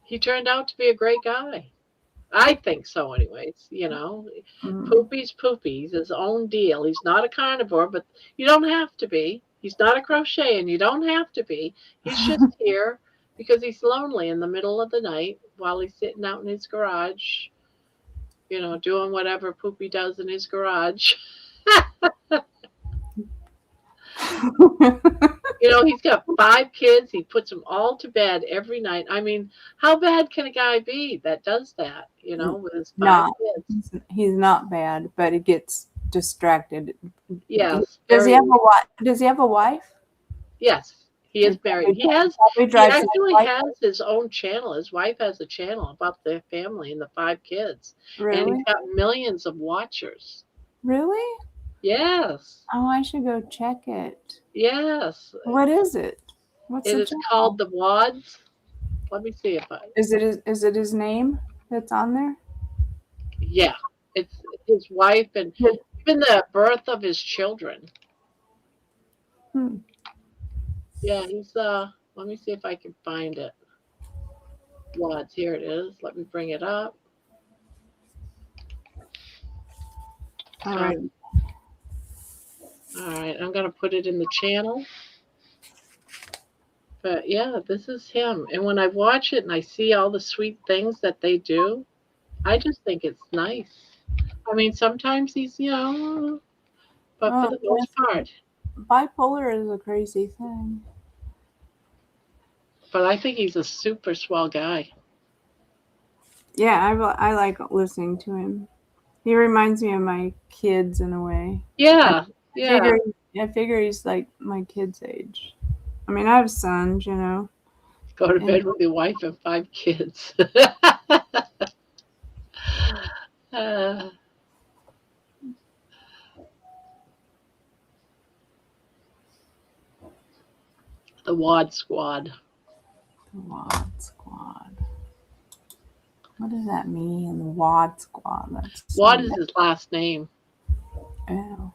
he turned out to be a great guy. I think so, anyways. You know, Poopy's poopy. He's his own deal. He's not a carnivore, but you don't have to be. He's not a crochet, and you don't have to be. He's just here because he's lonely in the middle of the night while he's sitting out in his garage, you know, doing whatever Poopy does in his garage. You know, he's got 5 kids. He puts them all to bed every night. I mean, how bad can a guy be that does that, you know, with his 5 kids? He's not bad, but he gets distracted. Yes. Does he have a wife? Yes. He is married. He actually has his own channel. His wife has a channel about their family and the 5 kids. Really? And he's got millions of watchers. Really? Yes. Oh, I should go check it. Yes. What is it? What's it is channel? called The Wads. Let me see if I. Is it his name that's on there? Yeah. It's his wife and even the birth of his children. Yeah, he's let me see if I can find it. Wads, here it is. Let me bring it up. All right. All right, I'm gonna put it in the channel. But yeah, this is him. And when I watch it and I see all the sweet things that they do, I just think it's nice. I mean, sometimes he's, you know, but for the most part. Bipolar is a crazy thing. But I think he's a super swell guy. Yeah, I like listening to him. He reminds me of my kids in a way. Yeah, I figure he's like my kid's age. I mean, I have sons, you know. Go to bed with your wife and 5 kids. The Wad Squad. The Wad Squad. What does that mean? The Wad Squad. Wad is his last name. Oh.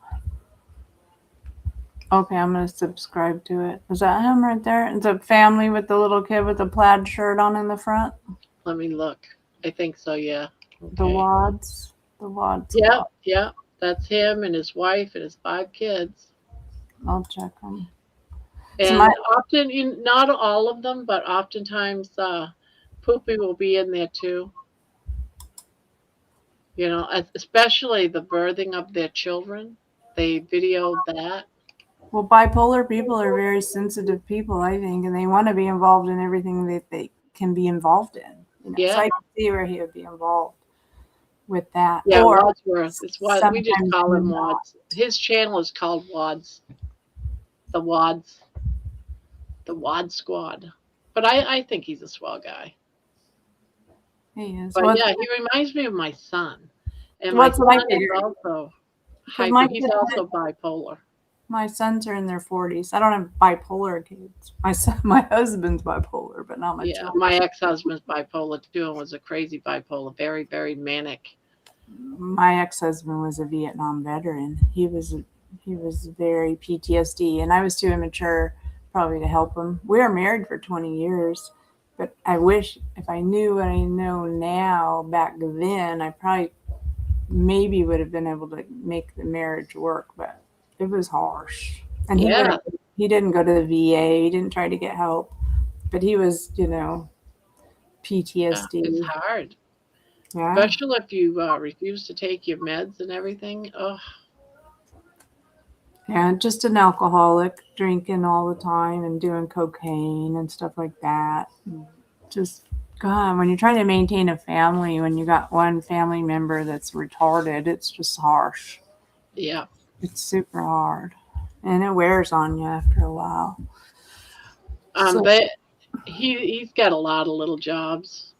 Okay, I'm going to subscribe to it. Is that him right there? It's a family with the little kid with the plaid shirt on in the front. Let me look. I think so, yeah. Okay. The Wads. The Wads. Yeah. That's him and his wife and his 5 kids. I'll check them. And often, not all of them, but oftentimes Poopy will be in there too. You know, especially the birthing of their children. They videoed that. Well, bipolar people are very sensitive people, I think, and they want to be involved in everything that they can be involved in. You know? Yeah. So I can see where he would be involved with that. Yeah, or Wadsworth. It's Wads. We just call him Wads. His channel is called Wads. The Wads. The Wad Squad. But I think he's a swell guy. He is. But yeah, he reminds me of my son. And my son is also he's also bipolar. My sons are in their 40s. I don't have bipolar kids. My husband's bipolar, but not my children. My ex-husband's bipolar too, and was a crazy bipolar, very, very manic. My ex-husband was a Vietnam veteran. He was very PTSD, and I was too immature probably to help him. We were married for 20 years, but I wish if I knew what I know now back then, I probably maybe would have been able to make the marriage work, but it was harsh. And Yeah. he didn't go to the VA. He didn't try to get help, but he was, PTSD. It's hard, Yeah. especially if you refuse to take your meds and everything. Oh, Yeah, just an alcoholic, drinking all the time and doing cocaine and stuff like that. Just, God, when you're trying to maintain a family, when you got one family member that's retarded, it's just harsh. yeah. It's super hard. And it wears on you after a while. But he's got a lot of little jobs.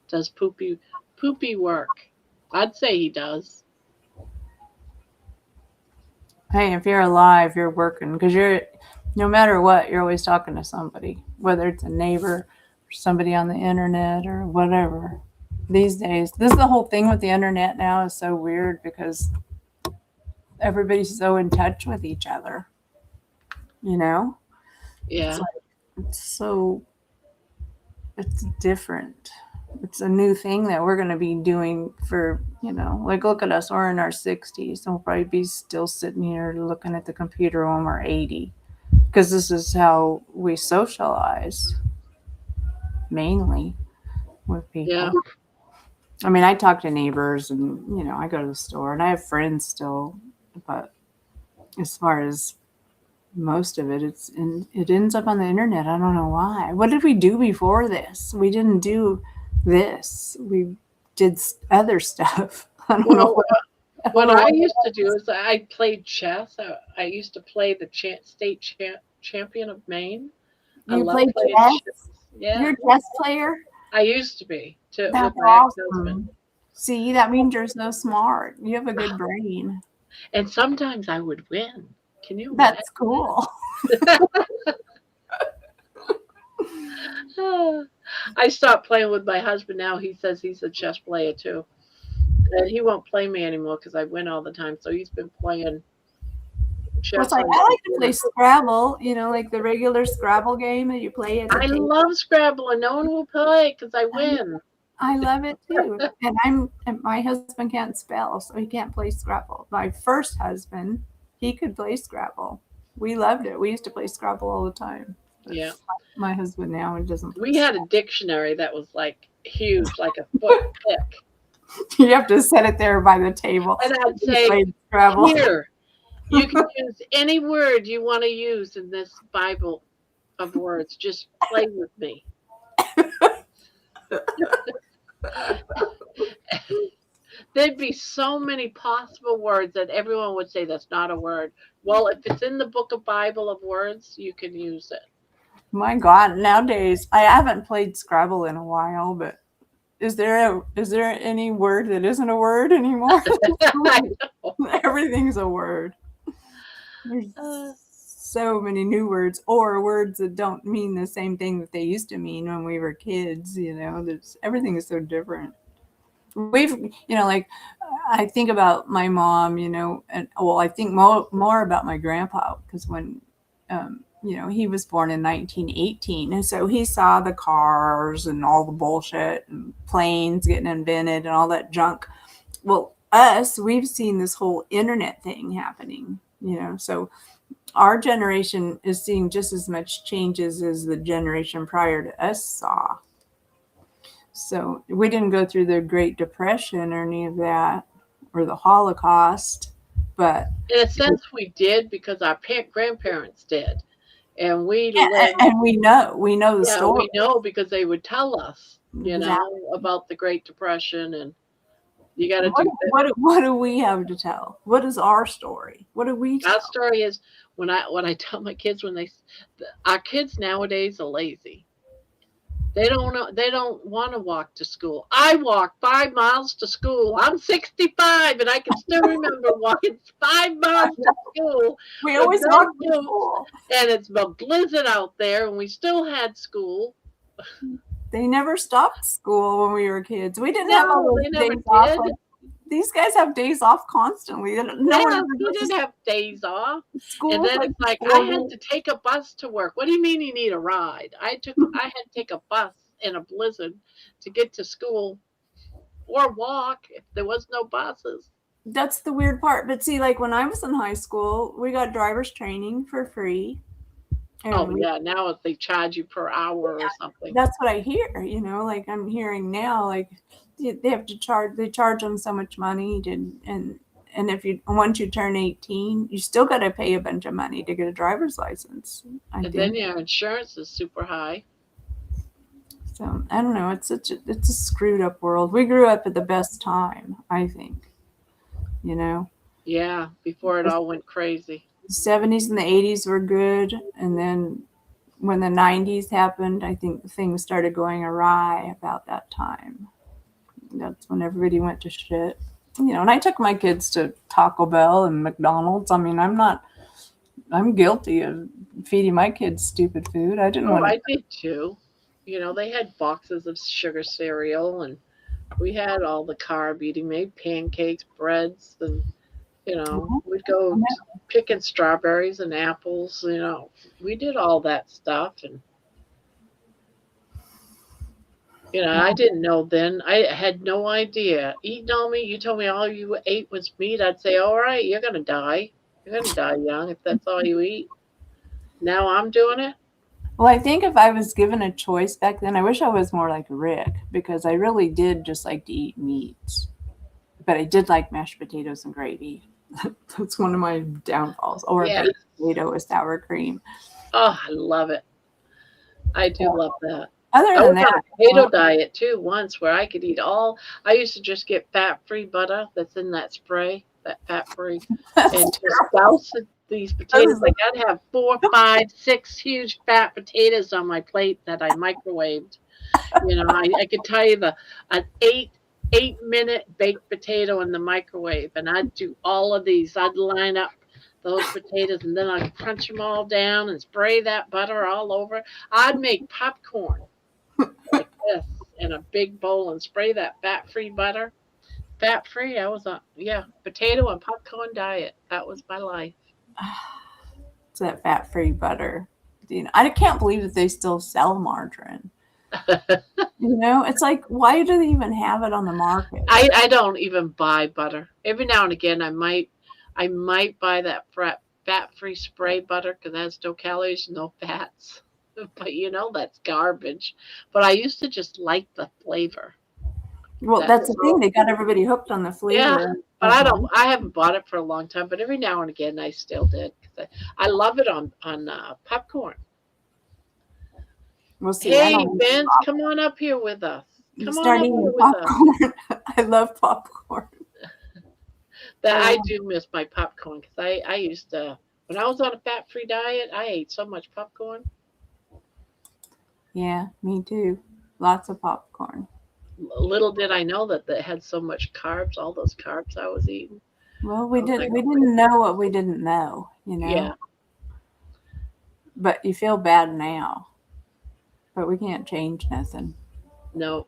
Does poopy work. I'd say he does. Hey, if you're alive, you're working, because no matter what, you're always talking to somebody, whether it's a neighbor or somebody on the internet or whatever. These days, this is the whole thing with the internet now is so weird because everybody's so in touch with each other. Yeah. It's different. It's a new thing that we're going to be doing for, like, look at us, we're in our 60s. And we'll probably be still sitting here looking at the computer when we're 80, because this is how we socialize mainly with people. Yeah. I mean, I talk to neighbors and, I go to the store and I have friends still, but as far as most of it, it ends up on the internet. I don't know why. What did we do before this? We didn't do this. We did other stuff. I don't know. What I used to do is I played chess. I used to play the state champion of Maine. You love played playing chess? Yeah. You're a chess player? I used to be with That's my ex-husband. awesome. See, that means you're so smart. You have a good brain. And sometimes I would win. Can you imagine? That's cool. I stopped playing with my husband now. He says he's a chess player too. And he won't play me anymore because I win all the time. So he's been playing chess. It's like, I like to play Scrabble, like the regular Scrabble game that you play at the table. love Scrabble and no one will play because I win. I love it too. And my husband can't spell, so he can't play Scrabble. My first husband, he could play Scrabble. We loved it. We used to play Scrabble all the time. Yeah. My husband now doesn't play We had a dictionary that was like huge, like a foot thick. You have to set it there by the table. And I'd say, Scrabble. Here, you can use any word you want to use in this Bible of words. Just play with me. There'd be so many possible words that everyone would say that's not a word. Well, if it's in the book of Bible of words, you can use it. My God, nowadays I haven't played Scrabble in a while, but is there any word that isn't a word anymore? I know. Everything's a word. There's so many new words, or words that don't mean the same thing that they used to mean when we were kids. Everything is so different. Like I think about my mom, and I think more about my grandpa, because when, he was born in 1918. And so he saw the cars and all the bullshit and planes getting invented and all that junk. Well, we've seen this whole internet thing happening, so our generation is seeing just as much changes as the generation prior to us saw. So we didn't go through the Great Depression or any of that, or the Holocaust, but in a sense we did, because our grandparents did. And we and we know the story. We know because they would tell us, Exactly. about the Great Depression, and you got to do that. What do we have to tell? What is our story? What do we tell? Our story is when I tell my kids, our kids nowadays are lazy. They don't want to walk to school. I walk 5 miles to school. I'm 65 and I can still remember walking 5 miles to school. We always walk to school. And it's a blizzard out there and we still had school. They never stopped school when we were kids. We didn't have all those days off. These guys have days off constantly. We didn't have days off. School, and then it's like, I had to take a bus to work. What do you mean you need a ride? I had to take a bus in a blizzard to get to school. or walk if there was no buses. That's the weird part. But see, like when I was in high school, we got driver's training for free. And Oh yeah, now if they charge you per hour or something. that's what I hear, you know, like I'm hearing now, like they have to charge them so much money and if you once you turn 18, you still got to pay a bunch of money to get a driver's license. I And think. then your insurance is super high. So I don't know. It's a screwed up world. We grew up at the best time, I think. You know, Yeah, before it all went crazy. the 70s and the 80s were good, and then when the 90s happened, I think things started going awry about that time. That's when everybody went to shit. You know, and I took my kids to Taco Bell and McDonald's. I mean, I'm guilty of feeding my kids stupid food. I didn't Oh, want to. I did too. You know, they had boxes of sugar cereal, and we had all the carb eating, made pancakes, breads, and you know, we'd go picking strawberries and apples. You know, we did all that stuff, and you know, I didn't know then. I had no idea. Eating all meat, you told me all you ate was meat. I'd say, all right, you're gonna die. You're gonna die young if that's all you eat. Now I'm doing it. Well, I think if I was given a choice back then, I wish I was more like Rick because I really did just like to eat meat. But I did like mashed potatoes and gravy. That's one of my downfalls. Or Yeah. a baked potato with sour cream. Oh, I love it. I do love that. Other I than was on that, a potato diet too once where I could eat all. I used to just get fat-free butter that's in that spray, that fat-free, and just douse these potatoes. Like I'd have 4, 5, 6 huge fat potatoes on my plate that I microwaved. You know, I could tell you an 8-minute baked potato in the microwave, and I'd do all of these. I'd line up those potatoes, and then I'd crunch them all down and spray that butter all over. I'd make popcorn like this in a big bowl and spray that fat-free butter. Fat-free, I was on, potato and popcorn diet. That was my life. it's that fat-free butter. You know, I can't believe that they still sell margarine. You know, it's like, why do they even have it on the market? I don't even buy butter. Every now and again, I might buy that fat-free spray butter because it has no calories, no fats. But you know that's garbage. But I used to just like the flavor. Well, that's the thing. They got everybody hooked on the flavor. Yeah, but I haven't bought it for a long time. But every now and again, I still did. I love it on popcorn. We'll see. Hey, Vince, come on up here with us. Come on up here with popcorn. I love popcorn. That I do miss my popcorn because I used to, when I was on a fat-free diet, I ate so much popcorn. Yeah, me too. Lots of popcorn. Little did I know that they had so much carbs, all those carbs I was eating. Well, we didn't know what we didn't know, you know. Yeah. But you feel bad now. But we can't change nothing. No.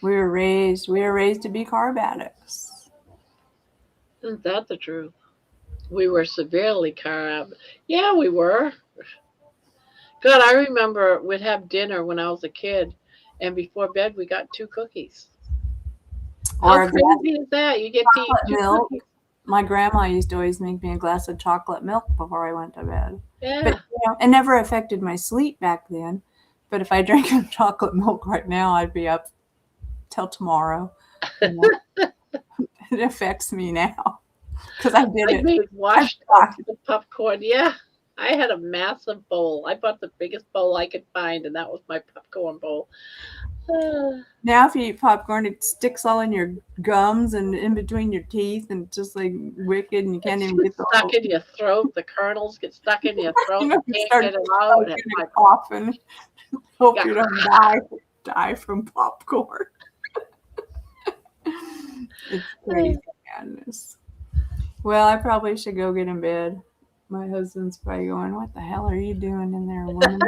We were raised to be carb addicts. Isn't that the truth? We were severely carb. Yeah, we were. God, I remember we'd have dinner when I was a kid, and before bed we got 2 cookies. How crazy is that? You get to eat 2 milk. cookies. My grandma used to always make me a glass of chocolate milk before I went to bed. Yeah. But you know, it never affected my sleep back then. But if I drank chocolate milk right now, I'd be up till tomorrow. You know? It affects me now because I did I it. made washed popcorn. Yeah, I had a massive bowl. I bought the biggest bowl I could find, and that was my popcorn bowl. Now, if you eat popcorn, it sticks all in your gums and in between your teeth, and it's just like wicked, and you can't even get the stuck in your throat. The kernels get stuck in your throat. You know, You you can't get it out. and coughing. Hope you don't die from popcorn. It's crazy madness. Well, I probably should go get in bed. My husband's probably going, "What the hell are you doing in there, woman?"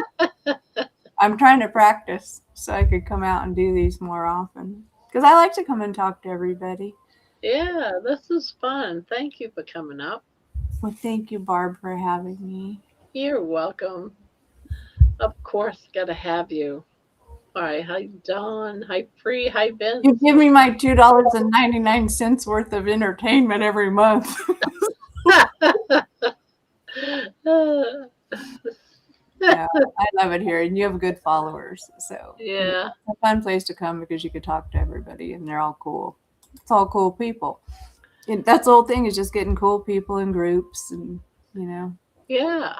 I'm trying to practice so I could come out and do these more often because I like to come and talk to everybody. Yeah, this is fun. Thank you for coming up. Well, thank you, Barb, for having me. You're welcome. Of course, got to have you. Hi, hi, Dawn. Hi, Free. Hi, Vince. You give me my $2.99 worth of entertainment every month. Yeah, I love it here, and you have good followers. So Yeah. it's a fun place to come because you could talk to everybody, and they're all cool. It's all cool people. And that's the whole thing is just getting cool people in groups, and Yeah.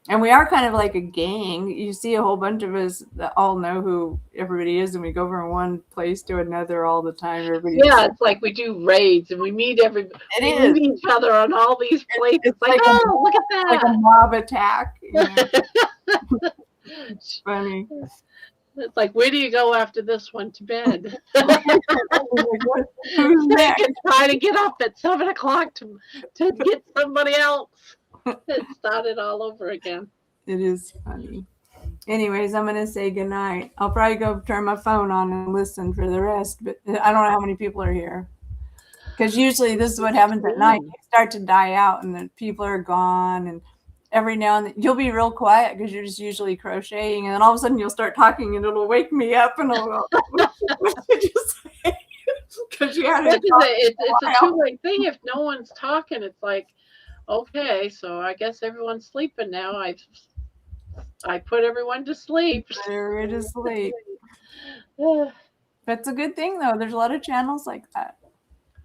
And we are kind of like a gang. You see a whole bunch of us that all know who everybody is, and we go from one place to another all the time. Yeah, it's like we do raids and we meet meet each other on all these places. It's like, oh, look at like a that. mob attack. It's funny. It's like, where do you go after this one to bed? Who's They next? can try to get up at 7 o'clock to get somebody else. It started all over again. It is funny. Anyways, I'm going to say goodnight. I'll probably go turn my phone on and listen for the rest, but I don't know how many people are here. Because usually this is what happens at night. You start to die out and then people are gone. And every now and then you'll be real quiet because you're just usually crocheting. And then all of a sudden you'll start talking and it'll wake me up and I'll go, what did you say? Because you had to it's a two-way thing. If no one's talking, it's like, okay, so I guess everyone's sleeping now. I put everyone to sleep. They're to sleep. That's a good thing though. There's a lot of channels like that.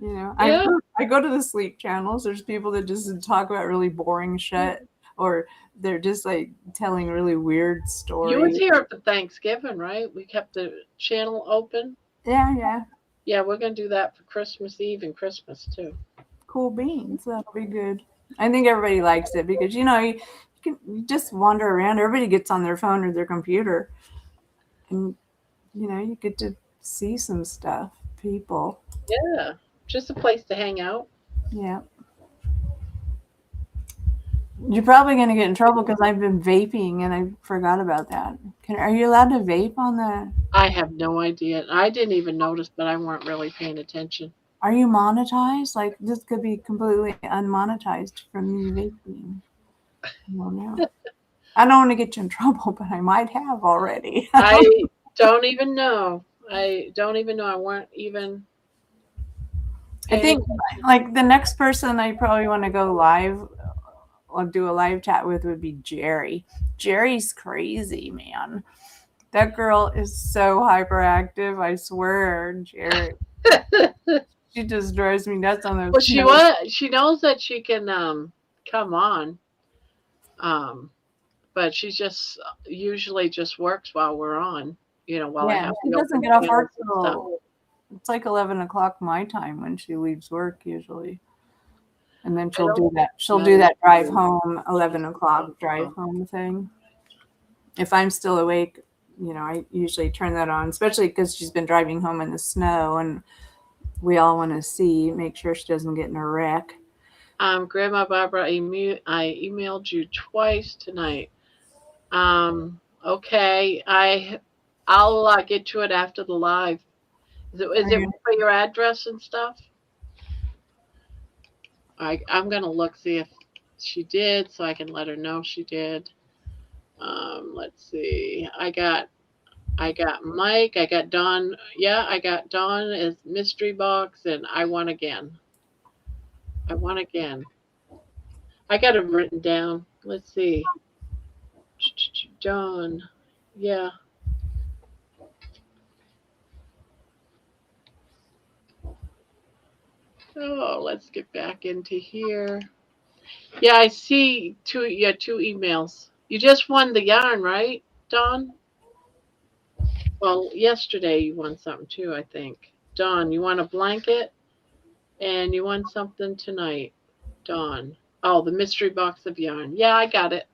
I go to the sleep channels. There's people that just talk about really boring shit, or they're just like telling really weird stories. You were here for Thanksgiving, right? We kept the channel open. Yeah. Yeah, we're gonna do that for Christmas Eve and Christmas too. Cool beans. That'll be good. I think everybody likes it because you just wander around. Everybody gets on their phone or their computer, and you get to see some stuff, people. Yeah, just a place to hang out. Yeah. You're probably going to get in trouble because I've been vaping and I forgot about that. Are you allowed to vape on the? I have no idea. I didn't even notice, but I weren't really paying attention. Are you monetized? Like this could be completely unmonetized from me vaping. I don't know. I don't want to get you in trouble, but I might have already. I don't even know. I weren't even. I think like the next person I probably want to go live or do a live chat with would be Jerry. Jerry's crazy, man. That girl is so hyperactive. I swear, Jerry. She just drives me nuts on those. Well, she knows that she can come on. But she just usually just works while we're on. While I have she doesn't get off work till it's like 11 o'clock my time when she leaves work usually. And then she'll do that. She'll do that drive home, 11 o'clock drive home thing. If I'm still awake, I usually turn that on, especially because she's been driving home in the snow and we all want to make sure she doesn't get in a wreck. Grandma Barbara, I emailed you twice tonight. Okay. I'll get to it after the live. Is it for your address and stuff? I'm gonna look, see if she did, so I can let her know she did. Let's see. I got Mike. I got Dawn. Yeah, I got Dawn as mystery box, and I won again. I got it written down. Let's see. Dawn. Yeah. Oh, let's get back into here. Yeah, I see two emails. You just won the yarn, right, Dawn? Well, yesterday you won something too, I think. Dawn, you want a blanket? And you won something tonight, Dawn. Oh, the mystery box of yarn. Yeah, I got it.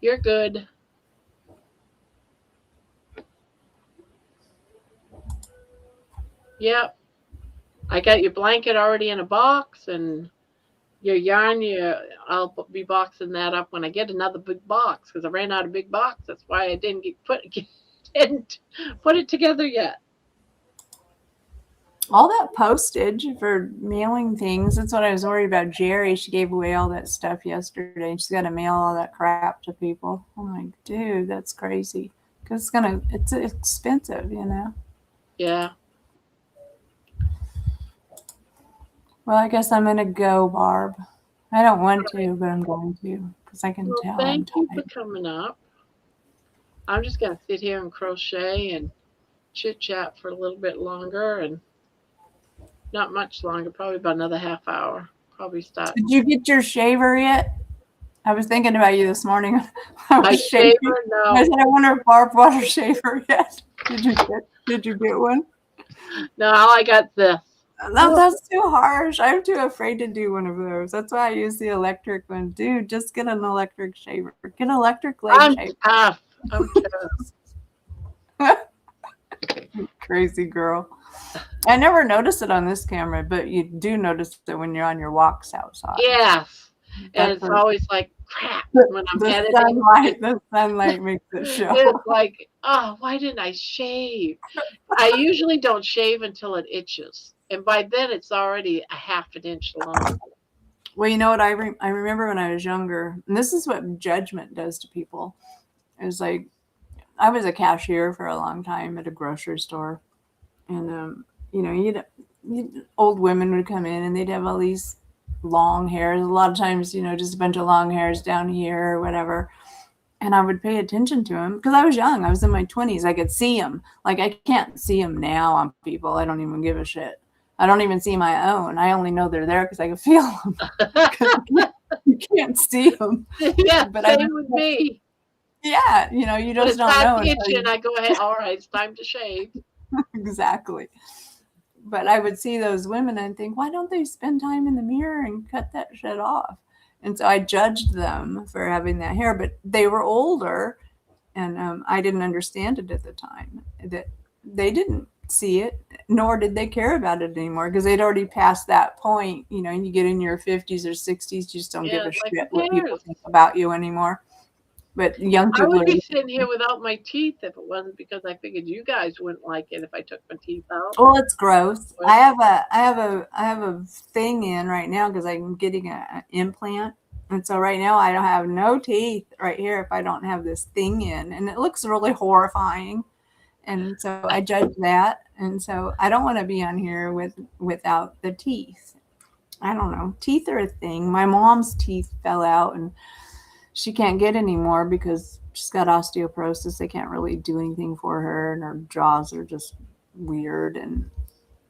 You're good. Yep. I got your blanket already in a box, and your yarn, I'll be boxing that up when I get another big box because I ran out of big box. That's why I didn't put it together yet. All that postage for mailing things, that's what I was worried about. Jerry, she gave away all that stuff yesterday. She's got to mail all that crap to people. I'm like, dude, that's crazy. because it's expensive, you know. Yeah. Well, I guess I'm gonna go, Barb. I don't want to, but I'm going to because I can Well, tell I'm thank you for tired. coming up. I'm just going to sit here and crochet and chit chat for a little bit longer, and not much longer, probably about another half hour. Probably start. Did you get your shaver yet? I was thinking about you this morning. I My was shaving. shaver? I No. said, I wonder if Barb bought her shaver yet. Did you get one? No, I got this. No, that's too harsh. I'm too afraid to do one of those. That's why I use the electric one. Dude, just get an electric shaver. Get an electric leg I'm shaver. tough. I'm tough. Crazy girl. I never noticed it on this camera, but you do notice it when you're on your walks outside. Yes. And That's it's what- always like crap when I'm editing. The sunlight makes it show. It's like, oh, why didn't I shave? I usually don't shave until it itches. And by then it's already a half an inch long. Well, you know what? I remember when I was younger, and this is what judgment does to people. It was like, I was a cashier for a long time at a grocery store. And, you know, old women would come in and they'd have all these long hairs. A lot of times, you know, just a bunch of long hairs down here or whatever. And I would pay attention to them because I was young. I was in my 20s. I could see them. Like, I can't see them now on people. I don't even give a shit. I don't even see my own. I only know they're there because I can feel them. You can't see them. Yeah, But same with me. Yeah, you know, you When just it don't know. starts until you- itching, I go ahead. All right, it's time to shave. Exactly. But I would see those women and think, why don't they spend time in the mirror and cut that shit off? And so I judged them for having that hair, but they were older, and I didn't understand it at the time. That they didn't see it, nor did they care about it anymore because they'd already passed that point. You know, and you get in your 50s or 60s, you just don't give a it's like, shit who what people cares? think about you anymore. But young I people would are be sitting here without my teeth if it wasn't because I figured you guys wouldn't like it if I took my teeth out. Well, it's gross. I have a thing in right now because I'm getting an implant, and so right now I don't have no teeth right here if I don't have this thing in, and it looks really horrifying, and so I judge that, and so I don't want to be on here without the teeth. I don't know. Teeth are a thing. My mom's teeth fell out, and she can't get any more because she's got osteoporosis. They can't really do anything for her, and her jaws are just weird, and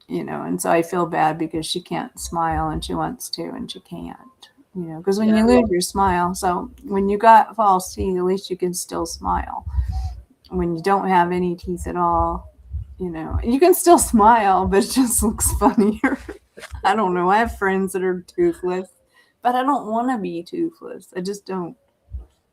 you know, and so I feel bad because she can't smile and she wants to and she can't, you know, because when you lose your smile, so when you got false teeth, at least you can still smile. When you don't have any teeth at all, you know, you can still smile, but it just looks funnier. I don't know. I have friends that are toothless, but I don't want to be toothless. I just don't.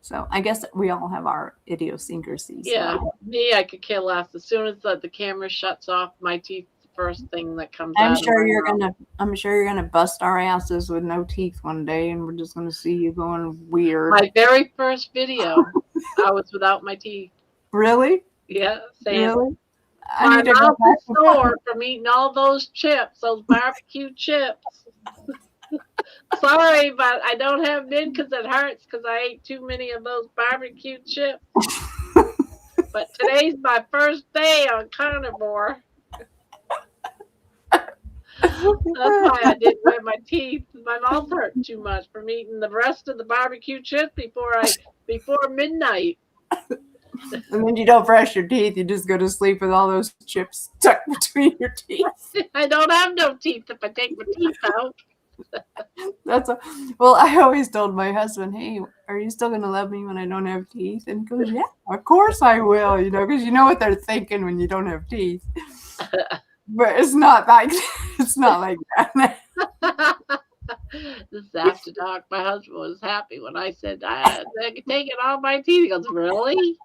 So I guess we all have our idiosyncrasies. Yeah, though. me, I could care less. As soon as the camera shuts off, my teeth, the first thing that comes out. I'm of sure my you're mouth. gonna bust our asses with no teeth one day, and we're just gonna see you going weird. My very first video, I was without my teeth. Really? Yeah, saying Really? I my need to go mouth back is to sore from eating all those chips, those barbecue chips. Sorry, but I don't have men because it hurts because I ate too many of those barbecue chips. But today's my first day on Carnivore. That's why I didn't wear my teeth. My mouth hurt too much from eating the rest of the barbecue chips before midnight. And then you don't brush your teeth. You just go to sleep with all those chips stuck between your teeth. I don't have no teeth if I take my teeth out. Well, I always told my husband, hey, are you still going to love me when I don't have teeth? And he goes, yeah, of course I will, you know, because you know what they're thinking when you don't have teeth. But it's not like that. This is after dark. My husband was happy when I said I could take it all my teeth. He goes, really?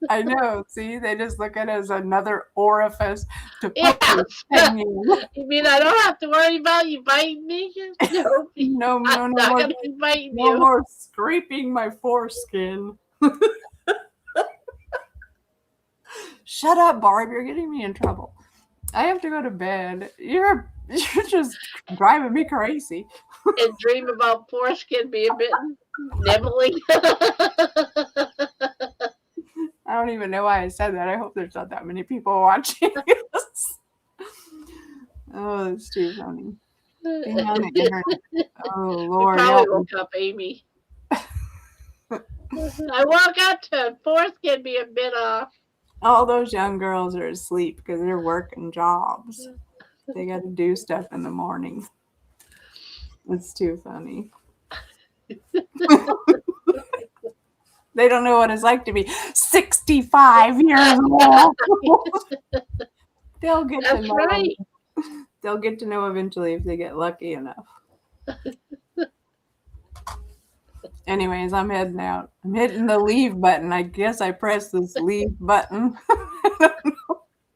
I know. See, they just look at it as another orifice to put Yes. your thing in. You mean I don't have to worry about you biting me? No, No I'm not more, going to be biting no you. more scraping my foreskin. Shut up, Barb. You're getting me in trouble. I have to go to bed. You're just driving me crazy. And dream about foreskin being bitten, nibbling. I don't even know why I said that. I hope there's not that many people watching this. Oh, that's too funny. Being on the internet. Oh, You Lord. probably help me. woke up, Amy. I woke up to foreskin being bit off. All those young girls are asleep because they're working jobs. They got to do stuff in the morning. It's too funny. They don't know what it's like to be 65 years old. They'll get to That's know. right. They'll get to know eventually if they get lucky enough. Anyways, I'm heading out. I'm hitting the leave button. I guess I pressed this leave button.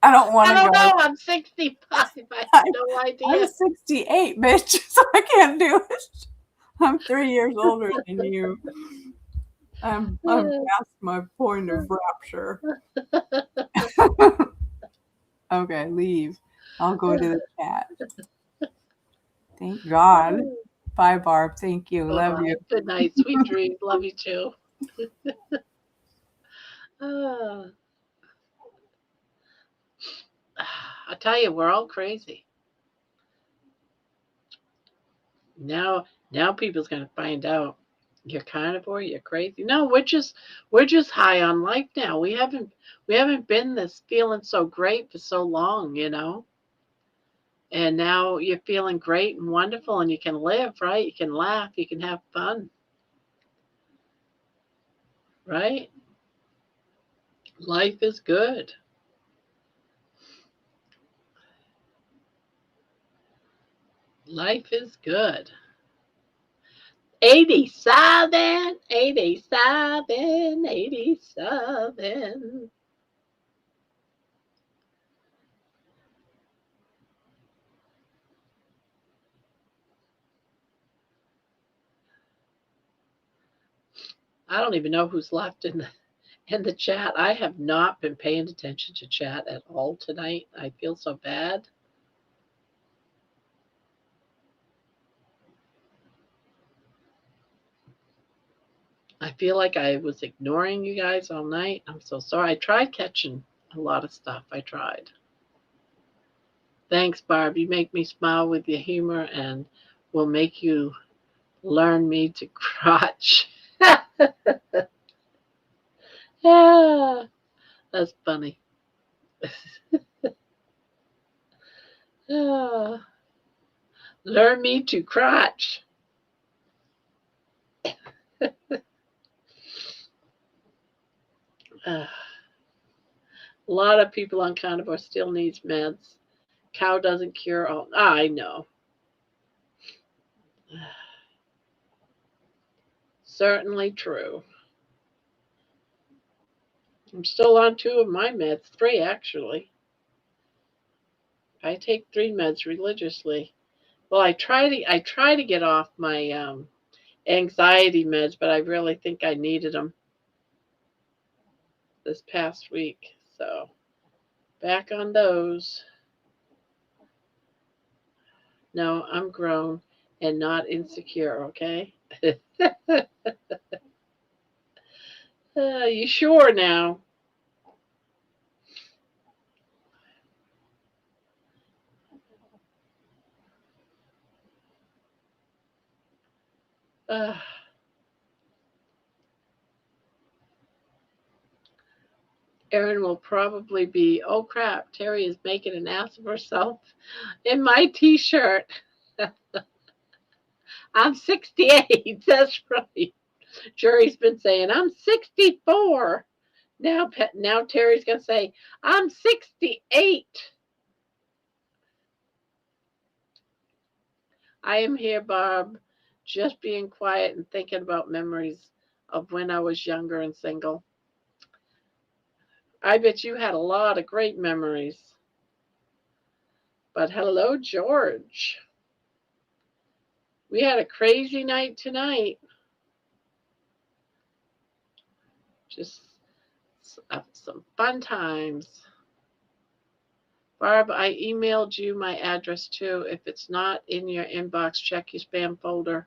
I don't want I to don't go. know. I'm 65. I have no idea. I'm 68, bitch, so I can't do it. I'm 3 years older than you. I'm past my point of rapture. Okay, leave. I'll go to the chat. Thank God. Bye, Barb. Thank you. Love you. Good night. Sweet dreams. Love you too. I tell you, we're all crazy. Now people's gonna find out you're carnivore, you're crazy. No, we're just high on life now. We haven't been this feeling so great for so long, you know. And now you're feeling great and wonderful, and you can live, right? You can laugh, you can have fun, right? Life is good. Life is good. 87, 87, 87. I don't even know who's left in the chat. I have not been paying attention to chat at all tonight. I feel so bad. I feel like I was ignoring you guys all night. I'm so sorry. I tried catching a lot of stuff. I tried. Thanks, Barb. You make me smile with your humor and will make you learn me to crotch. Yeah, that's funny. Learn me to crotch. A lot of people on Carnivore still needs meds. Cow doesn't cure all. I know. Certainly true. I'm still on 2 of my meds, 3 actually. I take 3 meds religiously. Well, I try to get off my anxiety meds, but I really think I needed them this past week. So back on those. No, I'm grown and not insecure, okay? You sure now? Erin will probably be, oh crap, Terry is making an ass of herself in my t-shirt. I'm 68. That's right. Jerry's been saying, I'm 64. Now Terry's going to say, I'm 68. I am here, Barb, just being quiet and thinking about memories of when I was younger and single. I bet you had a lot of great memories. But hello, George. We had a crazy night tonight. Just some fun times. Barb, I emailed you my address too. If it's not in your inbox, check your spam folder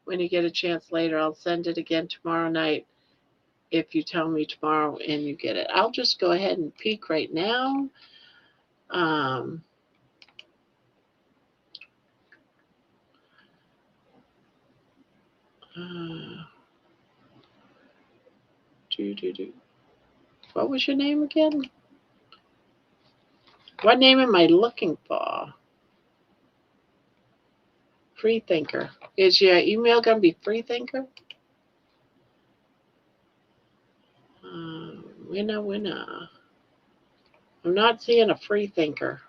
when you get a chance later. I'll send it again tomorrow night. if you tell me tomorrow and you get it. I'll just go ahead and peek right now. What was your name again? What name am I looking for? Freethinker. Is your email going to be Freethinker? Winner. I'm not seeing a Freethinker.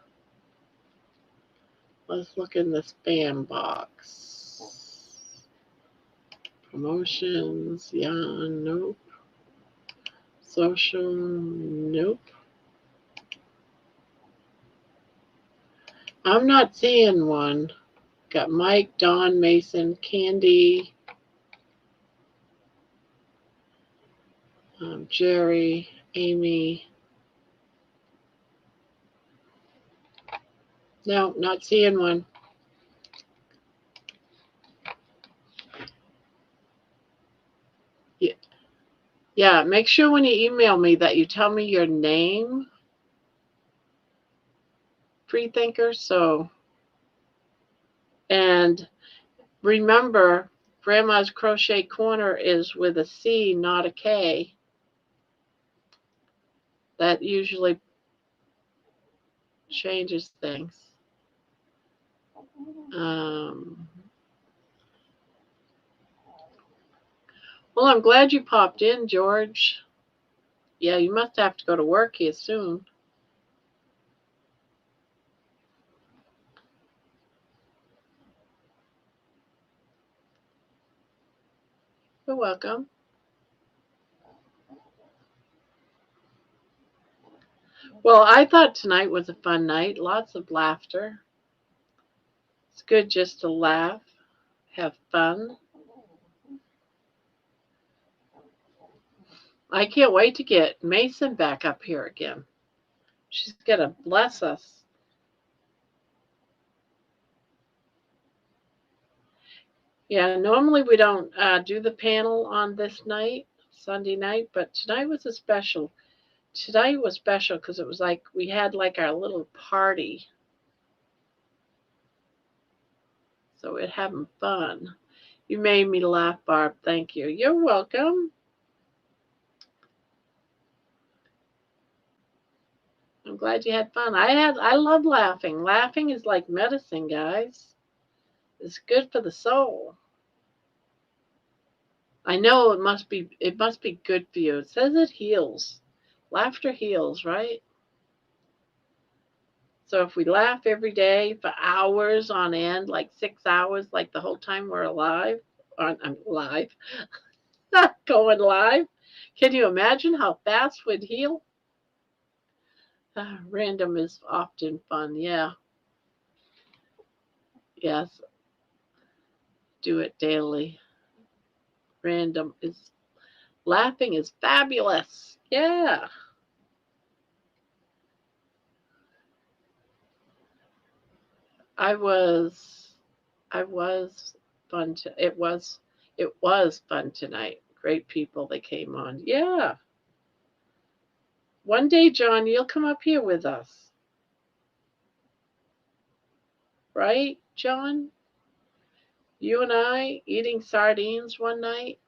Let's look in the spam box. Promotions, yeah, nope. Social, nope. I'm not seeing one. Got Mike, Don, Mason, Candy, Jerry, Amy. No, not seeing one. Yeah, make sure when you email me that you tell me your name, Freethinker. So, and remember, Grandma's Crochet Corner is with a C, not a K. That usually changes things. Well, I'm glad you popped in, George. Yeah, you must have to go to work here soon. You're welcome. Well, I thought tonight was a fun night. Lots of laughter. It's good just to laugh, have fun. I can't wait to get Mason back up here again. She's going to bless us. Yeah, normally we don't do the panel on this night, Sunday night, but tonight was a special. Tonight was special because it was like we had like our little party. So we're having fun. You made me laugh, Barb. Thank you. You're welcome. I'm glad you had fun. I love laughing. Laughing is like medicine, guys. It's good for the soul. I know it must be good for you. It says it heals. Laughter heals, right? So if we laugh every day for hours on end, like 6 hours, like the whole time we're alive, I'm live, going live, can you imagine how fast we'd heal? Random is often fun, yeah. Yes, do it daily. Laughing is fabulous. Yeah. It was fun tonight. Great people that came on. Yeah. One day, John, you'll come up here with us. Right, John? You and I eating sardines one night.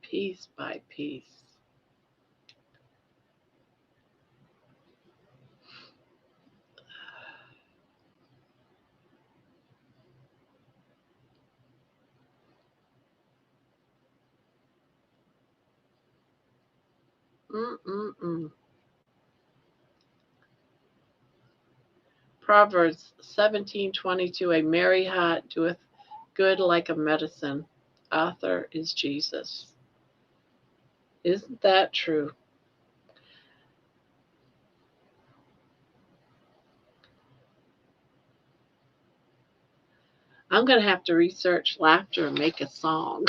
Piece by piece. Proverbs 17:22, a merry heart doeth good like a medicine. Author is Jesus. Isn't that true? I'm going to have to research laughter and make a song.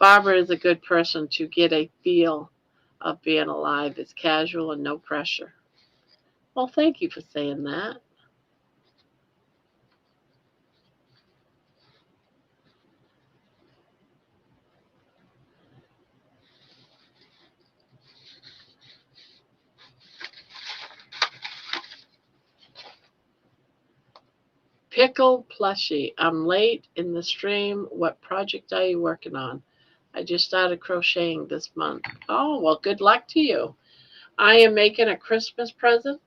Barbara is a good person to get a feel of being alive. It's casual and no pressure. Well, thank you for saying that. Pickle plushie. I'm late in the stream. What project are you working on? I just started crocheting this month. Oh, well, good luck to you. I am making a Christmas present.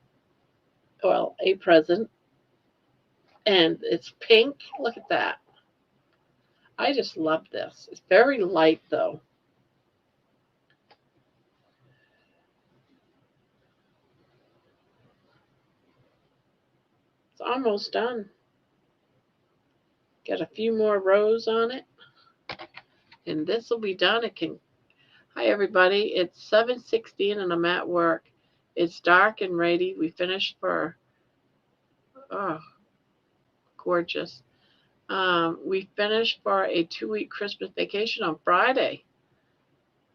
Well, a present. And it's pink. Look at that. I just love this. It's very light, though. It's almost done. Got a few more rows on it. And this will be done. It can. Hi, everybody. It's 7:16 and I'm at work. It's dark and rainy. We finished for, oh, gorgeous. We finished for a 2-week Christmas vacation on Friday.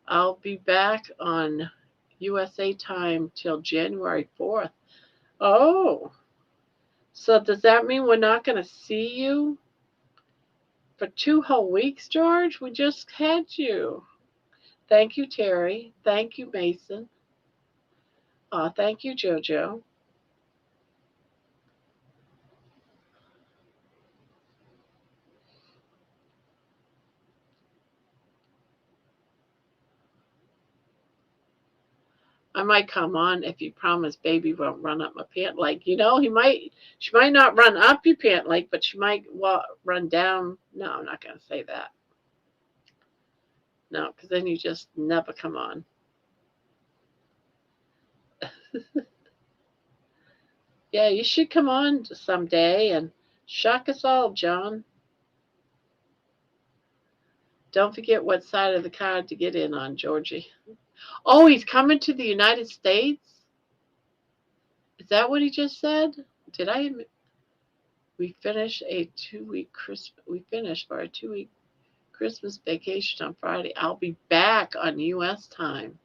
I'll be back on USA time till January 4th. Oh, so does that mean we're not going to see you for 2 whole weeks, George? We just had you. Thank you, Terry. Thank you, Mason. Thank you, JoJo. I might come on if you promise baby won't run up my pant leg. You know, she might not run up your pant leg, but she might run down. No, I'm not going to say that. No, because then you just never come on. Yeah, you should come on someday and shock us all, John. Don't forget what side of the car to get in on, Georgie. Oh, he's coming to the United States? Is that what he just said? Did I? We finished a 2-week Christmas. We finished for a 2-week Christmas vacation on Friday. I'll be back on U.S. time.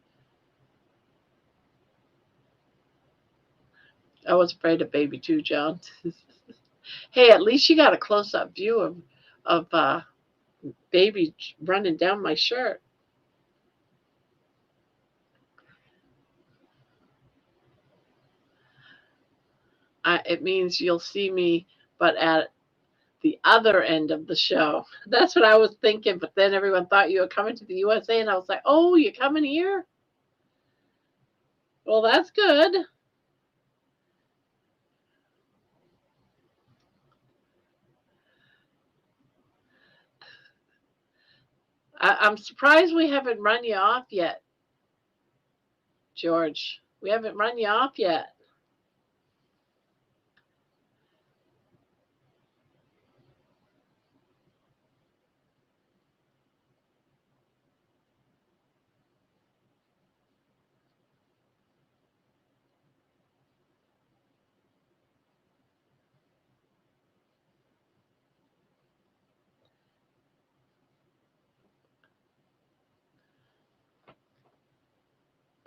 I was afraid of baby too, John. Hey, at least you got a close-up view of baby running down my shirt. It means you'll see me, but at the other end of the show. That's what I was thinking, but then everyone thought you were coming to the USA, and I was like, oh, you're coming here? Well, that's good. I'm surprised we haven't run you off yet, George. We haven't run you off yet.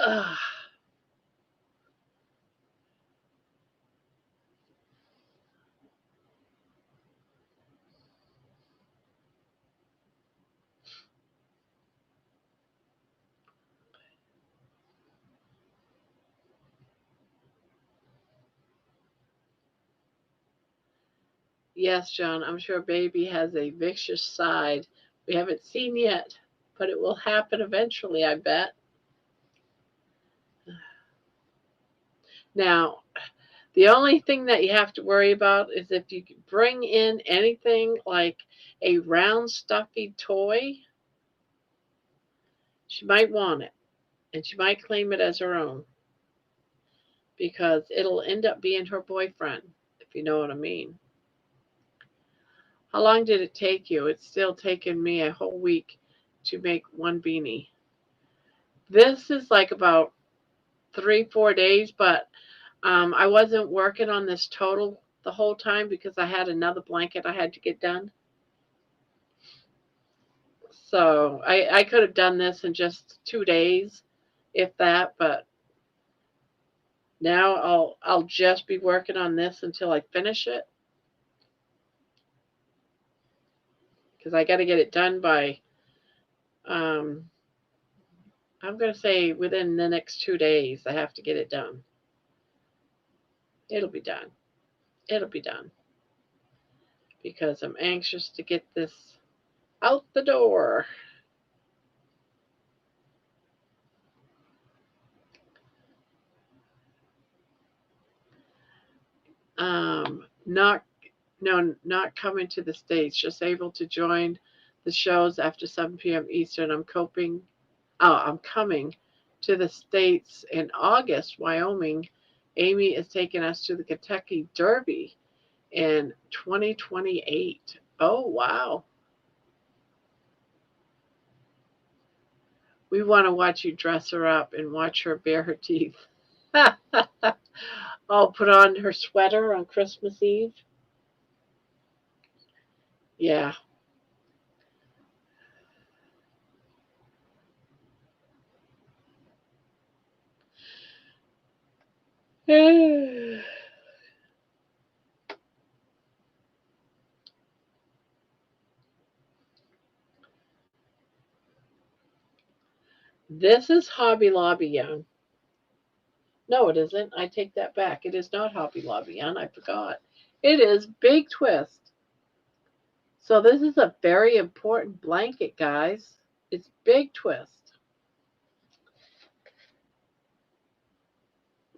Ugh. Yes, John, I'm sure baby has a vicious side we haven't seen yet, but it will happen eventually, I bet. Now, the only thing that you have to worry about is if you bring in anything like a round stuffy toy, she might want it. And she might claim it as her own because it'll end up being her boyfriend, if you know what I mean. How long did it take you? It's still taken me a whole week to make one beanie. This is like about 3-4 days, but I wasn't working on this total the whole time because I had another blanket I had to get done. So I could have done this in just 2 days, if that, but now I'll just be working on this until I finish it. Because I got to get it done by, I'm going to say within the next 2 days, I have to get it done. It'll be done. It'll be done. Because I'm anxious to get this out the door. Not coming to the States, just able to join the shows after 7 p.m. Eastern. I'm coming to the States in August, Wyoming. Amy is taking us to the Kentucky Derby in 2028. Oh, wow. We want to watch you dress her up and watch her bare her teeth. Oh, put on her sweater on Christmas Eve. Yeah. This is Hobby Lobby yarn. No, it isn't. I take that back. It is not Hobby Lobby yarn. I forgot. It is Big Twist. So this is a very important blanket, guys. It's Big Twist.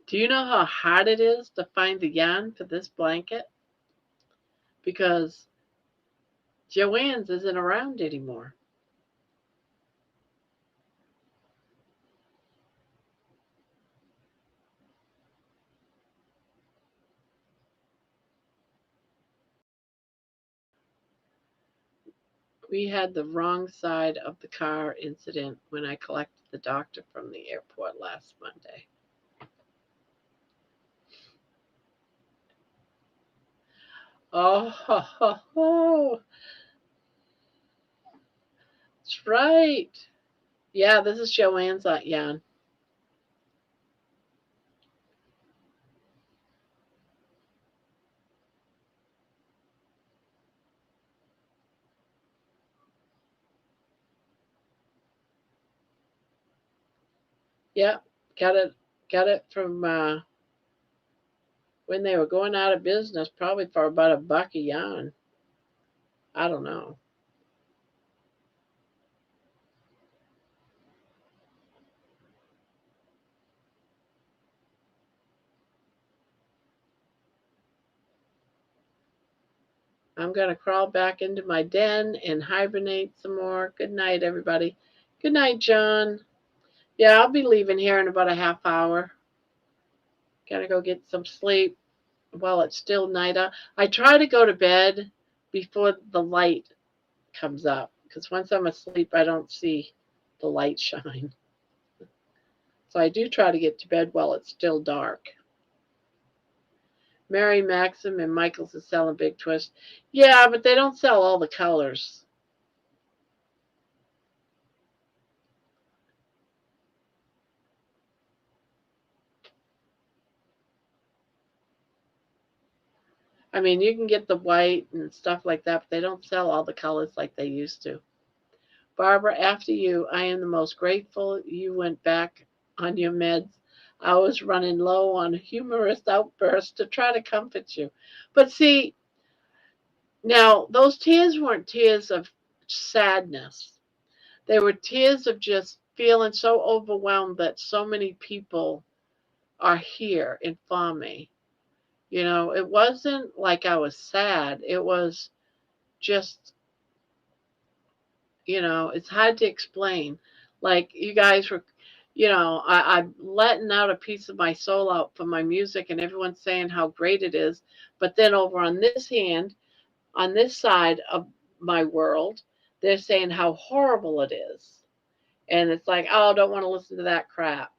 Do you know how hard it is to find the yarn for this blanket? Because Joann's isn't around anymore. We had the wrong side of the car incident when I collected the doctor from the airport last Monday. Oh, ho, ho, ho. That's right. Yeah, this is Joann's yarn. Yep, got it from when they were going out of business, probably for about $1 a yarn. I don't know. I'm going to crawl back into my den and hibernate some more. Good night, everybody. Good night, John. Yeah, I'll be leaving here in about a half hour. Gotta go get some sleep while it's still night out. I try to go to bed before the light comes up because once I'm asleep, I don't see the light shine. So I do try to get to bed while it's still dark. Mary Maxim and Michaels is selling Big Twist. Yeah, but they don't sell all the colors. I mean, you can get the white and stuff like that, but they don't sell all the colors like they used to. Barbara, after you, I am the most grateful you went back on your meds. I was running low on humorous outbursts to try to comfort you. But see, now those tears weren't tears of sadness. They were tears of just feeling so overwhelmed that so many people are here in me. You know, it wasn't like I was sad. It was just, you know, it's hard to explain. Like you guys were, I'm letting out a piece of my soul out for my music, and everyone's saying how great it is. But then over on this hand, on this side of my world, they're saying how horrible it is. And it's like, oh, I don't want to listen to that crap.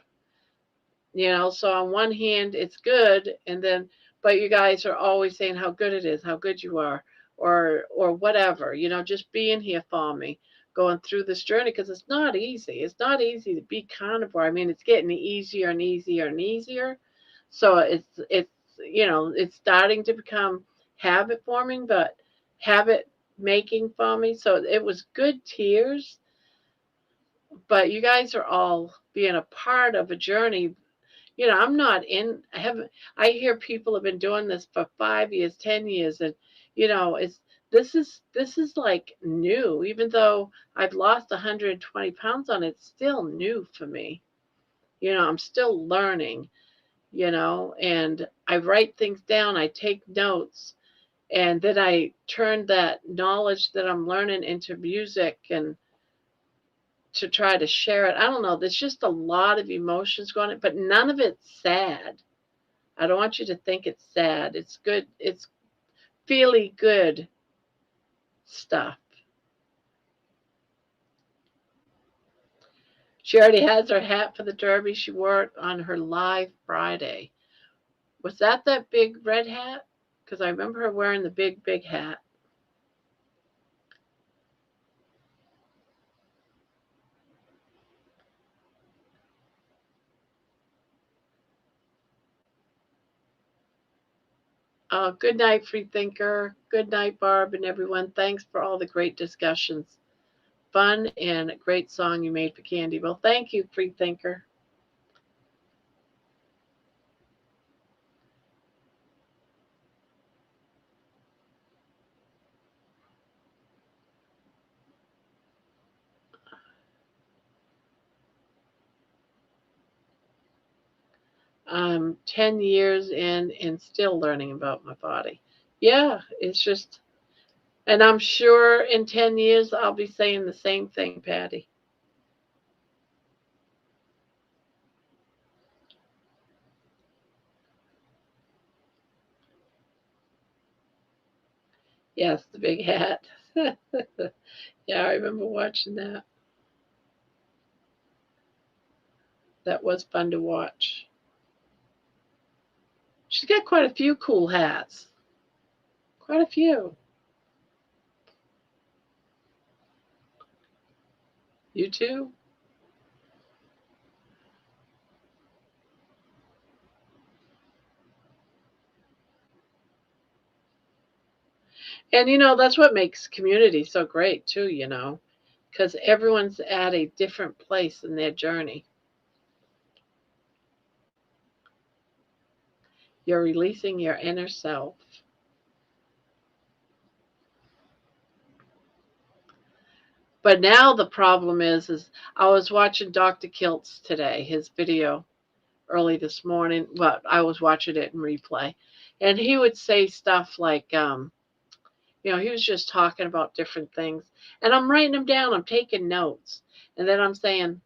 So on one hand, it's good, and then, but you guys are always saying how good it is, how good you are, or whatever, just being here for me, going through this journey, because it's not easy. It's not easy to be carnivore. I mean, it's getting easier and easier and easier. So it's starting to become habit forming, but habit making for me. So it was good tears, but you guys are all being a part of a journey. I'm not in, I hear people have been doing this for 5 years, 10 years, and this is like new. Even though I've lost 120 pounds on it, it's still new for me. I'm still learning, and I write things down, I take notes, and then I turn that knowledge that I'm learning into music and to try to share it. I don't know. There's just a lot of emotions going on, but none of it's sad. I don't want you to think it's sad. It's good. It's feely good stuff. She already has her hat for the Derby. She wore it on her live Friday. Was that big red hat? Because I remember her wearing the big, big hat. Good night, Free Thinker. Good night, Barb and everyone. Thanks for all the great discussions. Fun and a great song you made for Candy. Well, thank you, Free Thinker. I'm 10 years in and still learning about my body. Yeah, it's just, and I'm sure in 10 years I'll be saying the same thing, Patty. Yes, the big hat. Yeah, I remember watching that. That was fun to watch. She's got quite a few cool hats. Quite a few. You too? And that's what makes community so great too, because everyone's at a different place in their journey. You're releasing your inner self. But now the problem is I was watching Dr. Kiltz today, his video early this morning. Well, I was watching it in replay. And he would say stuff like, he was just talking about different things. And I'm writing them down. I'm taking notes. And then I'm saying,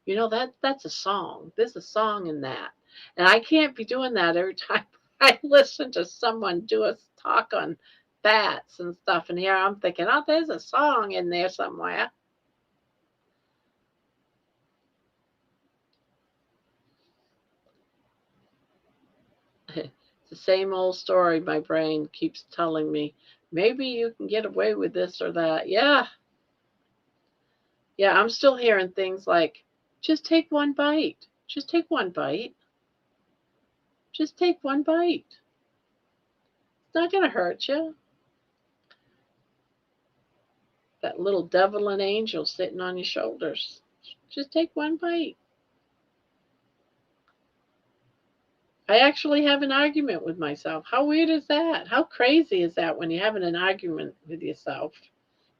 that's a song. There's a song in that. And I can't be doing that every time I listen to someone do a talk on bats and stuff. And here I'm thinking, oh, there's a song in there somewhere. It's the same old story my brain keeps telling me. Maybe you can get away with this or that. Yeah. Yeah, I'm still hearing things like, just take one bite. Just take one bite. Just take one bite. It's not going to hurt you. That little devil and angel sitting on your shoulders. Just take one bite. I actually have an argument with myself. How weird is that? How crazy is that when you're having an argument with yourself?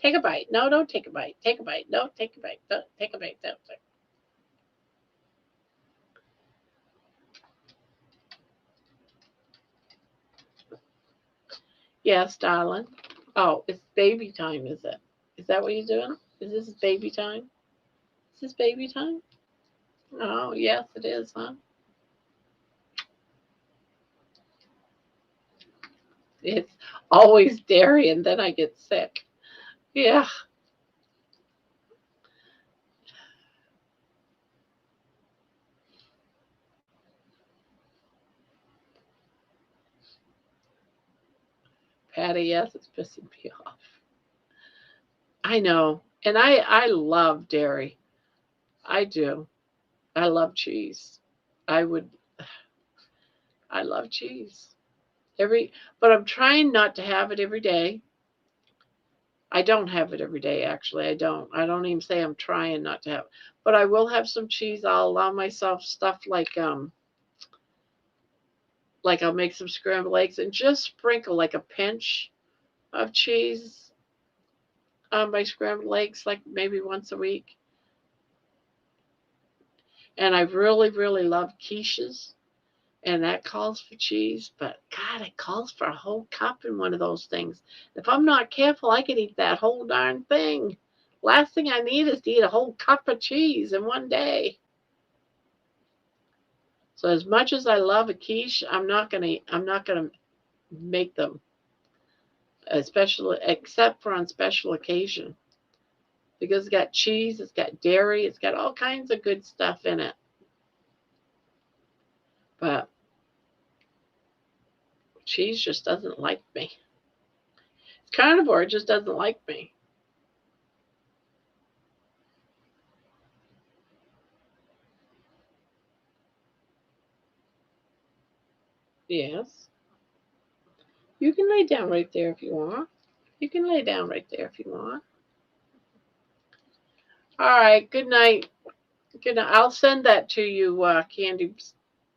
Take a bite. No, don't take a bite. Take a bite. No, take a bite. Don't take a bite. Don't take. Yes, darling. Oh, it's baby time, is it? Is that what you're doing? Is this baby time? Is this baby time? Oh, yes, it is, huh? It's always dairy, and then I get sick. Yeah. Patty, yes, it's pissing me off. I know. And I love dairy. I do. I love cheese. I would I love cheese. But I'm trying not to have it every day. I don't have it every day actually. I don't. I don't even say I'm trying not to have it. But I will have some cheese. I'll allow myself stuff like I'll make some scrambled eggs and just sprinkle like a pinch of cheese on my scrambled eggs, like maybe once a week. And I really, really love quiches, and that calls for cheese. But God, it calls for a whole cup in one of those things. If I'm not careful, I could eat that whole darn thing. Last thing I need is to eat a whole cup of cheese in one day. So as much as I love a quiche, I'm not gonna make them, especially except for on special occasion, because it's got cheese, it's got dairy, it's got all kinds of good stuff in it. But cheese just doesn't like me. Carnivore just doesn't like me. Yes. You can lay down right there if you want. You can lay down right there if you want. All right. Good night. Good night. I'll send that to you, Candy,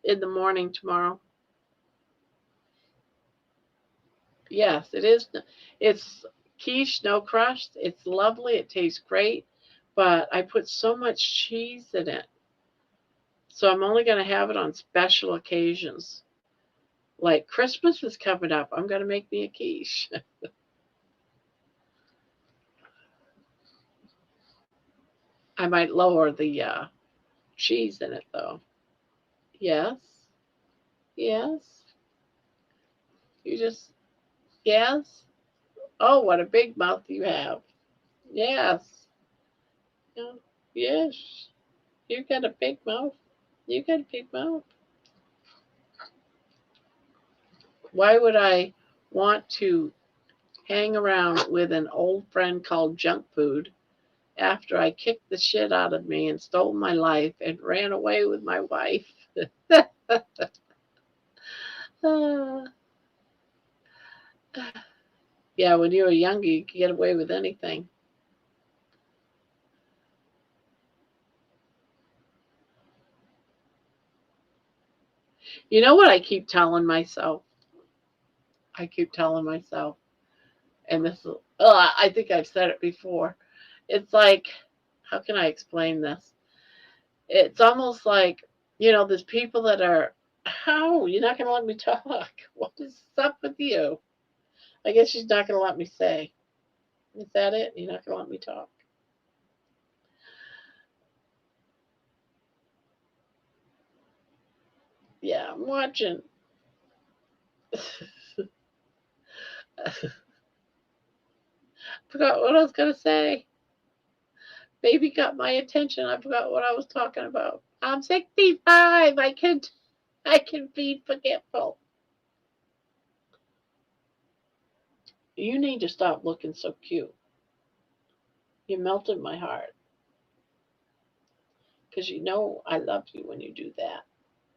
in the morning tomorrow. Yes, it is. It's quiche, no crust. It's lovely. It tastes great. But I put so much cheese in it. So I'm only going to have it on special occasions. Like Christmas is coming up. I'm going to make me a quiche. I might lower the cheese in it, though. Yes. Yes. You just, yes. Oh, what a big mouth you have. Yes. Yeah. Yes. You got a big mouth. You got a big mouth. Why would I want to hang around with an old friend called junk food after I kicked the shit out of me and stole my life and ran away with my wife? Ah, yeah, when you were younger, you could get away with anything. You know what I keep telling myself? I keep telling myself, and this is, I think I've said it before. It's like, how can I explain this? It's almost like, there's people that are, how? You're not going to let me talk. What is up with you? I guess she's not going to let me say. Is that it? You're not going to let me talk. Yeah, I'm watching. Forgot what I was going to say. Baby got my attention. I forgot what I was talking about. I'm 65. I can be forgetful. You need to stop looking so cute. You melted my heart. Because you know I love you when you do that.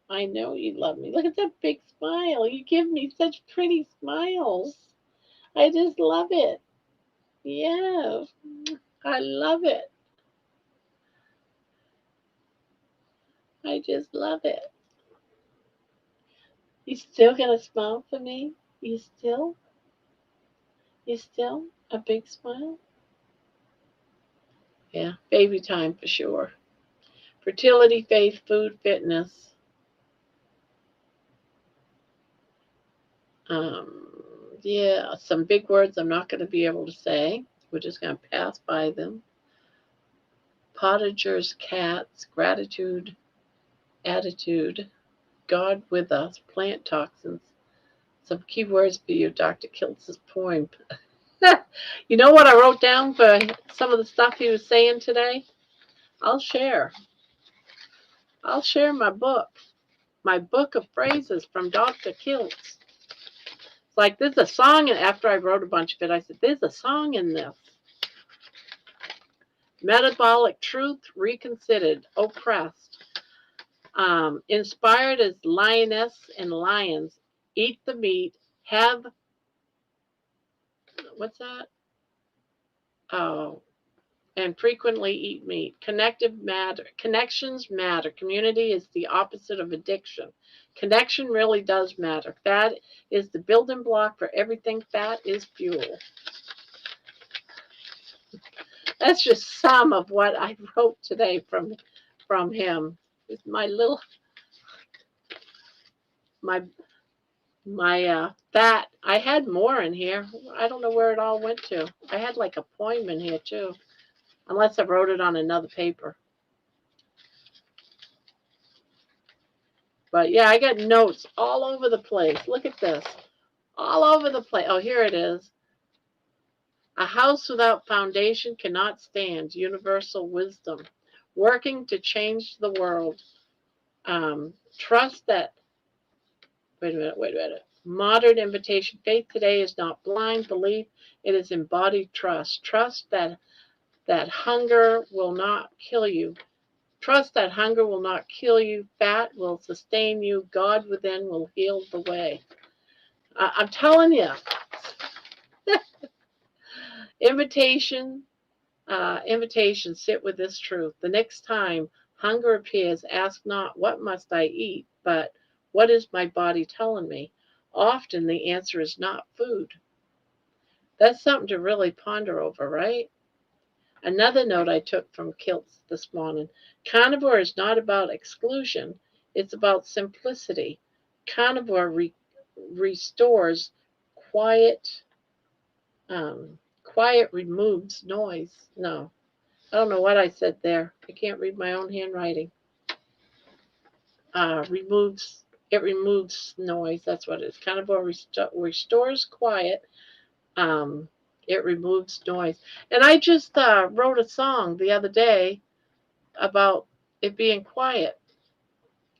I know you love me. Look at that big smile. You give me such pretty smiles. I just love it. Yes. I love it. I just love it. You still gonna smile for me? You still? You still? A big smile? Yeah, baby time for sure. Fertility, faith, food, fitness. Yeah, some big words I'm not going to be able to say. We're just going to pass by them. Pottagers, cats, gratitude, attitude, God with us, plant toxins. Some key words for you, Dr. Kiltz's poem. You know what I wrote down for some of the stuff he was saying today? I'll share. I'll share my book of phrases from Dr. Kiltz. It's like there's a song, and after I wrote a bunch of it, I said, there's a song in this. Metabolic truth reconsidered, oppressed. Inspired as lioness and lions, eat the meat, have, what's that? Oh, and frequently eat meat. Connections matter. Community is the opposite of addiction. Connection really does matter. Fat is the building block for everything. Fat is fuel. That's just some of what I wrote today from him. It's my little fat. I had more in here. I don't know where it all went to. I had like a poem in here too, unless I wrote it on another paper. But yeah, I got notes all over the place. Look at this. All over the place. Oh, here it is. A house without foundation cannot stand. Universal wisdom. Working to change the world. Trust that. Wait a minute. Modern invitation. Faith today is not blind belief. It is embodied trust. Trust that hunger will not kill you. Trust that hunger will not kill you. Fat will sustain you. God within will heal the way. I'm telling you. Invitation, sit with this truth. The next time hunger appears, ask not, what must I eat, but what is my body telling me? Often the answer is not food. That's something to really ponder over, right? Another note I took from Kiltz this morning. Carnivore is not about exclusion. It's about simplicity. Carnivore restores quiet. Quiet removes noise. No, I don't know what I said there. I can't read my own handwriting. It removes noise. That's what it is. Carnivore restores quiet. It removes noise. And I just wrote a song the other day about it being quiet.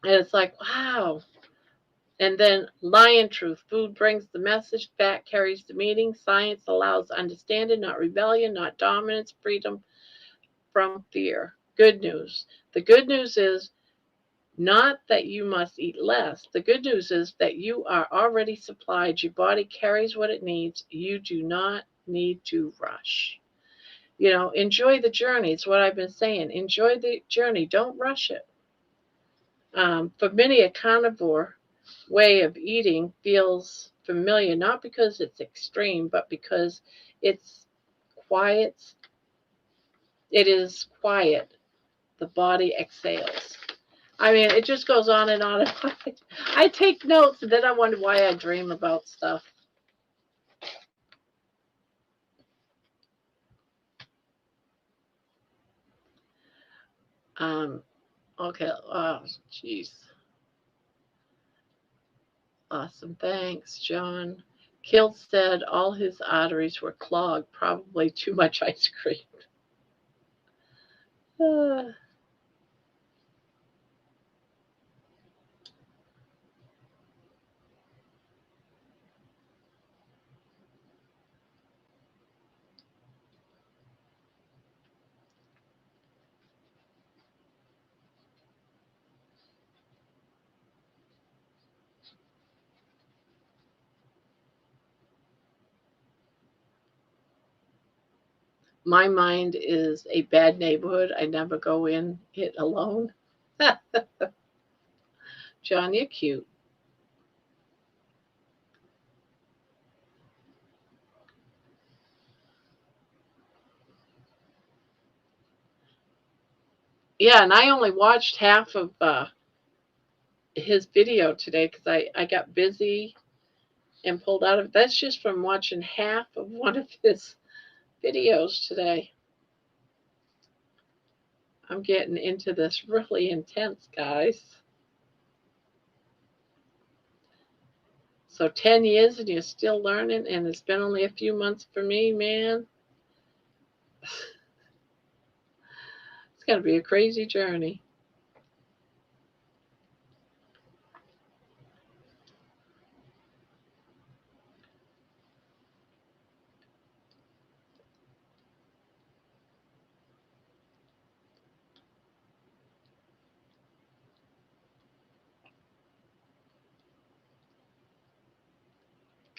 And it's like, wow. And then lion truth. Food brings the message. Fat carries the meaning. Science allows understanding, not rebellion, not dominance, freedom from fear. Good news. The good news is not that you must eat less. The good news is that you are already supplied. Your body carries what it needs. You do not need to rush. You know, enjoy the journey. It's what I've been saying. Enjoy the journey. Don't rush it. For many, a carnivore way of eating feels familiar, not because it's extreme, but because it's quiet. It is quiet. The body exhales. I mean, it just goes on and on. I take notes, and then I wonder why I dream about stuff. Okay. Oh, jeez. Awesome. Thanks, John. Kilt said all his arteries were clogged, probably too much ice cream. My mind is a bad neighborhood. I never go in it alone. John, you're cute. Yeah, and I only watched half of his video today because I got busy and pulled out of it. That's just from watching half of one of his videos today. I'm getting into this really intense, guys. So 10 years and you're still learning, and it's been only a few months for me, man. It's going to be a crazy journey.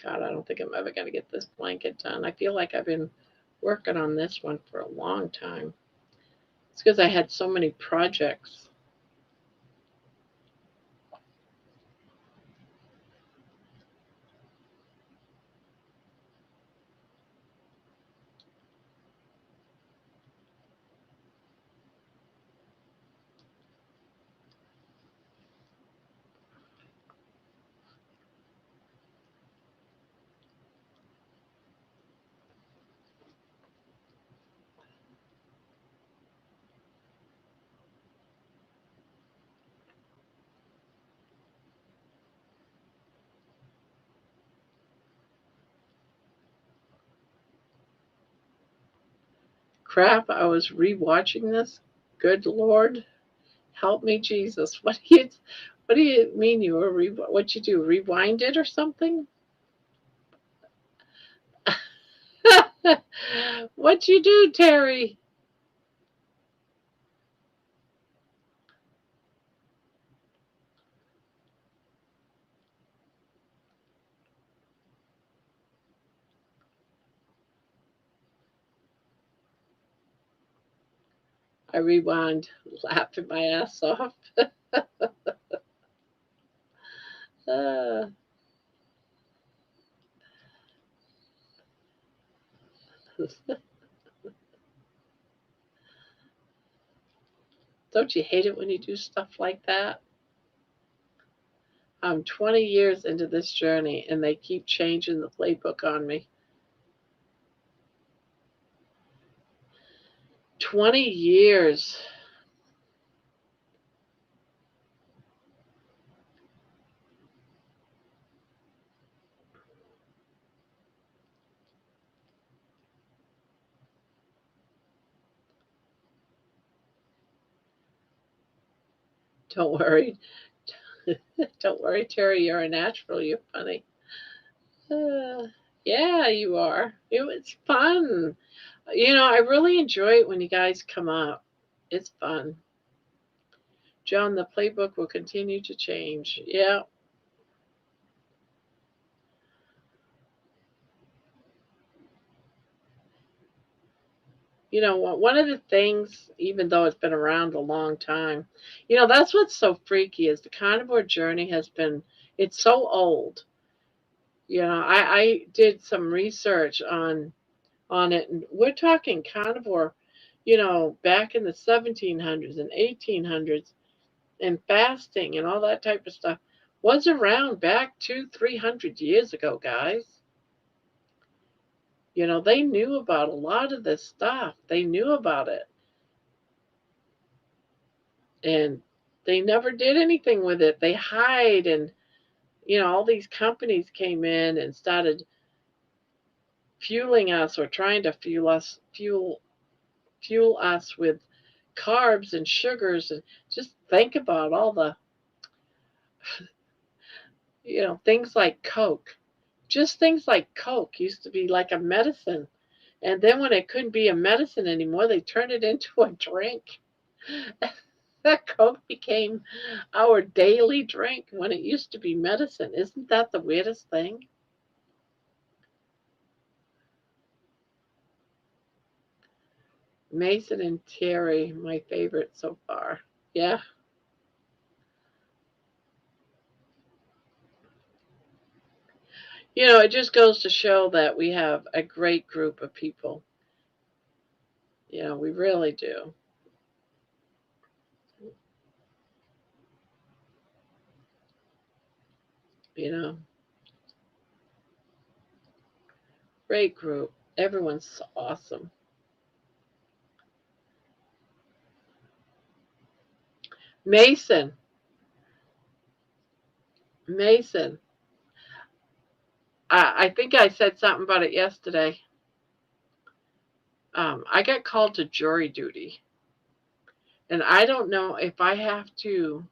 God, I don't think I'm ever going to get this blanket done. I feel like I've been working on this one for a long time. It's because I had so many projects. Crap, I was rewatching this. Good Lord, help me, Jesus. What do you mean you were what you do? Rewind it or something? What you do, Terry? I rewind, laughing my ass off. Uh, don't you hate it when you do stuff like that? I'm 20 years into this journey and they keep changing the playbook on me. 20 years. Don't worry. Don't worry, Terry. You're a natural. You're funny. Yeah, you are. It's fun. I really enjoy it when you guys come up. It's fun. John, the playbook will continue to change. Yeah. One of the things, even though it's been around a long time, that's what's so freaky is the carnivore journey it's so old. I did some research on it, and we're talking carnivore, back in the 1700s and 1800s, and fasting and all that type of stuff was around back 200-300 years ago, guys. They knew about a lot of this stuff. They knew about it. And they never did anything with it. They hide, and all these companies came in and started fueling us, or trying to fuel us with carbs and sugars. And just think about all the things like Coke. Just things like Coke used to be like a medicine. And then when it couldn't be a medicine anymore, they turned it into a drink. That Coke became our daily drink when it used to be medicine. Isn't that the weirdest thing? Mason and Terry, my favorite so far. Yeah. It just goes to show that we have a great group of people. We really do. Great group. Everyone's awesome. Mason. I think I said something about it yesterday. I got called to jury duty. And I don't know if I have to,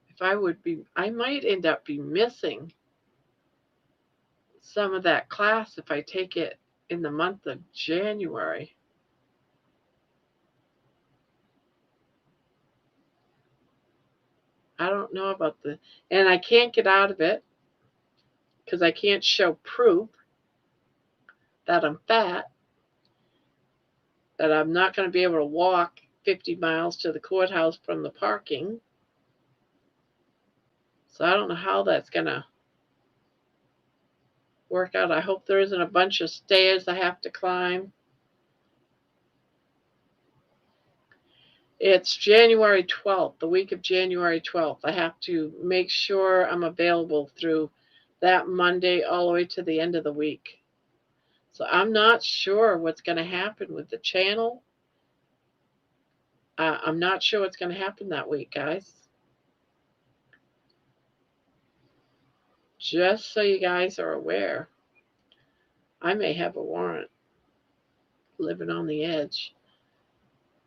if I would be, I might end up be missing some of that class if I take it in the month of January. I don't know about and I can't get out of it because I can't show proof that I'm fat, that I'm not going to be able to walk 50 miles to the courthouse from the parking. So I don't know how that's going to work out. I hope there isn't a bunch of stairs I have to climb. It's January 12th, the week of January 12th. I have to make sure I'm available through that Monday all the way to the end of the week. So I'm not sure what's going to happen with the channel. I'm not sure what's going to happen that week, guys. Just so you guys are aware, I may have a warrant. Living on the edge.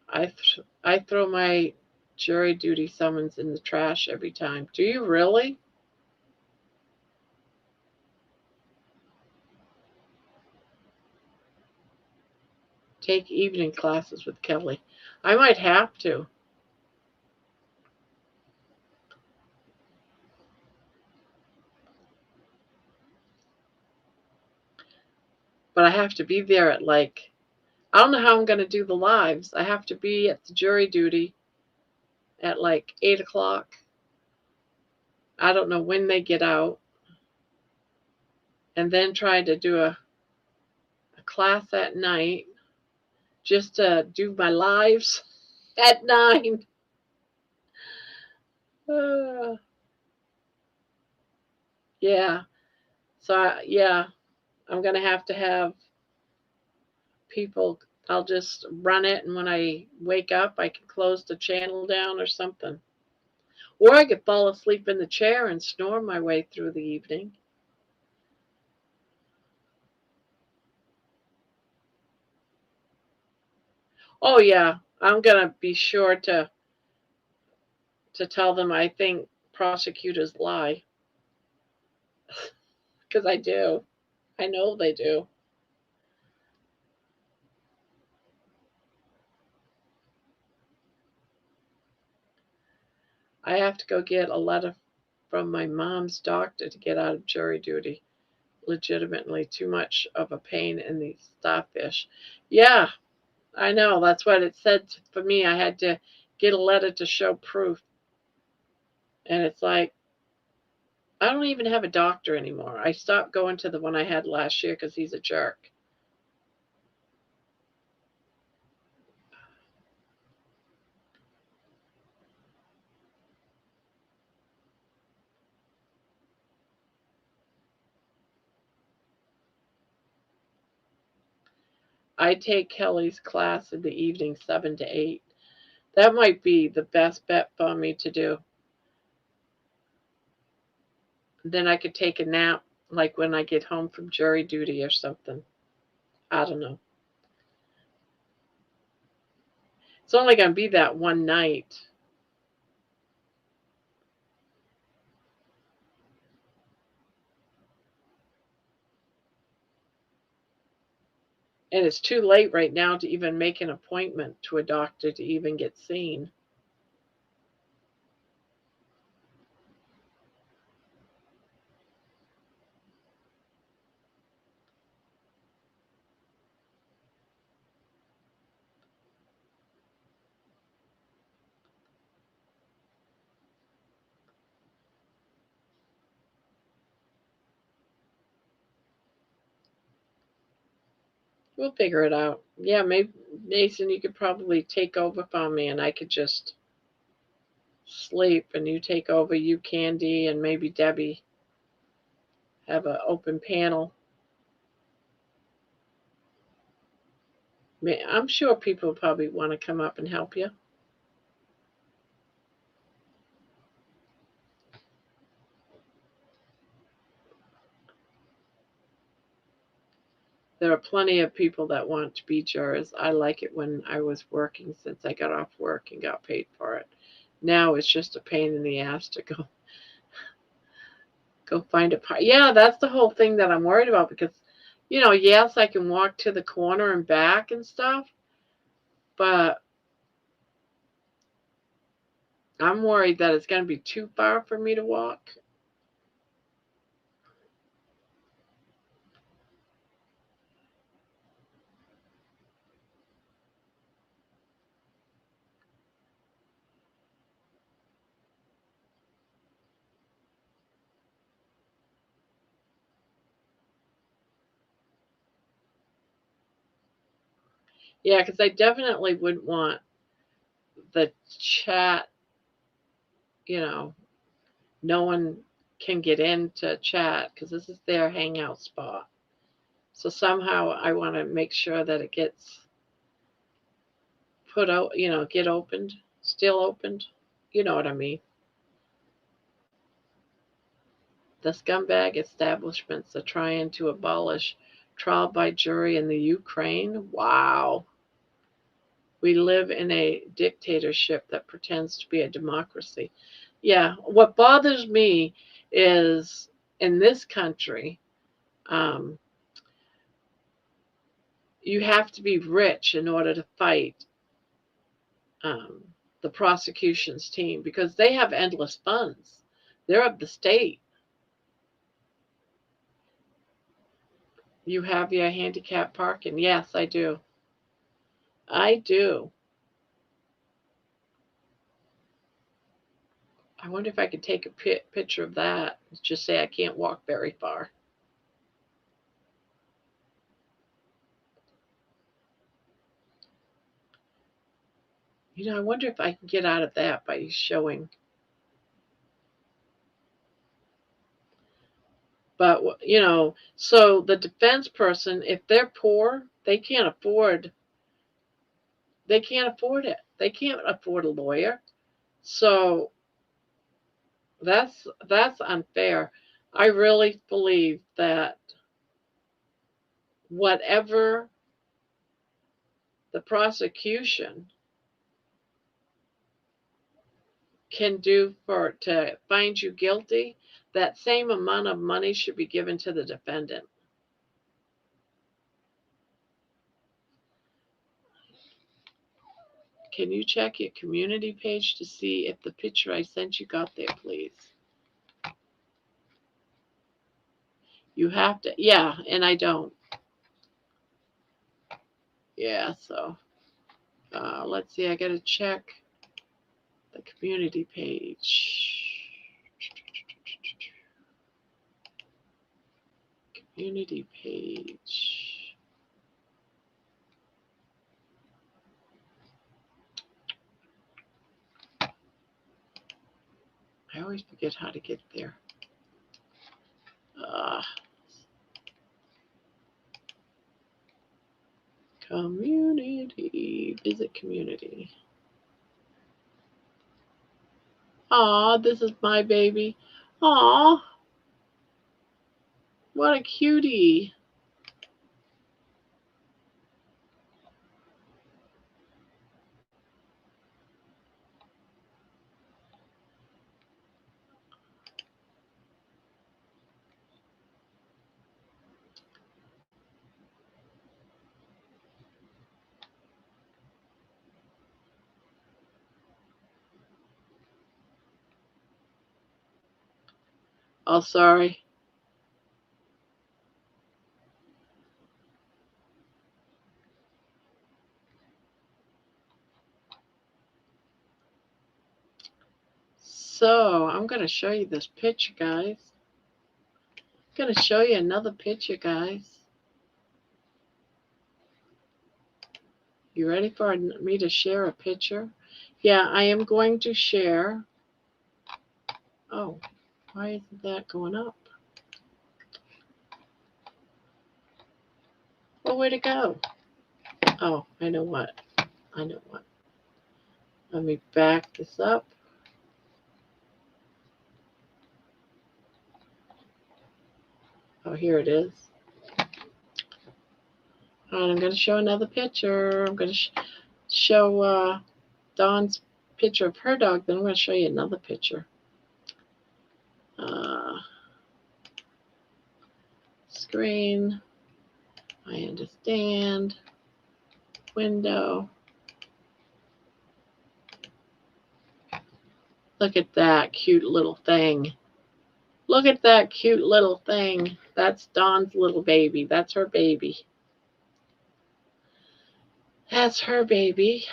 I throw my jury duty summons in the trash every time. Do you really? Take evening classes with Kelly. I might have to. But I have to be there at like, I don't know how I'm going to do the lives. I have to be at the jury duty at like 8 o'clock. I don't know when they get out. And then try to do a class at night just to do my lives at 9. Yeah. So, yeah, I'm going to have people. I'll just run it, and when I wake up, I can close the channel down or something. Or I could fall asleep in the chair and snore my way through the evening. Oh, yeah, I'm going to be sure to tell them I think prosecutors lie. Because I do. I know they do. I have to go get a letter from my mom's doctor to get out of jury duty. Legitimately too much of a pain in the starfish. Yeah, I know. That's what it said for me. I had to get a letter to show proof. And it's like, I don't even have a doctor anymore. I stopped going to the one I had last year because he's a jerk. I take Kelly's class in the evening, 7 to 8. That might be the best bet for me to do. Then I could take a nap, like when I get home from jury duty or something. I don't know. It's only going to be that one night. And it's too late right now to even make an appointment to a doctor to even get seen. We'll figure it out. Yeah, maybe, Mason, you could probably take over for me and I could just sleep and you take over, you, Candy, and maybe Debbie have an open panel. I'm sure people probably want to come up and help you. There are plenty of people that want to be jurors. I like it when I was working, since I got off work and got paid for it. Now it's just a pain in the ass to go find a part. Yeah, that's the whole thing that I'm worried about, because, yes, I can walk to the corner and back and stuff, but I'm worried that it's going to be too far for me to walk. Yeah, because I definitely wouldn't want the chat, no one can get into chat because this is their hangout spot. So somehow I want to make sure that it gets put out, get opened, still opened. You know what I mean. The scumbag establishments are trying to abolish trial by jury in the Ukraine. Wow. We live in a dictatorship that pretends to be a democracy. Yeah, what bothers me is in this country, you have to be rich in order to fight the prosecution's team, because they have endless funds. They're of the state. You have your handicap parking? Yes, I do. I do. I wonder if I could take a picture of that. Just say I can't walk very far. I wonder if I can get out of that by showing. But, so the defense person, if they're poor, they can't afford it. They can't afford a lawyer. So that's unfair. I really believe that whatever the prosecution can do to find you guilty, that same amount of money should be given to the defendant. Can you check your community page to see if the picture I sent you got there, please? You have to, yeah, and I don't. Yeah, so let's see, I gotta check the community page. Community page. I always forget how to get there. Community, visit community. Aw, this is my baby. Aw, what a cutie. Oh, sorry. So, I'm going to show you this picture, guys. I'm going to show you another picture, guys. You ready for me to share a picture? Yeah, I am going to share. Oh, why isn't that going up? Well, where'd it go? Oh, I know what. Let me back this up. Oh, here it is. All right, I'm going to show another picture. I'm going to show Dawn's picture of her dog. Then I'm going to show you another picture. Screen. I understand. Window. Look at that cute little thing. Look at that cute little thing. That's Dawn's little baby. That's her baby. That's her baby.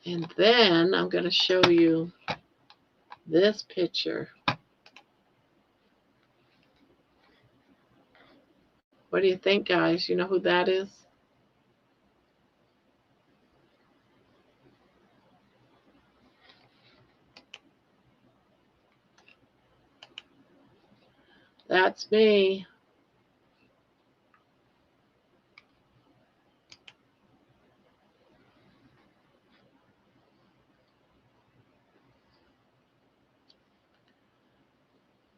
And then I'm going to show you this picture. What do you think, guys? You know who that is? That's me.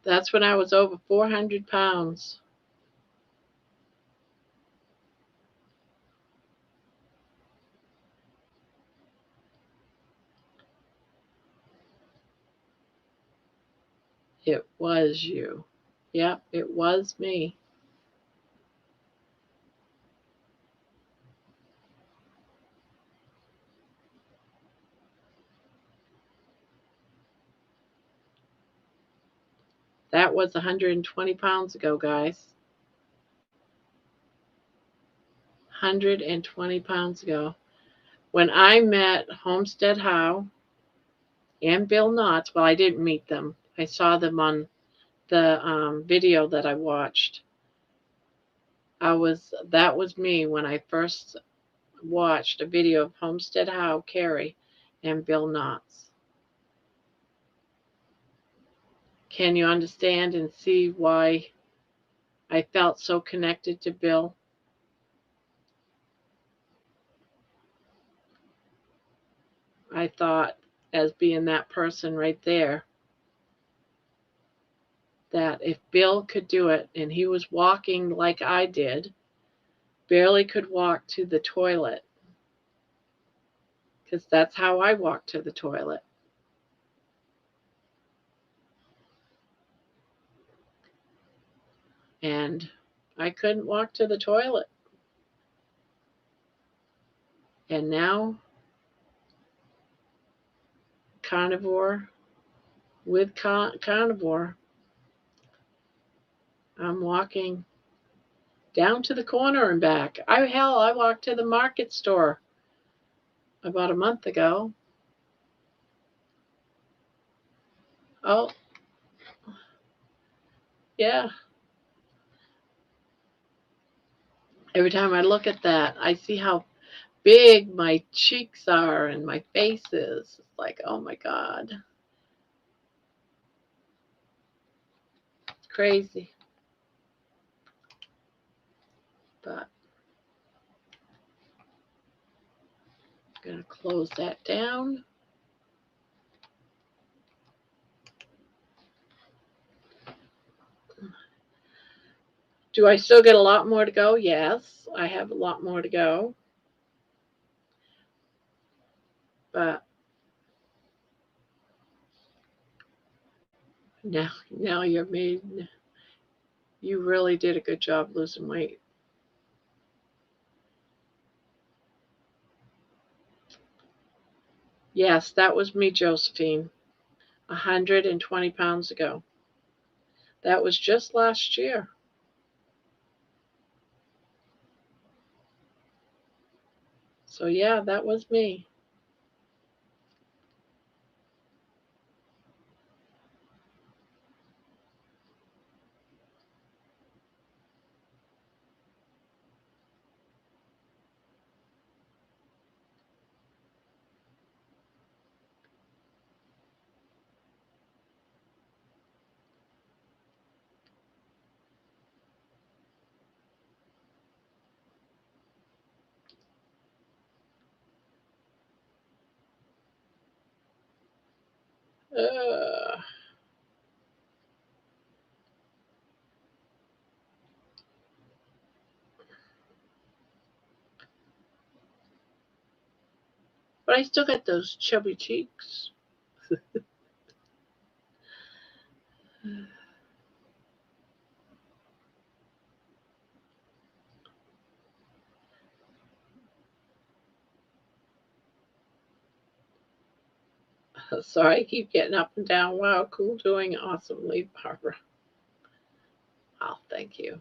That's when I was over 400 pounds. It was you. Yep, it was me. That was 120 pounds ago, guys. 120 pounds ago. When I met Homestead Howe and Bill Knotts, well, I didn't meet them. I saw them on the video that I watched. That was me when I first watched a video of Homestead Howe, Carrie, and Bill Knotts. Can you understand and see why I felt so connected to Bill? I thought, as being that person right there, that if Bill could do it, and he was walking like I did, barely could walk to the toilet, because that's how I walked to the toilet. And I couldn't walk to the toilet. And now, Carnivore, with Carnivore, I'm walking down to the corner and back. I walked to the market store about a month ago. Oh, yeah. Every time I look at that, I see how big my cheeks are and my face is. It's like, oh my God. It's crazy. But I'm going to close that down. Do I still get a lot more to go? Yes, I have a lot more to go. But now you're made. You really did a good job losing weight. Yes, that was me, Josephine. 120 pounds ago. That was just last year. So yeah, that was me. But I still got those chubby cheeks. Sorry, I keep getting up and down. Wow, cool doing awesomely, Barbara. Oh, thank you.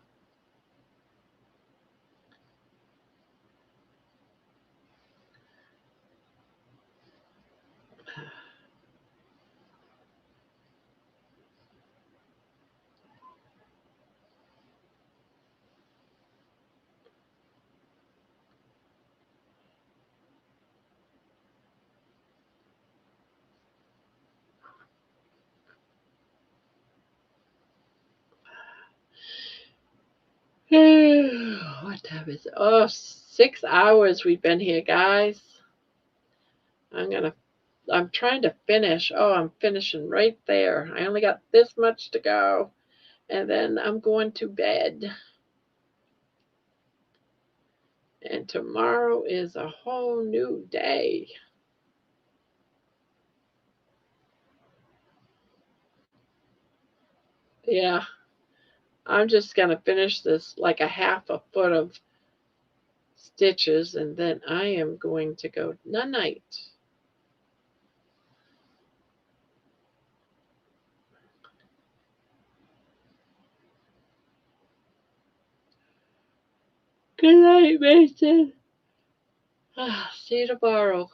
What time is it? Oh, 6 hours we've been here, guys. I'm trying to finish. Oh, I'm finishing right there. I only got this much to go, and then I'm going to bed. And tomorrow is a whole new day. Yeah, I'm just going to finish this like a half a foot of stitches, and then I am going to go night-night. Good night, Mason. See you tomorrow.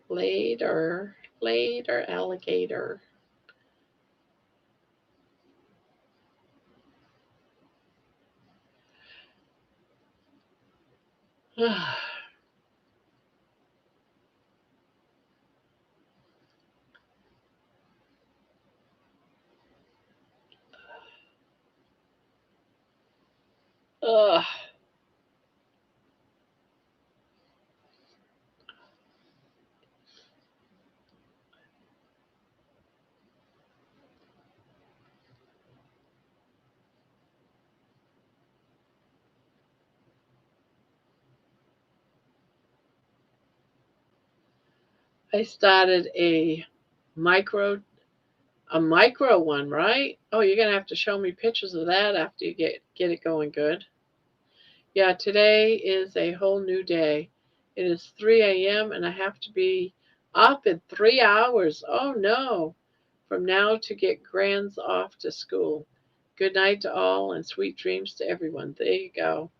Later, alligator. Ugh. I started a micro one, right? Oh, you're gonna have to show me pictures of that after you get it going good. Yeah, today is a whole new day. It is 3 a.m. and I have to be up in 3 hours. Oh no. From now to get grands off to school. Good night to all and sweet dreams to everyone. There you go.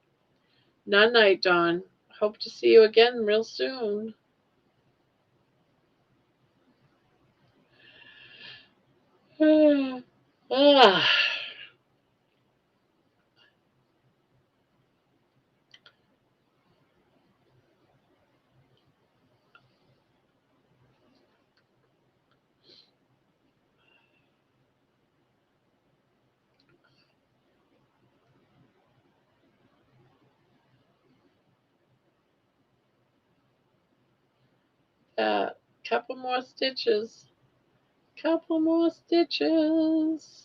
Night, Dawn. Hope to see you again real soon. Ah. Couple more stitches. Couple more stitches.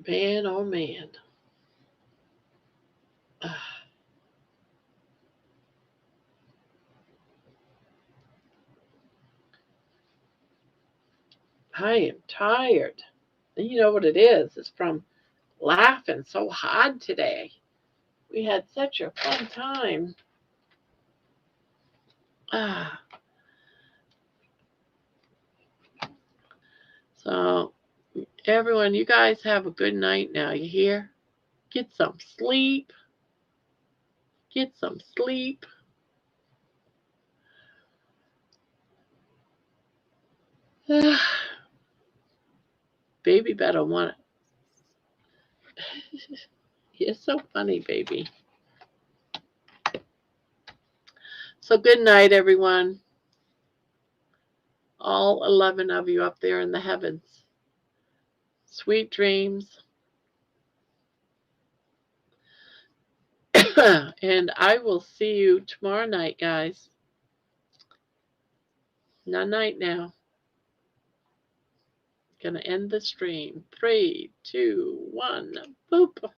Man, oh man. I am tired. And you know what it is? It's from laughing so hard today. We had such a fun time. So, everyone, you guys have a good night now. You hear? Get some sleep. Get some sleep. Baby better want it. You're so funny, baby. So good night, everyone. All 11 of you up there in the heavens. Sweet dreams. And I will see you tomorrow night, guys. Night now. Gonna end the stream. 3, 2, 1. Boop.